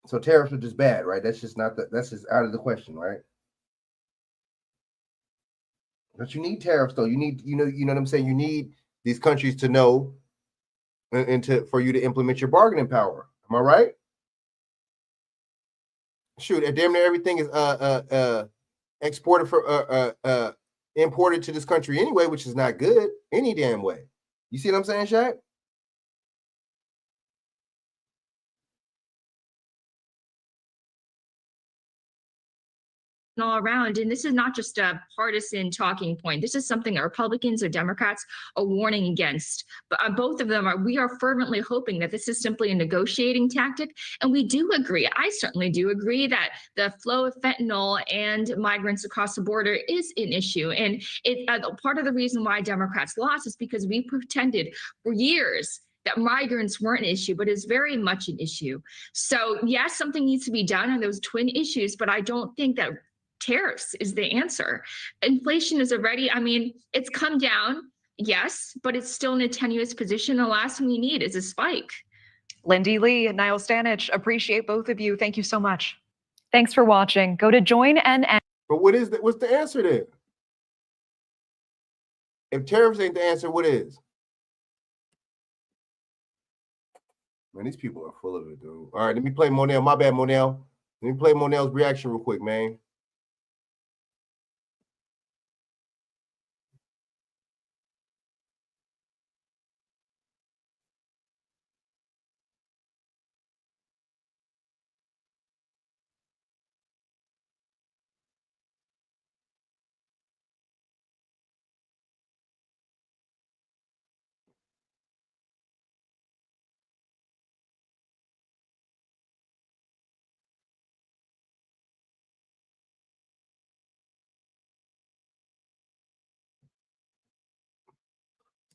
So tariffs are just bad, right? That's just not that's just out of the question, right? But you need tariffs, though. You need, you know what I'm saying? You need these countries to know and for you to implement your bargaining power. Am I right? Shoot, damn near everything is exported imported to this country anyway, which is not good any damn way. You see what I'm saying, Shaq? All around. And this is not just a partisan talking point. This is something that Republicans or Democrats are warning against. But both of them we are fervently hoping that this is simply a negotiating tactic. And we do agree, I certainly do agree, that the flow of fentanyl and migrants across the border is an issue. And part of the reason why Democrats lost is because we pretended for years that migrants weren't an issue, but is very much an issue. So yes, something needs to be done on those twin issues, but I don't think that tariffs is the answer. Inflation is already, it's come down, yes, but it's still in a tenuous position. The last thing we need is a spike. Lindy Lee and Niall Stanich, appreciate both of you. Thank you so much. Thanks for watching. Go to join.nn. But what's the answer then? If tariffs ain't the answer, what is? Man, these people are full of it, dude. All right, let me play Monel. My bad, Monel. Let me play Monel's reaction real quick, man.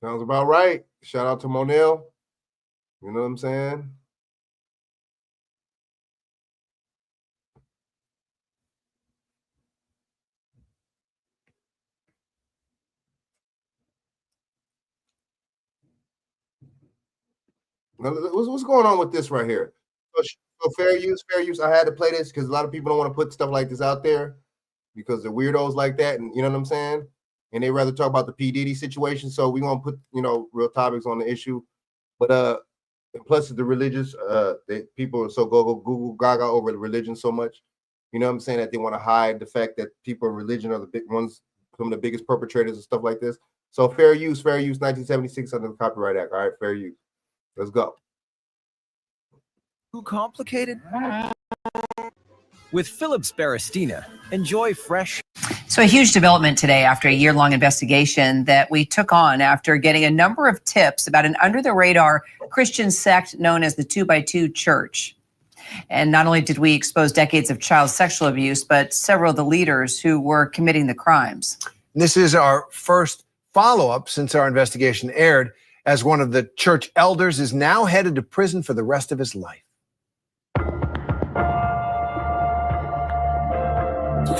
Sounds about right. Shout out to Monel. You know what I'm saying? Now, what's going on with this right here? So fair use. I had to play this because a lot of people don't want to put stuff like this out there because they're weirdos like that, and you know what I'm saying? And they rather talk about the P. Diddy situation. So we're gonna put, real topics on the issue. But and plus the religious, people are so Google gaga over the religion so much. You know what I'm saying? That they want to hide the fact that people in religion are the big ones, some of the biggest perpetrators and stuff like this. So fair use, 1976 under the Copyright Act. All right, fair use. Let's go. Too complicated? With Phillips Barristina, enjoy fresh. So a huge development today after a year-long investigation that we took on after getting a number of tips about an under-the-radar Christian sect known as the 2x2 Church. And not only did we expose decades of child sexual abuse, but several of the leaders who were committing the crimes. This is our first follow-up since our investigation aired, as one of the church elders is now headed to prison for the rest of his life.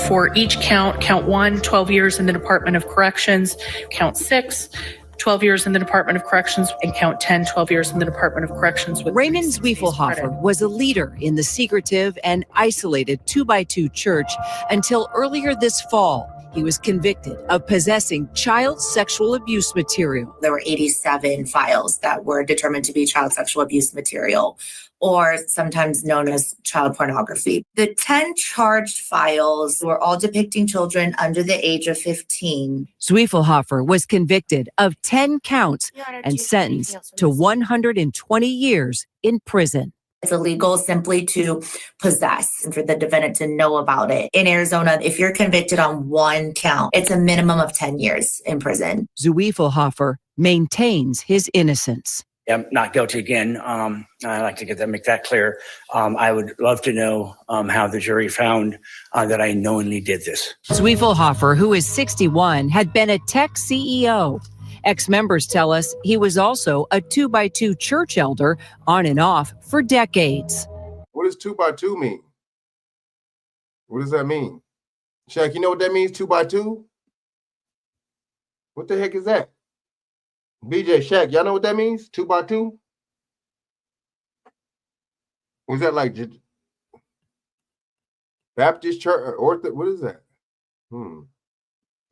For each count, count 1, 12 years in the Department of Corrections, count 6, 12 years in the Department of Corrections, and count 10, 12 years in the Department of Corrections. With Raymond Zwiefelhofer was a leader in the secretive and isolated 2x2 church until earlier this fall. He was convicted of possessing child sexual abuse material. There were 87 files that were determined to be child sexual abuse material, or sometimes known as child pornography. The 10 charged files were all depicting children under the age of 15. Zwiefelhofer was convicted of 10 counts and sentenced to 120 years in prison. It's illegal simply to possess and for the defendant to know about it. In Arizona, if you're convicted on one count, it's a minimum of 10 years in prison. Zwiefelhofer maintains his innocence. I'm not guilty again. I like to make that clear. I would love to know how the jury found that I knowingly did this. Zwiefelhofer, who is 61, had been a tech CEO. Ex-members tell us he was also a 2x2 church elder on and off for decades. What does 2x2 mean? What does that mean? Shaq, you know what that means, 2x2? What the heck is that? BJ, Shaq, y'all know what that means, 2x2? Was that like Baptist church or what is that?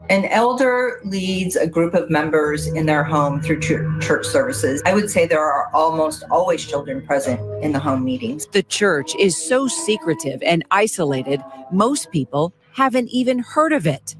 An elder leads a group of members in their home through church services. I would say there are almost always children present in the home meetings. The church is so secretive and isolated, most people haven't even heard of it.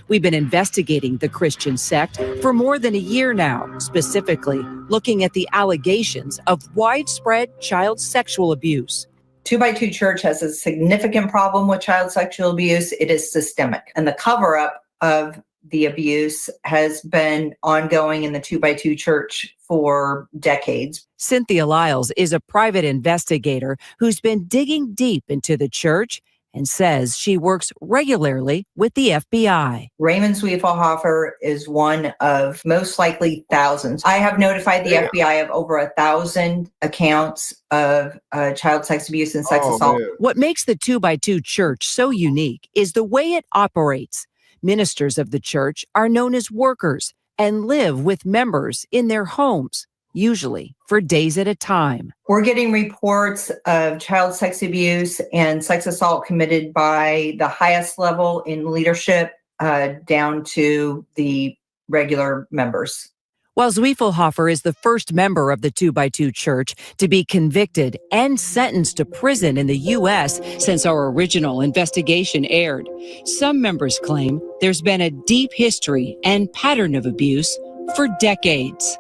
We've been investigating the Christian sect for more than a year now, specifically looking at the allegations of widespread child sexual abuse. 2x2 Church has a significant problem with child sexual abuse. It is systemic, and the cover-up of the abuse has been ongoing in the 2x2 Church for decades. Cynthia Lyles is a private investigator who's been digging deep into the church and says she works regularly with the FBI. Raymond Zwiefelhofer is one of most likely thousands. I have notified the FBI of over 1,000 accounts of child sex abuse and sex assault. Man. What makes the 2x2 Church so unique is the way it operates. Ministers of the church are known as workers and live with members in their homes, usually for days at a time. We're getting reports of child sex abuse and sex assault committed by the highest level in leadership down to the regular members. While Zwiefelhofer is the first member of the 2x2 Church to be convicted and sentenced to prison in the U.S. since our original investigation aired, some members claim there's been a deep history and pattern of abuse for decades.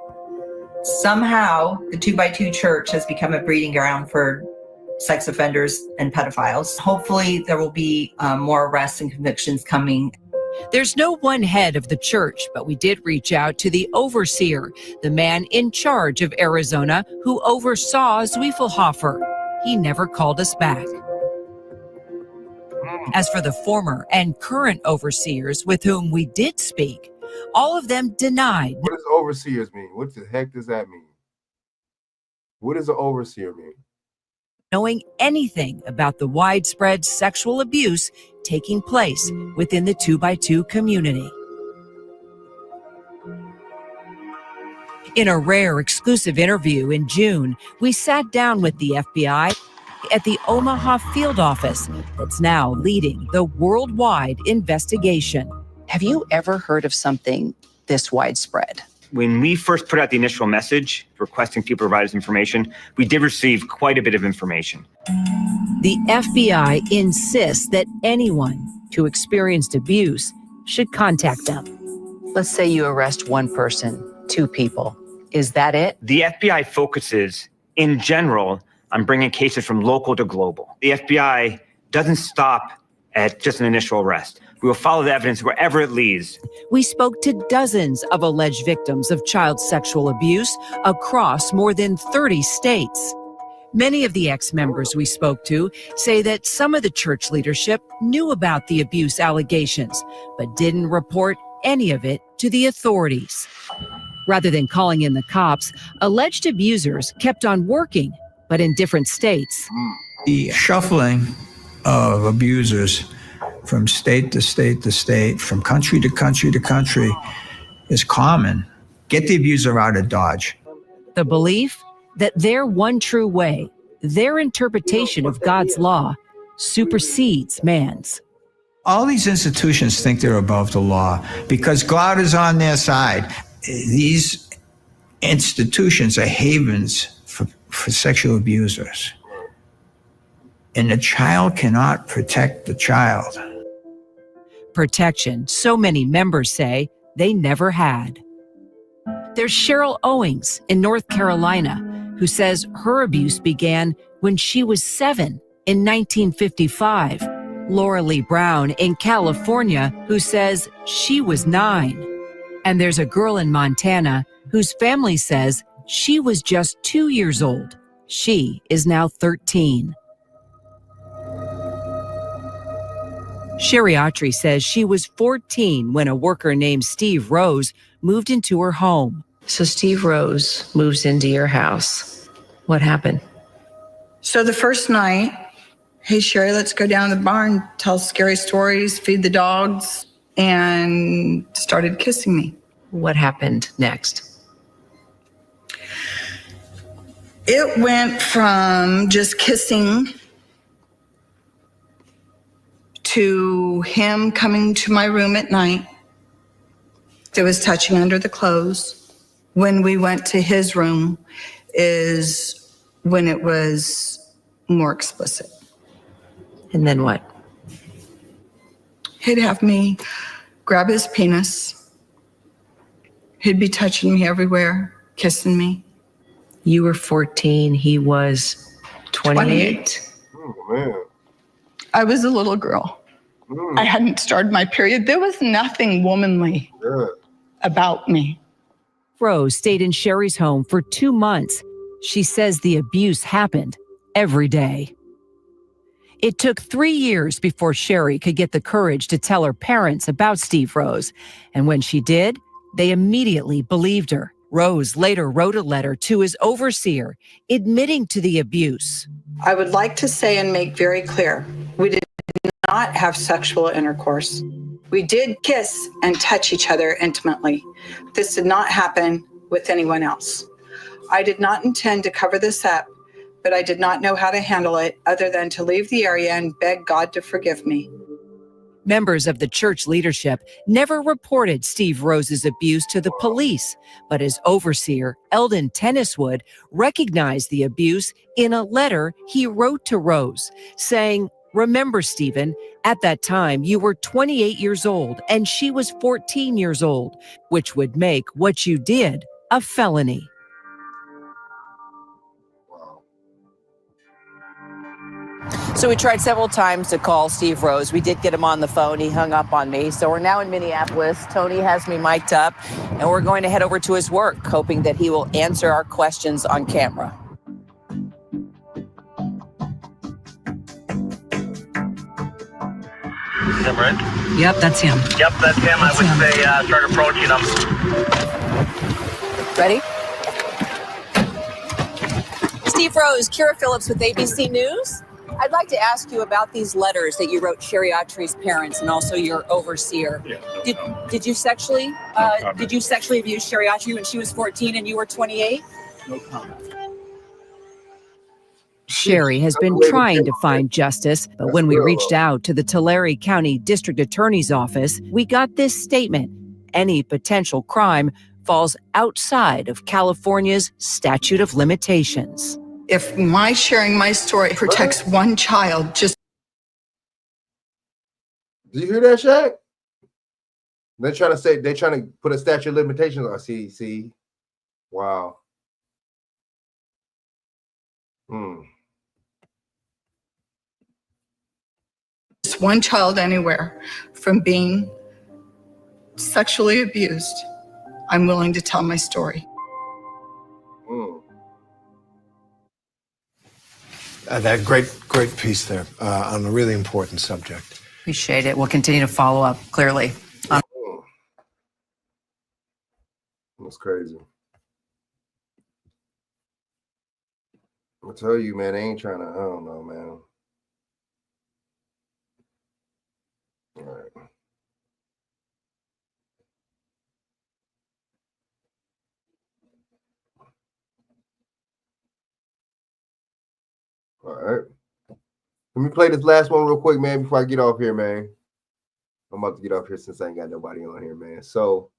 Somehow, the 2x2 Church has become a breeding ground for sex offenders and pedophiles. Hopefully, there will be more arrests and convictions coming. There's no one head of the church, but we did reach out to the overseer, the man in charge of Arizona who oversaw Zwiefelhofer. He never called us back. As for the former and current overseers with whom we did speak, all of them denied. What does overseers mean? What the heck does that mean? What does an overseer mean? Knowing anything about the widespread sexual abuse taking place within the 2x2 community. In a rare exclusive interview in June, we sat down with the FBI at the Omaha field office that's now leading the worldwide investigation. Have you ever heard of something this widespread? When we first put out the initial message requesting people to provide us information, we did receive quite a bit of information. The FBI insists that anyone who experienced abuse should contact them. Let's say you arrest one person, 2 people. Is that it? The FBI focuses, in general, on bringing cases from local to global. The FBI doesn't stop at just an initial arrest. We will follow the evidence wherever it leads. We spoke to dozens of alleged victims of child sexual abuse across more than 30 states. Many of the ex-members we spoke to say that some of the church leadership knew about the abuse allegations, but didn't report any of it to the authorities. Rather than calling in the cops, alleged abusers kept on working, but in different states. The shuffling of abusers from state to state to state, from country to country to country, is common. Get the abuser out of Dodge. The belief that their one true way, their interpretation of God's law, supersedes man's. All these institutions think they're above the law because God is on their side. These institutions are havens for sexual abusers. And the child cannot protect the child. Protection, so many members say they never had. There's Cheryl Owings in North Carolina, who says her abuse began when she was 7 in 1955. Laura Lee Brown in California, who says she was 9. And there's a girl in Montana whose family says she was just 2 years old. She is now 13. Sherry Autry says she was 14 when a worker named Steve Rose moved into her home. So Steve Rose moves into your house. What happened? So the first night, hey, Sherry, let's go down to the barn, tell scary stories, feed the dogs, and started kissing me. What happened next? It went from just kissing to him coming to my room at night. There was touching under the clothes. When we went to his room is when it was more explicit. And then what? He'd have me grab his penis. He'd be touching me everywhere, kissing me. You were 14, he was 28. Oh, man. I was a little girl. I hadn't started my period. There was nothing womanly about me. Rose stayed in Sherry's home for 2 months. She says the abuse happened every day. It took 3 years before Sherry could get the courage to tell her parents about Steve Rose. And when she did, they immediately believed her. Rose later wrote a letter to his overseer admitting to the abuse. I would like to say and make very clear, we did not have sexual intercourse. We did kiss and touch each other intimately. This did not happen with anyone else. I did not intend to cover this up, but I did not know how to handle it other than to leave the area and beg God to forgive me. Members of the church leadership never reported Steve Rose's abuse to the police, but his overseer, Eldon Tenniswood, recognized the abuse in a letter he wrote to Rose, saying, "Remember, Stephen, at that time you were 28 years old and she was 14 years old, which would make what you did a felony." So we tried several times to call Steve Rose. We did get him on the phone. He hung up on me. So we're now in Minneapolis. Tony has me mic'd up, and we're going to head over to his work, hoping that he will answer our questions on camera. Him, right? Yep, that's him. Yep, that's him. I would say start approaching him. Ready? Steve Rose, Kira Phillips with ABC News. I'd like to ask you about these letters that you wrote Sherry Autry's parents and also your overseer. Did you sexually abuse Sherry Autry when she was 14 and you were 28? No comment. Sherry has been trying to find justice, but when we reached out to the Tulare County District Attorney's Office, we got this statement: any potential crime falls outside of California's statute of limitations. If my sharing my story protects one child, just... Did you hear that, Shaq? They're trying to put a statute of limitations on. See. Wow. Just one child anywhere from being sexually abused, I'm willing to tell my story. That great piece there on a really important subject. Appreciate it. We'll continue to follow up, clearly. That's crazy. I'll tell you, man, they ain't trying to, I don't know, man. All right. All right. Let me play this last one real quick, man, before I get off here, man. I'm about to get off here since I ain't got nobody on here, man. So,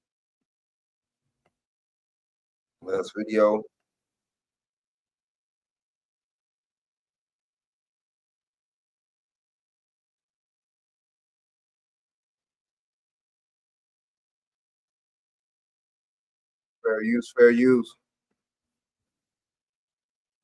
last video. Fair use, fair use.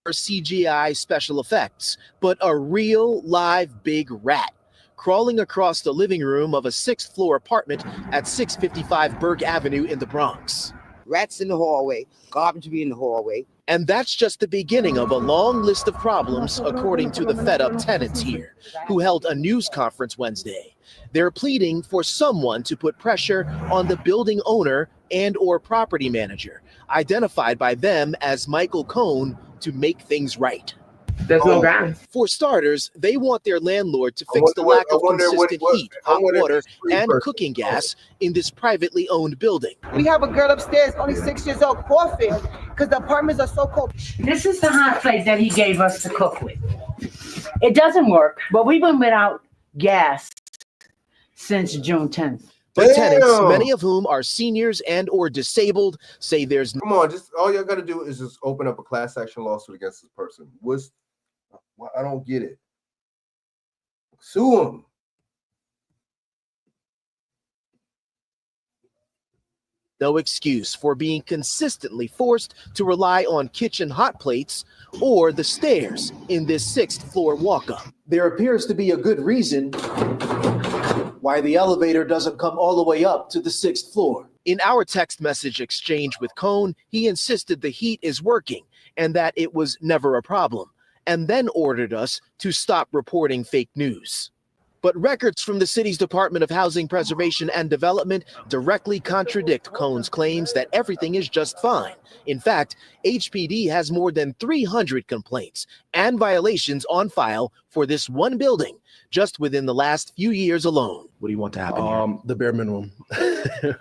CGI special effects, but a real live big rat crawling across the living room of a 6th floor apartment at 655 Berg Avenue in the Bronx. Rats in the hallway, garbage be in the hallway. And that's just the beginning of a long list of problems, according to the fed up tenants here, who held a news conference Wednesday. They're pleading for someone to put pressure on the building owner and or property manager, identified by them as Michael Cohn, to make things right. There's no ground. For starters, they want their landlord to fix the lack of consistent heat, hot water, and cooking gas in this privately owned building. We have a girl upstairs, only 6 years old, coughing because the apartments are so cold. This is the hot plate that he gave us to cook with. It doesn't work, but we've been without gas since June 10th. But tenants, many of whom are seniors and or disabled, say there's Come on, just all y'all got to do is just open up a class action lawsuit against this person. I don't get it. Sue them. no excuse for being consistently forced to rely on kitchen hot plates or the stairs in this 6th floor walk-up. There appears to be a good reason why the elevator doesn't come all the way up to the 6th floor. In our text message exchange with Cohn, he insisted the heat is working and that it was never a problem, and then ordered us to stop reporting fake news. But records from the city's Department of Housing Preservation and Development directly contradict Cohn's claims that everything is just fine. In fact, HPD has more than 300 complaints and violations on file for this one building just within the last few years alone. What do you want to happen here? The bare minimum. The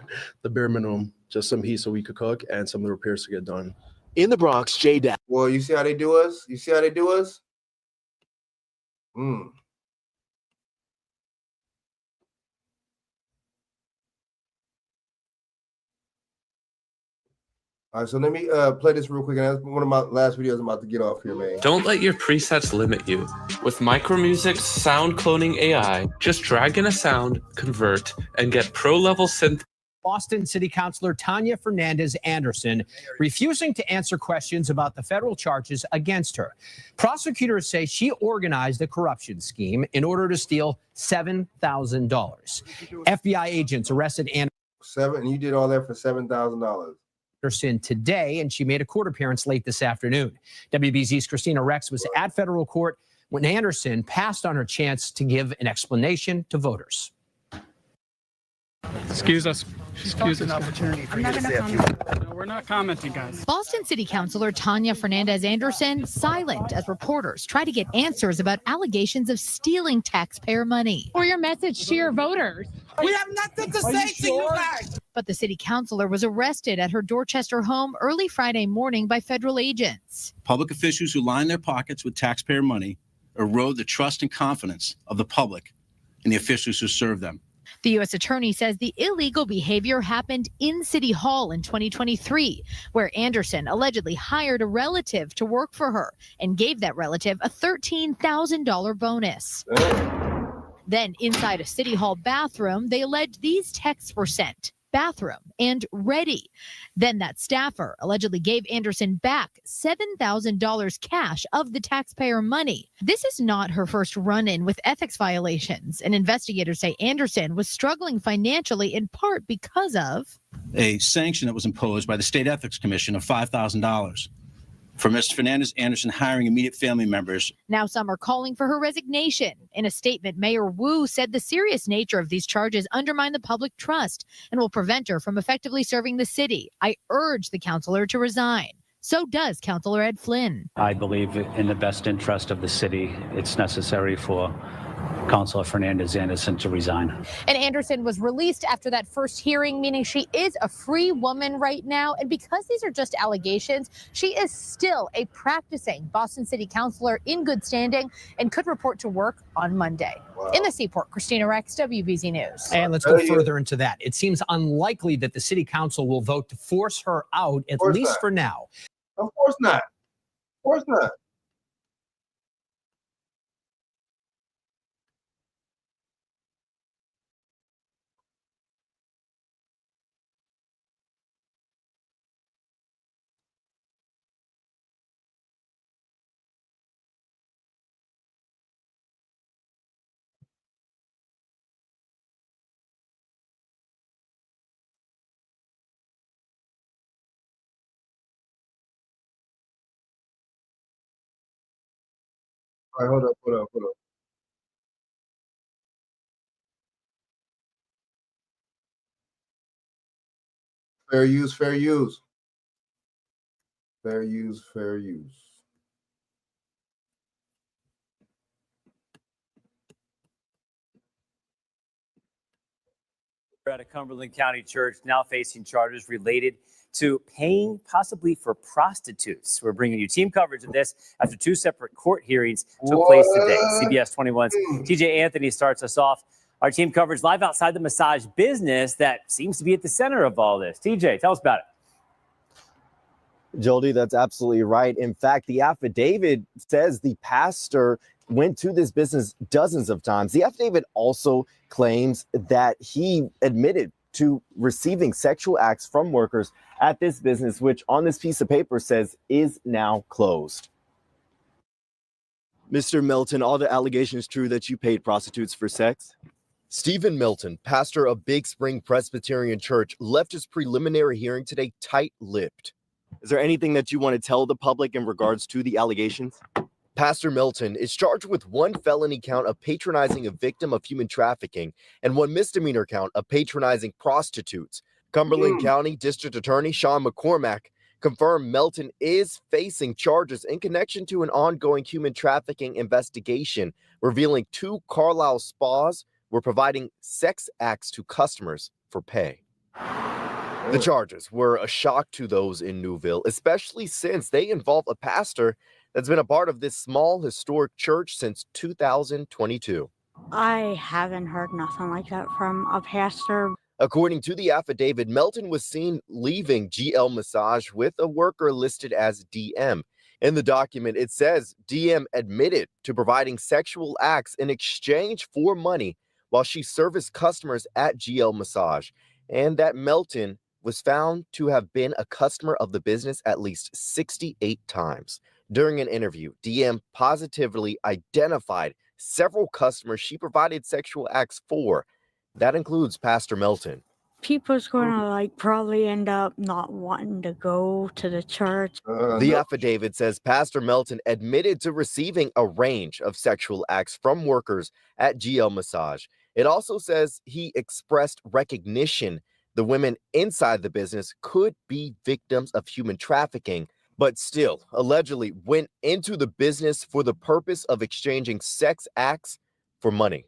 bare minimum. Just some heat so we could cook and some of the repairs to get done. In the Bronx, Jay Dapp. Well, you see how they do us? You see how they do us? All right, so let me play this real quick. And that's one of my last videos. I'm about to get off here, man. Don't let your presets limit you. With Micromusic's sound cloning AI, just drag in a sound, convert, and get pro-level synth. Boston City Councilor Tanya Fernandez Anderson refusing to answer questions about the federal charges against her. Prosecutors say she organized a corruption scheme in order to steal $7,000. FBI agents arrested Anderson. And you did all that for $7,000. Today, and she made a court appearance late this afternoon. WBZ's Christina Rex was at federal court when Anderson passed on her chance to give an explanation to voters. Excuse us. Excuse us. I'm not going to comment. No, we're not commenting, guys. Boston City Councilor Tanya Fernandez Anderson silent as reporters try to get answers about allegations of stealing taxpayer money. For your message to your voters. We have nothing to say to you guys. But the city councilor was arrested at her Dorchester home early Friday morning by federal agents. Public officials who line their pockets with taxpayer money erode the trust and confidence of the public in the officials who serve them. The U.S. attorney says the illegal behavior happened in City Hall in 2023, where Anderson allegedly hired a relative to work for her and gave that relative a $13,000 bonus. Then inside a City Hall bathroom, they alleged these texts were sent. Bathroom and ready. Then that staffer allegedly gave Anderson back $7,000 cash of the taxpayer money. This is not her first run-in with ethics violations, and investigators say Anderson was struggling financially in part because of a sanction that was imposed by the State Ethics Commission of $5,000. for Mr. Fernandez-Anderson hiring immediate family members. Now some are calling for her resignation. In a statement, Mayor Wu said the serious nature of these charges undermine the public trust and will prevent her from effectively serving the city. I urge the councilor to resign. So does Councilor Ed Flynn. I believe in the best interest of the city, it's necessary for Councilor Fernandez-Anderson to resign. And Anderson was released after that first hearing, meaning she is a free woman right now. And because these are just allegations, she is still a practicing Boston City Councilor in good standing and could report to work on Monday. Wow. In the Seaport, Christina Rex, WBZ News. And let's go further into that. It seems unlikely that the city council will vote to force her out, at least for now. Of course not. Of course not. All right, hold up. Fair use. Fair use. At a Cumberland County church now facing charges related to paying possibly for prostitutes. We're bringing you team coverage of this after two separate court hearings took place today. CBS 21's TJ Anthony starts us off. Our team coverage live outside the massage business that seems to be at the center of all this. TJ, tell us about it. Jody, that's absolutely right. In fact, the affidavit says the pastor went to this business dozens of times. The affidavit also claims that he admitted to receiving sexual acts from workers at this business, which on this piece of paper says is now closed. Mr. Milton, are the allegations true that you paid prostitutes for sex? Stephen Milton, pastor of Big Spring Presbyterian Church, left his preliminary hearing today tight-lipped. Is there anything that you want to tell the public in regards to the allegations? Pastor Milton is charged with one felony count of patronizing a victim of human trafficking and one misdemeanor count of patronizing prostitutes. Cumberland County District Attorney Sean McCormack confirmed Milton is facing charges in connection to an ongoing human trafficking investigation, revealing 2 Carlisle spas were providing sex acts to customers for pay. The charges were a shock to those in Newville, especially since they involve a pastor that's been a part of this small historic church since 2022. I haven't heard nothing like that from a pastor. According to the affidavit, Melton was seen leaving GL Massage with a worker listed as DM. In the document, it says DM admitted to providing sexual acts in exchange for money while she serviced customers at GL Massage, and that Melton was found to have been a customer of the business at least 68 times. During an interview, DM positively identified several customers she provided sexual acts for. That includes Pastor Melton. People's gonna probably end up not wanting to go to the church. The affidavit says Pastor Melton admitted to receiving a range of sexual acts from workers at GL Massage. It also says he expressed recognition the women inside the business could be victims of human trafficking, but still allegedly went into the business for the purpose of exchanging sex acts for money.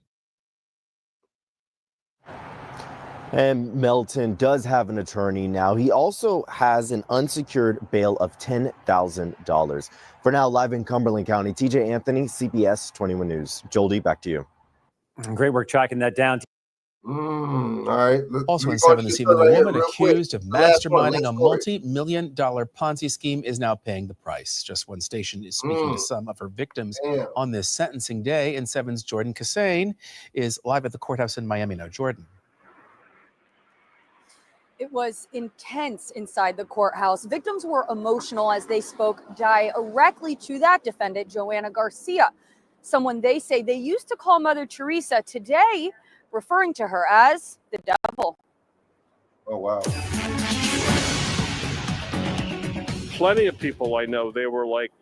And Melton does have an attorney now. He also has an unsecured bail of $10,000. For now, live in Cumberland County, TJ Anthony, CBS 21 News. Jolie, back to you. Great work tracking that down. All right. Also in 7 this evening, a woman accused of masterminding a multi-million-dollar Ponzi scheme is now paying the price. Just One Station is speaking to some of her victims on this sentencing day, and 7's Jordan Kassane is live at the courthouse in Miami now. Jordan. It was intense inside the courthouse. Victims were emotional as they spoke directly to that defendant, Joanna Garcia, someone they say they used to call Mother Teresa, today referring to her as the devil. Oh, wow. plenty of people I know, they were like,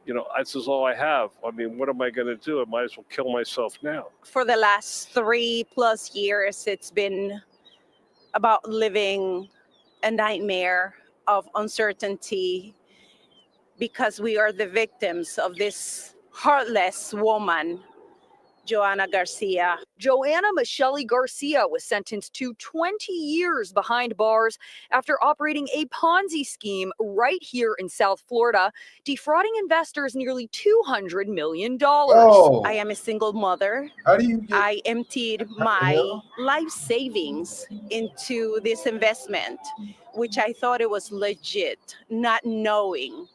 this is all I have. I mean, what am I going to do? I might as well kill myself now. For the last 3+ years, it's been about living a nightmare of uncertainty because we are the victims of this heartless woman, Joanna Garcia. Joanna Michelle Garcia was sentenced to 20 years behind bars after operating a Ponzi scheme right here in South Florida, defrauding investors nearly $200 million. Oh. I am a single mother. How do you get? I emptied my life savings into this investment, which I thought it was legit, not knowing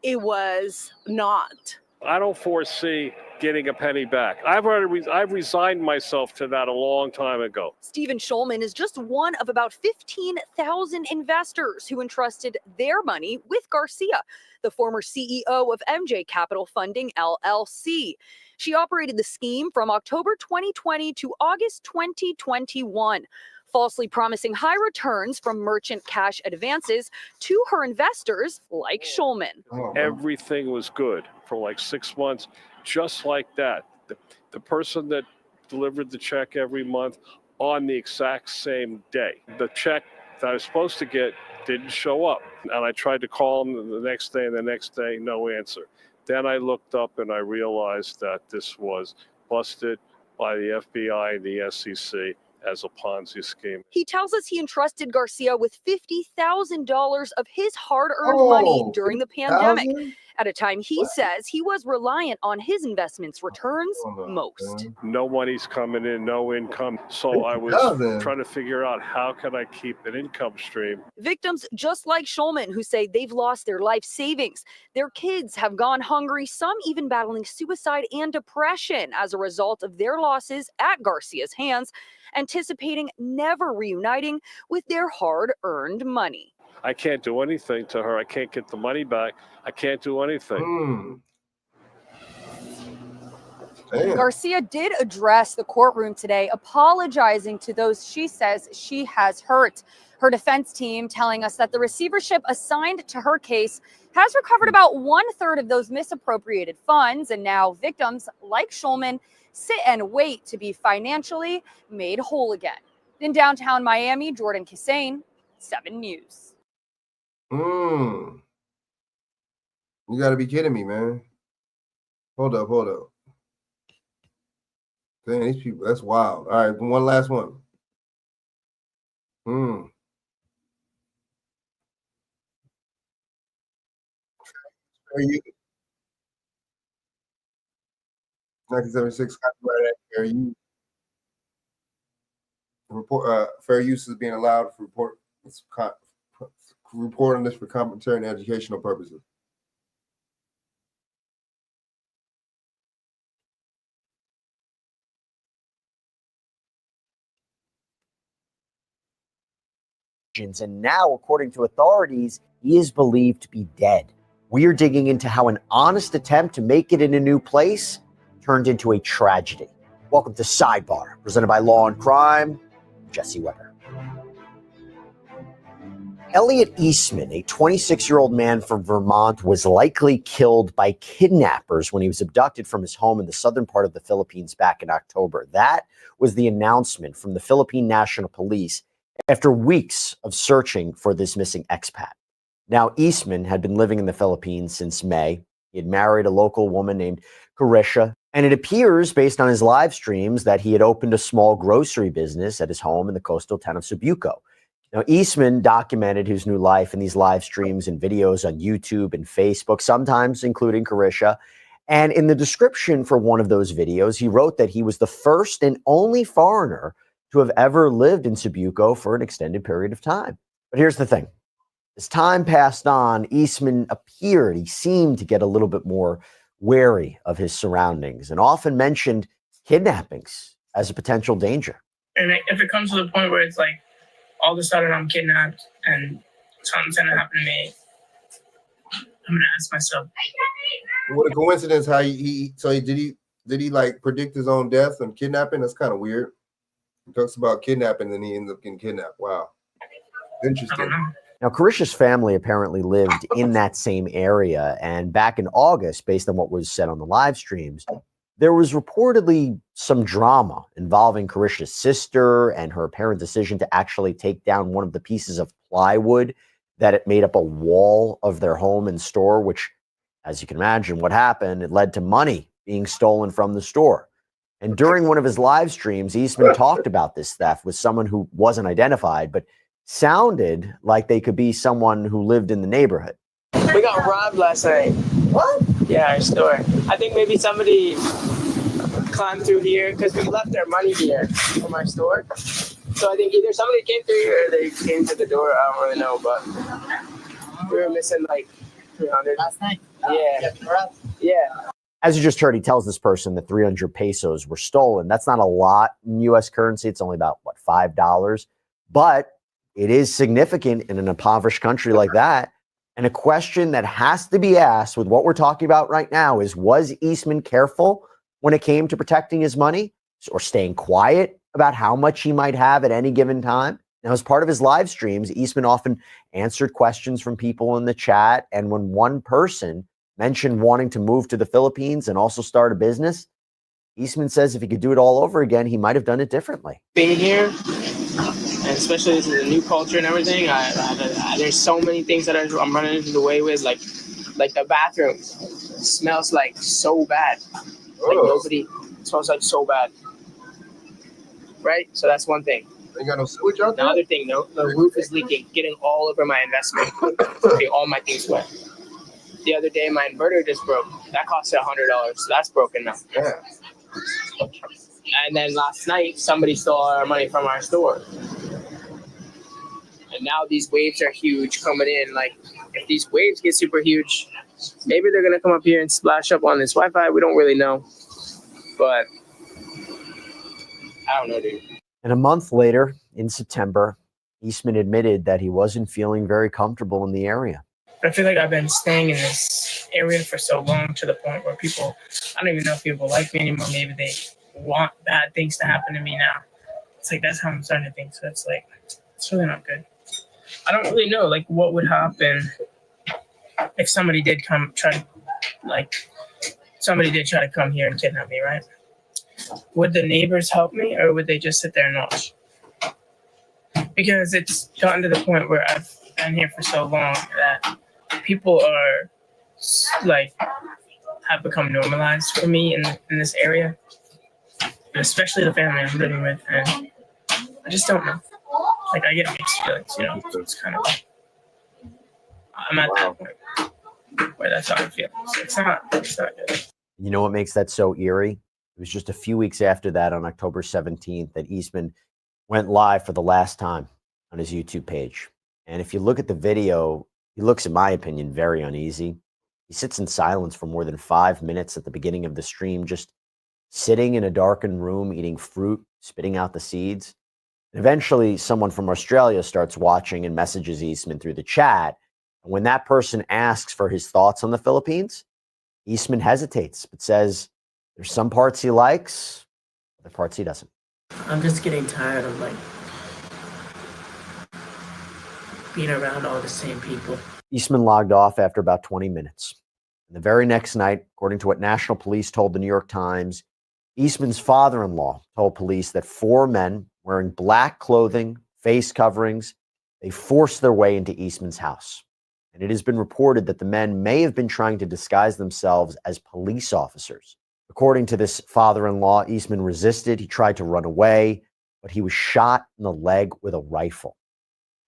it was not. I don't foresee getting a penny back. I've resigned myself to that a long time ago. Stephen Schulman is just one of about 15,000 investors who entrusted their money with Garcia, the former CEO of MJ Capital Funding, LLC. She operated the scheme from October 2020 to August 2021. Falsely promising high returns from merchant cash advances to her investors like Schulman. Everything was good for like 6 months, just like that. The person that delivered the check every month on the exact same day. The check that I was supposed to get didn't show up. And I tried to call them the next day and the next day, no answer. Then I looked up and I realized that this was busted by the FBI and the SEC as a Ponzi scheme. He tells us he entrusted Garcia with $50,000 of his hard-earned money during the pandemic, at a time he says he was reliant on his investments returns most. No money's coming in, no income. So I was trying to figure out how can I keep an income stream. Victims just like Schulman, who say they've lost their life savings. Their kids have gone hungry, some even battling suicide and depression as a result of their losses at Garcia's hands, anticipating never reuniting with their hard-earned money. I can't do anything to her. I can't get the money back. I can't do anything. Garcia did address the courtroom today, apologizing to those she says she has hurt. Her defense team telling us that the receivership assigned to her case has recovered about 1/3 of those misappropriated funds, and now victims like Schulman sit and wait to be financially made whole again. In downtown Miami, Jordan Kisane, 7 News. You gotta be kidding me, man. Hold up. Dang, these people, that's wild. All right, one last one. Fair use. 1976 copyright act, fair use. Fair use is being allowed for reporting this for commentary and educational purposes. And now, according to authorities, he is believed to be dead. We're digging into how an honest attempt to make it in a new place turned into a tragedy. Welcome to Sidebar, presented by Law and Crime. Jesse Weber. Elliot Eastman, a 26-year-old man from Vermont, was likely killed by kidnappers when he was abducted from his home in the southern part of the Philippines back in October. That was the announcement from the Philippine National Police after weeks of searching for this missing expat. Now, Eastman had been living in the Philippines since May. He had married a local woman named Carisha, and it appears, based on his live streams, that he had opened a small grocery business at his home in the coastal town of Subiaco. Now, Eastman documented his new life in these live streams and videos on YouTube and Facebook, sometimes including Carisha. And in the description for one of those videos, he wrote that he was the first and only foreigner to have ever lived in Subiaco for an extended period of time. But here's the thing. As time passed on, Eastman he seemed to get a little bit more wary of his surroundings and often mentioned kidnappings as a potential danger. And if it comes to the point where it's like, all of a sudden I'm kidnapped and something's gonna happen to me, I'm gonna ask myself. What a coincidence! How did he like predict his own death and kidnapping? That's kind of weird. He talks about kidnapping and then he ends up getting kidnapped. Wow, interesting. Now, Carisha's family apparently lived in that same area. And back in August, based on what was said on the live streams, there was reportedly some drama involving Carisha's sister and her apparent decision to actually take down one of the pieces of plywood that it made up a wall of their home and store, which, as you can imagine, what happened, it led to money being stolen from the store. And during one of his live streams, Eastman talked about this theft with someone who wasn't identified, but sounded like they could be someone who lived in the neighborhood. We got robbed last night. What? Yeah, our store. I think maybe somebody climbed through here because we left our money here from our store. So I think either somebody came through here or they came to the door. I don't really know, but we were missing like 300. Last night? Yeah. Yeah. As you just heard, he tells this person that 300 pesos were stolen. That's not a lot in U.S. currency. It's only about, what, $5? But it is significant in an impoverished country like that. And a question that has to be asked with what we're talking about right now is, was Eastman careful when it came to protecting his money or staying quiet about how much he might have at any given time? Now, as part of his live streams, Eastman often answered questions from people in the chat. And when one person mentioned wanting to move to the Philippines and also start a business, Eastman says if he could do it all over again, he might have done it differently. Being here, and especially this is a new culture and everything, there's so many things that I'm running into the way with, like the bathroom smells like so bad. Like nobody smells like so bad. Right? So that's one thing. Ain't got no sewage out there? Another thing, though, the roof is leaking, getting all over my investment. Okay, all my things wet. The other day, my inverter just broke. That cost $100. So that's broken now. Yeah. And then last night, somebody stole our money from our store. And now these waves are huge coming in. Like, if these waves get super huge, maybe they're going to come up here and splash up on this Wi-Fi. We don't really know. But I don't know, dude. And a month later, in September, Eastman admitted that he wasn't feeling very comfortable in the area. I feel like I've been staying in this area for so long to the point where people, I don't even know if people like me anymore. Maybe they want bad things to happen to me now. It's like, that's how I'm starting to think. So it's like, it's really not good. I don't really know, like, what would happen if somebody did try to come here and kidnap me, right? Would the neighbors help me, or would they just sit there and watch? Because it's gotten to the point where I've been here for so long that people are like have become normalized for me in this area, and especially the family I'm living with, and I just don't know. Like, I get mixed feelings, you know. So it's kind of like I'm at that point where that's how I feel. So it's not good. You know what makes that so eerie? It was just a few weeks after that, on October 17th, that Eastman went live for the last time on his YouTube page. And if you look at the video, he looks, in my opinion, very uneasy. He sits in silence for more than 5 minutes at the beginning of the stream, just sitting in a darkened room, eating fruit, spitting out the seeds. And eventually, someone from Australia starts watching and messages Eastman through the chat. And when that person asks for his thoughts on the Philippines, Eastman hesitates, but says there's some parts he likes, other parts he doesn't. I'm just getting tired of, like, being around all the same people. Eastman logged off after about 20 minutes. And the very next night, according to what national police told the New York Times, Eastman's father-in-law told police that 4 men wearing black clothing, face coverings, they forced their way into Eastman's house. And it has been reported that the men may have been trying to disguise themselves as police officers. According to this father-in-law, Eastman resisted. He tried to run away, but he was shot in the leg with a rifle.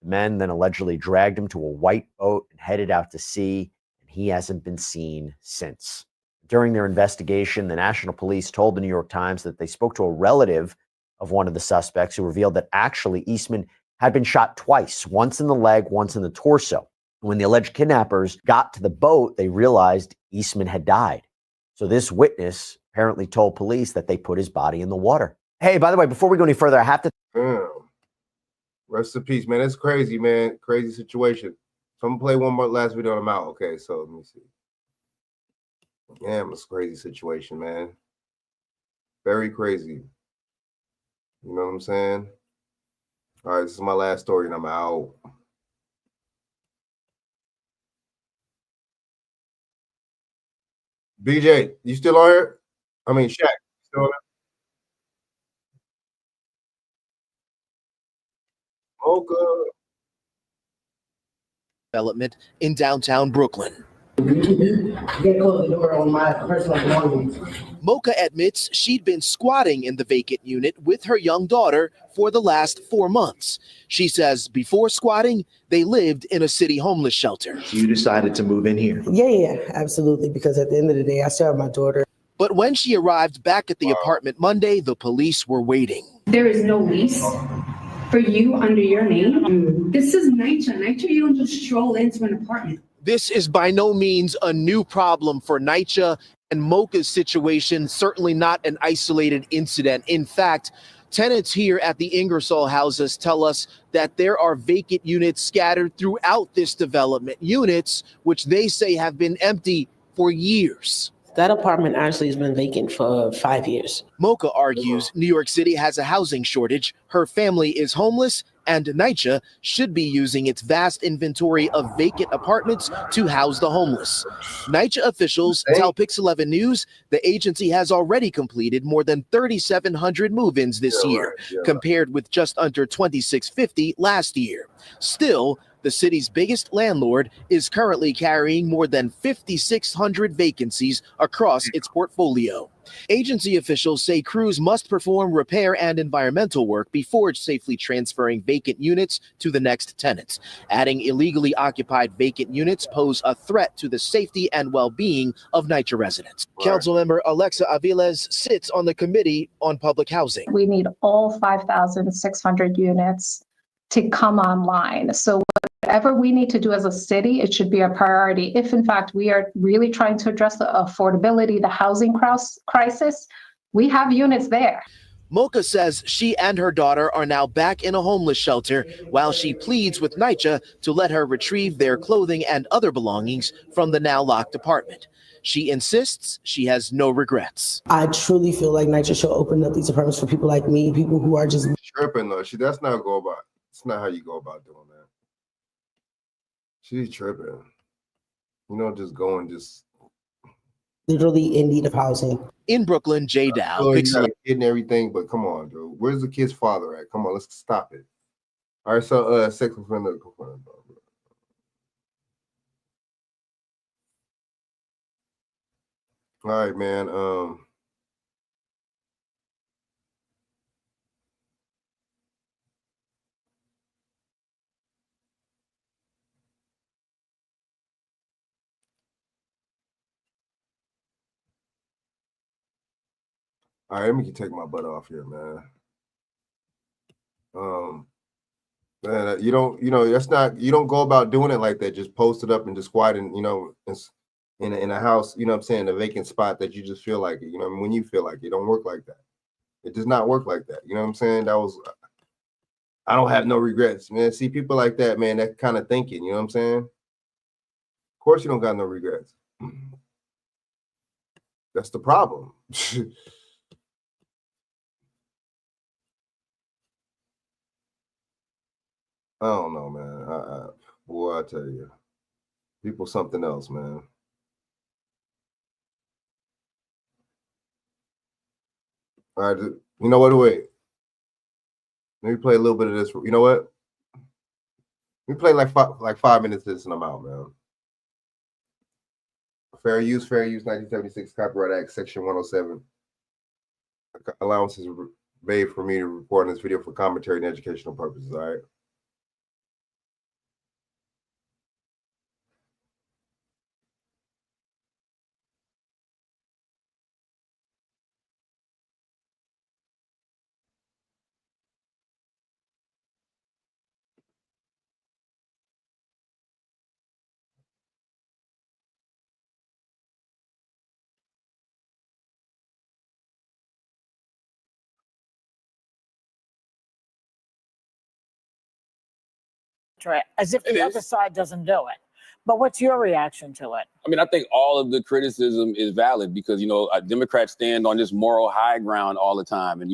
The men then allegedly dragged him to a white boat and headed out to sea, and he hasn't been seen since. During their investigation, the national police told the New York Times that they spoke to a relative of one of the suspects who revealed that actually Eastman had been shot twice, once in the leg, once in the torso. When the alleged kidnappers got to the boat, they realized Eastman had died. So this witness apparently told police that they put his body in the water. Hey, by the way, before we go any further, I have to... Damn. Rest in peace, man. That's crazy, man. Crazy situation. So I'm going to play one more last video and I'm out. Okay, so let me see. Damn, it's a crazy situation, man. Very crazy. You know what I'm saying? All right, this is my last story and I'm out. BJ, you still on here? I mean, Shaq, still on there? Oh, good. Development in downtown Brooklyn. Mocha admits she'd been squatting in the vacant unit with her young daughter for the last 4 months. She says before squatting, they lived in a city homeless shelter. You decided to move in here? Yeah, absolutely. Because at the end of the day, I still have my daughter. But when she arrived back at the apartment Monday, the police were waiting. There is no lease for you under your name. This is NYCHA. NYCHA, you don't just stroll into an apartment. This is by no means a new problem for NYCHA, and Mocha's situation certainly not an isolated incident. In fact, tenants here at the Ingersoll houses tell us that there are vacant units scattered throughout this development, units which they say have been empty for years. That apartment actually has been vacant for 5 years. Mocha argues New York City has a housing shortage, her family is homeless, and NYCHA should be using its vast inventory of vacant apartments to house the homeless. NYCHA officials tell Pix 11 News the agency has already completed more than 3,700 move-ins this year, compared with just under 2,650 last year. Still, the city's biggest landlord is currently carrying more than 5,600 vacancies across its portfolio. Agency officials say crews must perform repair and environmental work before safely transferring vacant units to the next tenants. Adding illegally occupied vacant units pose a threat to the safety and well-being of NYCHA residents. Councilmember Alexa Aviles sits on the Committee on Public Housing. We need all 5,600 units to come online. So whatever we need to do as a city, it should be a priority. If in fact we are really trying to address the affordability, the housing crisis, we have units there. Mocha says she and her daughter are now back in a homeless shelter while she pleads with NYCHA to let her retrieve their clothing and other belongings from the now locked apartment. She insists she has no regrets. I truly feel like NYCHA should open up these apartments for people like me, people who are just Tripping though. That's not go about. It's not how you go about doing that. She's tripping. You know, just go and just literally in need of housing. In Brooklyn, Jay Dow. You got a kid and everything, but come on, dude. Where's the kid's father at? Come on, let's stop it. All right, so sex offender. All right, man. All right, let me take my butt off here, man. Man, you don't go about doing it like that. Just post it up and just quiet and, in a house, you know what I'm saying, a vacant spot that you just feel like it, when you feel like it. Don't work like that. It does not work like that. You know what I'm saying? I don't have no regrets, man. See, people like that, man, that kind of thinking, you know what I'm saying? Of course you don't got no regrets. That's the problem. I don't know, man. Boy, I tell you, people something else, man. All right, you know what? Wait, let me play a little bit of this. You know what? Let me play like 5 minutes of this, and I'm out, man. Fair use, 1976 Copyright Act, Section 107. Allowances made for me to report on this video for commentary and educational purposes. All right. As if the other side doesn't do it. But what's your reaction to it? I mean, I think all of the criticism is valid because, Democrats stand on this moral high ground all the time. And,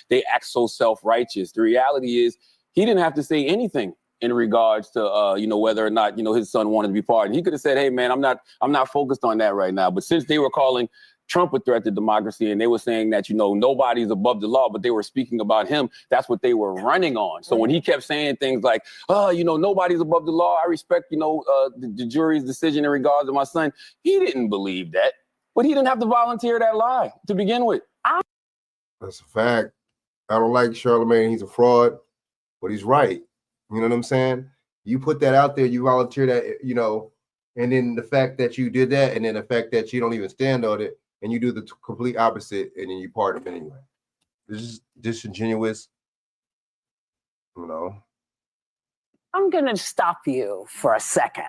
they act so self-righteous. The reality is he didn't have to say anything. in regards to, whether or not, his son wanted to be pardoned. He could have said, hey, man, I'm not focused on that right now. But since they were calling Trump a threat to democracy and they were saying that, nobody's above the law, but they were speaking about him, that's what they were running on. So when he kept saying things like, nobody's above the law, I respect, the jury's decision in regards to my son, he didn't believe that. But he didn't have to volunteer that lie to begin with. That's a fact. I don't like Charlamagne. He's a fraud, but he's right. You know what I'm saying? You put that out there, you volunteer that, and then the fact that you did that, and then the fact that you don't even stand on it, and you do the complete opposite, and then you pardon him anyway. This is disingenuous, I'm going to stop you for a second.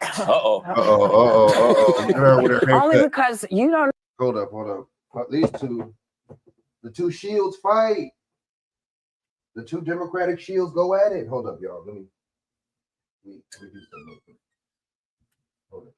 Only because you don't. Hold up. These two, the two shields fight. The two Democratic shields go at it. Hold up, y'all. Let me do something real quick. Hold up.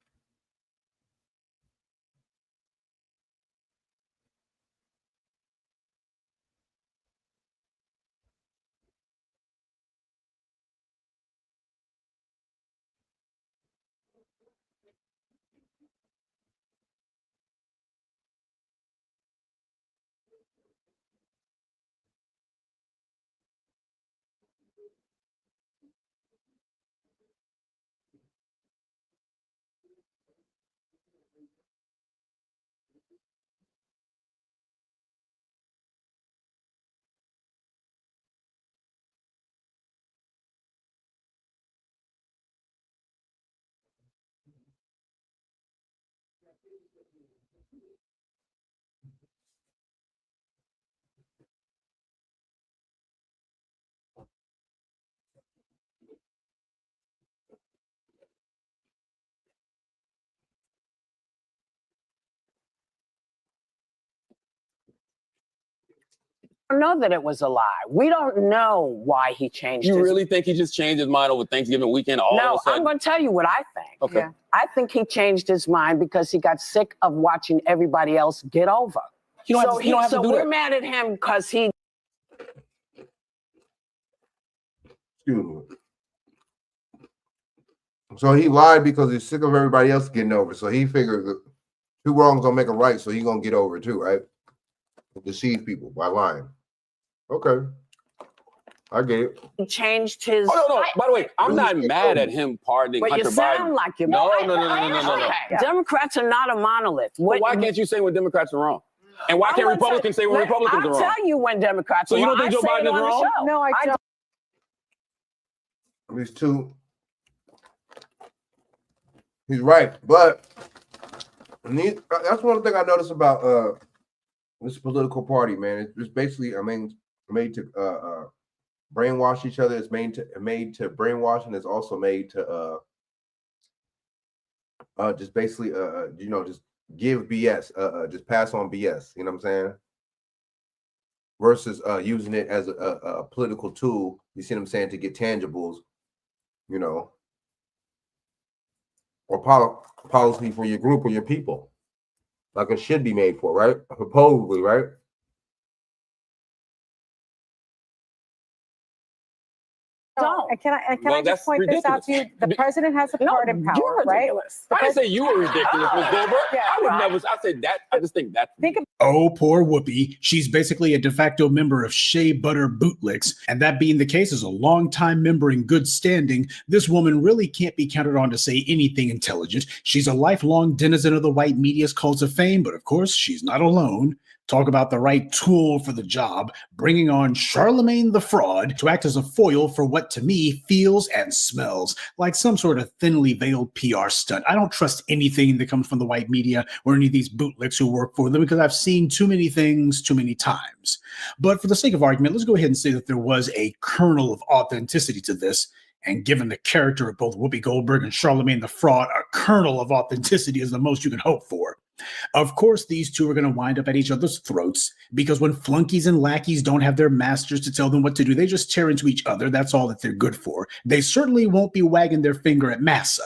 Know that it was a lie. We don't know why he changed You his really think he just changed his mind over Thanksgiving weekend all of a sudden? I'm going to tell you what I think. Okay. I think he changed his mind because he got sick of watching everybody else get over. You don't have to do we're that. mad at him because he. Excuse me. So he lied because he's sick of everybody else getting over. So he figured that two wrongs gonna make a right, so he's gonna get over it too, right? Deceive people by lying. Okay. I get it. He changed his. Oh, no. By the way, I'm not mad at him pardoning But Hunter you sound Biden. like you're No. Okay. Democrats are not a monolith. Well, why can't you say when Democrats are wrong? And why can't Republicans say when Republicans are wrong? I'll tell you when Democrats So are you wrong. don't think Joe I say Biden it is on the wrong? show. No, I don't. These two. He's right, but that's one thing I noticed about this political party, man. It's basically, made to brainwash each other. It's made to brainwash, and it's also made to just basically just give BS, just pass on BS. You know what I'm saying? Versus using it as a political tool. You see what I'm saying, to get tangibles, or policy for your group or your people, like it should be made for, right? Supposedly, right? Can I just point this out to you? The president has a pardon power, right? I didn't say you were ridiculous, Ms. Goldberg. I said that. I just think that. Oh, poor Whoopi. She's basically a de facto member of Shea Butter Bootlicks. And that being the case, as a longtime member in good standing, this woman really can't be counted on to say anything intelligent. She's a lifelong denizen of the white media's calls of fame, but of course, she's not alone. Talk about the right tool for the job, bringing on Charlamagne the Fraud to act as a foil for what to me feels and smells like some sort of thinly veiled PR stunt. I don't trust anything that comes from the white media or any of these bootlicks who work for them because I've seen too many things too many times. But for the sake of argument, let's go ahead and say that there was a kernel of authenticity to this. And given the character of both Whoopi Goldberg and Charlamagne the Fraud, a kernel of authenticity is the most you can hope for. Of course, these two are going to wind up at each other's throats because when flunkies and lackeys don't have their masters to tell them what to do, they just tear into each other. That's all that they're good for. They certainly won't be wagging their finger at Massa.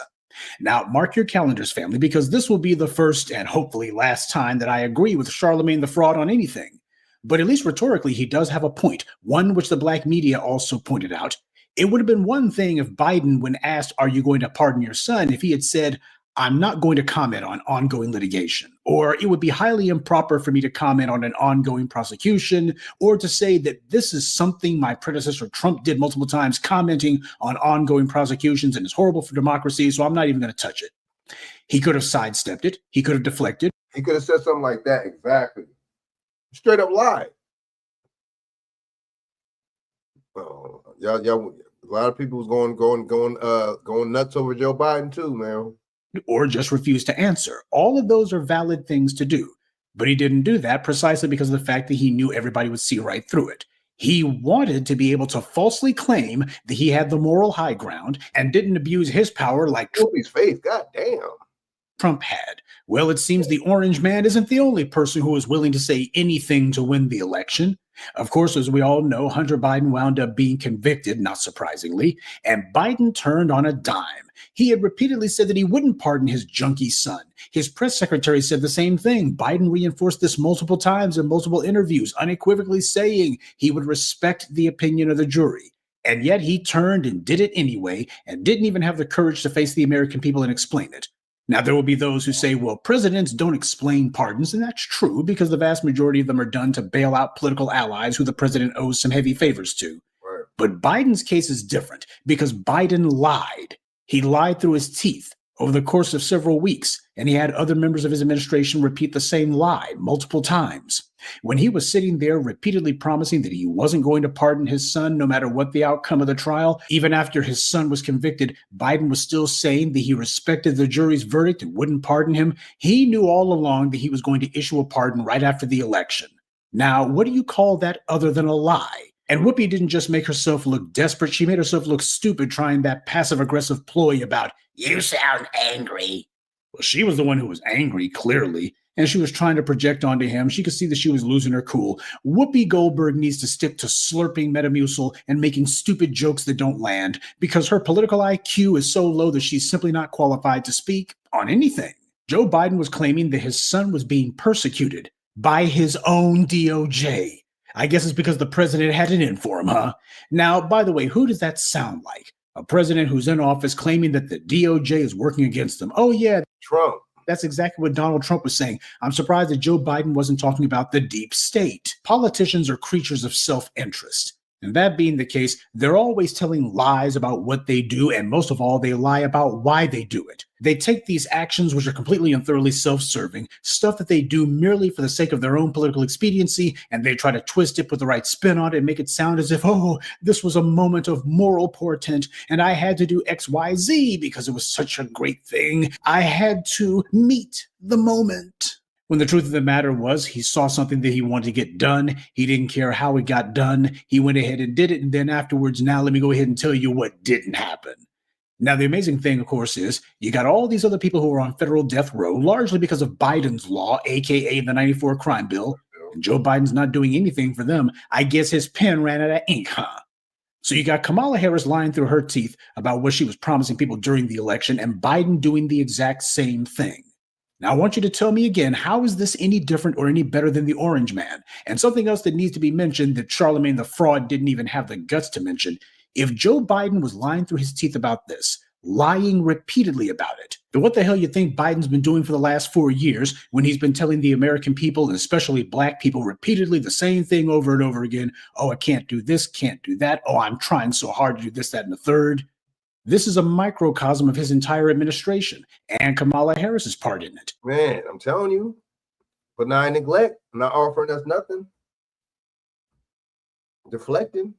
Now, mark your calendars, family, because this will be the first and hopefully last time that I agree with Charlamagne the Fraud on anything. But at least rhetorically, he does have a point, one which the black media also pointed out. It would have been one thing if Biden, when asked, "Are you going to pardon your son?" if he had said, "I'm not going to comment on ongoing litigation," or "It would be highly improper for me to comment on an ongoing prosecution," or to say that this is something my predecessor Trump did multiple times, commenting on ongoing prosecutions and it's horrible for democracy, so I'm not even going to touch it. He could have sidestepped it. He could have deflected. He could have said something like that. Exactly. Straight up lie. Y'all, a lot of people was going nuts over Joe Biden too, man. Or just refuse to answer. All of those are valid things to do. But he didn't do that precisely because of the fact that he knew everybody would see right through it. He wanted to be able to falsely claim that he had the moral high ground and didn't abuse his power like his faith. God damn. Trump had. Well, it seems the orange man isn't the only person who was willing to say anything to win the election. Of course, as we all know, Hunter Biden wound up being convicted, not surprisingly, and Biden turned on a dime. He had repeatedly said that he wouldn't pardon his junkie son. His press secretary said the same thing. Biden reinforced this multiple times in multiple interviews, unequivocally saying he would respect the opinion of the jury. And yet he turned and did it anyway, and didn't even have the courage to face the American people and explain it. Now, there will be those who say, well, presidents don't explain pardons, and that's true because the vast majority of them are done to bail out political allies who the president owes some heavy favors to. Right. But Biden's case is different because Biden lied. He lied through his teeth over the course of several weeks, and he had other members of his administration repeat the same lie multiple times. When he was sitting there repeatedly promising that he wasn't going to pardon his son no matter what the outcome of the trial, even after his son was convicted, Biden was still saying that he respected the jury's verdict and wouldn't pardon him. He knew all along that he was going to issue a pardon right after the election. Now, what do you call that other than a lie? And Whoopi didn't just make herself look desperate, she made herself look stupid trying that passive-aggressive ploy about, "You sound angry." Well, she was the one who was angry, clearly, and she was trying to project onto him. She could see that she was losing her cool. Whoopi Goldberg needs to stick to slurping Metamucil and making stupid jokes that don't land because her political IQ is so low that she's simply not qualified to speak on anything. Joe Biden was claiming that his son was being persecuted by his own DOJ. I guess it's because the president had it in for him, huh? Now, by the way, who does that sound like? A president who's in office claiming that the DOJ is working against them. Oh, yeah, Trump. That's exactly what Donald Trump was saying. I'm surprised that Joe Biden wasn't talking about the deep state. Politicians are creatures of self-interest. And that being the case, they're always telling lies about what they do, and most of all, they lie about why they do it. They take these actions, which are completely and thoroughly self-serving, stuff that they do merely for the sake of their own political expediency, and they try to twist it, put the right spin on it, and make it sound as if, oh, this was a moment of moral portent, and I had to do X, Y, Z because it was such a great thing. I had to meet the moment. When the truth of the matter was, he saw something that he wanted to get done. He didn't care how it got done. He went ahead and did it. And then afterwards, now let me go ahead and tell you what didn't happen. Now, the amazing thing, of course, is you got all these other people who are on federal death row, largely because of Biden's law, aka the 94 crime bill. And Joe Biden's not doing anything for them. I guess his pen ran out of ink, huh? So you got Kamala Harris lying through her teeth about what she was promising people during the election, and Biden doing the exact same thing. Now, I want you to tell me again, how is this any different or any better than the Orange Man? And something else that needs to be mentioned that Charlemagne the Fraud didn't even have the guts to mention. If Joe Biden was lying through his teeth about this, lying repeatedly about it, then what the hell you think Biden's been doing for the last 4 years when he's been telling the American people, and especially black people, repeatedly the same thing over and over again? Oh, I can't do this, can't do that. Oh, I'm trying so hard to do this, that, and the third. This is a microcosm of his entire administration and Kamala Harris's part in it. Man, I'm telling you, benign neglect, not offering us nothing. Deflecting.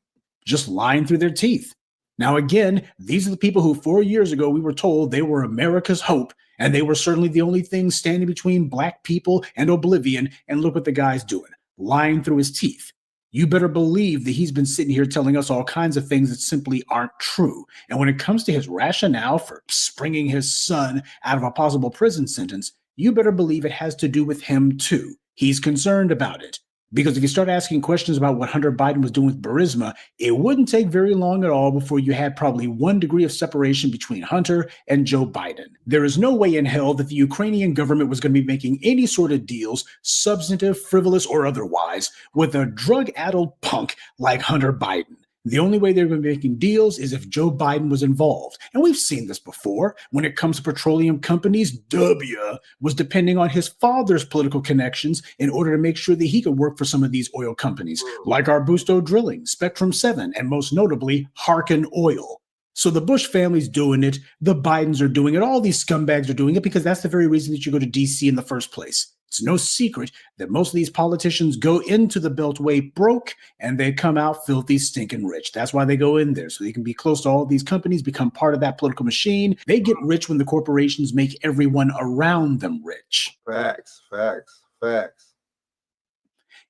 Just lying through their teeth. Now, again, these are the people who 4 years ago we were told they were America's hope, and they were certainly the only thing standing between black people and oblivion. And look what the guy's doing, lying through his teeth. You better believe that he's been sitting here telling us all kinds of things that simply aren't true. And when it comes to his rationale for springing his son out of a possible prison sentence, you better believe it has to do with him too. He's concerned about it. Because if you start asking questions about what Hunter Biden was doing with Burisma, it wouldn't take very long at all before you had probably 1 degree of separation between Hunter and Joe Biden. There is no way in hell that the Ukrainian government was going to be making any sort of deals, substantive, frivolous, or otherwise, with a drug-addled punk like Hunter Biden. The only way they're going to be making deals is if Joe Biden was involved. And we've seen this before. When it comes to petroleum companies, W was depending on his father's political connections in order to make sure that he could work for some of these oil companies, like Arbusto Drilling, Spectrum 7, and most notably, Harken Oil. So the Bush family's doing it. The Bidens are doing it. All these scumbags are doing it because that's the very reason that you go to D.C. in the first place. It's no secret that most of these politicians go into the Beltway broke and they come out filthy, stinking rich. That's why they go in there, so they can be close to all these companies, become part of that political machine. They get rich when the corporations make everyone around them rich. Facts, facts, facts.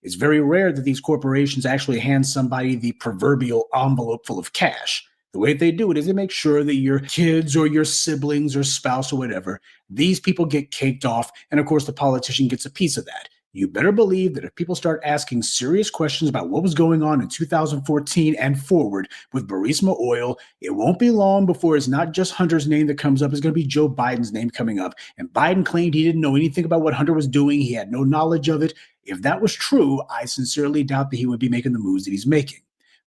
It's very rare that these corporations actually hand somebody the proverbial envelope full of cash. The way they do it is they make sure that your kids or your siblings or spouse or whatever, these people get caked off, and of course the politician gets a piece of that. You better believe that if people start asking serious questions about what was going on in 2014 and forward with Burisma Oil, it won't be long before it's not just Hunter's name that comes up, it's going to be Joe Biden's name coming up. And Biden claimed he didn't know anything about what Hunter was doing. He had no knowledge of it. If that was true, I sincerely doubt that he would be making the moves that he's making.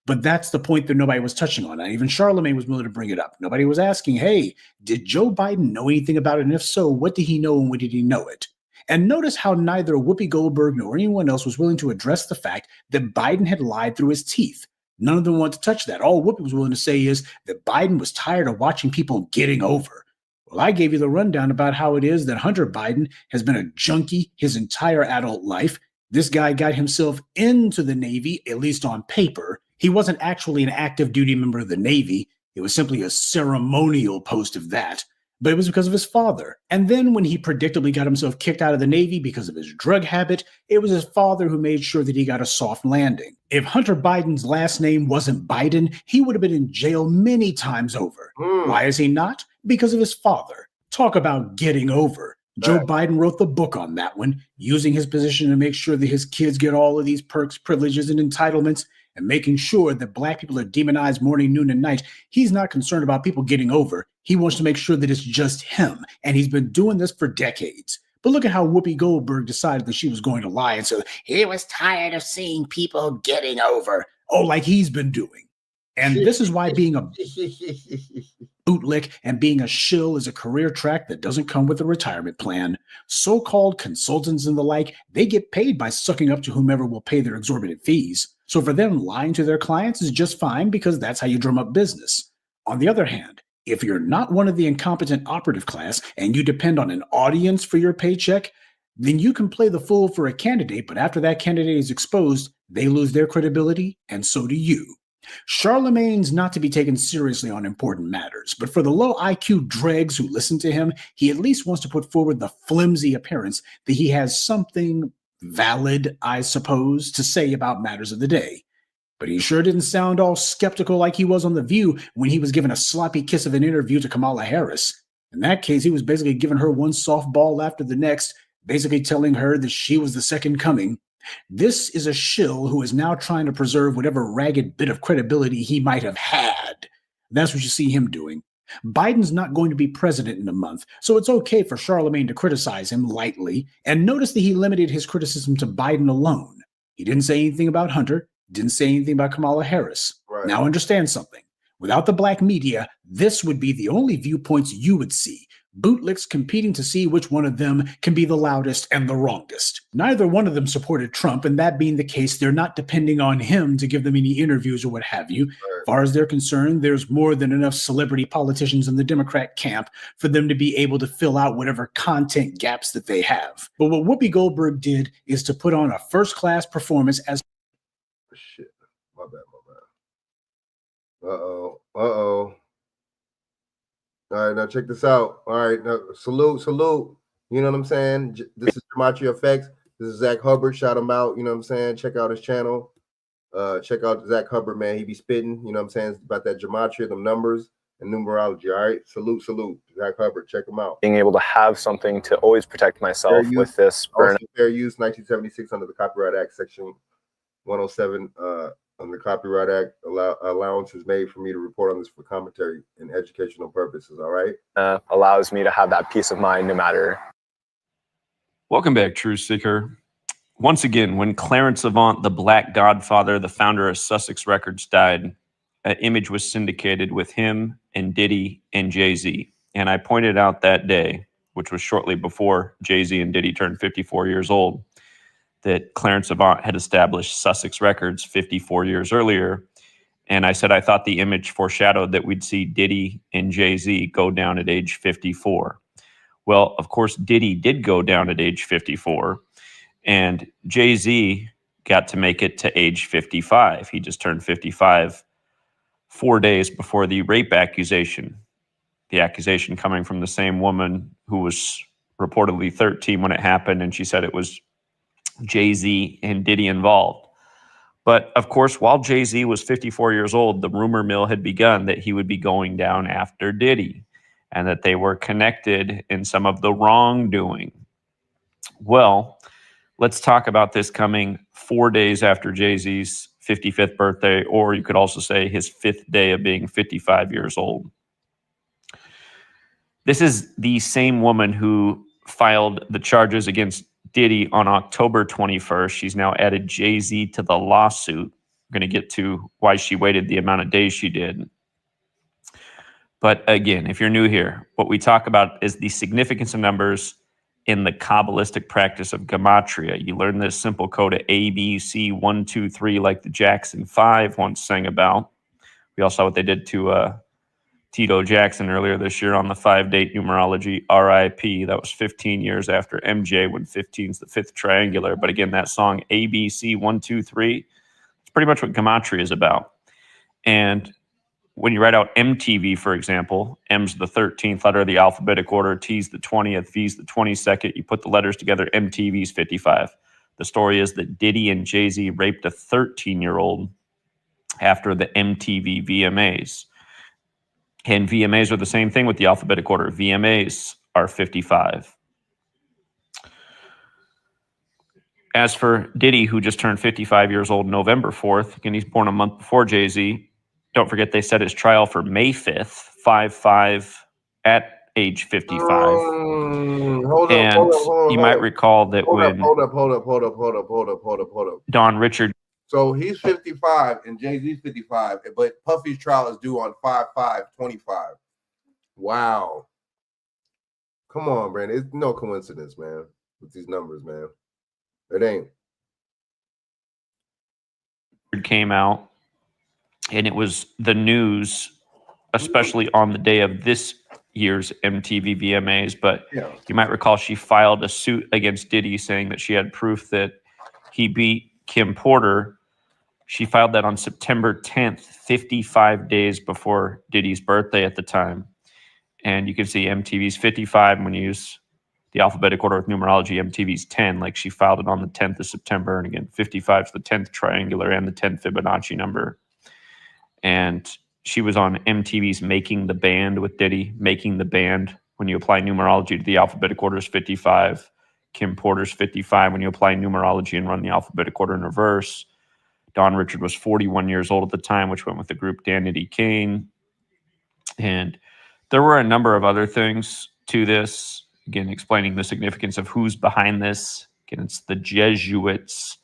But that's the point that nobody was touching on. And even Charlemagne was willing to bring it up. Nobody was asking, hey, did Joe Biden know anything about it? And if so, what did he know and when did he know it? And notice how neither Whoopi Goldberg nor anyone else was willing to address the fact that Biden had lied through his teeth. None of them wanted to touch that. All Whoopi was willing to say is that Biden was tired of watching people getting over. Well, I gave you the rundown about how it is that Hunter Biden has been a junkie his entire adult life. This guy got himself into the Navy, at least on paper. He wasn't actually an active duty member of the Navy. It was simply a ceremonial post of that. But it was because of his father. And then when he predictably got himself kicked out of the Navy because of his drug habit, it was his father who made sure that he got a soft landing. If Hunter Biden's last name wasn't Biden, he would have been in jail many times over. Why is he not? Because of his father. Talk about getting over. Joe Biden wrote the book on that one, using his position to make sure that his kids get all of these perks, privileges, and entitlements, and making sure that black people are demonized morning, noon, and night. He's not concerned about people getting over. He wants to make sure that it's just him. And he's been doing this for decades. But look at how Whoopi Goldberg decided that she was going to lie. And so he was tired of seeing people getting over. Oh, like he's been doing. And this is why being a bootlick and being a shill is a career track that doesn't come with a retirement plan. So-called consultants and the like, they get paid by sucking up to whomever will pay their exorbitant fees. So for them, lying to their clients is just fine because that's how you drum up business. On the other hand, if you're not one of the incompetent operative class and you depend on an audience for your paycheck, then you can play the fool for a candidate, but after that candidate is exposed, they lose their credibility, and so do you. Charlemagne's not to be taken seriously on important matters, but for the low IQ dregs who listen to him, he at least wants to put forward the flimsy appearance that he has something valid, I suppose, to say about matters of the day. But he sure didn't sound all skeptical like he was on The View when he was given a sloppy kiss of an interview to Kamala Harris. In that case, he was basically giving her one softball after the next, basically telling her that she was the second coming. This is a shill who is now trying to preserve whatever ragged bit of credibility he might have had. That's what you see him doing. Biden's not going to be president in a month, so it's okay for Charlemagne to criticize him lightly. And notice that he limited his criticism to Biden alone. He didn't say anything about Hunter, didn't say anything about Kamala Harris. Right. Now understand something. Without the black media, this would be the only viewpoints you would see. Bootlicks competing to see which one of them can be the loudest and the wrongest. Neither one of them supported Trump, and that being the case, they're not depending on him to give them any interviews or what have you. As far as they're concerned, there's more than enough celebrity politicians in the Democrat camp for them to be able to fill out whatever content gaps that they have. But what Whoopi Goldberg did is to put on a first-class performance as... Shit, my bad. Uh-oh. All right, now check this out. All right, now salute. You know what I'm saying? This is Gematria Effects. This is Zach Hubbard. Shout him out. You know what I'm saying? Check out his channel. Check out Zach Hubbard, man. He be spitting. You know what I'm saying? It's about that gematria, them numbers, and numerology. All right, salute. Zach Hubbard. Check him out. Being able to have something to always protect myself with this. Fair use, 1976 under the Copyright Act, Section 107. On the Copyright Act, allowance is made for me to report on this for commentary and educational purposes, all right? Allows me to have that peace of mind no matter. Welcome back, Truth Seeker. Once again, when Clarence Avant, the Black Godfather, the founder of Sussex Records, died, an image was syndicated with him and Diddy and Jay-Z. And I pointed out that day, which was shortly before Jay-Z and Diddy turned 54 years old, that Clarence Avant had established Sussex Records 54 years earlier. And I said I thought the image foreshadowed that we'd see Diddy and Jay-Z go down at age 54. Well, of course, Diddy did go down at age 54, and Jay-Z got to make it to age 55. He just turned 55 4 days before the rape accusation. The accusation coming from the same woman who was reportedly 13 when it happened, and she said it was Jay-Z and Diddy involved. But of course, while Jay-Z was 54 years old, the rumor mill had begun that he would be going down after Diddy and that they were connected in some of the wrongdoing. Well, let's talk about this coming 4 days after Jay-Z's 55th birthday, or you could also say his 5th day of being 55 years old. This is the same woman who filed the charges against Diddy on October 21st. She's now added Jay-Z to the lawsuit. I'm going to get to why she waited the amount of days she did. But again, if you're new here, what we talk about is the significance of numbers in the Kabbalistic practice of gematria. You learn this simple code of A, B, C, 1, 2, 3, like the Jackson 5 once sang about. We all saw what they did to Tito Jackson earlier this year on the 5-date numerology, RIP. That was 15 years after MJ, when 15 is the 5th triangular. But again, that song, A, B, C, 1, 2, 3, it's pretty much what gematria is about. And when you write out MTV, for example, M's the 13th letter of the alphabetic order, T's the 20th, V's the 22nd. You put the letters together, MTV's 55. The story is that Diddy and Jay-Z raped a 13-year-old after the MTV VMAs. And VMAs are the same thing with the alphabetic order. VMAs are 55. As for Diddy, who just turned 55 years old November 4th, again, he's born a month before Jay-Z. Don't forget they set his trial for May 5th, 5-5, at age 55. Hold and up, you might recall that when hold up. Don Richard. So he's 55 and Jay-Z's 55, but Puffy's trial is due on 5/5/25. Wow. Come on, Brandon. It's no coincidence, man, with these numbers, man. It ain't. Came out, and it was the news, especially on the day of this year's MTV VMAs. But you might recall she filed a suit against Diddy saying that she had proof that he beat Kim Porter. She filed that on September 10th, 55 days before Diddy's birthday at the time. And you can see MTV's 55 when you use the alphabetic order with numerology. MTV's 10, like she filed it on the 10th of September. And again, 55 is the 10th triangular and the 10th Fibonacci number. And she was on MTV's Making the Band with Diddy. Making the Band, when you apply numerology to the alphabetic order, is 55. Kim Porter's 55 when you apply numerology and run the alphabetic order in reverse. Don Richard was 41 years old at the time, which went with the group Danity Kane. And there were a number of other things to this, again, explaining the significance of who's behind this. Again, it's the Jesuits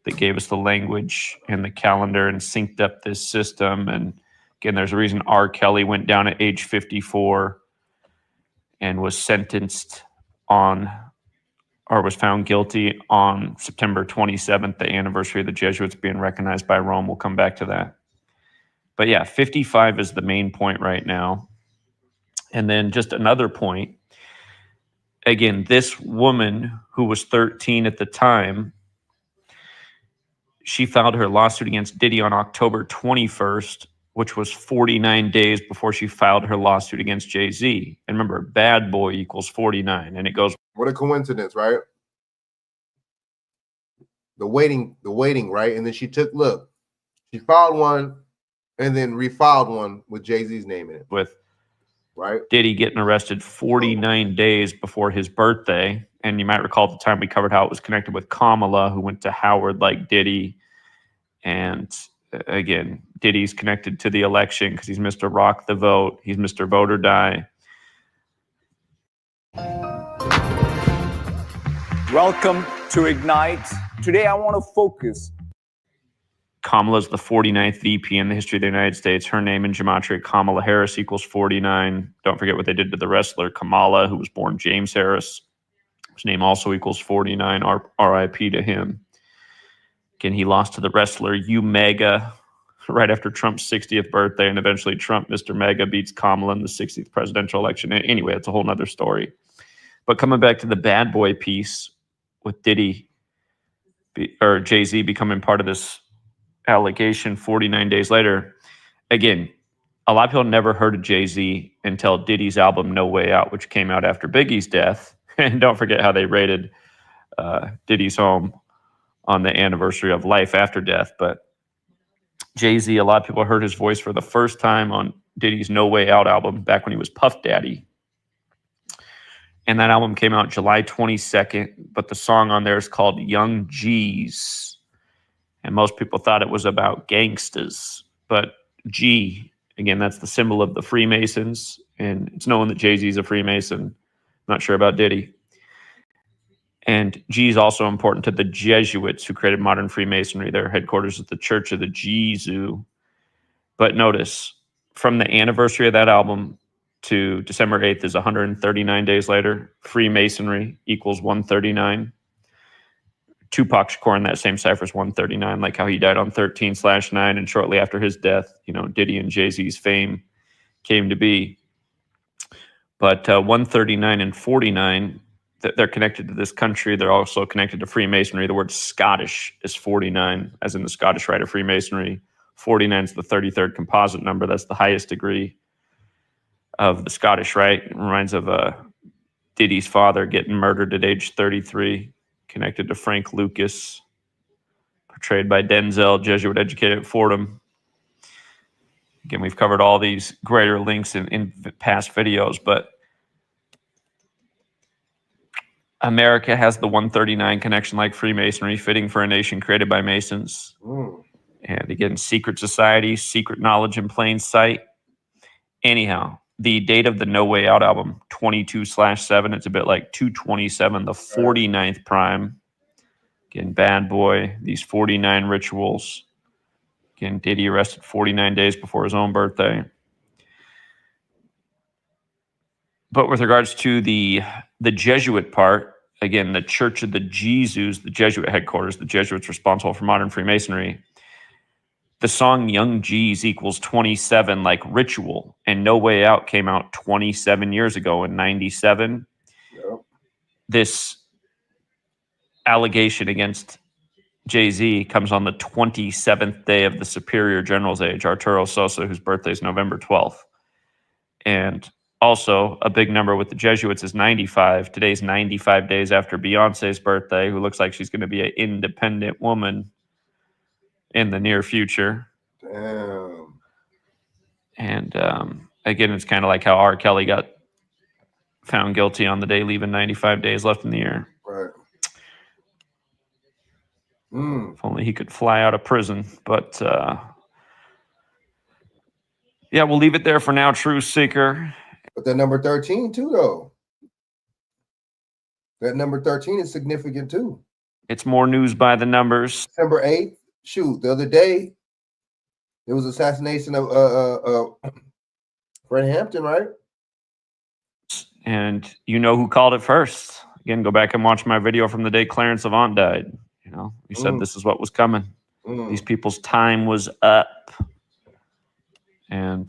that gave us the language and the calendar and synced up this system. And again, there's a reason R. Kelly went down at age 54 and was sentenced on, or was found guilty on September 27th, the anniversary of the Jesuits being recognized by Rome. We'll come back to that. But yeah, 55 is the main point right now. And then just another point. Again, this woman who was 13 at the time, she filed her lawsuit against Diddy on October 21st, which was 49 days before she filed her lawsuit against Jay-Z. And remember, bad boy equals 49. And it goes. What a coincidence, right? The waiting, right? And then she filed one and then refiled one with Jay-Z's name in it. With right? Diddy getting arrested 49 days before his birthday. And you might recall at the time we covered how it was connected with Kamala, who went to Howard like Diddy. And again, Diddy's connected to the election because he's Mr. Rock the Vote. He's Mr. Vote or Die. Welcome to Ignite. Today I want to focus Kamala's the 49th VP in the history of the United States. Her name in gematria, Kamala Harris, equals 49. Don't forget what they did to the wrestler Kamala, who was born James Harris. His name also equals 49. RIP to him. Again, he lost to the wrestler Mega right after Trump's 60th birthday, and eventually Trump, Mr. Mega, beats Kamala in the 60th presidential election. Anyway, it's a whole nother story. But coming back to the bad boy piece with Diddy or Jay-Z becoming part of this allegation 49 days later, again, a lot of people never heard of Jay-Z until Diddy's album No Way Out, which came out after Biggie's death. And don't forget how they raided Diddy's home on the anniversary of life after death. But Jay-Z, a lot of people heard his voice for the first time on Diddy's No Way Out album back when he was Puff Daddy. And that album came out July 22nd, but the song on there is called Young G's. And most people thought it was about gangsters. But G, again, that's the symbol of the Freemasons. And it's known that Jay-Z is a Freemason. Not sure about Diddy. And G is also important to the Jesuits who created modern Freemasonry. Their headquarters is the Church of the Jesu. But notice, from the anniversary of that album to December 8th is 139 days later. Freemasonry equals 139. Tupac Shakur in that same cipher is 139, like how he died on 13/9, and shortly after his death, Diddy and Jay-Z's fame came to be. But 139 and 49, they're connected to this country. They're also connected to Freemasonry. The word Scottish is 49, as in the Scottish Rite of Freemasonry. 49 is the 33rd composite number. That's the highest degree of the Scottish Rite. It reminds of Diddy's father getting murdered at age 33, connected to Frank Lucas, portrayed by Denzel, Jesuit educated at Fordham. Again, we've covered all these greater links in past videos, but America has the 139 connection like Freemasonry, fitting for a nation created by Masons. And again, secret society, secret knowledge in plain sight. Anyhow, the date of the No Way Out album, 22/7, it's a bit like 227, the 49th prime. Again, bad boy, these 49 rituals. Again, Diddy arrested 49 days before his own birthday. But with regards to the Jesuit part, again, the Church of the Jesus, the Jesuit headquarters, the Jesuits responsible for modern Freemasonry. The song Young G's equals 27, like Ritual, and No Way Out came out 27 years ago in 97. Yep. This allegation against Jay-Z comes on the 27th day of the Superior General's age, Arturo Sosa, whose birthday is November 12th. And also, a big number with the Jesuits is 95. Today's 95 days after Beyonce's birthday, who looks like she's going to be an independent woman in the near future. Damn. And again, it's kind of like how R. Kelly got found guilty on the day, leaving 95 days left in the year. Right. If only he could fly out of prison. But yeah, we'll leave it there for now, Truth Seeker. But that number 13 too, though. That number 13 is significant too. It's more news by the numbers. December 8th. Shoot, the other day, there was assassination of Fred Hampton, right? And you know who called it first. Again, go back and watch my video from the day Clarence Avant died. We said this is what was coming. These people's time was up. And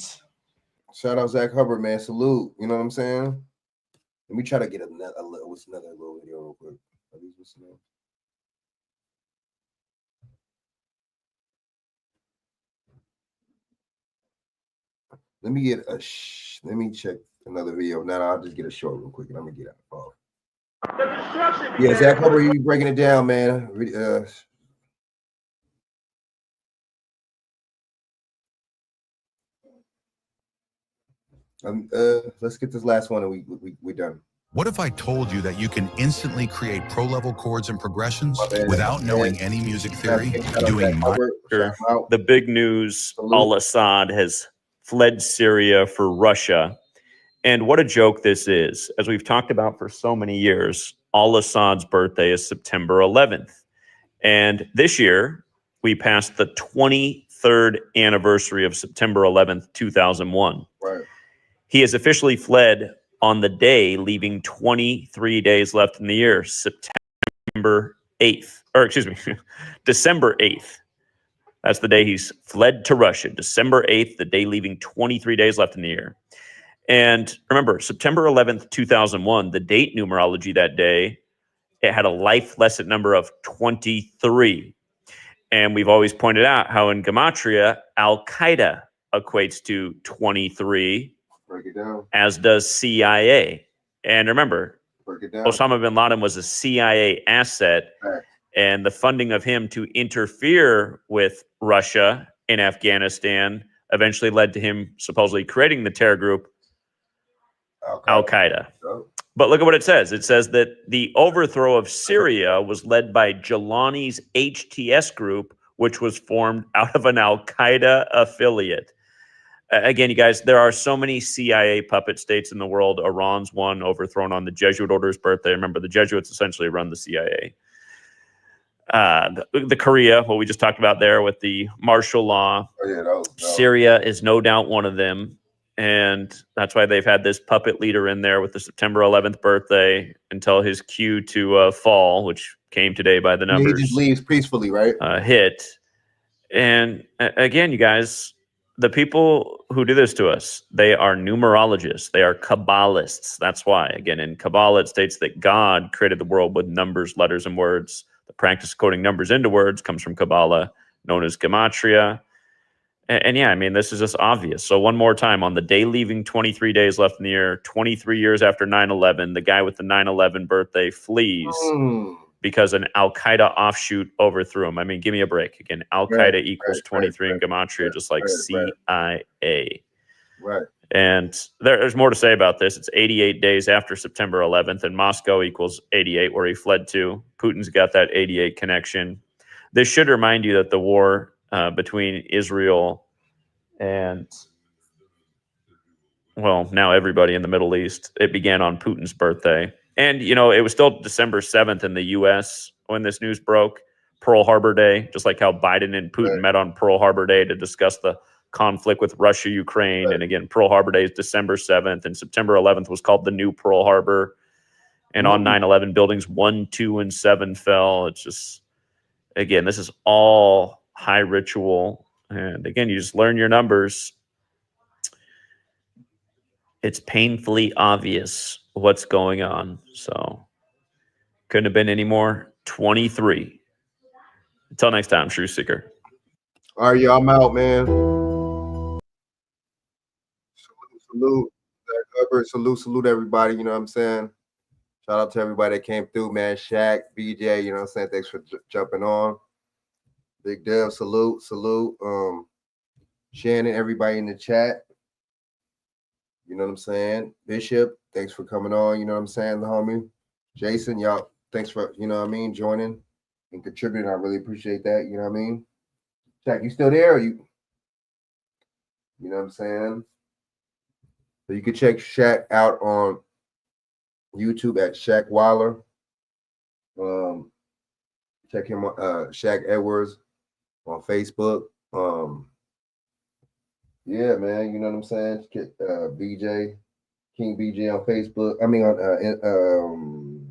shout out Zach Hubbard, man. Salute. You know what I'm saying? Let me try to get another little video real quick. Let me check another video. Now I'll just get a short real quick and I'm gonna get out the phone. Yeah, Zach Hubbard, you be breaking it down, man. Let's get this last one and we're done. What if I told you that you can instantly create pro-level chords and progressions without knowing any music theory? The big news, al-Assad has fled Syria for Russia. And what a joke this is. As we've talked about for so many years, al-Assad's birthday is September 11th. And this year, we passed the 23rd anniversary of September 11th, 2001. Right. He has officially fled on the day, leaving 23 days left in the year, September 8th, or excuse me, December 8th. That's the day he's fled to Russia, December 8th, the day leaving 23 days left in the year. And remember, September 11th, 2001, the date numerology that day, it had a life lesson number of 23. And we've always pointed out how in Gematria, Al-Qaeda equates to 23, Break it down. as does CIA. And remember, Break it down. Osama bin Laden was a CIA asset, and the funding of him to interfere with Russia in Afghanistan eventually led to him supposedly creating the terror group Al-Qaeda. But look at what it says. It says that the overthrow of Syria was led by Jelani's HTS group, which was formed out of an Al-Qaeda affiliate. Again, you guys, there are so many CIA puppet states in the world. Iran's one, overthrown on the Jesuit order's birthday. Remember, the Jesuits essentially run the CIA. The Korea, what we just talked about there with the martial law. Oh, yeah, that was Syria is no doubt one of them. And that's why they've had this puppet leader in there with the September 11th birthday until his cue to fall, which came today by the numbers. He just leaves peacefully, right? Hit. And again, you guys, the people who do this to us, they are numerologists. They are Kabbalists. That's why, again, in Kabbalah, it states that God created the world with numbers, letters, and words. The practice of coding numbers into words comes from Kabbalah, known as Gematria. And yeah, I mean, this is just obvious. So one more time, on the day leaving 23 days left in the year, 23 years after 9/11, the guy with the 9/11 birthday flees because an Al-Qaeda offshoot overthrew him. I mean, give me a break. Again, Al-Qaeda equals 23 in Gematria, just like CIA. Right. And there's more to say about this. It's 88 days after September 11th, and Moscow equals 88, where he fled to. Putin's got that 88 connection. This should remind you that the war between Israel and, well, now everybody in the Middle East, it began on Putin's birthday. And, you know, it was still December 7th in the U.S. when this news broke, Pearl Harbor Day, just like how Biden and Putin met on Pearl Harbor Day to discuss the conflict with Russia, Ukraine. And again, Pearl Harbor Day is December 7th, and September 11th was called the new Pearl Harbor. And on 9/11, buildings 1, 2, and 7 fell. It's just, again, this is all high ritual. And again, you just learn your numbers. It's painfully obvious what's going on. So couldn't have been any more. 23. Until next time, True Seeker. All right, y'all, I'm out, man. Salute. Salute everybody, you know what I'm saying? Shout out to everybody that came through, man. Shaq, BJ, you know what I'm saying? Thanks for jumping on. Big Dev, salute. Shannon, everybody in the chat. You know what I'm saying? Bishop, thanks for coming on, you know what I'm saying, the homie. Jason, y'all, thanks for, you know what I mean, joining and contributing. I really appreciate that, you know what I mean? Shaq, you still there? Or you know what I'm saying? So you can check Shaq out on YouTube at Shaq Waller. Check him on Shaq Edwards on Facebook. Yeah, man, you know what I'm saying? BJ, King BJ on Facebook. I mean on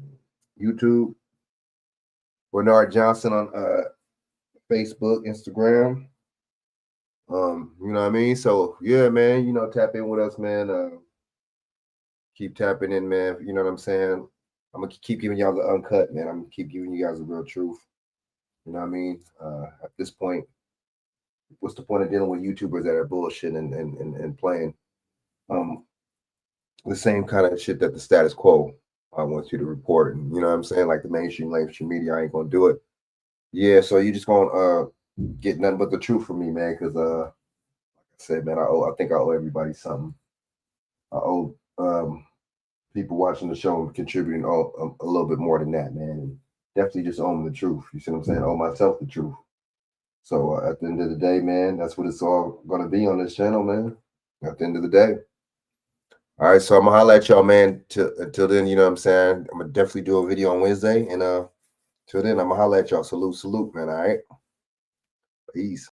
YouTube. Bernard Johnson on Facebook, Instagram. You know what I mean? So yeah, man, you know, tap in with us, man. Keep tapping in, man. You know what I'm saying? I'm gonna keep giving y'all the uncut, man. I'm gonna keep giving you guys the real truth. You know what I mean? At this point, what's the point of dealing with YouTubers that are bullshit and playing the same kind of shit that the status quo wants you to report? And you know what I'm saying? Like the mainstream media, I ain't gonna do it. Yeah, so you just gonna get nothing but the truth from me, man. Because like I said, man, I think I owe everybody something. I owe people watching the show and contributing a little bit more than that, man. And definitely just owe them the truth. You see what I'm saying? I owe myself the truth. So at the end of the day, man, that's what it's all gonna be on this channel, man. At the end of the day. All right, so I'm gonna holler at y'all, man. Until then, you know what I'm saying? I'm gonna definitely do a video on Wednesday, and till then, I'm gonna holler at y'all. Salute, man. All right. Peace.